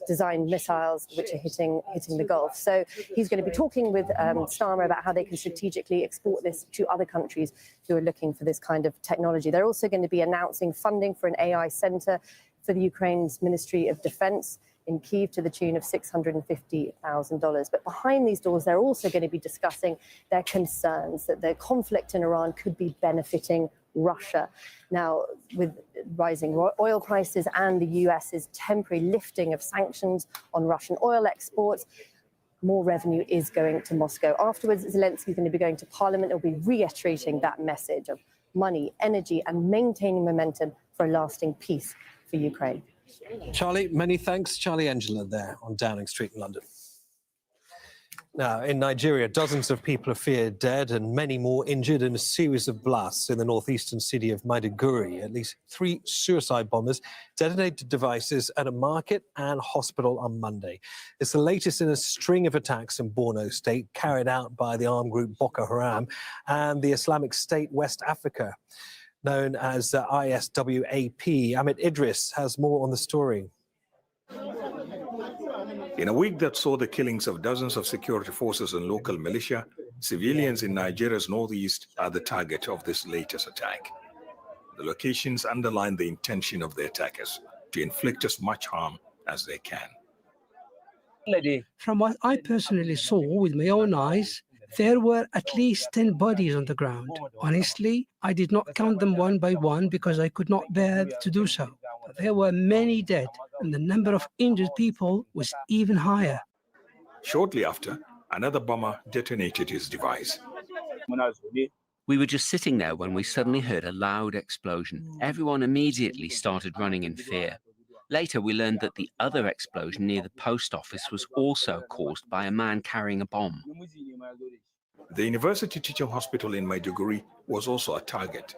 designed missiles which are hitting the Gulf. So he's going to be talking with Starmer about how they can strategically export this to other countries who are looking for this kind of technology. They're also going to be announcing funding for an AI center for the Ukraine's Ministry of Defense in Kyiv to the tune of $650,000. But behind these doors, they're also going to be discussing their concerns that the conflict in Iran could be benefiting Russia. Now, with rising oil prices and the US's temporary lifting of sanctions on Russian oil exports, more revenue is going to Moscow. Afterwards, Zelensky is going to be going to Parliament. He'll be reiterating that message of money, energy, and maintaining momentum for a lasting peace for Ukraine. Charlie, many thanks. Charlie Angela there on Downing Street in London. Now, in Nigeria, dozens of people are feared dead and many more injured in a series of blasts in the northeastern city of Maiduguri. At least 3 suicide bombers detonated devices at a market and hospital on Monday. It's the latest in a string of attacks in Borno State carried out by the armed group Boko Haram and the Islamic State West Africa, known as ISWAP. Amit Idris has more on the story. In a week that saw the killings of dozens of security forces and local militia, Civilians in Nigeria's northeast are the target of this latest attack. The locations underline the intention of the attackers to inflict as much harm as they can. From what I personally saw with my own eyes, there were at least 10 bodies on the ground. Honestly, I did not count them one by one because I could not bear to do so. But there were many dead, and the number of injured people was even higher. Shortly after, another bomber detonated his device. We were just sitting there when we suddenly heard a loud explosion. Everyone immediately started running in fear. Later, we learned that the other explosion near the post office was also caused by a man carrying a bomb. The University Teaching Hospital in Maiduguri was also a target.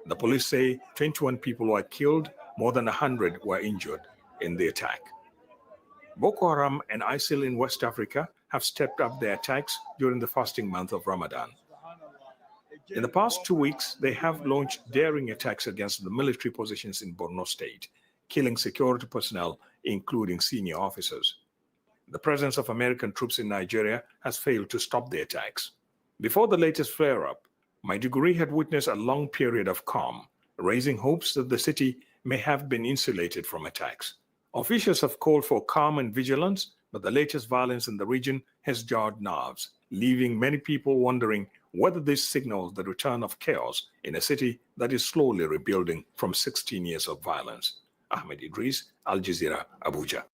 The police say 21 people were killed, more than 100 were injured in the attack. Boko Haram and ISIL in West Africa have stepped up their attacks during the fasting month of Ramadan. In the past 2 weeks, they have launched daring attacks against the military positions in Borno State, killing security personnel, including senior officers. The presence of American troops in Nigeria has failed to stop the attacks. Before the latest flare-up, Maiduguri had witnessed a long period of calm, raising hopes that the city may have been insulated from attacks. Officials have called for calm and vigilance, but the latest violence in the region has jarred nerves, leaving many people wondering whether this signals the return of chaos in a city that is slowly rebuilding from 16 years of violence. Ahmed Idris, Al Jazeera, Abuja.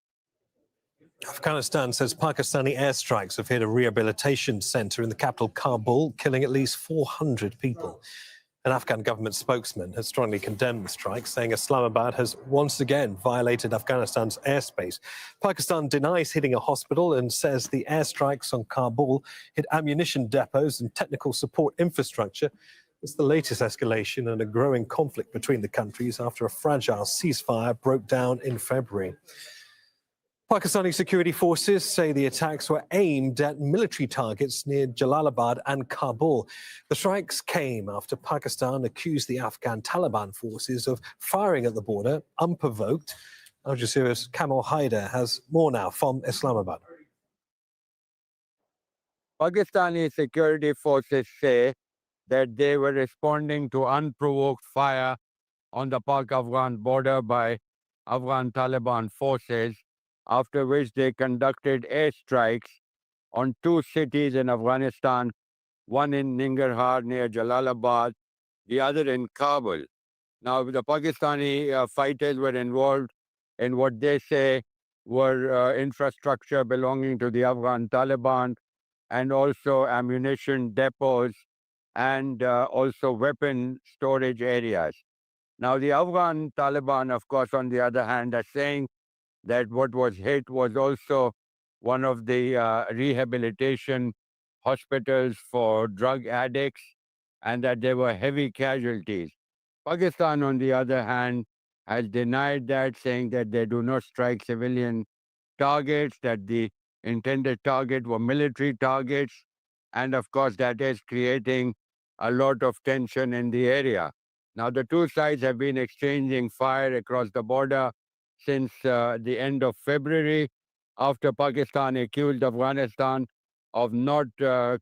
Afghanistan says Pakistani airstrikes have hit a rehabilitation center in the capital, Kabul, killing at least 400 people. An Afghan government spokesman has strongly condemned the strike, saying Islamabad has once again violated Afghanistan's airspace. Pakistan denies hitting a hospital and says the airstrikes on Kabul hit ammunition depots and technical support infrastructure. It's the latest escalation in a growing conflict between the countries after a fragile ceasefire broke down in February. Pakistani security forces say the attacks were aimed at military targets near Jalalabad and Kabul. The strikes came after Pakistan accused the Afghan Taliban forces of firing at the border unprovoked. Al Jazeera's Kamal Haider has more now from Islamabad. Pakistani security forces say that they were responding to unprovoked fire on the Pak-Afghan border by Afghan Taliban forces, after which they conducted airstrikes on two cities in Afghanistan, one in Nangarhar near Jalalabad, the other in Kabul. Now, the Pakistani fighters were involved in what they say were infrastructure belonging to the Afghan Taliban, and also ammunition depots and also weapon storage areas. Now, the Afghan Taliban, of course, on the other hand, are saying that what was hit was also one of the rehabilitation hospitals for drug addicts, and that there were heavy casualties. Pakistan, on the other hand, has denied that, saying that they do not strike civilian targets, that the intended target were military targets, and of course that is creating a lot of tension in the area. Now, the two sides have been exchanging fire across the border since the end of February, after Pakistan accused Afghanistan of not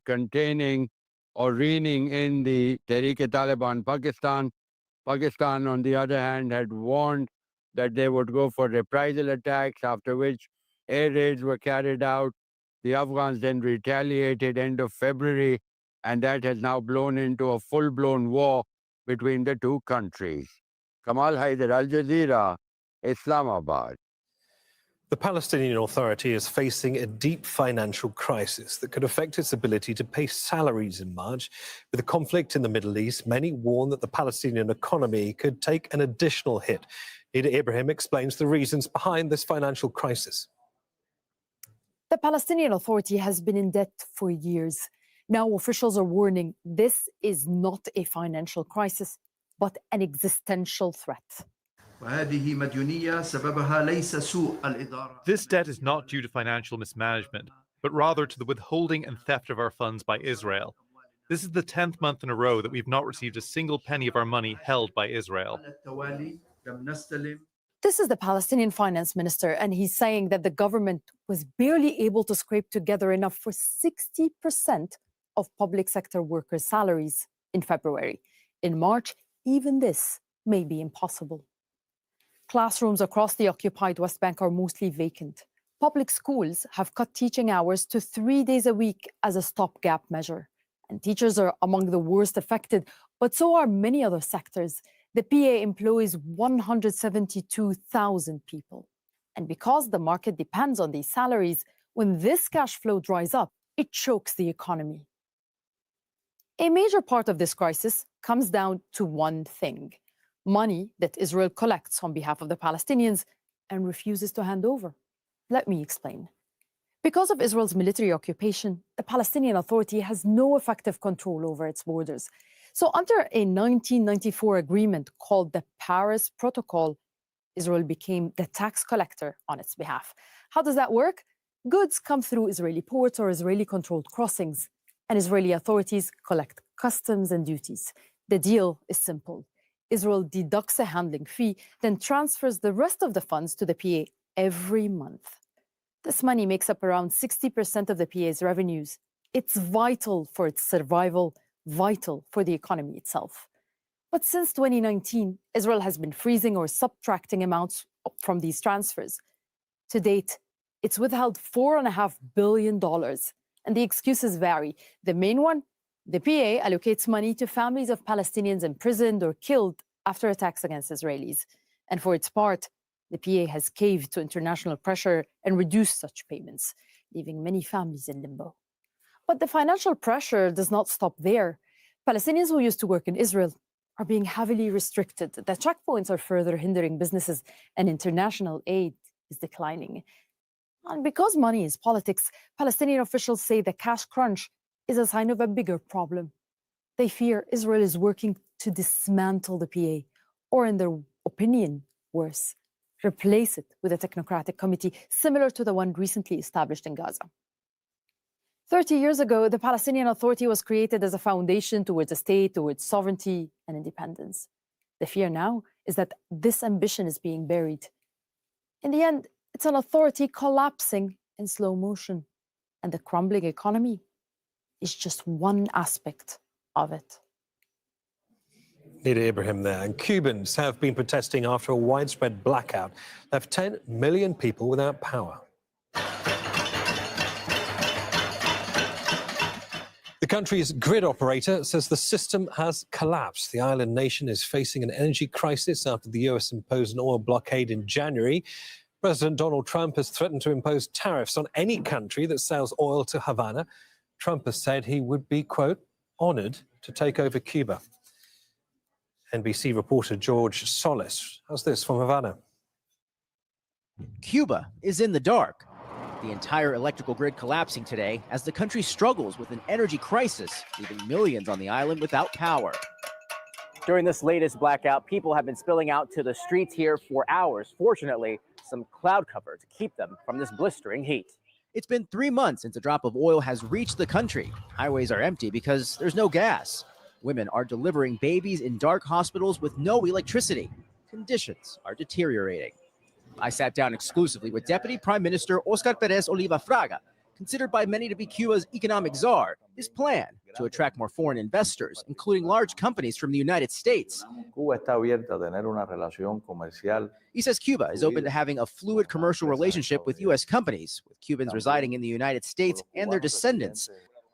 containing or reining in the Tehreek-e-Taliban Pakistan. Pakistan, on the other hand, had warned that they would go for reprisal attacks, after which air raids were carried out. The Afghans then retaliated end of February, and that has now blown into a full-blown war between the two countries. Kamal Haider, Al Jazeera, Islamabad. The Palestinian Authority is facing a deep financial crisis that could affect its ability to pay salaries in March. With the conflict in the Middle East, many warn that the Palestinian economy could take an additional hit. Ida Ibrahim explains the reasons behind this financial crisis. The Palestinian Authority has been in debt for years. Now officials are warning this is not a financial crisis, but an existential threat. This debt is not due to financial mismanagement, but rather to the withholding and theft of our funds by Israel. This is the 10th month in a row that we've not received a single penny of our money held by Israel. This is the Palestinian finance minister, and he's saying that the government was barely able to scrape together enough for 60% of public sector workers' salaries in February. In March, even this may be impossible. Classrooms across the occupied West Bank are mostly vacant. Public schools have cut teaching hours to 3 days a week as a stopgap measure. And teachers are among the worst affected, but so are many other sectors. The PA employs 172,000 people. And because the market depends on these salaries, when this cash flow dries up, it chokes the economy. A major part of this crisis comes down to one thing: money that Israel collects on behalf of the Palestinians and refuses to hand over. Let me explain. Because of Israel's military occupation, the Palestinian Authority has no effective control over its borders. So under a 1994 agreement called the Paris Protocol, Israel became the tax collector on its behalf. How does that work? Goods come through Israeli ports or Israeli-controlled crossings, and Israeli authorities collect customs and duties. The deal is simple. Israel deducts a handling fee, then transfers the rest of the funds to the PA every month. This money makes up around 60% of the PA's revenues. It's vital for its survival, vital for the economy itself. But since 2019, Israel has been freezing or subtracting amounts from these transfers. To date, it's withheld $4.5 billion, and the excuses vary. The main one: the PA allocates money to families of Palestinians imprisoned or killed after attacks against Israelis. And for its part, the PA has caved to international pressure and reduced such payments, leaving many families in limbo. But the financial pressure does not stop there. Palestinians who used to work in Israel are being heavily restricted. The checkpoints are further hindering businesses, and international aid is declining. And because money is politics, Palestinian officials say the cash crunch is a sign of a bigger problem. They fear Israel is working to dismantle the PA, or in their opinion, worse, replace it with a technocratic committee similar to the one recently established in Gaza. 30 years ago, the Palestinian Authority was created as a foundation towards a state, towards sovereignty and independence. The fear now is that this ambition is being buried. In the end, it's an authority collapsing in slow motion, and the crumbling economy is just one aspect of it. Nida Ibrahim there. And Cubans have been protesting after a widespread blackout left 10 million people without power. The country's grid operator says the system has collapsed. The island nation is facing an energy crisis after the US imposed an oil blockade in January. President Donald Trump has threatened to impose tariffs on any country that sells oil to Havana. Trump has said he would be, quote, honored to take over Cuba. NBC reporter George Solis has this from Havana. Cuba is in the dark. The entire electrical grid collapsing today as the country struggles with an energy crisis, leaving millions on the island without power. During this latest blackout, people have been spilling out to the streets here for hours. Fortunately, some cloud cover to keep them from this blistering heat. It's been 3 months since a drop of oil has reached the country. Highways are empty because there's no gas. Women are delivering babies in dark hospitals with no electricity. Conditions are deteriorating. I sat down exclusively with Deputy Prime Minister Oscar Perez Oliva Fraga, considered by many to be Cuba's economic czar. His plan to attract more foreign investors, including large companies from the United States. He says Cuba is open to having a fluid commercial relationship with U.S. companies, with Cubans residing in the United States and their descendants.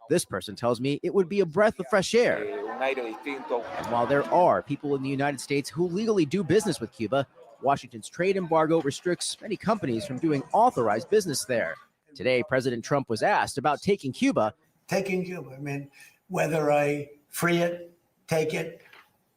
This person tells me it would be a breath of fresh air. And while there are people in the United States who legally do business with Cuba, Washington's trade embargo restricts many companies from doing authorized business there. Today, President Trump was asked about taking Cuba. Taking Cuba, I mean, whether I free it, take it,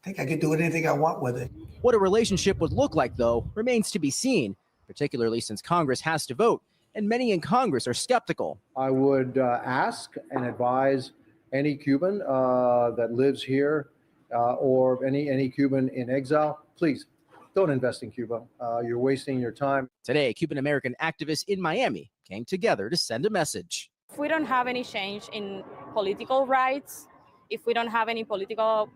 I think I could do anything I want with it. What a relationship would look like, though, remains to be seen, particularly since Congress has to vote, and many in Congress are skeptical. I would ask and advise any Cuban that lives here or any Cuban in exile, please don't invest in Cuba. You're wasting your time. Today, Cuban-American activists in Miami came together to send a message. If we don't have any change in political rights, if we don't have any political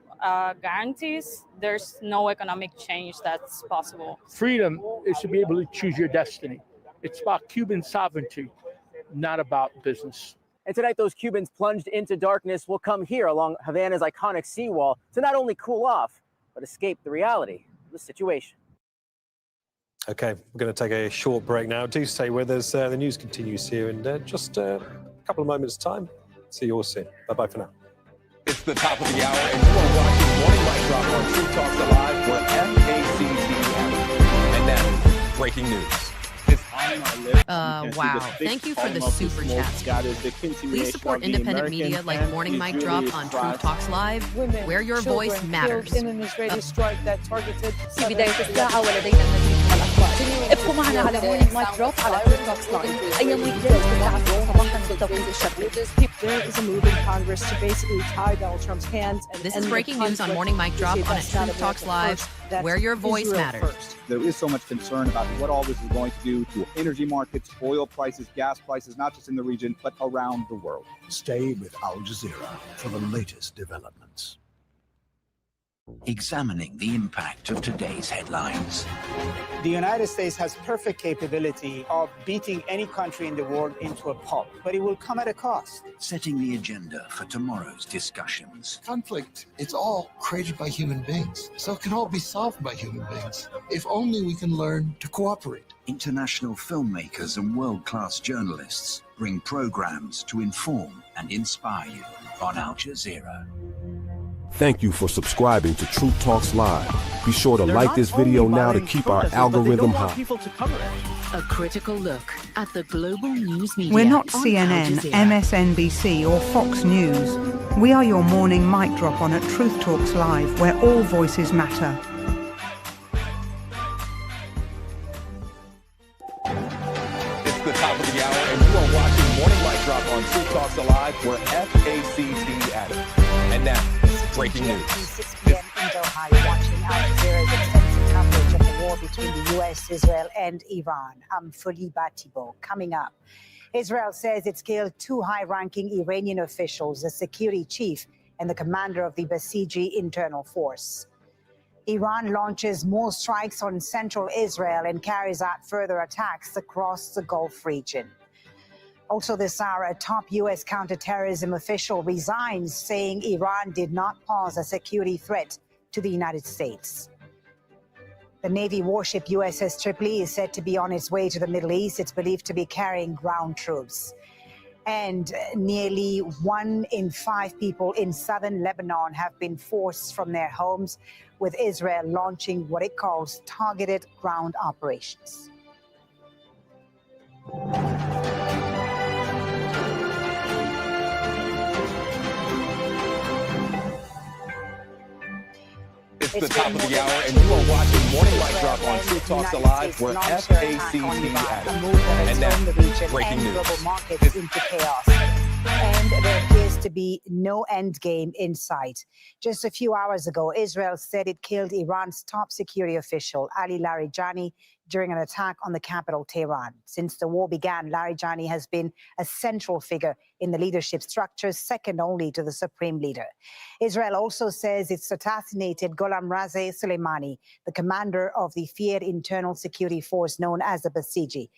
guarantees, there's no economic change that's possible. Freedom is to be able to choose your destiny. It's about Cuban sovereignty, not about business. And tonight, those Cubans plunged into darkness will come here along Havana's iconic seawall to not only cool off, but escape the reality of the situation. Okay, we're going to take a short break now. Do stay with us. The news continues here in just a couple of moments' time. See you all soon. Bye-bye for now. It's the top of the hour, and you are watching Morning Light Drop on Truth Talks Alive, where FACT happens. And now, breaking news. Wow. Thank you for the super chat. Please support independent media like Morning Mic Drop on Truth Talks Live, where your voice matters. In an Israeli strike that targeted في بداية الساعة ولدينا المزيد من الأخبار. ابقوا معنا على Morning Mic Drop على Truth Talks Live. أيام weekdays الساعة 10 صباحا بالتوقيت الشرقي. There is a move in Congress to basically tie Donald Trump's hands. This is breaking news on Morning Mic Drop on Truth Talks Live, where your voice matters. There is so much concern about what all this is going to do to energy markets, oil prices, gas prices, not just in the region, but around the world. Stay with Al Jazeera for the latest developments. Examining the impact of today's headlines. The United States has perfect capability of beating any country in the world into a pulp, but it will come at a cost. Setting the agenda for tomorrow's discussions. Conflict, it's all created by human beings, so it can all be solved by human beings, if only we can learn to cooperate. International filmmakers and world-class journalists bring programs to inform and inspire you on Al Jazeera. Thank you for subscribing to Truth Talks Live. Be sure to like this video now to keep our algorithm high. A critical look at the global news media. We're not CNN, MSNBC or Fox News. We are your morning mic drop on at Truth Talks Live, where all voices matter. It's the top of the hour, and you are watching Morning Light Drop on Truth Talks Alive, where FACT happens. And now, breaking news. 6 p.m. in Doha, watching Al Jazeera's extensive coverage of the war between the U.S., Israel, and Iran. I'm Fuli Batibo. Coming up, Israel says it's killed 2 high-ranking Iranian officials, the security chief and the commander of the Basiji internal force. Iran launches more strikes on central Israel and carries out further attacks across the Gulf region. Also this hour, a top U.S. counterterrorism official resigns, saying Iran did not pose a security threat to the United States. The Navy warship USS Tripoli is said to be on its way to the Middle East. It's believed to be carrying ground troops. And nearly 1 in 5 people in southern Lebanon have been forced from their homes, with Israel launching what it calls targeted ground operations. It's the top of the hour, and you are watching Morning Light Drop on Truth Talks Alive, where FACT happens. And now, breaking news. Global markets into chaos. And there appears to be no end game in sight. Just a few hours ago, Israel said it killed Iran's top security official, Ali Larijani, during an attack on the capital, Tehran. Since the war began, Larijani has been a central figure in the leadership structure, second only to the supreme leader. Israel also says it's assassinated Gholam Razeh Soleimani, the commander of the feared internal security force known as the Basiji.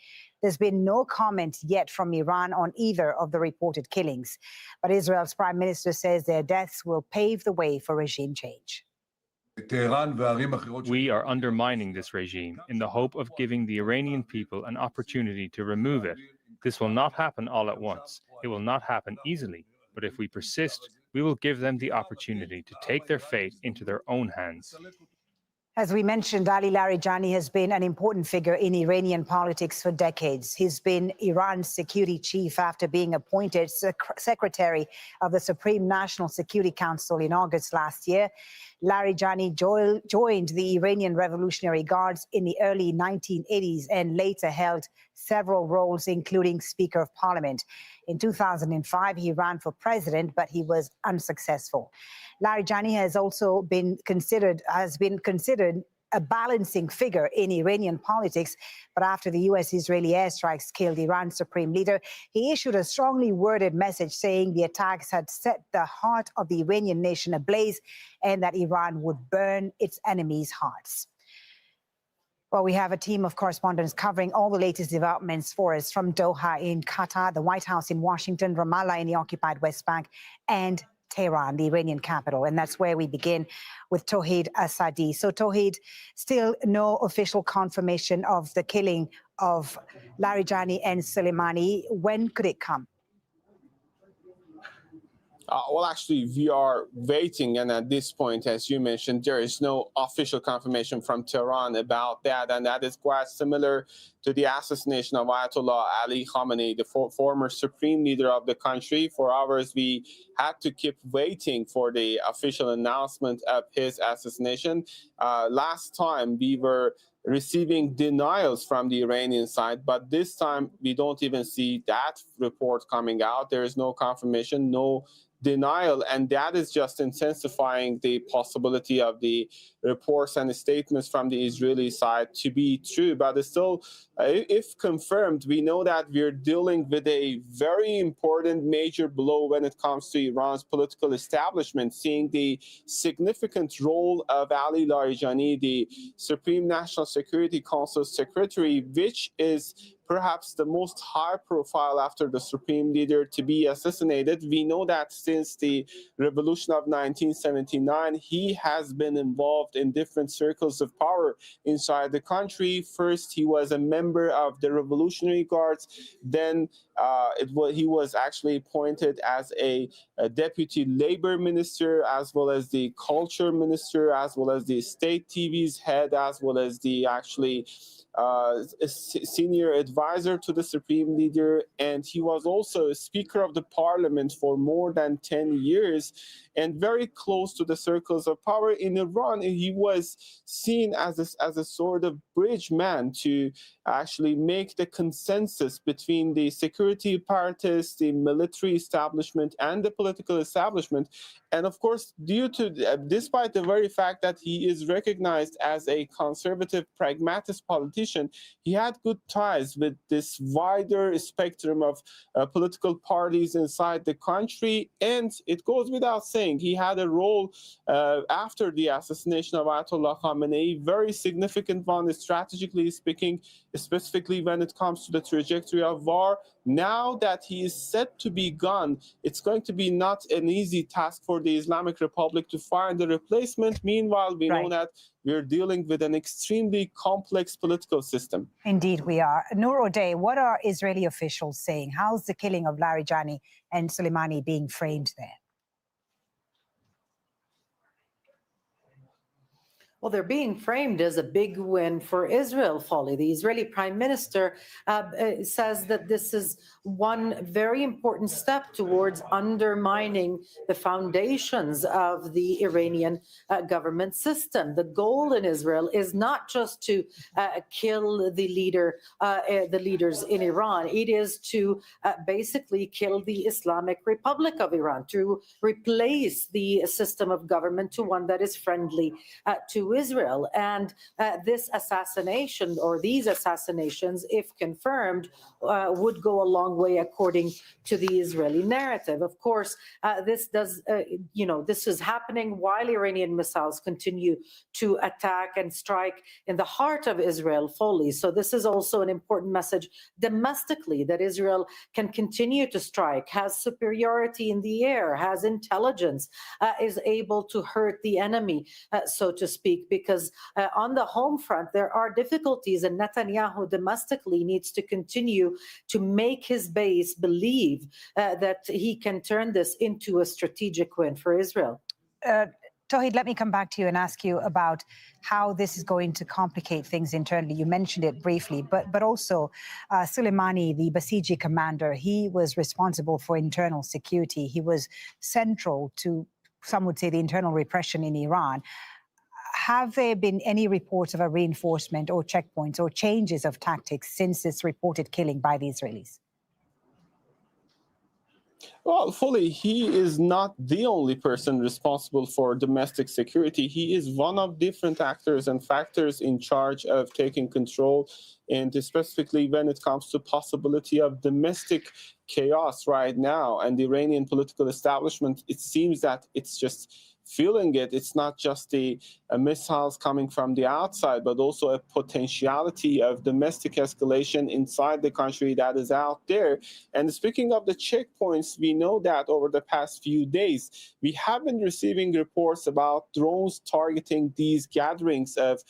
There's been no comment yet from Iran on either of the reported killings, but Israel's prime minister says their deaths will pave the way for regime change. We are undermining this regime in the hope of giving the Iranian people an opportunity to remove it. This will not happen all at once. It will not happen easily. But if we persist, we will give them the opportunity to take their fate into their own hands. As we mentioned, Ali Larijani has been an important figure in Iranian politics for decades. He's been Iran's security chief after being appointed secretary of the Supreme National Security Council in August last year. Larijani joined the Iranian Revolutionary Guards in the early 1980s and later held several roles, including Speaker of Parliament. In 2005, he ran for president, but he was unsuccessful. Larijani has also been considered a balancing figure in Iranian politics, but after the U.S.-Israeli airstrikes killed Iran's supreme leader, he issued a strongly worded message saying the attacks had set the heart of the Iranian nation ablaze and that Iran would burn its enemies' hearts. Well, we have a team of correspondents covering all the latest developments for us from Doha in Qatar, the White House in Washington, Ramallah in the occupied West Bank, and Tehran, the Iranian capital. And that's where we begin with Tawhid Asadi. So, Tawhid, still no official confirmation of the killing of Larijani and Soleimani. When could it come? Well, actually, we are waiting, and at this point, as you mentioned, there is no official confirmation from Tehran about that, and that is quite similar to the assassination of Ayatollah Ali Khamenei, the former supreme leader of the country. For hours, we had to keep waiting for the official announcement of his assassination. Last time, we were receiving denials from the Iranian side, but this time we don't even see that report coming out. There is no confirmation, no denial, and that is just intensifying the possibility of the reports and the statements from the Israeli side to be true. But still, if confirmed, we know that we're dealing with a very important major blow when it comes to Iran's political establishment, seeing the significant role of Ali Larijani, the Supreme National Security Council Secretary, which is perhaps the most high profile after the supreme leader to be assassinated. We know that since the revolution of 1979, he has been involved in different circles of power inside the country. First, he was a member of the Revolutionary Guards. Then he was actually appointed as a deputy labor minister, as well as the culture minister, as well as the state TV's head, as well as the a senior advisor to the supreme leader, and he was also a speaker of the parliament for more than 10 years and very close to the circles of power in Iran. And he was seen as a sort of bridge man to actually make the consensus between the security apparatus, the military establishment, and the political establishment. And of course, despite the very fact that he is recognized as a conservative, pragmatist politician, he had good ties with this wider spectrum of political parties inside the country. And it goes without saying, he had a role after the assassination of Ayatollah Khamenei, very significant one, strategically speaking, specifically when it comes to the trajectory of war. Now that he is set to be gone, it's going to be not an easy task for the Islamic Republic to find a replacement. Meanwhile, we know that we're dealing with an extremely complex political system. Indeed, we are. Noor O'Day, what are Israeli officials saying? How's the killing of Larijani and Soleimani being framed there? Well, they're being framed as a big win for Israel, Folly. The Israeli prime minister says that this is one very important step towards undermining the foundations of the Iranian government system. The goal in Israel is not just to kill the leaders in Iran. It is to basically kill the Islamic Republic of Iran, to replace the system of government to one that is friendly to Israel. And this assassination, or these assassinations, if confirmed, would go a long way according to the Israeli narrative. Of course, this is happening while Iranian missiles continue to attack and strike in the heart of Israel fully. So this is also an important message domestically, that Israel can continue to strike, has superiority in the air, has intelligence, is able to hurt the enemy, so to speak, because on the home front, there are difficulties, and Netanyahu domestically needs to continue to make his base believe that he can turn this into a strategic win for Israel. Tawhid, let me come back to you and ask you about how this is going to complicate things internally. You mentioned it briefly, but also Soleimani, the Basiji commander, he was responsible for internal security. He was central to, some would say, the internal repression in Iran. Have there been any reports of a reinforcement or checkpoints or changes of tactics since this reported killing by the Israelis? Well, fully, he is not the only person responsible for domestic security. He is one of different actors and factors in charge of taking control, and specifically when it comes to possibility of domestic chaos right now. And the Iranian political establishment, it seems that it's just feeling it. It's not just the missiles coming from the outside, but also a potentiality of domestic escalation inside the country that is out there. And speaking of the checkpoints, we know that over the past few days, we have been receiving reports about drones targeting these gatherings of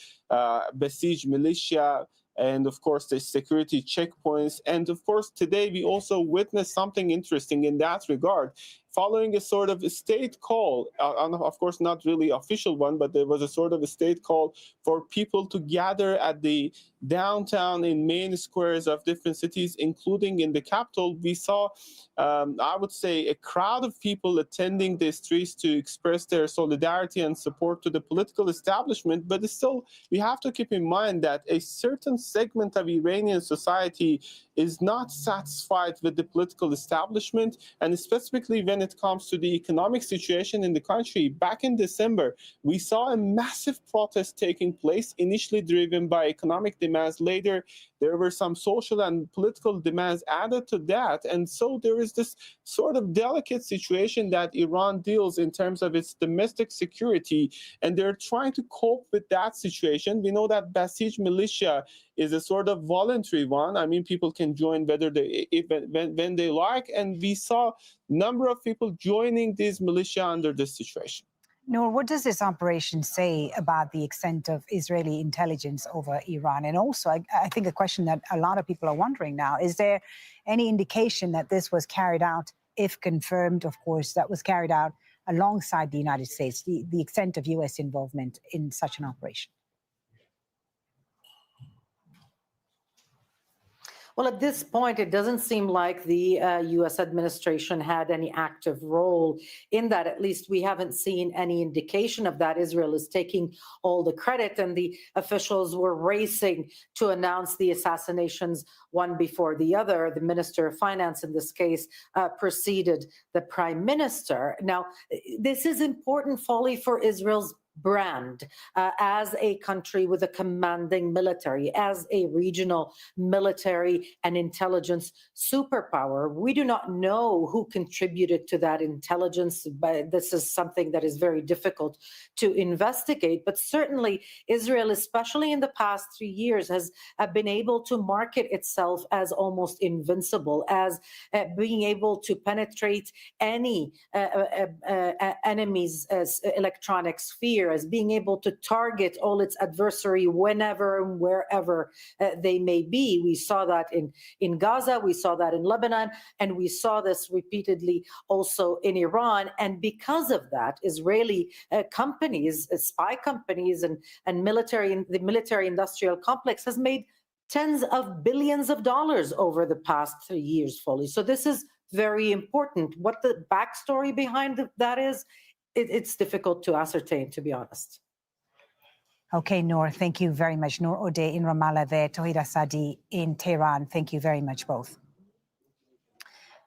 besieged militia, and of course the security checkpoints. And of course today we also witnessed something interesting in that regard, following a sort of a state call, of course not really official one, but there was a sort of a state call for people to gather at the downtown in main squares of different cities, including in the capital. We saw, I would say, a crowd of people attending the streets to express their solidarity and support to the political establishment. But still, we have to keep in mind that a certain segment of Iranian society is not satisfied with the political establishment, and specifically when it comes to the economic situation in the country. Back in December, we saw a massive protest taking place, initially driven by economic demands. Later, there were some social and political demands added to that. And so there is this sort of delicate situation that Iran deals in terms of its domestic security, and they're trying to cope with that situation. We know that Basij militia is a sort of voluntary one. I mean, people can join whether when they like, and we saw a number of people joining these militia under this situation. Noor, what does this operation say about the extent of Israeli intelligence over Iran? And also, I think a question that a lot of people are wondering now, is there any indication that this was carried out, if confirmed, of course, that was carried out alongside the United States, the extent of U.S. involvement in such an operation? Well, at this point, it doesn't seem like the U.S. administration had any active role in that. At least we haven't seen any indication of that. Israel is taking all the credit, and the officials were racing to announce the assassinations one before the other. The Minister of Finance, in this case, preceded the Prime Minister. Now, this is important, Folly, for Israel's brand as a country with a commanding military, as a regional military and intelligence superpower. We do not know who contributed to that intelligence, but this is something that is very difficult to investigate. But certainly Israel, especially in the past 3 years, has been able to market itself as almost invincible, as being able to penetrate any enemy's electronic sphere, as being able to target all its adversary whenever and wherever they may be. We saw that in Gaza, we saw that in Lebanon, and we saw this repeatedly also in Iran. And because of that, Israeli companies, spy companies and the military-industrial complex has made tens of billions of dollars over the past 3 years, Foley. So this is very important. What the backstory behind that is, it's difficult to ascertain, to be honest. Okay, Noor, thank you very much. Noor Odeh in Ramallah there, Tawhida Sadi in Tehran. Thank you very much, both.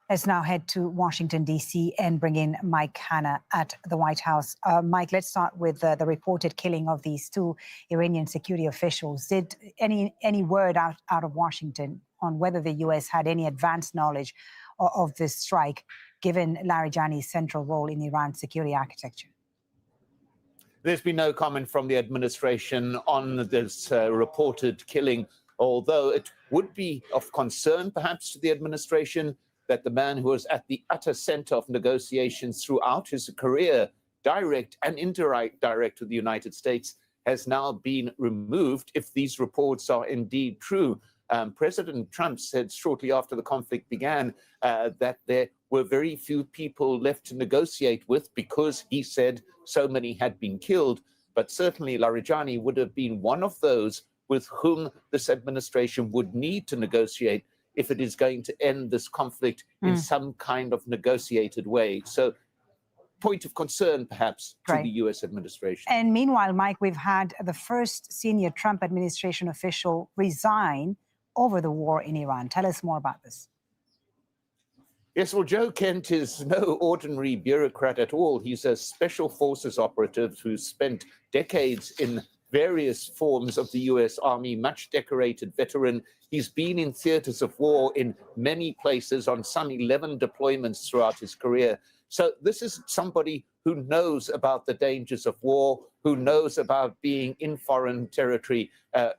Let's now head to Washington, D.C. and bring in Mike Hanna at the White House. Mike, let's start with the reported killing of these two Iranian security officials. Did any word out of Washington on whether the U.S. had any advanced knowledge of this strike, given Larijani's central role in Iran's security architecture? There's been no comment from the administration on this reported killing, although it would be of concern, perhaps, to the administration that the man who was at the utter center of negotiations throughout his career, direct and indirect with the United States, has now been removed if these reports are indeed true. President Trump said shortly after the conflict began that there were very few people left to negotiate with because, he said, so many had been killed. But certainly Larijani would have been one of those with whom this administration would need to negotiate if it is going to end this conflict in some kind of negotiated way. So, point of concern, perhaps, to the U.S. administration. And meanwhile, Mike, we've had the first senior Trump administration official resign over the war in Iran. Tell us more about this. Yes, well, Joe Kent is no ordinary bureaucrat at all. He's a special forces operative who spent decades in various forms of the U.S. Army, much decorated veteran. He's been in theaters of war in many places on some 11 deployments throughout his career. So this is somebody who knows about the dangers of war, who knows about being in foreign territory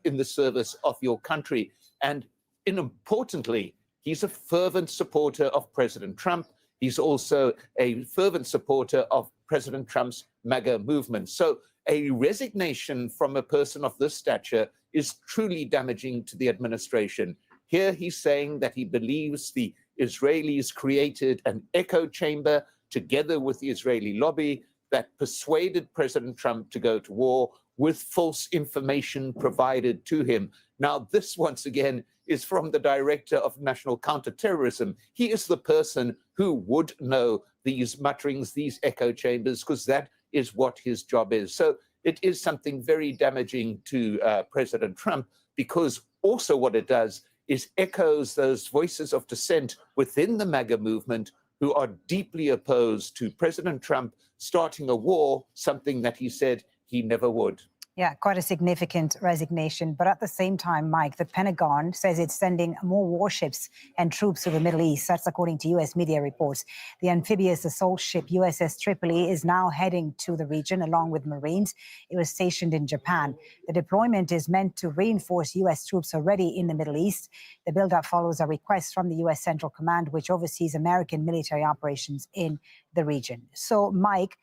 in the service of your country. And importantly, he's a fervent supporter of President Trump. He's also a fervent supporter of President Trump's MAGA movement. So a resignation from a person of this stature is truly damaging to the administration. Here he's saying that he believes the Israelis created an echo chamber together with the Israeli lobby that persuaded President Trump to go to war with false information provided to him. Now, this once again is from the Director of National Counterterrorism. He is the person who would know these mutterings, these echo chambers, because that is what his job is. So it is something very damaging to President Trump, because also what it does is echoes those voices of dissent within the MAGA movement who are deeply opposed to President Trump starting a war, something that he said he never would. Yeah, quite a significant resignation. But at the same time, Mike, the Pentagon says it's sending more warships and troops to the Middle East. That's according to U.S. media reports. The amphibious assault ship USS Tripoli is now heading to the region along with Marines. It was stationed in Japan. The deployment is meant to reinforce U.S. troops already in the Middle East. The buildup follows a request from the U.S. Central Command, which oversees American military operations in the region. So, Mike,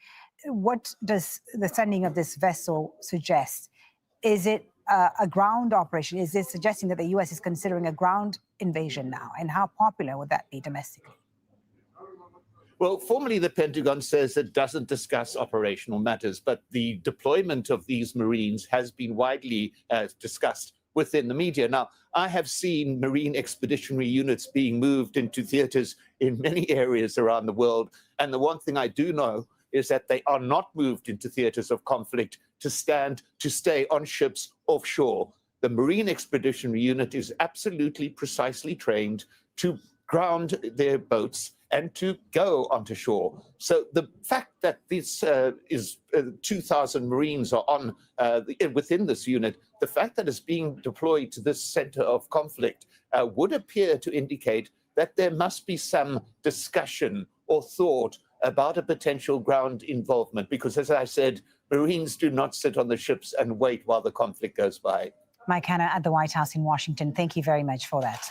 what does the sending of this vessel suggest? Is it a ground operation? Is this suggesting that the U.S. is considering a ground invasion now? And how popular would that be domestically? Well, formally, the Pentagon says it doesn't discuss operational matters, but the deployment of these Marines has been widely discussed within the media. Now, I have seen Marine expeditionary units being moved into theaters in many areas around the world. And the one thing I do know is that they are not moved into theaters of conflict to stay on ships offshore. The Marine Expeditionary Unit is absolutely precisely trained to ground their boats and to go onto shore. So the fact that this 2,000 Marines are on within this unit, the fact that it's being deployed to this center of conflict would appear to indicate that there must be some discussion or thought about a potential ground involvement, because, as I said, Marines do not sit on the ships and wait while the conflict goes by. Mike Hanna at the White House in Washington, thank you very much for that.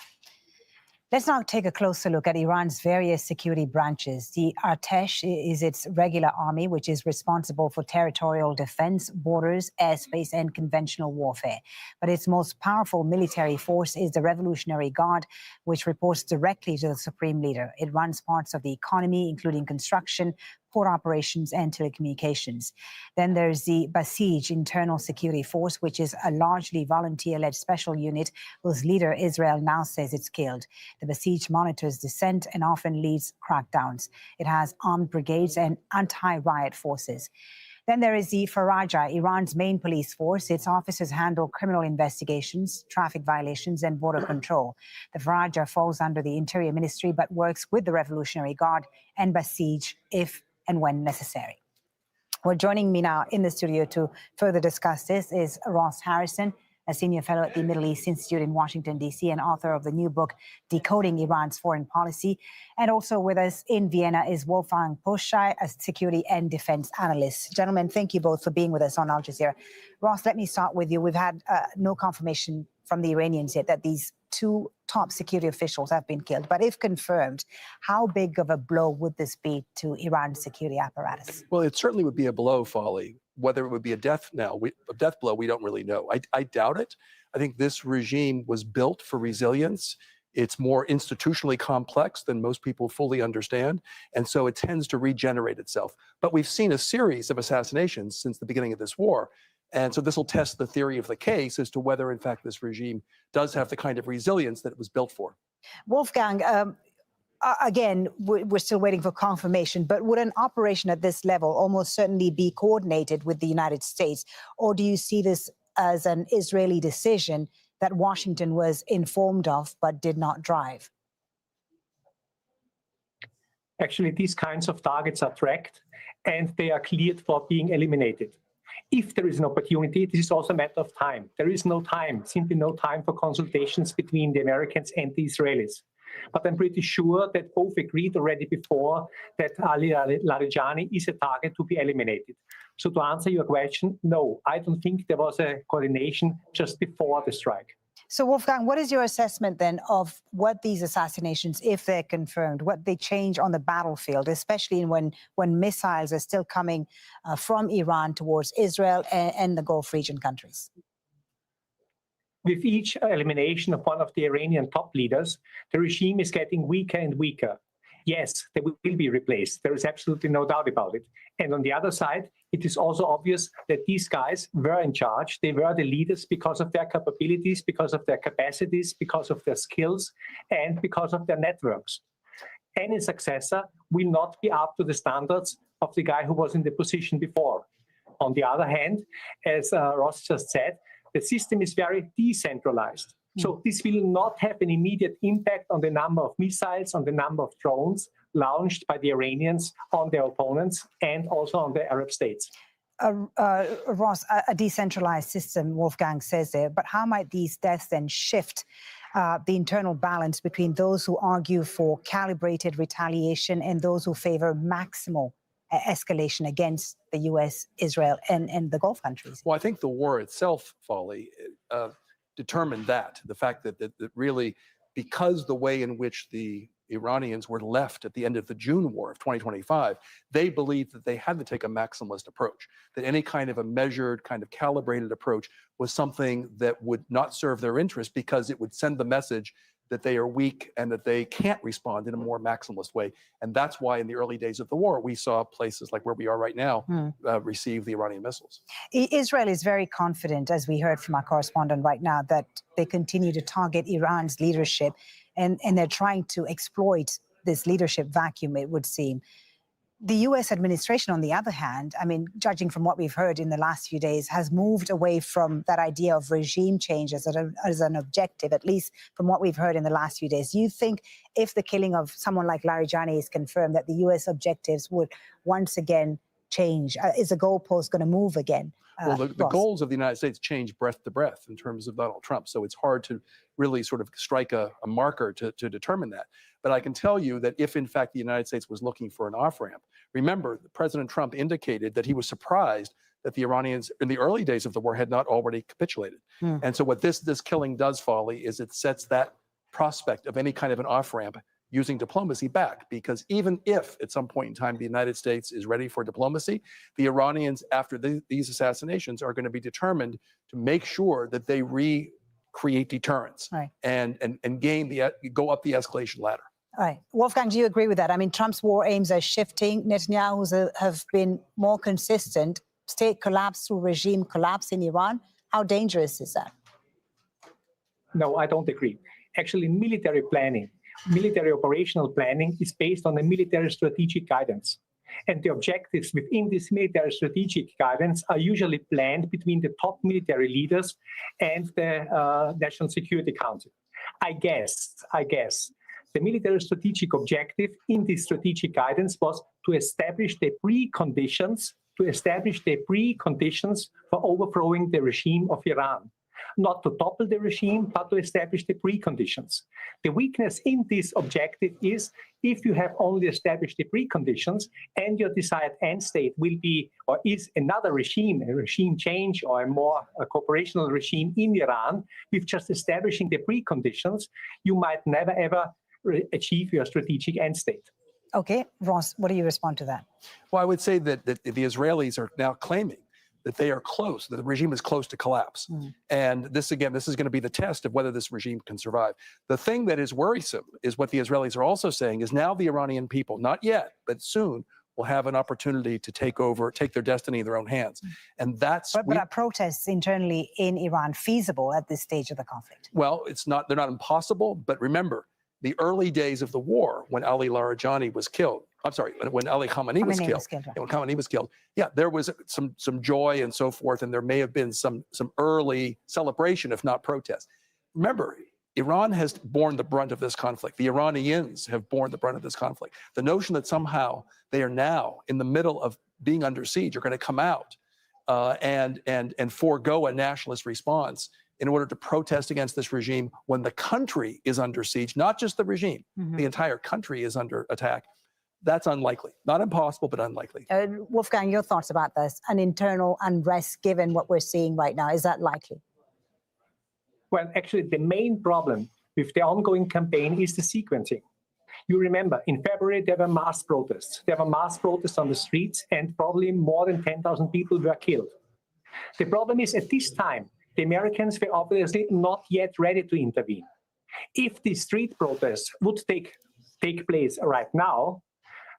Let's now take a closer look at Iran's various security branches. The Artesh is its regular army, which is responsible for territorial defense, borders, airspace, and conventional warfare. But its most powerful military force is the Revolutionary Guard, which reports directly to the supreme leader. It runs parts of the economy, including construction, port operations, and telecommunications. Then there's the Basij Internal Security Force, which is a largely volunteer-led special unit whose leader Israel now says it's killed. The Basij monitors dissent and often leads crackdowns. It has armed brigades and anti-riot forces. Then there is the Faraja, Iran's main police force. Its officers handle criminal investigations, traffic violations, and border control. The Faraja falls under the Interior Ministry but works with the Revolutionary Guard and Basij if and when necessary. Well, joining me now in the studio to further discuss this is Ross Harrison, a senior fellow at the Middle East Institute in Washington, D.C., and author of the new book, Decoding Iran's Foreign Policy. And also with us in Vienna is Wolfgang Poschai, a security and defense analyst. Gentlemen, thank you both for being with us on Al Jazeera. Ross, let me start with you. We've had no confirmation from the Iranians yet that these two top security officials have been killed. But if confirmed, how big of a blow would this be to Iran's security apparatus? Well, it certainly would be a blow, Folly. Whether it would be a death blow, we don't really know. I doubt it. I think this regime was built for resilience. It's more institutionally complex than most people fully understand, and so it tends to regenerate itself. But we've seen a series of assassinations since the beginning of this war, and so this will test the theory of the case as to whether, in fact, this regime does have the kind of resilience that it was built for. Wolfgang, again, we're still waiting for confirmation, but would an operation at this level almost certainly be coordinated with the United States? Or do you see this as an Israeli decision that Washington was informed of but did not drive? Actually, these kinds of targets are tracked and they are cleared for being eliminated. If there is an opportunity, this is also a matter of time. There is no time, simply no time for consultations between the Americans and the Israelis. But I'm pretty sure that both agreed already before that Ali Larijani is a target to be eliminated. So to answer your question, no, I don't think there was a coordination just before the strike. So Wolfgang, what is your assessment then of what these assassinations, if they're confirmed, what they change on the battlefield, especially when missiles are still coming from Iran towards Israel and the Gulf region countries? With each elimination of one of the Iranian top leaders, the regime is getting weaker and weaker. Yes, they will be replaced. There is absolutely no doubt about it. And on the other side, it is also obvious that these guys were in charge. They were the leaders because of their capabilities, because of their capacities, because of their skills, and because of their networks. Any successor will not be up to the standards of the guy who was in the position before. On the other hand, as Ross just said, the system is very decentralized. So this will not have an immediate impact on the number of missiles, on the number of drones launched by the Iranians on their opponents and also on the Arab states. Ross, a decentralized system, Wolfgang says there, but how might these deaths then shift the internal balance between those who argue for calibrated retaliation and those who favor maximal escalation against the US, Israel, and the Gulf countries? Well, I think the war itself, Folly, determined that. The fact that really, because the way in which the Iranians were left at the end of the June war of 2025, they believed that they had to take a maximalist approach, that any kind of a measured, kind of calibrated approach was something that would not serve their interest because it would send the message that they are weak and that they can't respond in a more maximalist way. And that's why in the early days of the war, we saw places like where we are right now receive the Iranian missiles. Israel is very confident, as we heard from our correspondent right now, that they continue to target Iran's leadership and they're trying to exploit this leadership vacuum, it would seem. The U.S. administration, on the other hand, I mean, judging from what we've heard in the last few days, has moved away from that idea of regime change as an objective, at least from what we've heard in the last few days. Do you think if the killing of someone like Larijani is confirmed, that the U.S. objectives would once again change? Is the goalpost going to move again? Well, the goals of the United States change breath to breath in terms of Donald Trump. So it's hard to really sort of strike a marker to determine that. But I can tell you that if, in fact, the United States was looking for an off-ramp, remember, President Trump indicated that he was surprised that the Iranians, in the early days of the war, had not already capitulated. And so what this killing does, Folly, is it sets that prospect of any kind of an off-ramp using diplomacy back, because even if at some point in time the United States is ready for diplomacy, the Iranians, after these assassinations, are going to be determined to make sure that they create deterrence and go up the escalation ladder. All right. Wolfgang, do you agree with that? I mean, Trump's war aims are shifting. Netanyahu's have been more consistent. State collapse through regime collapse in Iran. How dangerous is that? No, I don't agree. Actually, military planning, military operational planning is based on a military strategic guidance. And the objectives within this military strategic guidance are usually planned between the top military leaders and the National Security Council. I guess the military strategic objective in this strategic guidance was to establish the preconditions for overthrowing the regime of Iran. Not to topple the regime, but to establish the preconditions. The weakness in this objective is if you have only established the preconditions and your desired end state will be or is another regime, a regime change or a more cooperational regime in Iran, with just establishing the preconditions, you might never ever achieve your strategic end state. Okay, Ross, what do you respond to that? Well, I would say that the Israelis are now claiming that they are close, that the regime is close to collapse. And this is going to be the test of whether this regime can survive. The thing that is worrisome is what the Israelis are also saying is now the Iranian people, not yet, but soon, will have an opportunity to take their destiny in their own hands. And that's... But are protests internally in Iran feasible at this stage of the conflict? Well, they're not impossible, but remember, the early days of the war, when Ali Larijani was killed, when Ali Khamenei was killed. When Khamenei was killed, yeah, there was some joy and so forth, and there may have been some early celebration, if not protest. Remember, Iran has borne the brunt of this conflict. The Iranians have borne the brunt of this conflict. The notion that somehow they are now in the middle of being under siege are going to come out and forego a nationalist response in order to protest against this regime when the country is under siege, not just the regime, the entire country is under attack. That's unlikely. Not impossible, but unlikely. Wolfgang, your thoughts about this? An internal unrest given what we're seeing right now, is that likely? Well, actually, the main problem with the ongoing campaign is the sequencing. You remember, in February, there were mass protests. There were mass protests on the streets, and probably more than 10,000 people were killed. The problem is, at this time, the Americans were obviously not yet ready to intervene. If the street protests would take place right now,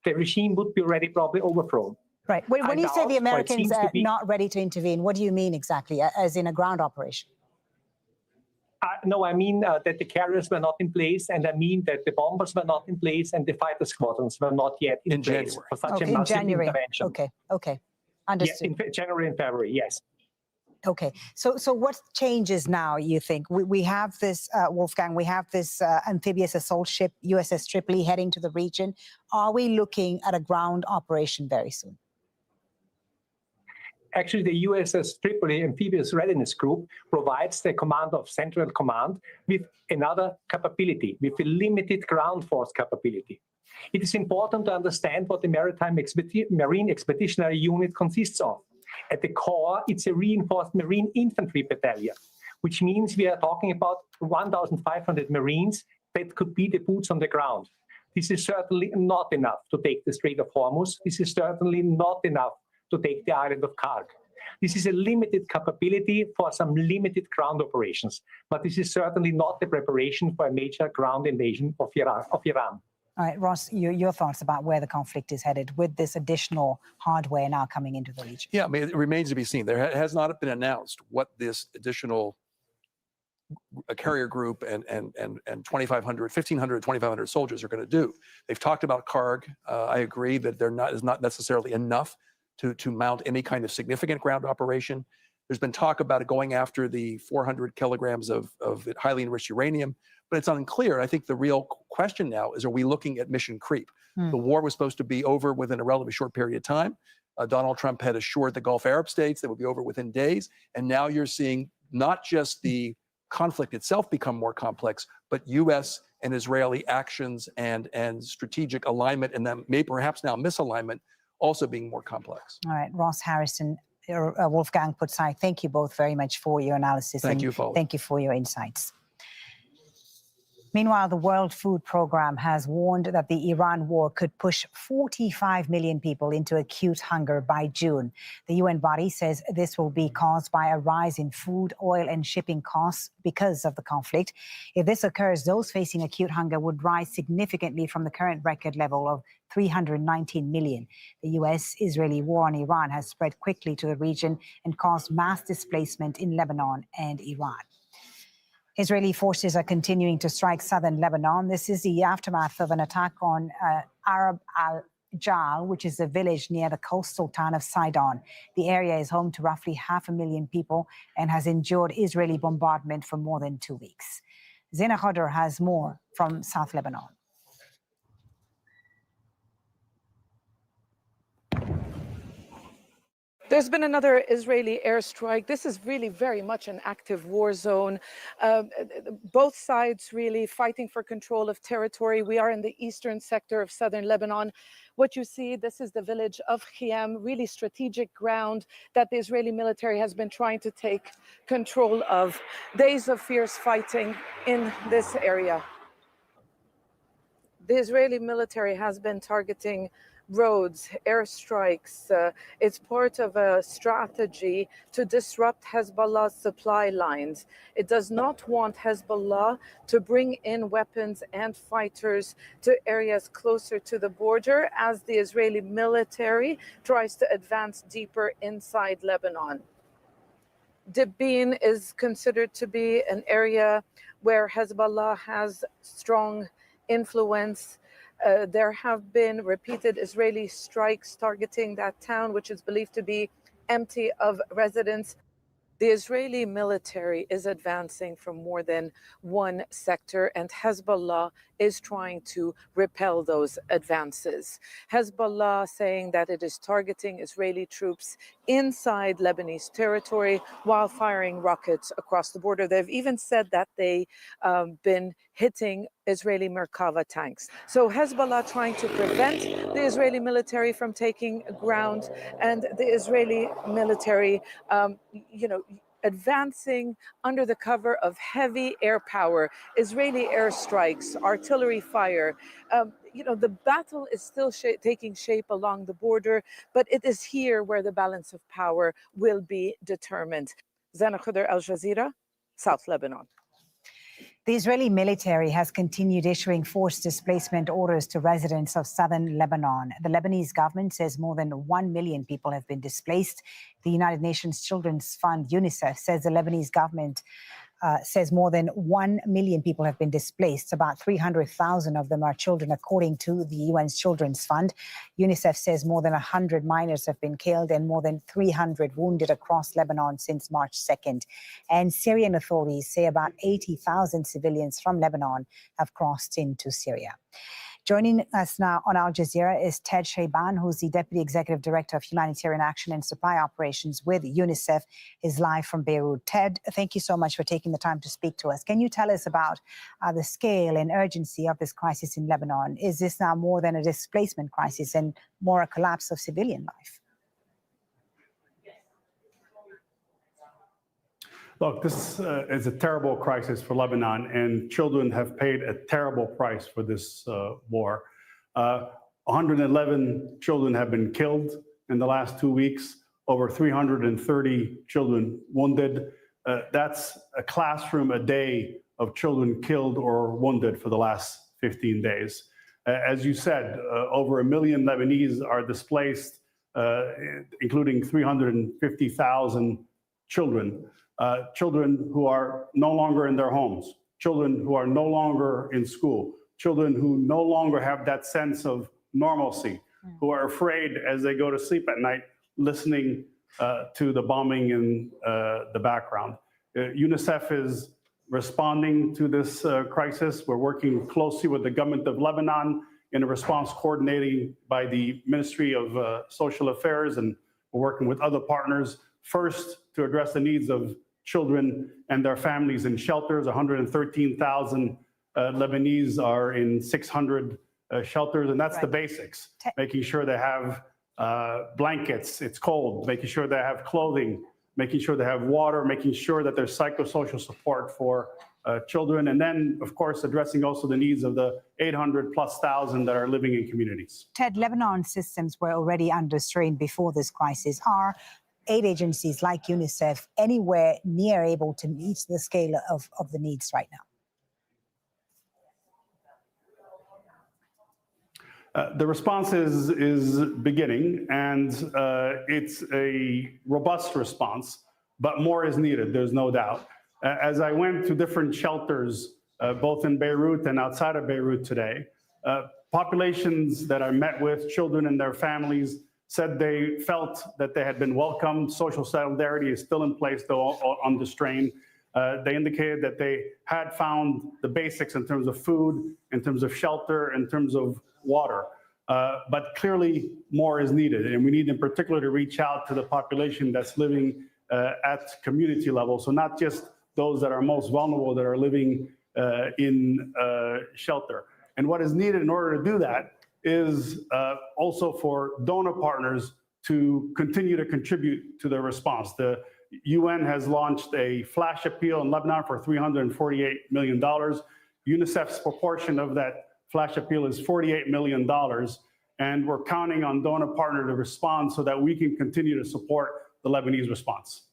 the regime would be already probably overthrown. Right. When you say the Americans are not ready to intervene, what do you mean exactly, as in a ground operation? No, I mean that the carriers were not in place, and I mean that the bombers were not in place, and the fighter squadrons were not yet in place for such a massive intervention. Okay. Understood. Yeah, in January and February, yes. Okay, so what changes now, you think? We have this, Wolfgang, we have this amphibious assault ship, USS Tripoli, heading to the region. Are we looking at a ground operation very soon? Actually, the USS Tripoli Amphibious Readiness Group provides the command of Central Command with another capability, with a limited ground force capability. It is important to understand what the Marine Expeditionary Unit consists of. At the core, it's a reinforced Marine Infantry Battalion, which means we are talking about 1,500 Marines that could be the boots on the ground. This is certainly not enough to take the Strait of Hormuz. This is certainly not enough to take the island of Karg. This is a limited capability for some limited ground operations, but this is certainly not the preparation for a major ground invasion of Iran. All right, Ross, your thoughts about where the conflict is headed with this additional hardware now coming into the region? Yeah, I mean, it remains to be seen. There has not been announced what this additional carrier group and 1,500 to 2,500 soldiers are going to do. They've talked about Karg. I agree that is not necessarily enough to mount any kind of significant ground operation. There's been talk about it going after the 400 kilograms of highly enriched uranium, but it's unclear. I think the real question now is, are we looking at mission creep? The war was supposed to be over within a relatively short period of time. Donald Trump had assured the Gulf Arab states that it would be over within days. And now you're seeing not just the conflict itself become more complex, but U.S. and Israeli actions and strategic alignment, and then maybe perhaps now misalignment also being more complex. All right, Ross Harrison, Wolfgang Putzai, thank you both very much for your analysis. Thank you, Foley. Thank you for your insights. Meanwhile, the World Food Programme has warned that the Iran war could push 45 million people into acute hunger by June. The UN body says this will be caused by a rise in food, oil, and shipping costs because of the conflict. If this occurs, those facing acute hunger would rise significantly from the current record level of 319 million. The US-Israeli war on Iran has spread quickly to the region and caused mass displacement in Lebanon and Iran. Israeli forces are continuing to strike southern Lebanon. This is the aftermath of an attack on Arab al-Jal, which is a village near the coastal town of Sidon. The area is home to roughly 500,000 people and has endured Israeli bombardment for more than 2 weeks. Zena Khodr has more from South Lebanon. There's been another Israeli airstrike. This is really very much an active war zone. Both sides really fighting for control of territory. We are in the eastern sector of southern Lebanon. What you see, this is the village of Khiam, really strategic ground that the Israeli military has been trying to take control of. Days of fierce fighting in this area. The Israeli military has been targeting roads, airstrikes. It's part of a strategy to disrupt Hezbollah's supply lines. It does not want Hezbollah to bring in weapons and fighters to areas closer to the border as the Israeli military tries to advance deeper inside Lebanon. Dibin is considered to be an area where Hezbollah has strong influence. There have been repeated Israeli strikes targeting that town, which is believed to be empty of residents. The Israeli military is advancing from more than one sector, and Hezbollah is trying to repel those advances. Hezbollah saying that it is targeting Israeli troops inside Lebanese territory while firing rockets across the border. They've even said that they've been hitting Israeli Merkava tanks. So Hezbollah trying to prevent the Israeli military from taking ground, and the Israeli military, advancing under the cover of heavy air power, Israeli airstrikes, artillery fire. The battle is still taking shape along the border, but it is here where the balance of power will be determined. Zana Khuder, Al Jazeera, South Lebanon. The Israeli military has continued issuing forced displacement orders to residents of southern Lebanon. The Lebanese government says more than 1 million people have been displaced. The United Nations Children's Fund, UNICEF, says the Lebanese government says more than 1 million people have been displaced. About 300,000 of them are children, according to the UN's Children's Fund. UNICEF says more than 100 minors have been killed and more than 300 wounded across Lebanon since March 2nd. And Syrian authorities say about 80,000 civilians from Lebanon have crossed into Syria. Joining us now on Al Jazeera is Ted Shayban, who's the Deputy Executive Director of Humanitarian Action and Supply Operations with UNICEF, is live from Beirut. Ted, thank you so much for taking the time to speak to us. Can you tell us about the scale and urgency of this crisis in Lebanon? Is this now more than a displacement crisis and more a collapse of civilian life? Look, this is a terrible crisis for Lebanon, and children have paid a terrible price for this war. 111 children have been killed in the last 2 weeks, over 330 children wounded. That's a classroom a day of children killed or wounded for the last 15 days. As you said, over 1 million Lebanese are displaced, including 350,000 children. Children who are no longer in their homes, children who are no longer in school, children who no longer have that sense of normalcy, who are afraid as they go to sleep at night, listening to the bombing in the background. UNICEF is responding to this crisis. We're working closely with the government of Lebanon in a response coordinated by the Ministry of Social Affairs, and we're working with other partners, first to address the needs of children and their families in shelters. 113,000 Lebanese are in 600 shelters, and that's the basics. Making sure they have blankets, it's cold, making sure they have clothing, making sure they have water, making sure that there's psychosocial support for children, and then, of course, addressing also the needs of the 800,000+ that are living in communities. Ted, Lebanon systems were already under strain before this crisis. Are aid agencies like UNICEF anywhere near able to meet the scale of the needs right now? The response is beginning, and it's a robust response, but more is needed, there's no doubt. As I went to different shelters, both in Beirut and outside of Beirut today, populations that I met with, children and their families, said they felt that they had been welcomed. Social solidarity is still in place, though under strain. They indicated that they had found the basics in terms of food, in terms of shelter, in terms of water. But clearly more is needed, and we need in particular to reach out to the population that's living at community level. So not just those that are most vulnerable that are living in shelter. And what is needed in order to do that is also for donor partners to continue to contribute to the response. The UN has launched a flash appeal in Lebanon for $348 million. UNICEF's proportion of that flash appeal is $48 million. And we're counting on donor partners to respond so that we can continue to support the Lebanese response.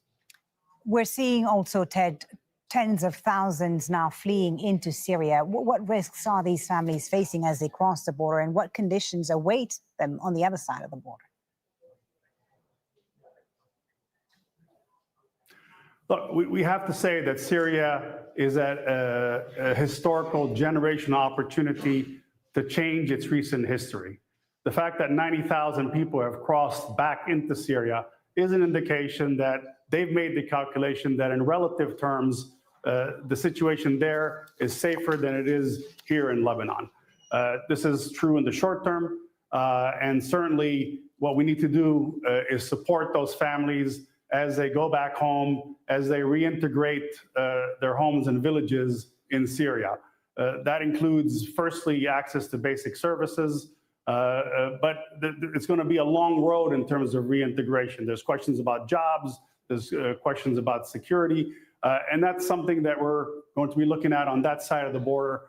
We're seeing also, Ted, tens of thousands now fleeing into Syria. What risks are these families facing as they cross the border, and what conditions await them on the other side of the border? Look, we have to say that Syria is at a historical generational opportunity to change its recent history. The fact that 90,000 people have crossed back into Syria is an indication that they've made the calculation that in relative terms, the situation there is safer than it is here in Lebanon. This is true in the short term, and certainly what we need to do is support those families as they go back home, as they reintegrate their homes and villages in Syria. That includes, firstly, access to basic services, but it's going to be a long road in terms of reintegration. There's questions about jobs, there's questions about security, and that's something that we're going to be looking at on that side of the border,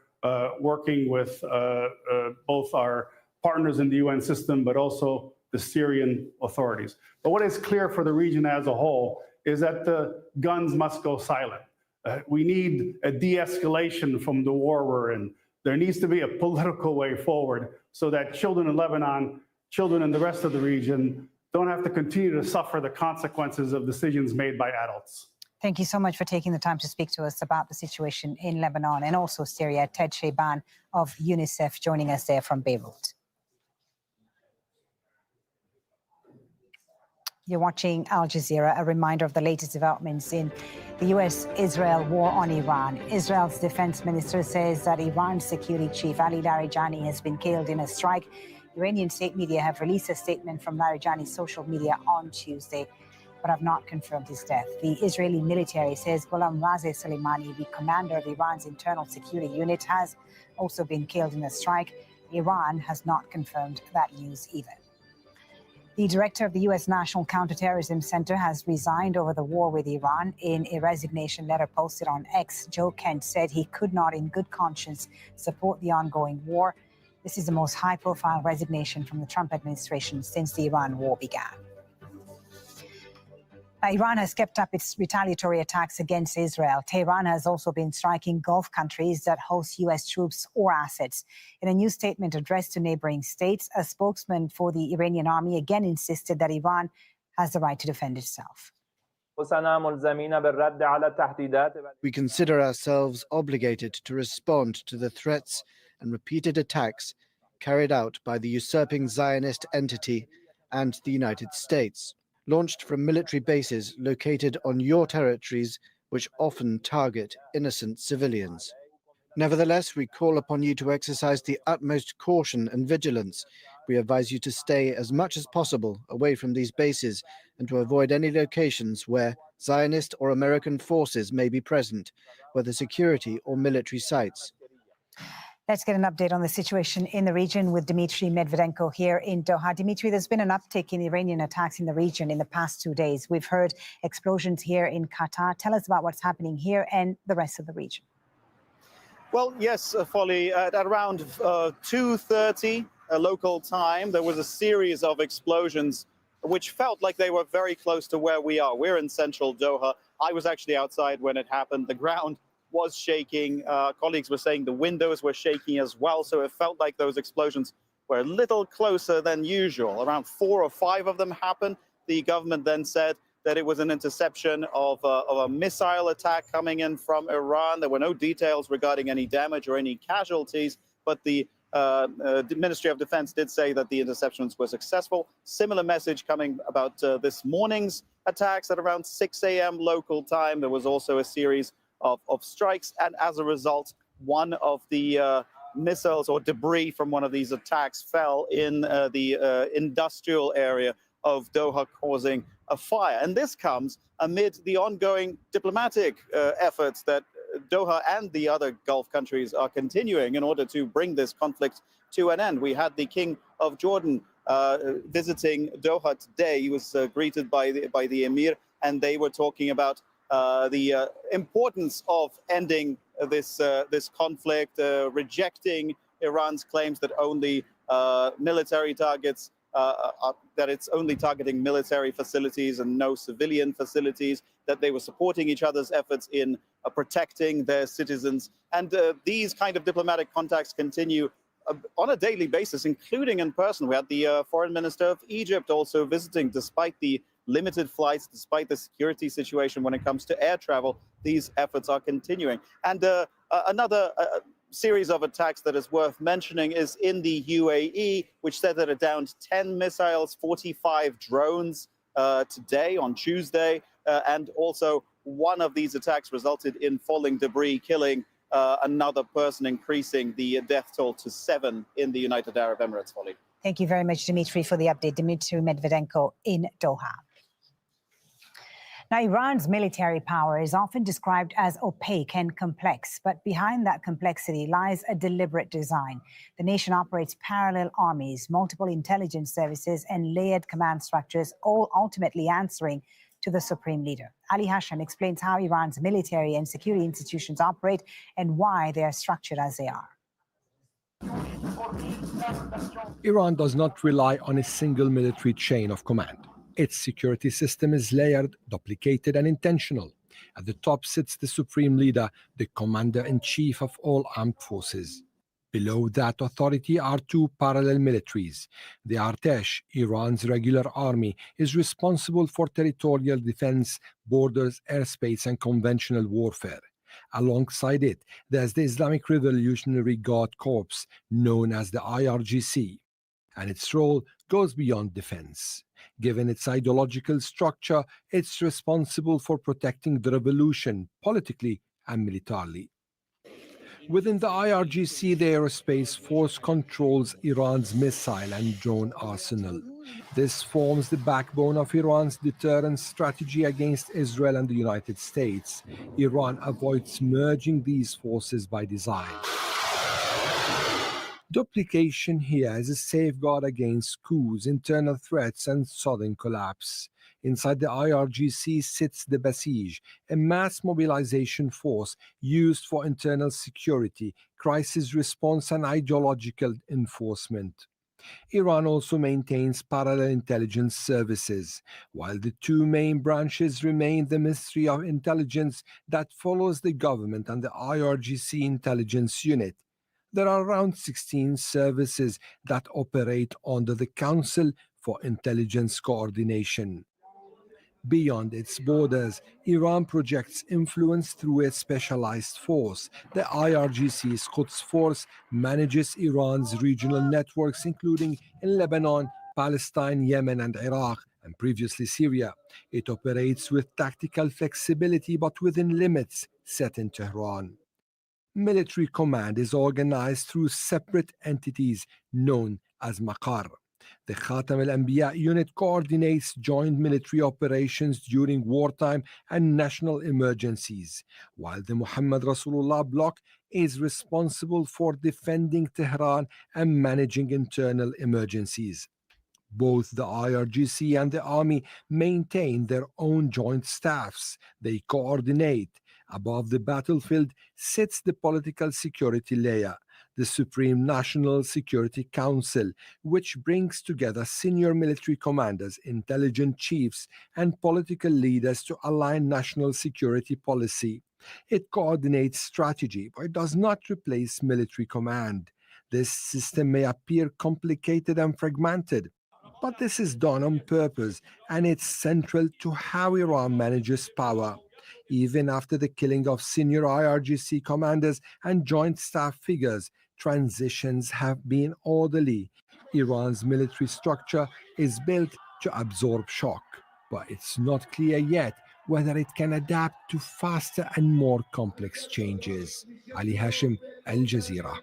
working with both our partners in the UN system, but also the Syrian authorities. But what is clear for the region as a whole is that the guns must go silent. We need a de-escalation from the war we're in. There needs to be a political way forward so that children in Lebanon, children in the rest of the region, don't have to continue to suffer the consequences of decisions made by adults. Thank you so much for taking the time to speak to us about the situation in Lebanon and also Syria. Ted Shaban of UNICEF joining us there from Beirut. You're watching Al Jazeera, a reminder of the latest developments in the US-Israel war on Iran. Israel's defense minister says that Iran's security chief Ali Larijani has been killed in a strike. Iranian state media have released a statement from Larijani's social media on Tuesday, but have not confirmed his death. The Israeli military says Gholam Razeh Soleimani, the commander of Iran's internal security unit, has also been killed in a strike. Iran has not confirmed that news either. The director of the U.S. National Counterterrorism Center has resigned over the war with Iran. In a resignation letter posted on X, Joe Kent said he could not in good conscience support the ongoing war. This is the most high-profile resignation from the Trump administration since the Iran war began. Iran has kept up its retaliatory attacks against Israel. Tehran has also been striking Gulf countries that host U.S. troops or assets. In a new statement addressed to neighboring states, a spokesman for the Iranian army again insisted that Iran has the right to defend itself. We consider ourselves obligated to respond to the threats and repeated attacks carried out by the usurping Zionist entity and the United States, launched from military bases located on your territories, which often target innocent civilians. Nevertheless, we call upon you to exercise the utmost caution and vigilance. We advise you to stay as much as possible away from these bases and to avoid any locations where Zionist or American forces may be present, whether security or military sites. Let's get an update on the situation in the region with Dmitry Medvedenko here in Doha. Dmitry, there's been an uptick in Iranian attacks in the region in the past 2 days. We've heard explosions here in Qatar. Tell us about what's happening here and the rest of the region. Well, yes, Folly, at around 2:30 local time, there was a series of explosions which felt like they were very close to where we are. We're in central Doha. I was actually outside when it happened. The ground was shaking. Colleagues were saying the windows were shaking as well. So it felt like those explosions were a little closer than usual. Around 4 or 5 of them happened. The government then said that it was an interception of a missile attack coming in from Iran. There were no details regarding any damage or any casualties, but the Ministry of Defense did say that the interceptions were successful. Similar message coming about this morning's attacks at around 6 a.m. local time. There was also a series of strikes, and as a result, one of the missiles or debris from one of these attacks fell in the industrial area of Doha, causing a fire. And this comes amid the ongoing diplomatic efforts that Doha and the other Gulf countries are continuing in order to bring this conflict to an end. We had the King of Jordan visiting Doha today. He was greeted by the Emir, and they were talking about the importance of ending this conflict, rejecting Iran's claims that only military targets, that it's only targeting military facilities and no civilian facilities, that they were supporting each other's efforts in protecting their citizens. And these kind of diplomatic contacts continue on a daily basis, including in person. We had the foreign minister of Egypt also visiting, despite the limited flights, despite the security situation when it comes to air travel. These efforts are continuing. And another series of attacks that is worth mentioning is in the UAE, which said that it downed 10 missiles, 45 drones today on Tuesday. and also one of these attacks resulted in falling debris, killing another person, increasing the death toll to 7 in the United Arab Emirates. Folly. Thank you very much, Dmitry, for the update. Dmitry Medvedenko in Doha. Now, Iran's military power is often described as opaque and complex, but behind that complexity lies a deliberate design. The nation operates parallel armies, multiple intelligence services, and layered command structures, all ultimately answering to the supreme leader. Ali Hashem explains how Iran's military and security institutions operate and why they are structured as they are. Iran does not rely on a single military chain of command. Its security system is layered, duplicated, and intentional. At the top sits the supreme leader, the commander-in-chief of all armed forces. Below that authority are two parallel militaries. The Artesh, Iran's regular army, is responsible for territorial defense, borders, airspace, and conventional warfare. Alongside it, there's the Islamic Revolutionary Guard Corps, known as the IRGC, and its role goes beyond defense. Given its ideological structure, it's responsible for protecting the revolution politically and militarily. Within the IRGC, the Aerospace Force controls Iran's missile and drone arsenal. This forms the backbone of Iran's deterrence strategy against Israel and the United States. Iran avoids merging these forces by design. Duplication here is a safeguard against coups, internal threats, and sudden collapse. Inside the IRGC sits the Basij, a mass mobilization force used for internal security, crisis response, and ideological enforcement. Iran also maintains parallel intelligence services. While the two main branches remain the Ministry of Intelligence that follows the government and the IRGC intelligence unit, there are around 16 services that operate under the Council for Intelligence Coordination. Beyond its borders, Iran projects influence through a specialized force. The IRGC's Quds Force manages Iran's regional networks, including in Lebanon, Palestine, Yemen, and Iraq, and previously Syria. It operates with tactical flexibility, but within limits set in Tehran. Military command is organized through separate entities known as Maqar. The Khatam al-Anbiya unit coordinates joint military operations during wartime and national emergencies, while the Muhammad Rasulullah bloc is responsible for defending Tehran and managing internal emergencies. Both the IRGC and the army maintain their own joint staffs. They coordinate. Above the battlefield sits the political security layer, the Supreme National Security Council, which brings together senior military commanders, intelligence chiefs, and political leaders to align national security policy. It coordinates strategy, but it does not replace military command. This system may appear complicated and fragmented, but this is done on purpose, and it's central to how Iran manages power. Even after the killing of senior IRGC commanders and joint staff figures, transitions have been orderly. Iran's military structure is built to absorb shock, but it's not clear yet whether it can adapt to faster and more complex changes. Ali Hashem, Al Jazeera.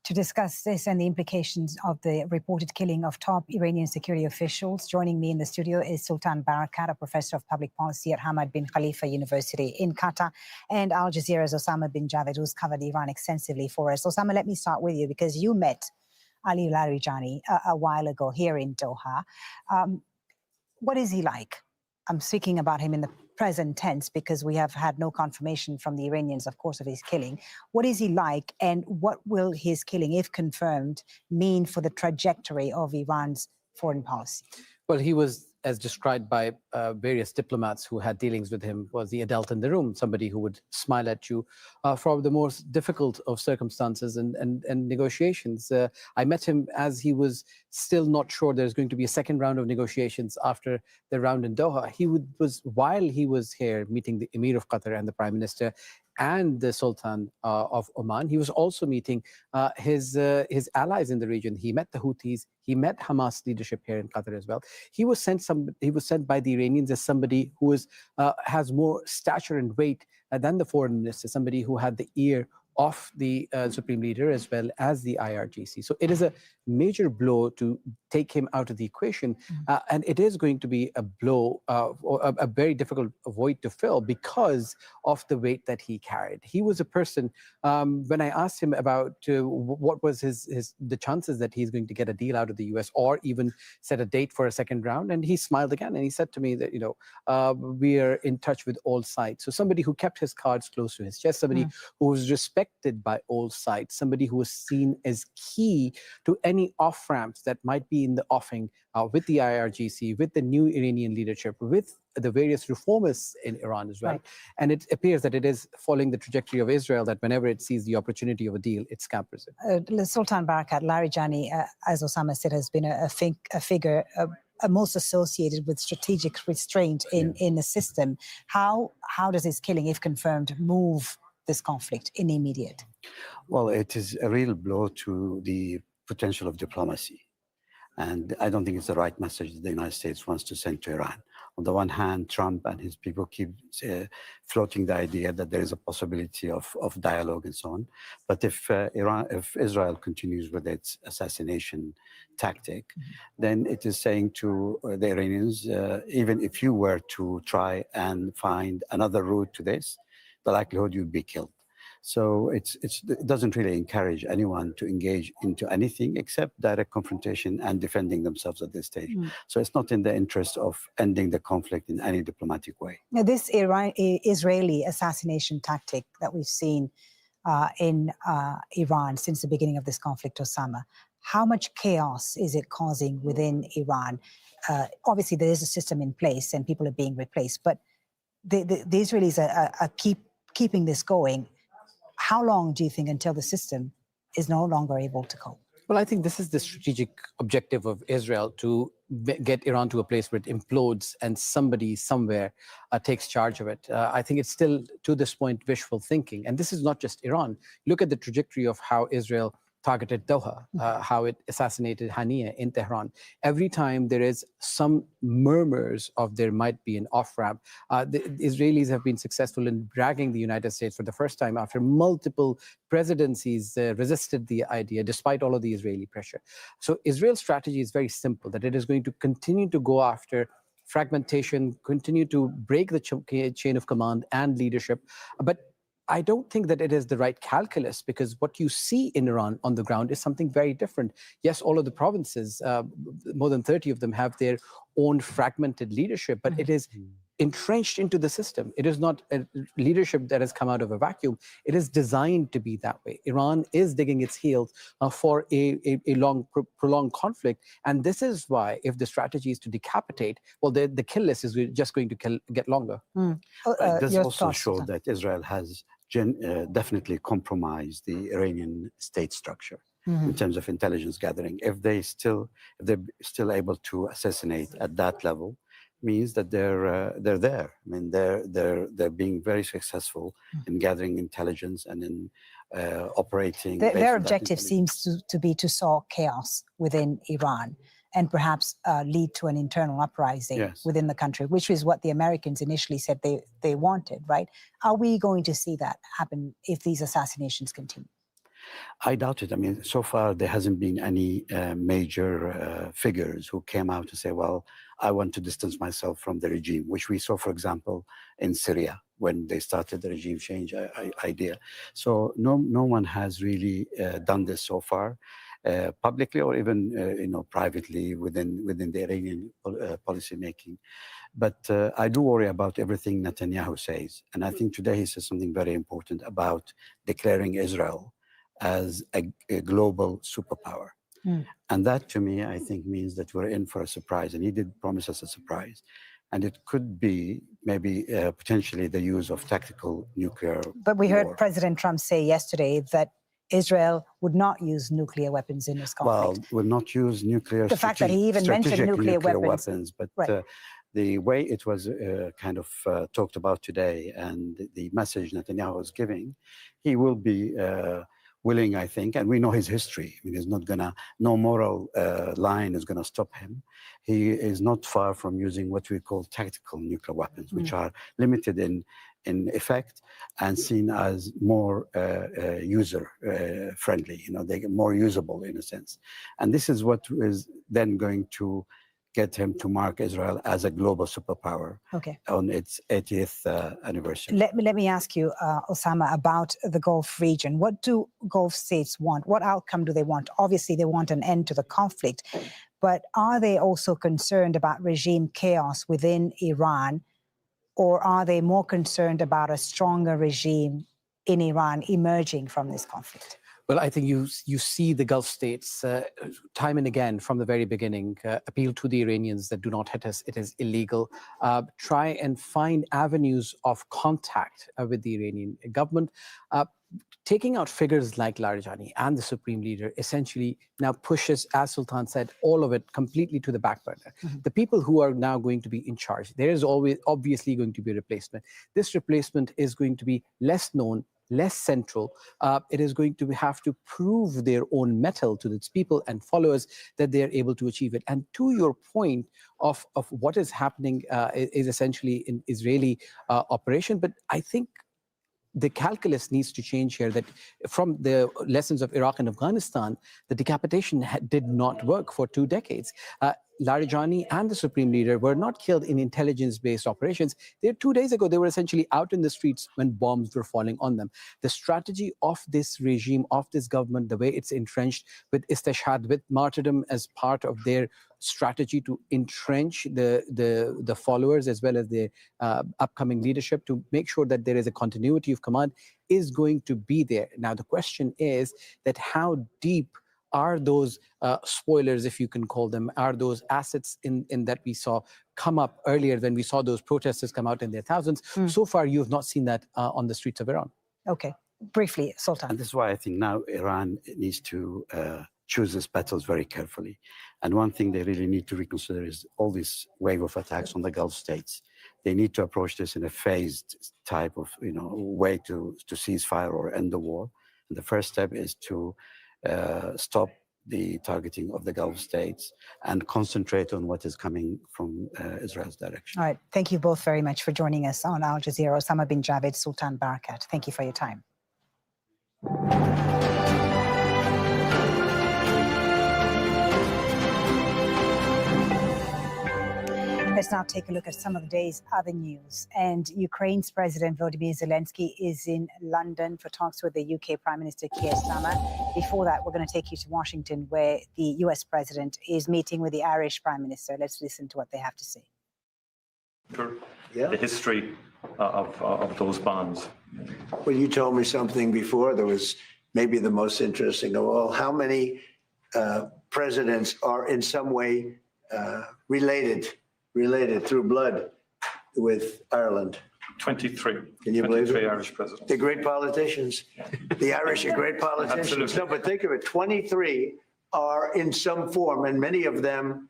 To discuss this and the implications of the reported killing of top Iranian security officials, joining me in the studio is Sultan Barakat, a professor of public policy at Hamad bin Khalifa University in Qatar, and Al Jazeera's Osama bin Javed, who's covered Iran extensively for us. Osama, let me start with you because you met Ali Larijani a while ago here in Doha. What is he like? I'm speaking about him in the present tense because we have had no confirmation from the Iranians, of course, of his killing. What is he like, and what will his killing, if confirmed, mean for the trajectory of Iran's foreign policy? Well, he was, as described by various diplomats who had dealings with him, was the adult in the room, somebody who would smile at you for the most difficult of circumstances and negotiations. I met him as he was still not sure there's going to be a second round of negotiations after the round in Doha. While he was here meeting the Emir of Qatar and the Prime Minister, and the Sultan of Oman. He was also meeting his allies in the region. He met the Houthis. He met Hamas leadership here in Qatar as well. He was sent by the Iranians as somebody who has more stature and weight than the foreign minister, somebody who had the ear of the supreme leader as well as the IRGC. So it is a major blow to take him out of the equation, and it is going to be a blow or a very difficult void to fill because of the weight that he carried. He was a person, when I asked him about what was the chances that he's going to get a deal out of the US or even set a date for a second round, and he smiled again and he said to me that, we are in touch with all sides. So somebody who kept his cards close to his chest, somebody who was respected by all sides, somebody who was seen as key to any off-ramps that might be in the offing with the IRGC, with the new Iranian leadership, with the various reformists in Iran as well. Right. And it appears that it is following the trajectory of Israel, that whenever it sees the opportunity of a deal, it scampers it. Sultan Barakat, Larijani, as Osama said, has been a figure most associated with strategic restraint in the system. How does his killing, if confirmed, move this conflict in the immediate? Well, it is a real blow to the potential of diplomacy. And I don't think it's the right message that the United States wants to send to Iran. On the one hand, Trump and his people keep floating the idea that there is a possibility of dialogue and so on. But if Israel continues with its assassination tactic, then it is saying to the Iranians, even if you were to try and find another route to this, the likelihood you'd be killed. So it doesn't really encourage anyone to engage into anything except direct confrontation and defending themselves at this stage. So it's not in the interest of ending the conflict in any diplomatic way. Now, this Israeli assassination tactic that we've seen in Iran since the beginning of this conflict, Osama, how much chaos is it causing within Iran? Obviously, there is a system in place and people are being replaced, but the Israelis are keeping this going. How long do you think until the system is no longer able to cope? Well, I think this is the strategic objective of Israel, to get Iran to a place where it implodes and somebody somewhere takes charge of it. I think it's still, to this point, wishful thinking. And this is not just Iran. Look at the trajectory of how Israel targeted Doha, how it assassinated Haniyeh in Tehran. Every time there is some murmurs of there might be an off-ramp, the Israelis have been successful in dragging the United States for the first time after multiple presidencies resisted the idea, despite all of the Israeli pressure. So Israel's strategy is very simple, that it is going to continue to go after fragmentation, continue to break the chain of command and leadership. But I don't think that it is the right calculus, because what you see in Iran on the ground is something very different. Yes, all of the provinces, more than 30 of them, have their own fragmented leadership, but it is entrenched into the system. It is not a leadership that has come out of a vacuum. It is designed to be that way. Iran is digging its heels for a long, prolonged conflict. And this is why, if the strategy is to decapitate, well, the kill list is just going to get longer. It does also show that Israel has definitely compromised the Iranian state structure in terms of intelligence gathering. If they're still able to assassinate at that level, means that they're there. I mean, they're being very successful in gathering intelligence and in operating. Their objective seems to be to sow chaos within Iran and perhaps lead to an internal uprising within the country, which is what the Americans initially said they wanted, right? Are we going to see that happen if these assassinations continue? I doubt it. I mean, so far there hasn't been any major figures who came out to say, well, I want to distance myself from the regime, which we saw, for example, in Syria when they started the regime change idea. So no one has really done this so far, publicly or even privately within the Iranian policy making. But I do worry about everything Netanyahu says. And I think today he says something very important about declaring Israel as a global superpower. And that, to me, I think means that we're in for a surprise. And he did promise us a surprise. And it could be maybe potentially the use of tactical nuclear But we heard President Trump say yesterday that Israel would not use nuclear weapons in this conflict. Well, would not use nuclear. The fact that he even mentioned nuclear weapons. But right. the way it was kind of talked about today and the message Netanyahu is giving, he will be willing, I think, and we know his history. I mean, he's not gonna, no moral line is gonna stop him. He is not far from using what we call tactical nuclear weapons, which are limited in effect and seen as more user friendly. You know, they're more usable in a sense. And this is what is then going to get him to mark Israel as a global superpower on its 80th anniversary. Let me ask you, Osama, about the Gulf region. What do Gulf states want? What outcome do they want? Obviously, they want an end to the conflict, but are they also concerned about regime chaos within Iran, or are they more concerned about a stronger regime in Iran emerging from this conflict? Well, I think you see the Gulf states time and again from the very beginning appeal to the Iranians that do not hit us, it is illegal. Try and find avenues of contact with the Iranian government. Taking out figures like Larijani and the supreme leader essentially now pushes, as Sultan said, all of it completely to the back burner. The people who are now going to be in charge, there is always obviously going to be a replacement. This replacement is going to be less known, less central. It is going to have to prove their own mettle to its people and followers that they are able to achieve it. And to your point of what is happening is essentially an Israeli operation, but I think the calculus needs to change here, that from the lessons of Iraq and Afghanistan, the decapitation did not work for 2 decades. Larijani and the supreme leader were not killed in intelligence-based operations. 2 days ago, they were essentially out in the streets when bombs were falling on them. The strategy of this regime, of this government, the way it's entrenched with istishhad, with martyrdom as part of their strategy to entrench the followers as well as the upcoming leadership, to make sure that there is a continuity of command, is going to be there. Now, the question is that how deep are those spoilers, if you can call them, are those assets in that we saw come up earlier when we saw those protesters come out in their thousands? So far, you have not seen that on the streets of Iran. Okay, briefly, Sultan. And this is why I think now Iran needs to choose its battles very carefully. And one thing they really need to reconsider is all this wave of attacks on the Gulf states. They need to approach this in a phased type of way to cease fire or end the war. And the first step is to stop the targeting of the Gulf states and concentrate on what is coming from Israel's direction. All right. Thank you both very much for joining us on Al Jazeera. Osama bin Javed, Sultan Barakat. Thank you for your time. Let's now take a look at some of the day's other news. And Ukraine's President Volodymyr Zelensky is in London for talks with the UK Prime Minister Keir Starmer. Before that, we're going to take you to Washington, where the US President is meeting with the Irish Prime Minister. Let's listen to what they have to say. The history of those bonds. Well, you told me something before that was maybe the most interesting of all. How many presidents are in some way related through blood with Ireland? 23. Can you believe it? 23 Irish presidents. They're great politicians. The Irish are great politicians. Absolutely. No, but think of it, 23 are in some form, and many of them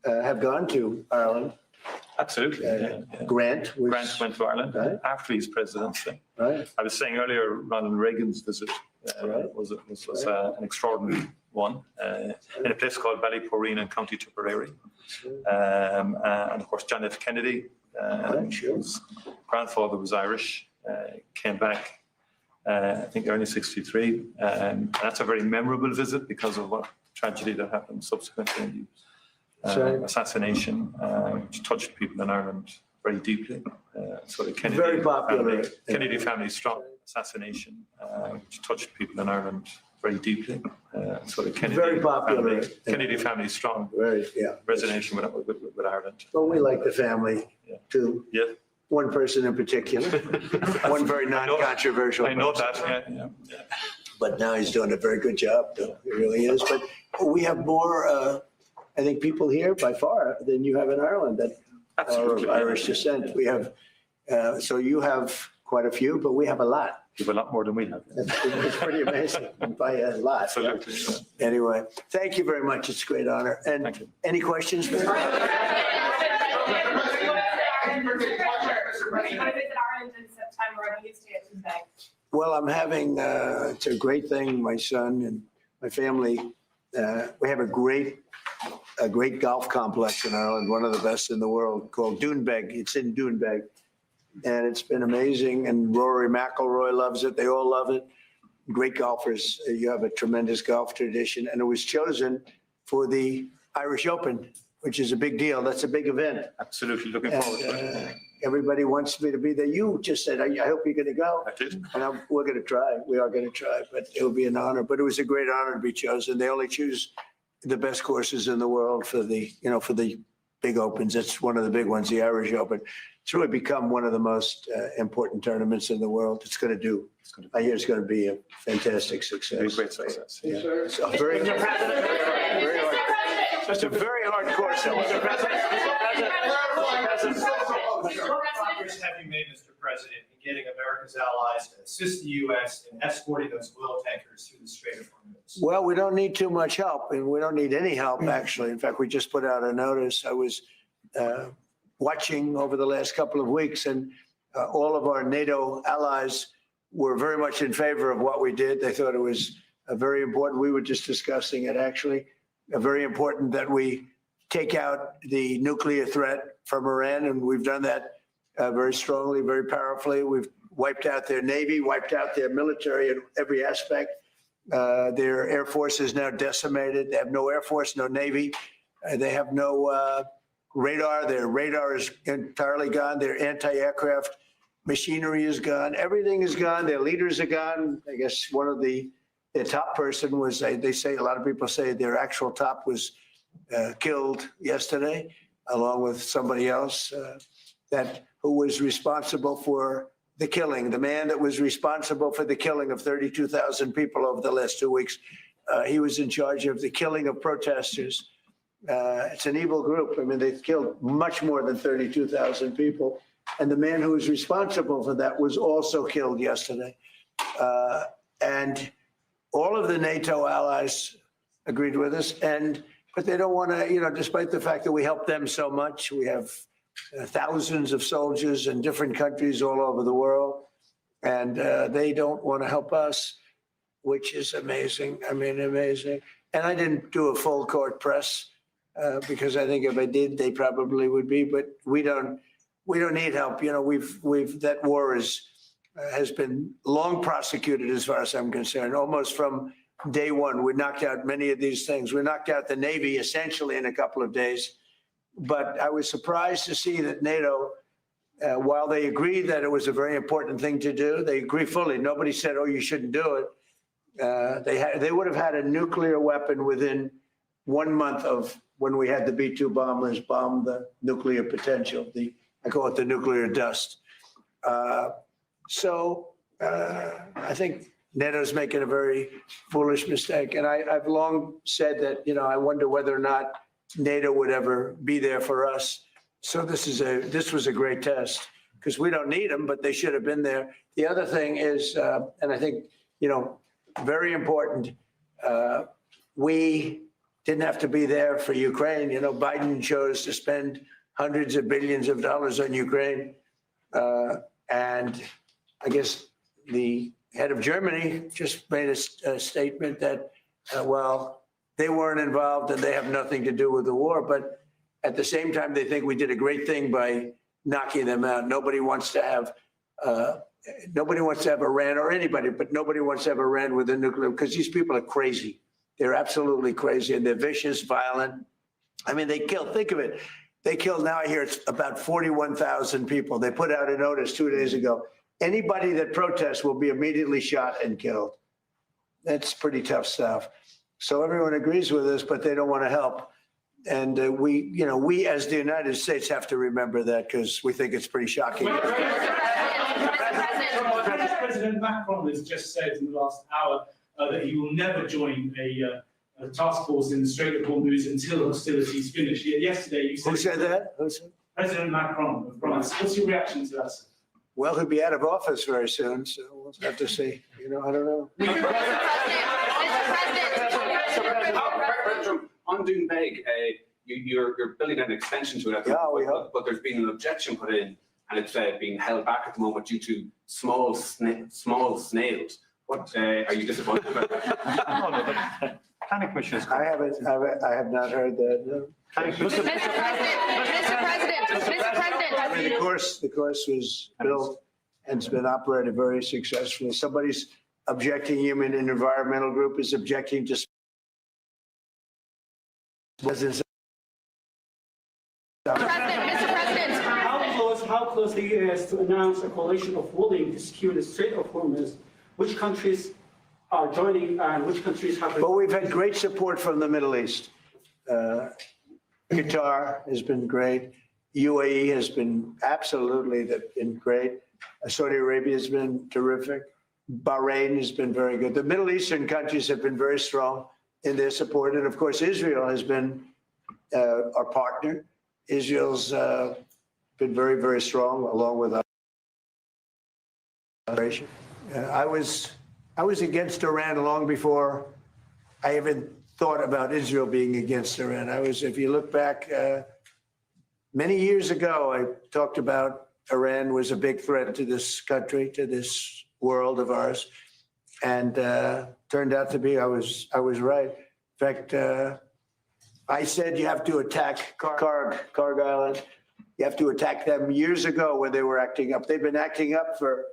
have gone to Ireland. Absolutely. Grant went to Ireland after his presidency. Right. I was saying earlier, Ronald Reagan's visit was an extraordinary one in a place called Ballyporeen in County Tipperary. And of course, John F. Kennedy, whose grandfather was Irish, came back, I think, early '63. And that's a very memorable visit because of what tragedy that happened subsequently in the assassination, which touched people in Ireland very deeply. So the Kennedy Very popular. Kennedy family strong. Assassination, which touched people in Ireland very deeply. So the Kennedy family strong. Resonation with Ireland. Well, we like the family too. Yeah. One person in particular, one very non-controversial. I know that. Yeah. But now he's doing a very good job. Though. He really is. But we have more, I think, people here by far than you have in Ireland that are of Irish descent. We have, so you have quite a few, but we have a lot. You have a lot more than we have. It's pretty amazing by a lot. Absolutely. Anyway, thank you very much. It's a great honor. And any questions? Well, I'm having, it's a great thing, my son and my family, we have a great golf complex in Ireland, one of the best in the world, called Doonbeg. It's in Doonbeg. And it's been amazing. And Rory McIlroy loves it. They all love it. Great golfers. You have a tremendous golf tradition. And it was chosen for the Irish Open, which is a big deal. That's a big event. Absolutely. Looking forward to it. Everybody wants me to be there. You just said, I hope you're going to go. I did. And we're going to try. We are going to try. But it'll be an honor. But it was a great honor to be chosen. They only choose the best courses in the world for the, for the big opens. It's one of the big ones, the Irish Open. It's really become one of the most important tournaments in the world. It's going to do. I hear it's going to be a fantastic success. Great success. Yeah. So very, very hard. It's a very hard course. What progress have you made, Mr. President, in getting America's allies to assist the U.S. in escorting those oil tankers through the Strait of Hormuz? Well, we don't need too much help, and we don't need any help, actually. In fact, we just put out a notice. I was watching over the last couple of weeks, and all of our NATO allies were very much in favor of what we did. They thought it was very important. We were just discussing it, actually. Very important that we take out the nuclear threat from Iran, and we've done that very strongly, very powerfully. We've wiped out their Navy, wiped out their military in every aspect. Their Air Force is now decimated. They have no Air Force, no Navy. They have no radar. Their radar is entirely gone. Their anti-aircraft machinery is gone. Everything is gone. Their leaders are gone. I guess one of their top person was, they say, a lot of people say their actual top was killed yesterday, along with somebody else who was responsible for the killing. The man that was responsible for the killing of 32,000 people over the last 2 weeks, he was in charge of the killing of protesters. It's an evil group. I mean, they've killed much more than 32,000 people. And the man who was responsible for that was also killed yesterday. And all of the NATO allies agreed with us. But they don't want to, despite the fact that we help them so much, we have thousands of soldiers in different countries all over the world. And they don't want to help us, which is amazing. I mean, amazing. And I didn't do a full court press because I think if I did, they probably would be. But we don't need help. That war has been long prosecuted as far as I'm concerned, almost from day one. We knocked out many of these things. We knocked out the Navy essentially in a couple of days. But I was surprised to see that NATO, while they agreed that it was a very important thing to do, they agree fully. Nobody said, oh, you shouldn't do it. They would have had a nuclear weapon within 1 month of when we had the B-2 bombers bomb the nuclear potential. I call it the nuclear dust. So I think NATO's making a very foolish mistake. And I've long said that, I wonder whether or not NATO would ever be there for us. So this was a great test because we don't need them, but they should have been there. The other thing is, and I think, very important, we didn't have to be there for Ukraine. Biden chose to spend hundreds of billions of dollars on Ukraine. And I guess the head of Germany just made a statement that, they weren't involved and they have nothing to do with the war. But at the same time, they think we did a great thing by knocking them out. Nobody wants to have Iran or anybody, but nobody wants to have Iran with a nuclear, because these people are crazy. They're absolutely crazy and they're vicious, violent. I mean, think of it. They killed, now I hear it's about 41,000 people. They put out a notice 2 days ago. Anybody that protests will be immediately shot and killed. That's pretty tough stuff. So everyone agrees with us, but they don't want to help. And we as the United States have to remember that because we think it's pretty shocking. President Macron has just said in the last hour that he will never join a task force in the Strait of Hormuz until hostilities finish. Yesterday, you said... Who said that? President Macron of France. What's your reaction to that? Well, he'll be out of office very soon, so we'll have to see. I don't know. On Doonbeg, you're building an extension to it. But there's been an objection put in, and it's being held back at the moment due to small snails. What are you disappointed about that? Planning Commissioners. I have not heard that. No. Mr. President. I mean, the course was built and it's been operated very successfully. Somebody's objecting, human and environmental group is objecting to. Mr. President. How close the U.S. to announce a coalition of willing to secure the Strait of Hormuz? Which countries are joining and which countries have? Well, we've had great support from the Middle East. Qatar has been great. UAE has been great. Saudi Arabia has been terrific. Bahrain has been very good. The Middle Eastern countries have been very strong in their support. And of course, Israel has been our partner. Israel's been very, very strong along with our operation. I was against Iran long before I even thought about Israel being against Iran. If you look back many years ago, I talked about Iran was a big threat to this country, to this world of ours, and turned out to be I was right. In fact, I said you have to attack Cargill. You have to attack them years ago when they were acting up. They've been acting up for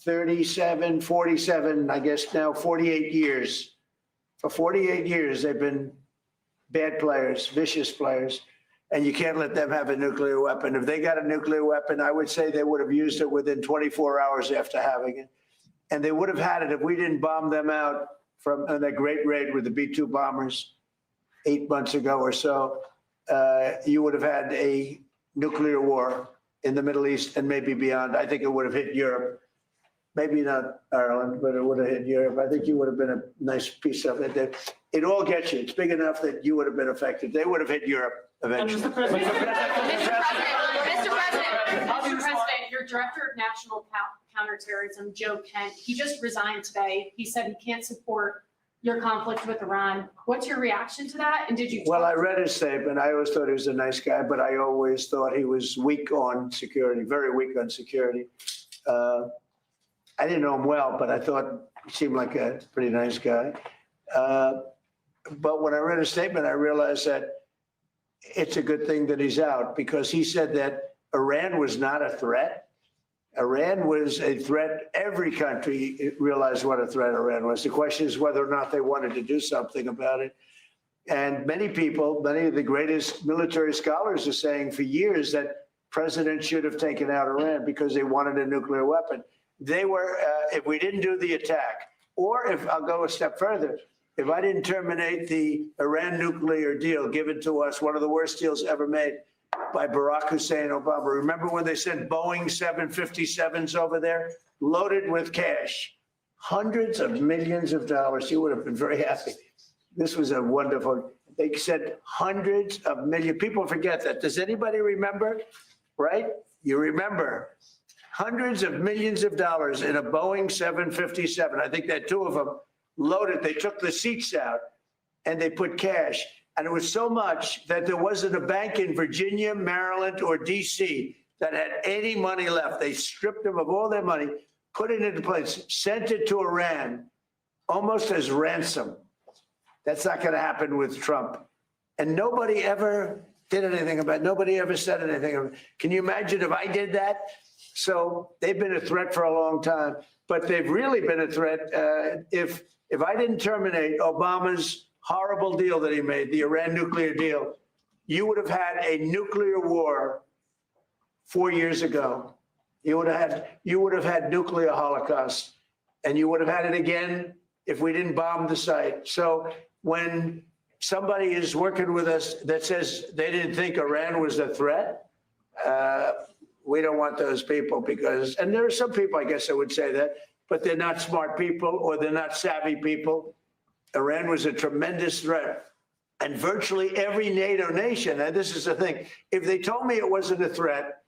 37, 47, I guess now 48 years. For 48 years, they've been bad players, vicious players, and you can't let them have a nuclear weapon. If they got a nuclear weapon, I would say they would have used it within 24 hours after having it. And they would have had it if we didn't bomb them out from that great raid with the B-2 bombers 8 months ago or so. You would have had a nuclear war in the Middle East and maybe beyond. I think it would have hit Europe. Maybe not Ireland, but it would have hit Europe. I think you would have been a nice piece of it. It all gets you. It's big enough that you would have been affected. They would have hit Europe eventually. Mr. President, your Director of National Counterterrorism, Joe Kent, he just resigned today. He said he can't support your conflict with Iran. What's your reaction to that? And did you? Well, I read his statement. I always thought he was a nice guy, but I always thought he was weak on security, very weak on security. I didn't know him well, but I thought he seemed like a pretty nice guy. But when I read his statement, I realized that it's a good thing that he's out because he said that Iran was not a threat. Iran was a threat. Every country realized what a threat Iran was. The question is whether or not they wanted to do something about it. And many people, many of the greatest military scholars are saying for years that presidents should have taken out Iran because they wanted a nuclear weapon. They were, if we didn't do the attack, or if I'll go a step further, if I didn't terminate the Iran nuclear deal given to us, one of the worst deals ever made by Barack Hussein Obama. Remember when they sent Boeing 757s over there, loaded with cash, hundreds of millions of dollars? You would have been very happy. This was a wonderful, they said hundreds of millions. People forget that. Does anybody remember? Right? You remember. Hundreds of millions of dollars in a Boeing 757. I think they had two of them loaded. They took the seats out and they put cash. And it was so much that there wasn't a bank in Virginia, Maryland, or D.C. that had any money left. They stripped them of all their money, put it into place, sent it to Iran almost as ransom. That's not going to happen with Trump. And nobody ever did anything about it. Nobody ever said anything. Can you imagine if I did that? So they've been a threat for a long time, but they've really been a threat. If I didn't terminate Obama's horrible deal that he made, the Iran nuclear deal, you would have had a nuclear war 4 years ago. You would have had nuclear holocaust, and you would have had it again if we didn't bomb the site. So when somebody is working with us that says they didn't think Iran was a threat, we don't want those people because, and there are some people, I guess I would say that, but they're not smart people or they're not savvy people. Iran was a tremendous threat. And virtually every NATO nation, and this is the thing, if they told me it wasn't a threat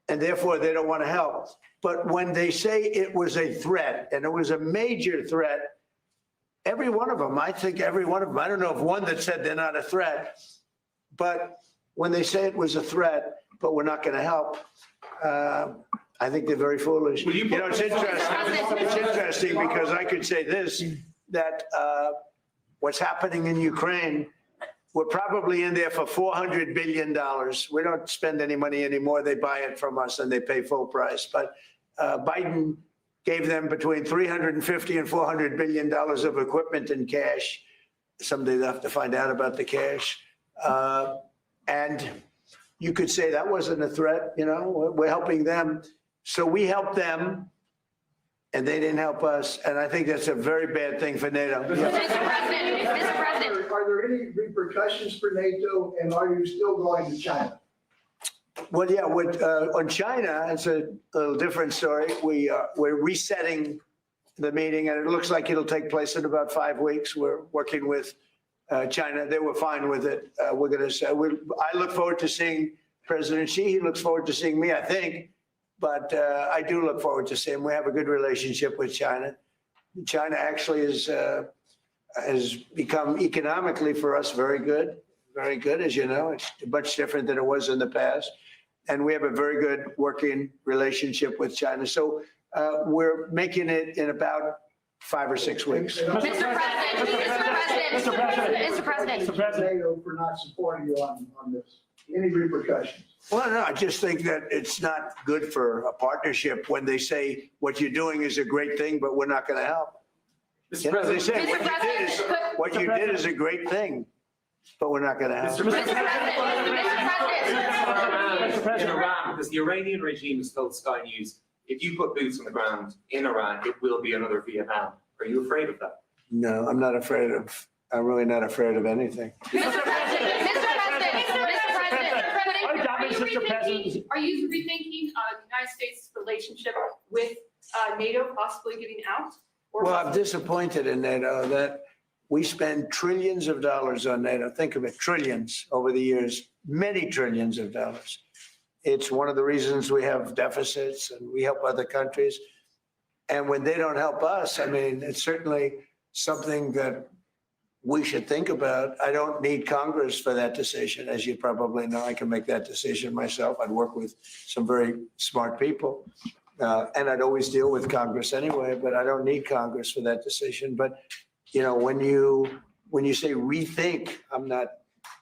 and therefore they don't want to help, but when they say it was a threat and it was a major threat, every one of them, I think every one of them, I don't know of one that said they're not a threat, But when they say it was a threat, but we're not going to help, I think they're very foolish. You know, it's interesting. It's interesting because I could say this, that what's happening in Ukraine, we're probably in there for $400 billion. We don't spend any money anymore. They buy it from us and they pay full price. But Biden gave them between $350 and $400 billion of equipment in cash. Someday they'll have to find out about the cash. And you could say that wasn't a threat. You know, we're helping them. So we helped them and they didn't help us. And I think that's a very bad thing for NATO. Mr. President. Are there any repercussions for NATO, and are you still going to China? Well, yeah, on China, it's a little different story. We're resetting the meeting, and it looks like it'll take place in about 5 weeks. We're working with China. They were fine with it. We're going to say, I look forward to seeing President Xi. He looks forward to seeing me, I think. But I do look forward to seeing him. We have a good relationship with China. China actually has become economically for us very good, as you know. It's much different than it was in the past. And we have a very good working relationship with China. So we're making it in about 5 or 6 weeks. Mr. President, for not supporting you on this. Any repercussions? Well, no, I just think that it's not good for a partnership when they say what you're doing is a great thing, but we're not going to help. You know, they say what you did is a great thing, but we're not going to help. Mr. President, in Iran, because the Iranian regime has told Sky News, if you put boots on the ground in Iran, it will be another Vietnam. Are you afraid of that? No, I'm not afraid of. I'm really not afraid of anything. Are you rethinking the United States' relationship with NATO possibly getting out? Well, I'm disappointed in NATO that we spend trillions of dollars on NATO. Think of it, trillions over the years, many trillions of dollars. It's one of the reasons we have deficits and we help other countries. And when they don't help us, I mean, it's certainly something that we should think about. I don't need Congress for that decision. As you probably know, I can make that decision myself. I'd work with some very smart people. And I'd always deal with Congress anyway, but I don't need Congress for that decision. But, you know, when you say rethink, I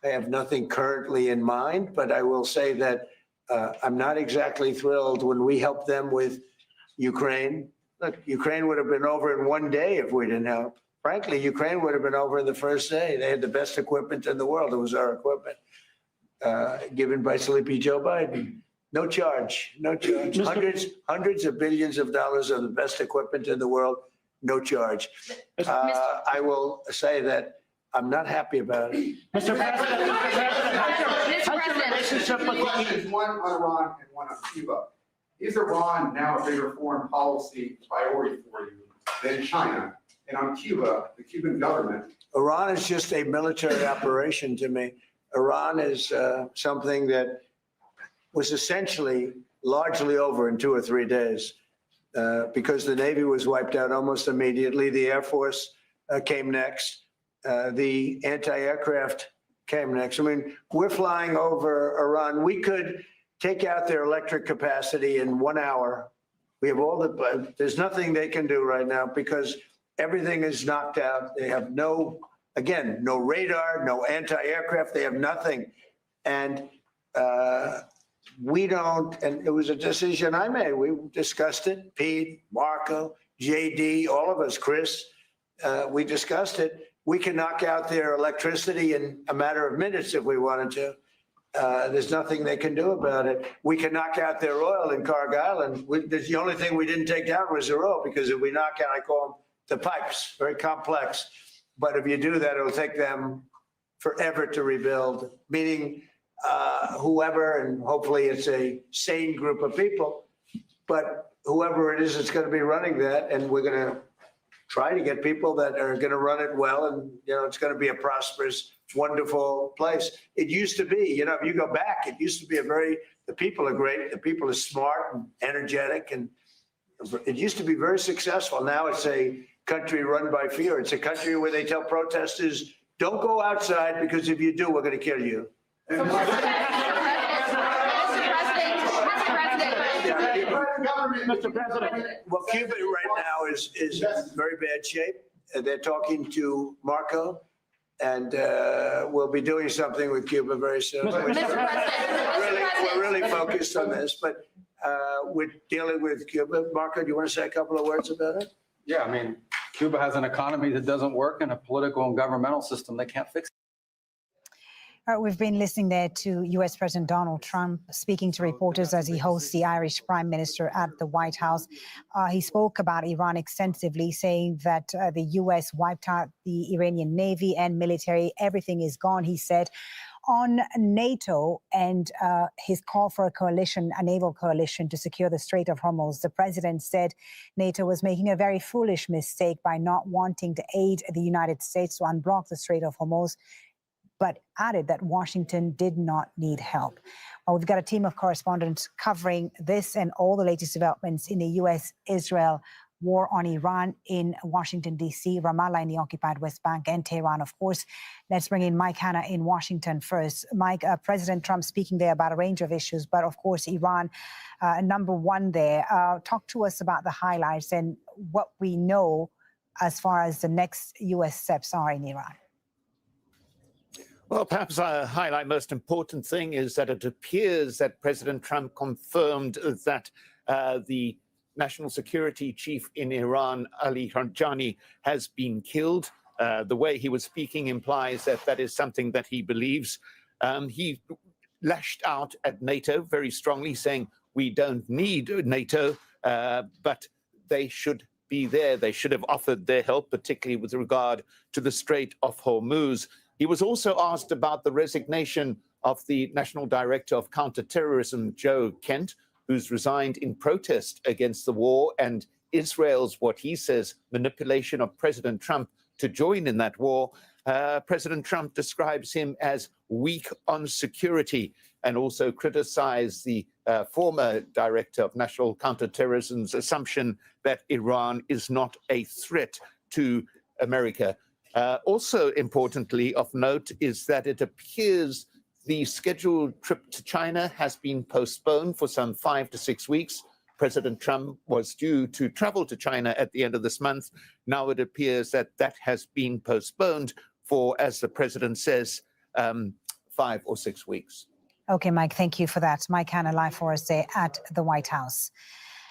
have nothing currently in mind, but I will say that I'm not exactly thrilled when we help them with Ukraine. Look, Ukraine would have been over in 1 day if we didn't help. Frankly, Ukraine would have been over in the first day. They had the best equipment in the world. It was our equipment given by Sleepy Joe Biden. No charge, no charge. Hundreds of billions of dollars of the best equipment in the world, no charge. I will say that I'm not happy about it. Mr. President, how's your relationship with the one on Iran and one on Cuba? Is Iran now a bigger foreign policy priority for you than China? And on Cuba, the Cuban government. Iran is just a military operation to me. Iran is something that was essentially largely over in 2 or 3 days because the Navy was wiped out almost immediately. The Air Force came next. The anti-aircraft came next. I mean, we're flying over Iran. We could take out their electric capacity in 1 hour. We have there's nothing they can do right now because everything is knocked out. They have no radar, no anti-aircraft. They have nothing. And we don't, and it was a decision I made. We discussed it, Pete, Marco, JD, all of us, Chris, we discussed it. We can knock out their electricity in a matter of minutes if we wanted to. There's nothing they can do about it. We can knock out their oil in Carg Island. The only thing we didn't take down was their oil because if we knock out, I call them the pipes, very complex. But if you do that, it'll take them forever to rebuild, meaning whoever, and hopefully it's a sane group of people, but whoever it is, it's going to be running that. And we're going to try to get people that are going to run it well. And, you know, it's going to be a prosperous, wonderful place. It used to be, you know, if you go back, it used to be the people are great. The people are smart and energetic. And it used to be very successful. Now it's a country run by fear. It's a country where they tell protesters, don't go outside because if you do, we're going to kill you. Mr. President. Well, Cuba right now is in very bad shape. They're talking to Marco, and we'll be doing something with Cuba very soon. We're really focused on this, but we're dealing with Cuba. Marco, do you want to say a couple of words about it? Yeah, I mean, Cuba has an economy that doesn't work and a political and governmental system they can't fix. We've been listening there to U.S. President Donald Trump speaking to reporters as he hosts the Irish Prime Minister at the White House. He spoke about Iran extensively, saying that the U.S. wiped out the Iranian Navy and military. Everything is gone, he said. On NATO and his call for a coalition, a naval coalition to secure the Strait of Hormuz, the president said NATO was making a very foolish mistake by not wanting to aid the United States to unblock the Strait of Hormuz, but added that Washington did not need help. Well, we've got a team of correspondents covering this and all the latest developments in the U.S.-Israel war on Iran in Washington, D.C., Ramallah in the occupied West Bank, and Tehran, of course. Let's bring in Mike Hanna in Washington first. Mike, President Trump speaking there about a range of issues, but of course, Iran, number one there. Talk to us about the highlights and what we know as far as the next U.S. steps are in Iran. Well, perhaps a highlight most important thing is that it appears that President Trump confirmed that the national security chief in Iran, Ali Khamenei, has been killed. The way he was speaking implies that that is something that he believes. He lashed out at NATO very strongly, saying, we don't need NATO, but they should be there. They should have offered their help, particularly with regard to the Strait of Hormuz. He was also asked about the resignation of the National Director of Counterterrorism, Joe Kent, who's resigned in protest against the war and Israel's, what he says, manipulation of President Trump to join in that war. President Trump describes him as weak on security and also criticized the former Director of National Counterterrorism's assumption that Iran is not a threat to America. Also importantly of note is that it appears the scheduled trip to China has been postponed for some 5 to 6 weeks. President Trump was due to travel to China at the end of this month. Now it appears that that has been postponed for, as the president says, 5 or 6 weeks. Okay, Mike, thank you for that. Mike Hanna live for us there at the White House.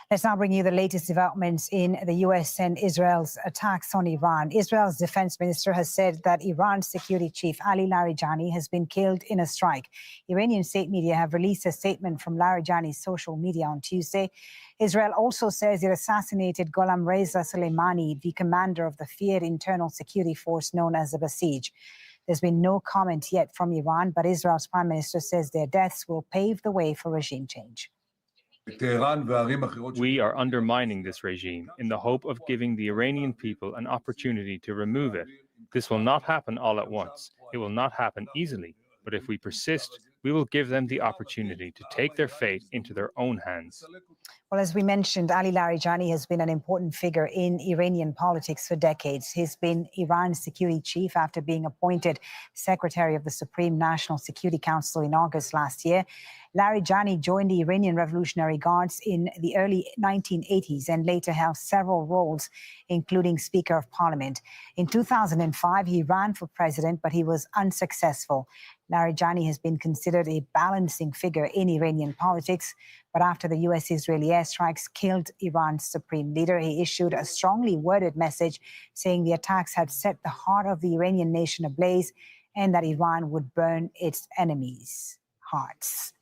Let's now bring you the latest developments in the U.S. and Israel's attacks on Iran. Israel's defense minister has said that Iran's security chief, Ali Larijani, has been killed in a strike. Iranian state media have released a statement from Larijani's social media on Tuesday. Israel also says it assassinated Gholam Reza Soleimani, the commander of the feared internal security force known as the Basij. There's been no comment yet from Iran, but Israel's prime minister says their deaths will pave the way for regime change. We are undermining this regime in the hope of giving the Iranian people an opportunity to remove it. This will not happen all at once. It will not happen easily, but if we persist, we will give them the opportunity to take their fate into their own hands. Well, as we mentioned, Ali Larijani has been an important figure in Iranian politics for decades. He's been Iran's security chief after being appointed secretary of the Supreme National Security Council in August last year. Larijani joined the Iranian Revolutionary Guards in the early 1980s and later held several roles, including Speaker of Parliament. In 2005, he ran for president, but he was unsuccessful. Larijani has been considered a balancing figure in Iranian politics, but after the U.S.-Israeli airstrikes killed Iran's supreme leader, he issued a strongly worded message saying the attacks had set the heart of the Iranian nation ablaze and that Iran would burn its enemies' hearts.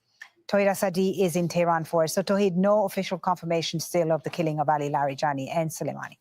Tawhid Asadi is in Tehran for us. So, Tawhid, no official confirmation still of the killing of Ali Larijani and Soleimani.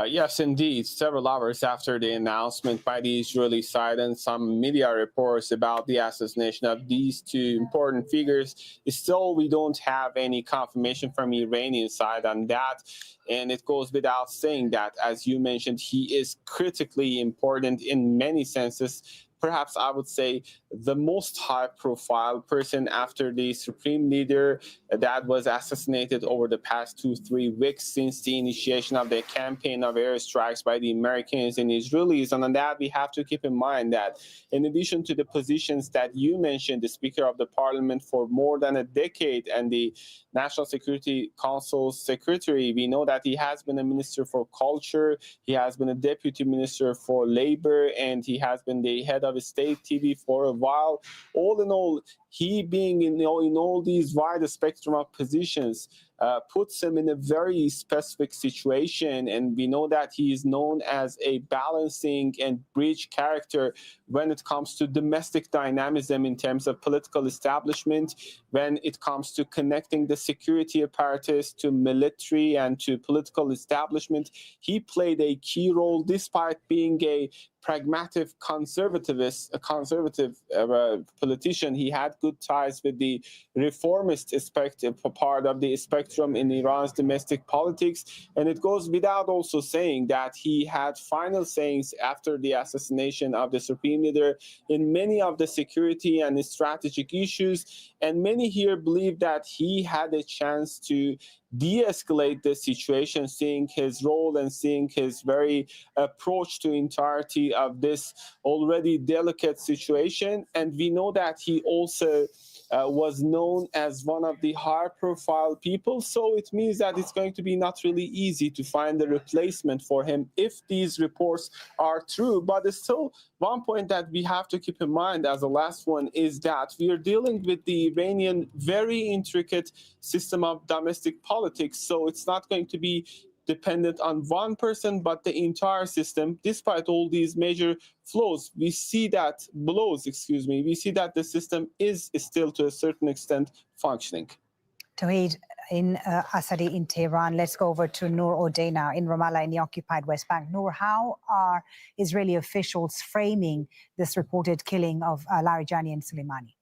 Yes, indeed. Several hours after the announcement by the Israeli side and some media reports about the assassination of these two important figures, still we don't have any confirmation from the Iranian side on that. And it goes without saying that, as you mentioned, he is critically important in many senses perhaps I would say the most high-profile person after the supreme leader that was assassinated over the past 2-3 weeks since the initiation of the campaign of airstrikes by the Americans and Israelis. And on that, we have to keep in mind that in addition to the positions that you mentioned, the Speaker of the Parliament for more than a decade and the National Security Council's secretary, we know that he has been a minister for culture, he has been a deputy minister for labor, and he has been the head of state TV for a while. All in all, he being in all these wide spectrum of positions puts him in a very specific situation, and we know that he is known as a balancing and bridge character when it comes to domestic dynamism in terms of political establishment, when it comes to connecting the security apparatus to military and to political establishment. He played a key role despite being a pragmatic conservative politician. He had good ties with the reformist part of the spectrum in Iran's domestic politics. And it goes without also saying that he had final sayings after the assassination of the supreme leader in many of the security and strategic issues. And many here believe that he had a chance to de-escalate the situation, seeing his role and seeing his very approach to entirety of this already delicate situation. And we know that he also was known as one of the high-profile people, so it means that it's going to be not really easy to find a replacement for him if these reports are true. But there's still one point that we have to keep in mind as a last one is that we are dealing with the Iranian very intricate system of domestic politics, so it's not going to be dependent on one person, but the entire system. Despite all these major flaws, we see that we see that the system is still to a certain extent functioning. Tawhid, in Asadi in Tehran, let's go over to Noor O'Day now in Ramallah in the occupied West Bank. Noor, how are Israeli officials framing this reported killing of Larijani and Soleimani?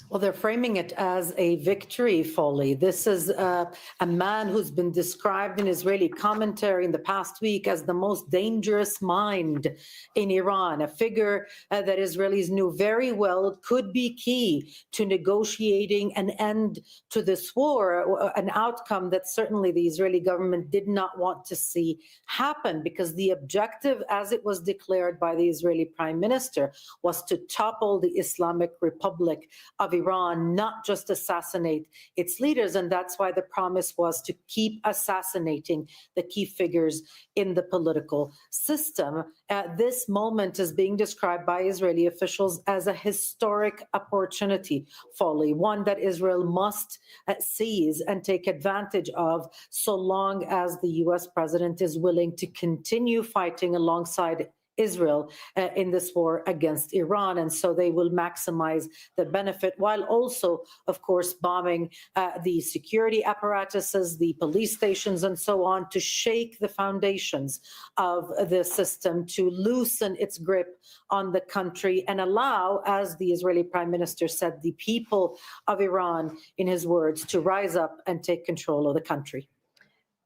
Well, they're framing it as a victory, Foley. This is a man who's been described in Israeli commentary in the past week as the most dangerous mind in Iran, a figure that Israelis knew very well could be key to negotiating an end to this war, an outcome that certainly the Israeli government did not want to see happen, because the objective, as it was declared by the Israeli Prime Minister, was to topple the Islamic Republic of Iran, not just assassinate its leaders. And that's why the promise was to keep assassinating the key figures in the political system. This moment is being described by Israeli officials as a historic opportunity, Foley, one that Israel must seize and take advantage of so long as the US president is willing to continue fighting alongside Israel in this war against Iran. And so they will maximize the benefit while also, of course, bombing the security apparatuses, the police stations, and so on, to shake the foundations of the system, to loosen its grip on the country and allow, as the Israeli Prime Minister said, the people of Iran, in his words, to rise up and take control of the country.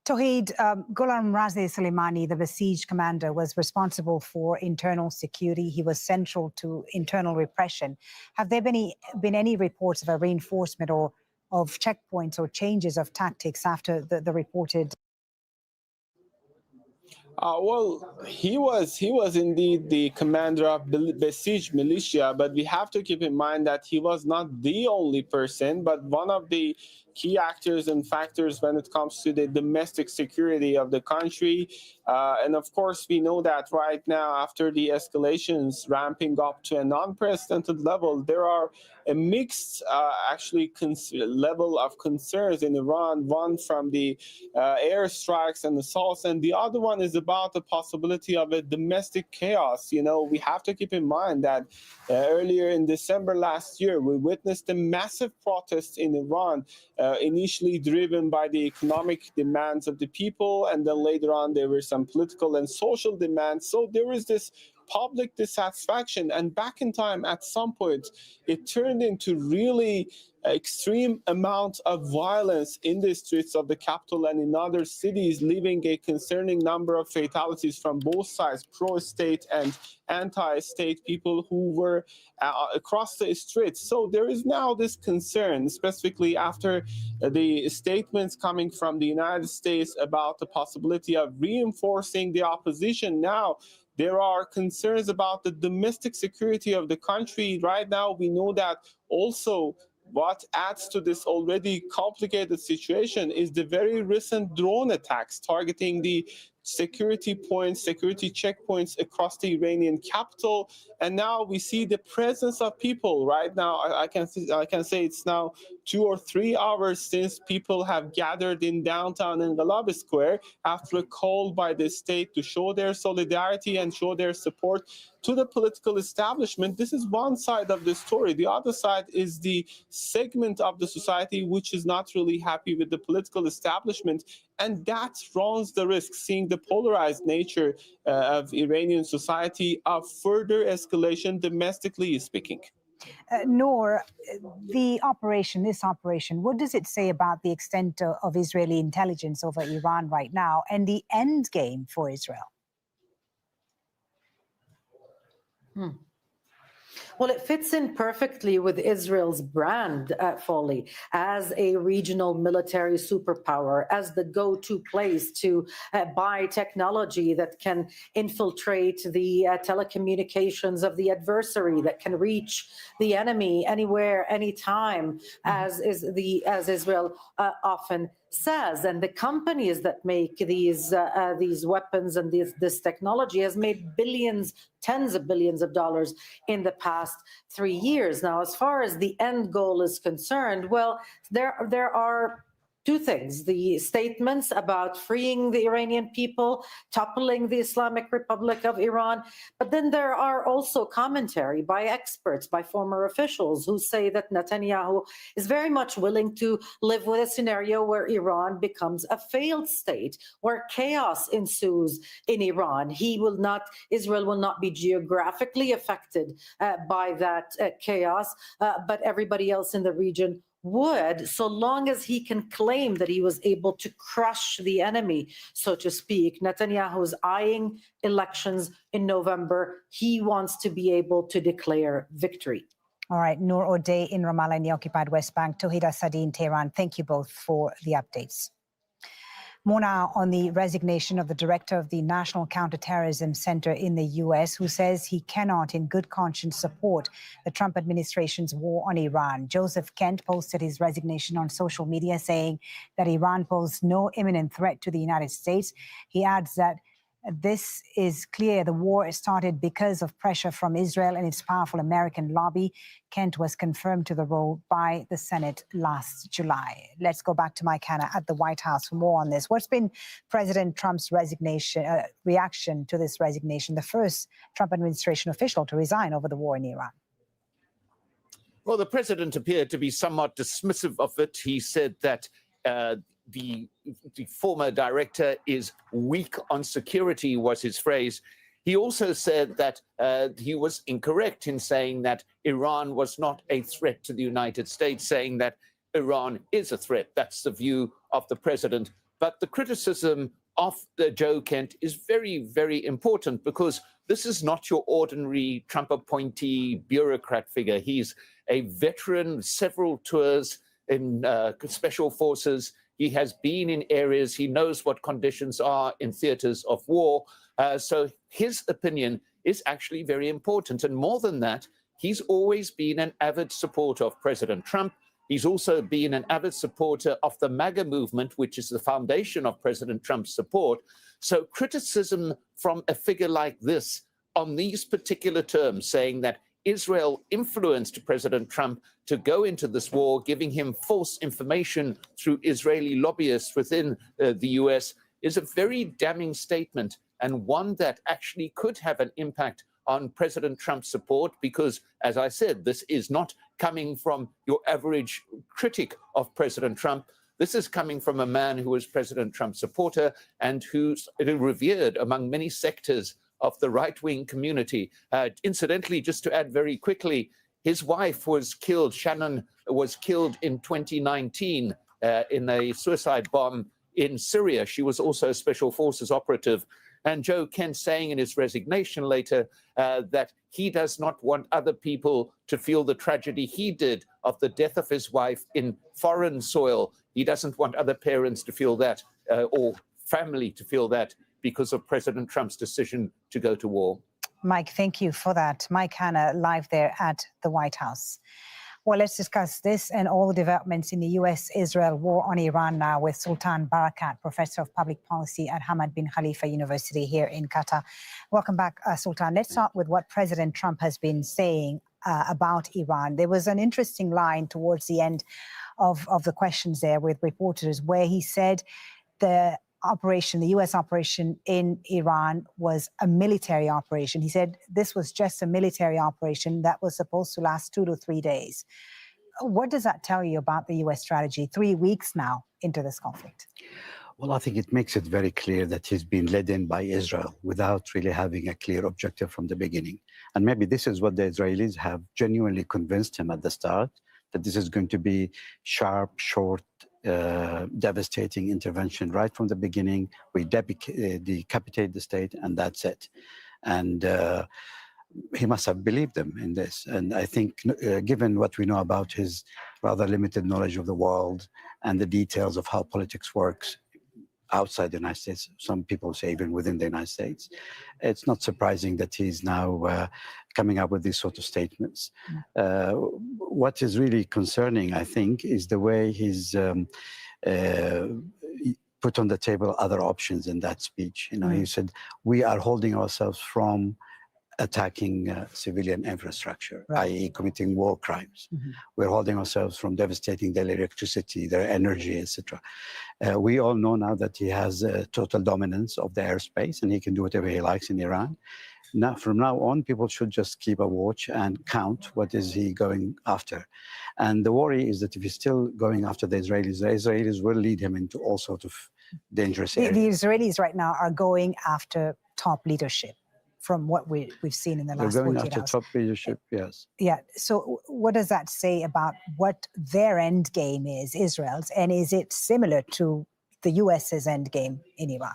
Tawhid, Ghulam Razi Soleimani, the besieged commander, was responsible for internal security. He was central to internal repression. Have there been any reports of a reinforcement or of checkpoints or changes of tactics after the reported? Well, he was indeed the commander of besieged militia, but we have to keep in mind that he was not the only person, but one of the key actors and factors when it comes to the domestic security of the country. And of course, we know that right now, after the escalations ramping up to an unprecedented level, there are a mixed, level of concerns in Iran, one from the airstrikes and assaults, and the other one is about the possibility of a domestic chaos. You know, we have to keep in mind that earlier in December last year, we witnessed a massive protest in Iran, initially driven by the economic demands of the people, and then later on there were some political and social demands. So there is this public dissatisfaction. And back in time, at some point, it turned into really extreme amount of violence in the streets of the capital and in other cities, leaving a concerning number of fatalities from both sides, pro-state and anti-state people who were across the streets. So there is now this concern, specifically after the statements coming from the United States about the possibility of reinforcing the opposition. Now, there are concerns about the domestic security of the country. Right now, we know that also what adds to this already complicated situation is the very recent drone attacks targeting the security points, security checkpoints across the Iranian capital. And now we see the presence of people. Right now, I can say it's now 2 or 3 hours since people have gathered in downtown Enqilab Square after a call by the state to show their solidarity and show their support to the political establishment. This is one side of the story. The other side is the segment of the society which is not really happy with the political establishment, and that runs the risk, seeing the polarized nature of Iranian society, of further escalation domestically speaking. Noor, this operation, what does it say about the extent of Israeli intelligence over Iran right now and the end game for Israel? Well, it fits in perfectly with Israel's brand, Folly, as a regional military superpower, as the go-to place to buy technology that can infiltrate the telecommunications of the adversary, that can reach the enemy anywhere, anytime, as Israel often says. And the companies that make these weapons and this technology has made billions, tens of billions of dollars in the past 3 years. Now, as far as the end goal is concerned, well, there are two things: the statements about freeing the Iranian people, toppling the Islamic Republic of Iran, but then there are also commentary by experts, by former officials, who say that Netanyahu is very much willing to live with a scenario where Iran becomes a failed state, where chaos ensues in Iran. Israel will not be geographically affected by that chaos, but everybody else in the region would, so long as he can claim that he was able to crush the enemy, so to speak. Netanyahu is eyeing elections in November. He wants to be able to declare victory. All right, Noor O'Day in Ramallah in the occupied West Bank, Tawhida Sadi in Tehran, thank you both for the updates. More now on the resignation of the director of the National Counterterrorism Center in the U.S., who says he cannot in good conscience support the Trump administration's war on Iran. Joseph Kent posted his resignation on social media, saying that Iran posed no imminent threat to the United States. He adds that this is clear. The war started because of pressure from Israel and its powerful American lobby. Kent was confirmed to the role by the Senate last July. Let's go back to Mike Hanna at the White House for more on this. What's been President Trump's reaction to this resignation, the first Trump administration official to resign over the war in Iran? Well, the president appeared to be somewhat dismissive of it. He said that the former director is weak on security, was his phrase. He also said that he was incorrect in saying that Iran was not a threat to the United States, saying that Iran is a threat. That's the view of the president. But the criticism of Joe Kent is very, very important, because this is not your ordinary Trump appointee bureaucrat figure. He's a veteran, several tours in special forces. He has been in areas, he knows what conditions are in theaters of war. So his opinion is actually very important. And more than that, he's always been an avid supporter of President Trump. He's also been an avid supporter of the MAGA movement, which is the foundation of President Trump's support. So criticism from a figure like this on these particular terms, saying that Israel influenced President Trump to go into this war, giving him false information through Israeli lobbyists within the US, is a very damning statement, and one that actually could have an impact on President Trump's support, because, as I said, this is not coming from your average critic of President Trump. This is coming from a man who is President Trump's supporter and who's revered among many sectors of the right-wing community. Incidentally, just to add very quickly, his wife was killed, Shannon was killed in 2019 in a suicide bomb in Syria. She was also a special forces operative. And Joe Kent saying in his resignation later that he does not want other people to feel the tragedy he did of the death of his wife in foreign soil. He doesn't want other parents to feel that or family to feel that because of President Trump's decision to go to war. Mike, thank you for that. Mike Hanna, live there at the White House. Well, let's discuss this and all the developments in the U.S.-Israel war on Iran now with Sultan Barakat, Professor of Public Policy at Hamad bin Khalifa University here in Qatar. Welcome back, Sultan. Let's start with what President Trump has been saying about Iran. There was an interesting line towards the end of the questions there with reporters where he said the U.S. operation in Iran was a military operation. He said this was just a military operation that was supposed to last 2 to 3 days. What does that tell you about the U.S. strategy 3 weeks now into this conflict? Well, I think it makes it very clear that he's been led in by Israel without really having a clear objective from the beginning. And maybe this is what the Israelis have genuinely convinced him at the start, that this is going to be sharp, short, devastating intervention right from the beginning. We decapitate the state, and that's it. And he must have believed them in this. And I think, given what we know about his rather limited knowledge of the world and the details of how politics works outside the United States, some people say even within the United States, it's not surprising that he's now coming up with these sort of statements. What is really concerning, I think, is the way he's put on the table other options in that speech. You know, he said, we are holding ourselves from attacking civilian infrastructure, i.e. committing war crimes. We're holding ourselves from devastating their electricity, their energy, etc. We all know now that he has total dominance of the airspace and he can do whatever he likes in Iran. Now, from now on, people should just keep a watch and count what is he going after. And the worry is that if he's still going after the Israelis will lead him into all sorts of dangerous areas. The Israelis right now are going after top leadership, from what we've seen in the last 48 hours. They're going after top leadership, yes. Yeah, so what does that say about what their end game is, Israel's, and is it similar to the US's end game in Iran?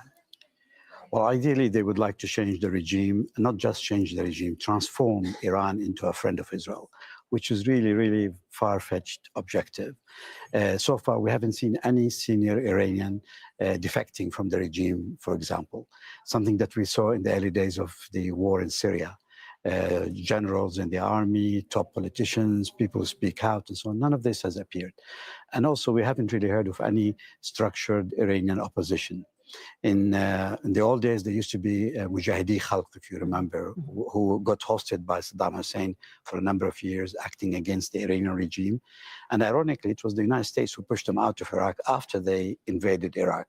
Well, ideally, they would like to change the regime, not just change the regime, transform Iran into a friend of Israel, which is really, really far-fetched objective. So far, we haven't seen any senior Iranian defecting from the regime, for example, something that we saw in the early days of the war in Syria. Generals in the army, top politicians, people who speak out, and so on. None of this has appeared. And also, we haven't really heard of any structured Iranian opposition. In the old days, there used to be Mujahidi Khalq, if you remember, who got hosted by Saddam Hussein for a number of years, acting against the Iranian regime. And ironically, it was the United States who pushed them out of Iraq after they invaded Iraq.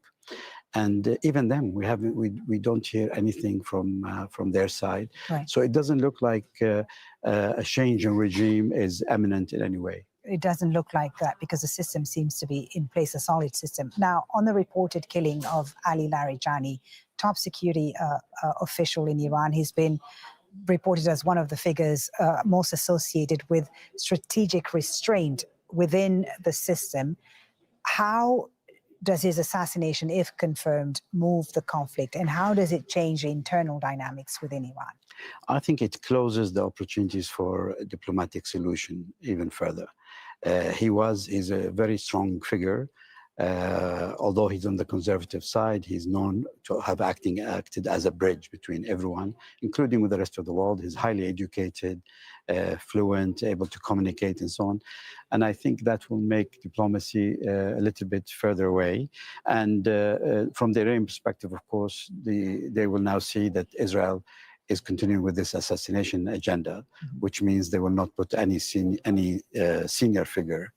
And even then, we don't hear anything from their side. Right. So it doesn't look like a change in regime is imminent in any way. It doesn't look like that because the system seems to be in place, a solid system. Now, on the reported killing of Ali Larijani, top security official in Iran, he's been reported as one of the figures most associated with strategic restraint within the system. How does his assassination, if confirmed, move the conflict? And how does it change the internal dynamics within Iran? I think it closes the opportunities for a diplomatic solution even further. He's a very strong figure. Although he's on the conservative side, he's known to have acted as a bridge between everyone, including with the rest of the world. He's highly educated, fluent, able to communicate, and so on. And I think that will make diplomacy a little bit further away. And from the Iranian perspective, of course, they will now see that Israel is continuing with this assassination agenda, which means they will not put any senior figure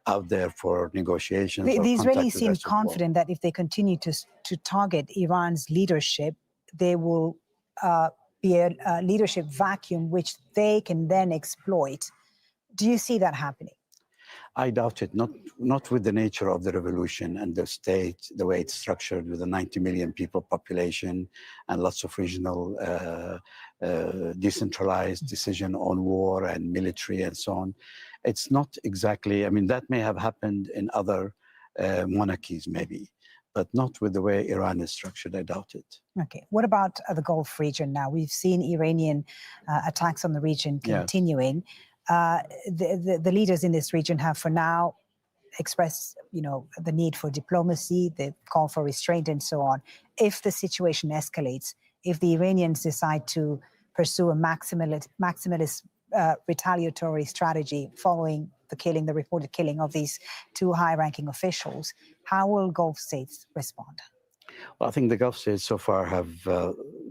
out there for negotiations. The Israelis seem confident that if they continue to target Iran's leadership, there will be a leadership vacuum which they can then exploit. Do you see that happening? I doubt it, not with the nature of the revolution and the state, the way it's structured with a 90 million people population and lots of regional decentralized decision on war and military and so on. It's not exactly, I mean, that may have happened in other monarchies maybe, but not with the way Iran is structured, I doubt it. Okay, what about the Gulf region now? We've seen Iranian attacks on the region continuing. The leaders in this region have for now expressed, the need for diplomacy, the call for restraint and so on. If the situation escalates, if the Iranians decide to pursue a maximalist retaliatory strategy following the reported killing of these two high-ranking officials, how will Gulf states respond? Well, I think the Gulf states so far have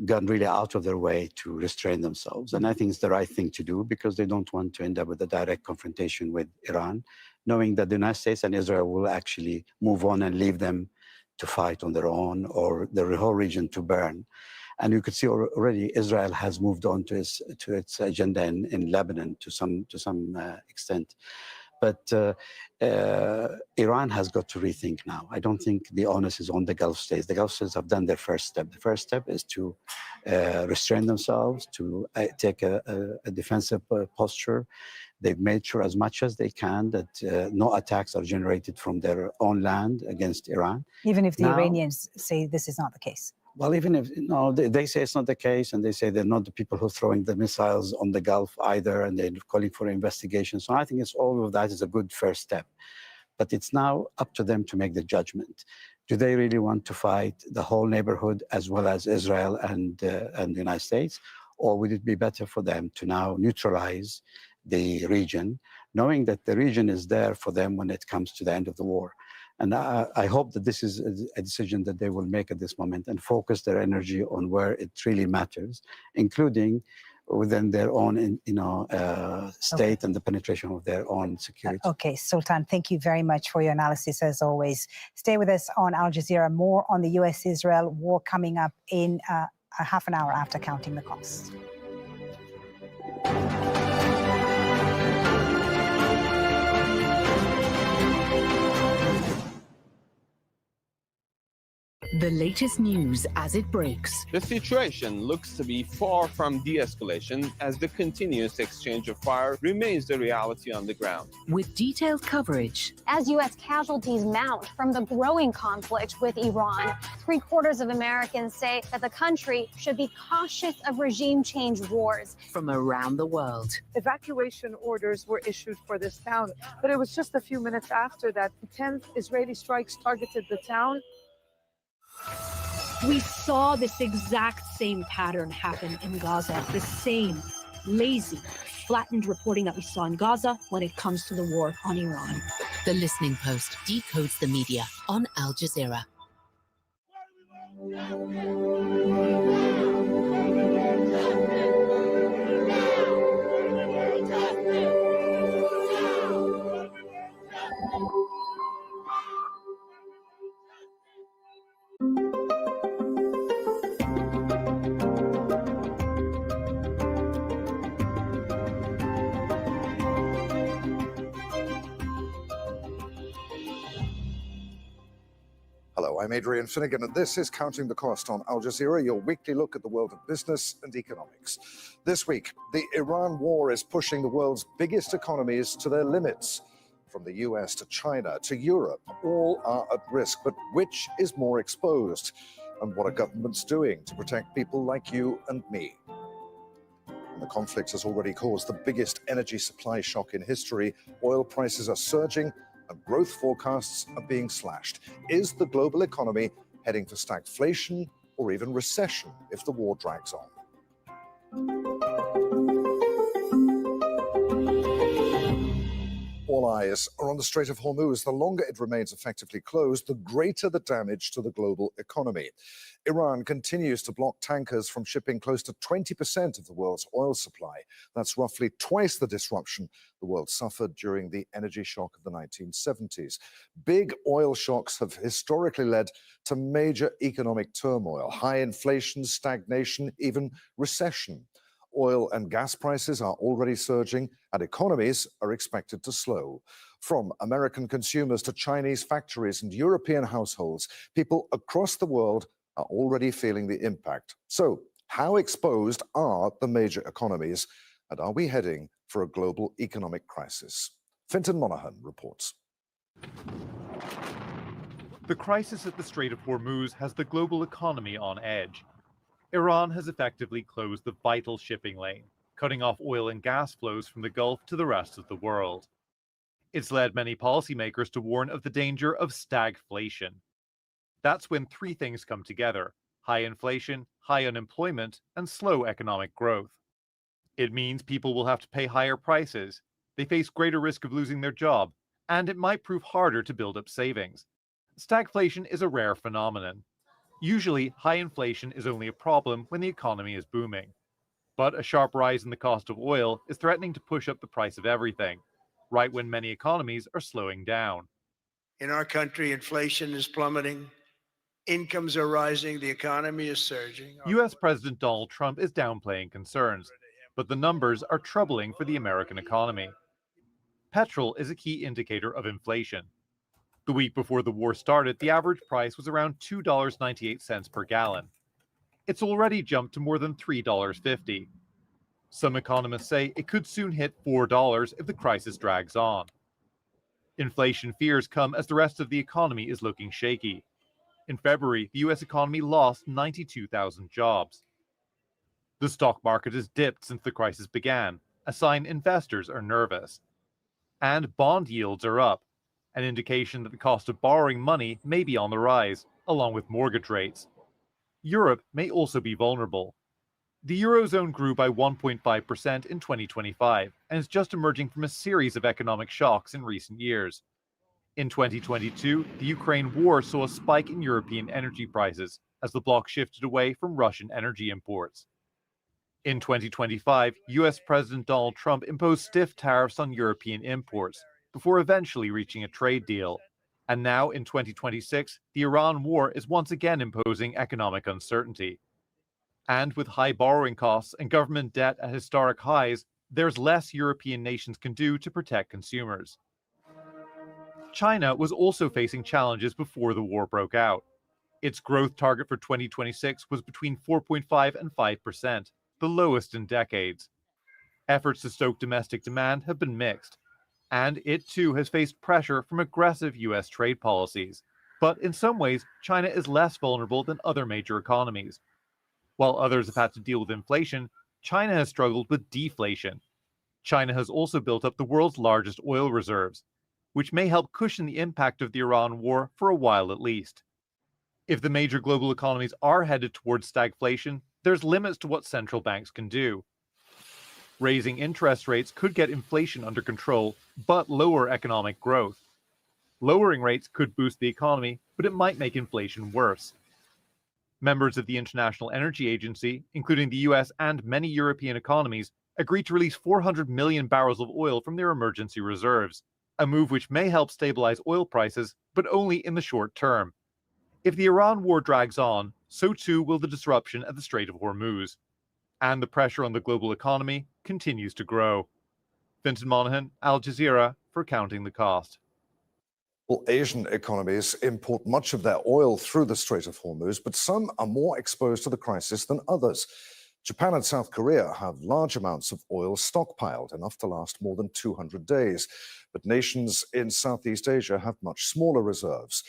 gone really out of their way to restrain themselves. And I think it's the right thing to do because they don't want to end up with a direct confrontation with Iran, knowing that the United States and Israel will actually move on and leave them to fight on their own or the whole region to burn. And you could see already Israel has moved on to its agenda in Lebanon to some extent. But Iran has got to rethink now. I don't think the onus is on the Gulf states. The Gulf states have done their first step. The first step is to restrain themselves, to take a defensive posture. They've made sure as much as they can that no attacks are generated from their own land against Iran. Even if the Iranians say this is not the case? Well, even if, they say it's not the case, and they say they're not the people who are throwing the missiles on the Gulf either, and they're calling for investigation. So I think all of that is a good first step. But it's now up to them to make the judgment. Do they really want to fight the whole neighborhood as well as Israel and the United States? Or would it be better for them to now neutralize the region, knowing that the region is there for them when it comes to the end of the war? And I hope that this is a decision that they will make at this moment and focus their energy on where it really matters, including within their own, state and the penetration of their own security. Okay, Sultan, thank you very much for your analysis as always. Stay with us on Al Jazeera. More on the US-Israel war coming up in a half an hour after counting the cost. The latest news as it breaks. The situation looks to be far from de-escalation as the continuous exchange of fire remains the reality on the ground. With detailed coverage. As U.S. casualties mount from the growing conflict with Iran, 3/4 of Americans say that the country should be cautious of regime change wars. From around the world. Evacuation orders were issued for this town, but it was just a few minutes after that 10 Israeli strikes targeted the town. We saw this exact same pattern happen in Gaza, the same lazy, flattened reporting that we saw in Gaza when it comes to the war on Iran. The Listening Post decodes the media on Al Jazeera. Hello, I'm Adrian Finnegan, and this is Counting the Cost on Al Jazeera, your weekly look at the world of business and economics. This week, the Iran war is pushing the world's biggest economies to their limits. From the US to China to Europe, all are at risk, but which is more exposed? And what are governments doing to protect people like you and me? And the conflict has already caused the biggest energy supply shock in history. Oil prices are surging, and growth forecasts are being slashed. Is the global economy heading for stagflation or even recession if the war drags on? All eyes are on the Strait of Hormuz. The longer it remains effectively closed, the greater the damage to the global economy. Iran continues to block tankers from shipping close to 20% of the world's oil supply. That's roughly twice the disruption the world suffered during the energy shock of the 1970s. Big oil shocks have historically led to major economic turmoil, high inflation, stagnation, even recession. oil and gas prices are already surging and economies are expected to slow. From American consumers to Chinese factories and European households, people across the world are already feeling the impact. So, how exposed are the major economies, and are we heading for a global economic crisis? Fintan Monaghan reports. The crisis at the Strait of Hormuz has the global economy on edge. Iran has effectively closed the vital shipping lane, cutting off oil and gas flows from the Gulf to the rest of the world. It's led many policymakers to warn of the danger of stagflation. That's when three things come together: high inflation, high unemployment, and slow economic growth. It means people will have to pay higher prices, they face greater risk of losing their job, and it might prove harder to build up savings. Stagflation is a rare phenomenon. Usually, high inflation is only a problem when the economy is booming. But a sharp rise in the cost of oil is threatening to push up the price of everything, right when many economies are slowing down. In our country, inflation is plummeting, incomes are rising, the economy is surging. US President Donald Trump is downplaying concerns, but the numbers are troubling for the American economy. Petrol is a key indicator of inflation. The week before the war started, the average price was around $2.98 per gallon. It's already jumped to more than $3.50. Some economists say it could soon hit $4 if the crisis drags on. Inflation fears come as the rest of the economy is looking shaky. In February, the US economy lost 92,000 jobs. The stock market has dipped since the crisis began, a sign investors are nervous. And bond yields are up, an indication that the cost of borrowing money may be on the rise, along with mortgage rates. Europe may also be vulnerable. The Eurozone grew by 1.5% in 2025 and is just emerging from a series of economic shocks in recent years. In 2022, the Ukraine war saw a spike in European energy prices as the bloc shifted away from Russian energy imports. In 2025, US President Donald Trump imposed stiff tariffs on European imports, before eventually reaching a trade deal. And now, in 2026, the Iran war is once again imposing economic uncertainty. And with high borrowing costs and government debt at historic highs, there's less European nations can do to protect consumers. China was also facing challenges before the war broke out. Its growth target for 2026 was between 4.5 and 5%, the lowest in decades. Efforts to stoke domestic demand have been mixed, and it too has faced pressure from aggressive US trade policies. But in some ways, China is less vulnerable than other major economies. While others have had to deal with inflation, China has struggled with deflation. China has also built up the world's largest oil reserves, which may help cushion the impact of the Iran war for a while at least. If the major global economies are headed towards stagflation, there's limits to what central banks can do. Raising interest rates could get inflation under control, but lower economic growth. Lowering rates could boost the economy, but it might make inflation worse. Members of the International Energy Agency, including the US and many European economies, agreed to release 400 million barrels of oil from their emergency reserves, a move which may help stabilize oil prices, but only in the short term. If the Iran war drags on, so too will the disruption at the Strait of Hormuz. And the pressure on the global economy continues to grow. Fintan Monaghan, Al Jazeera, for Counting the Cost. Well, Asian economies import much of their oil through the Strait of Hormuz, but some are more exposed to the crisis than others. Japan and South Korea have large amounts of oil stockpiled, enough to last more than 200 days. But nations in Southeast Asia have much smaller reserves.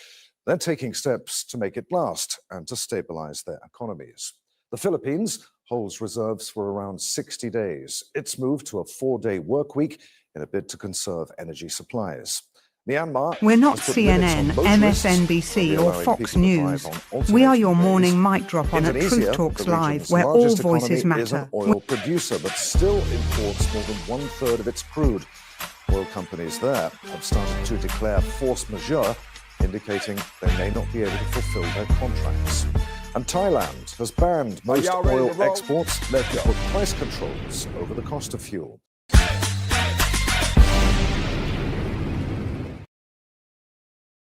They're taking steps to make it last and to stabilize their economies. The Philippines holds reserves for around 60 days. It's moved to a 4-day work week in a bid to conserve energy supplies. Myanmar. We're not CNN, MSNBC or Fox News. We are your morning mic drop on at Truth Talks Live, where all voices matter. Is an oil producer, but still imports more than 1/3 of its crude. Oil companies there have started to declare force majeure, indicating they may not be able to fulfill their contracts. And Thailand has banned most oil exports, led to put price controls over the cost of fuel.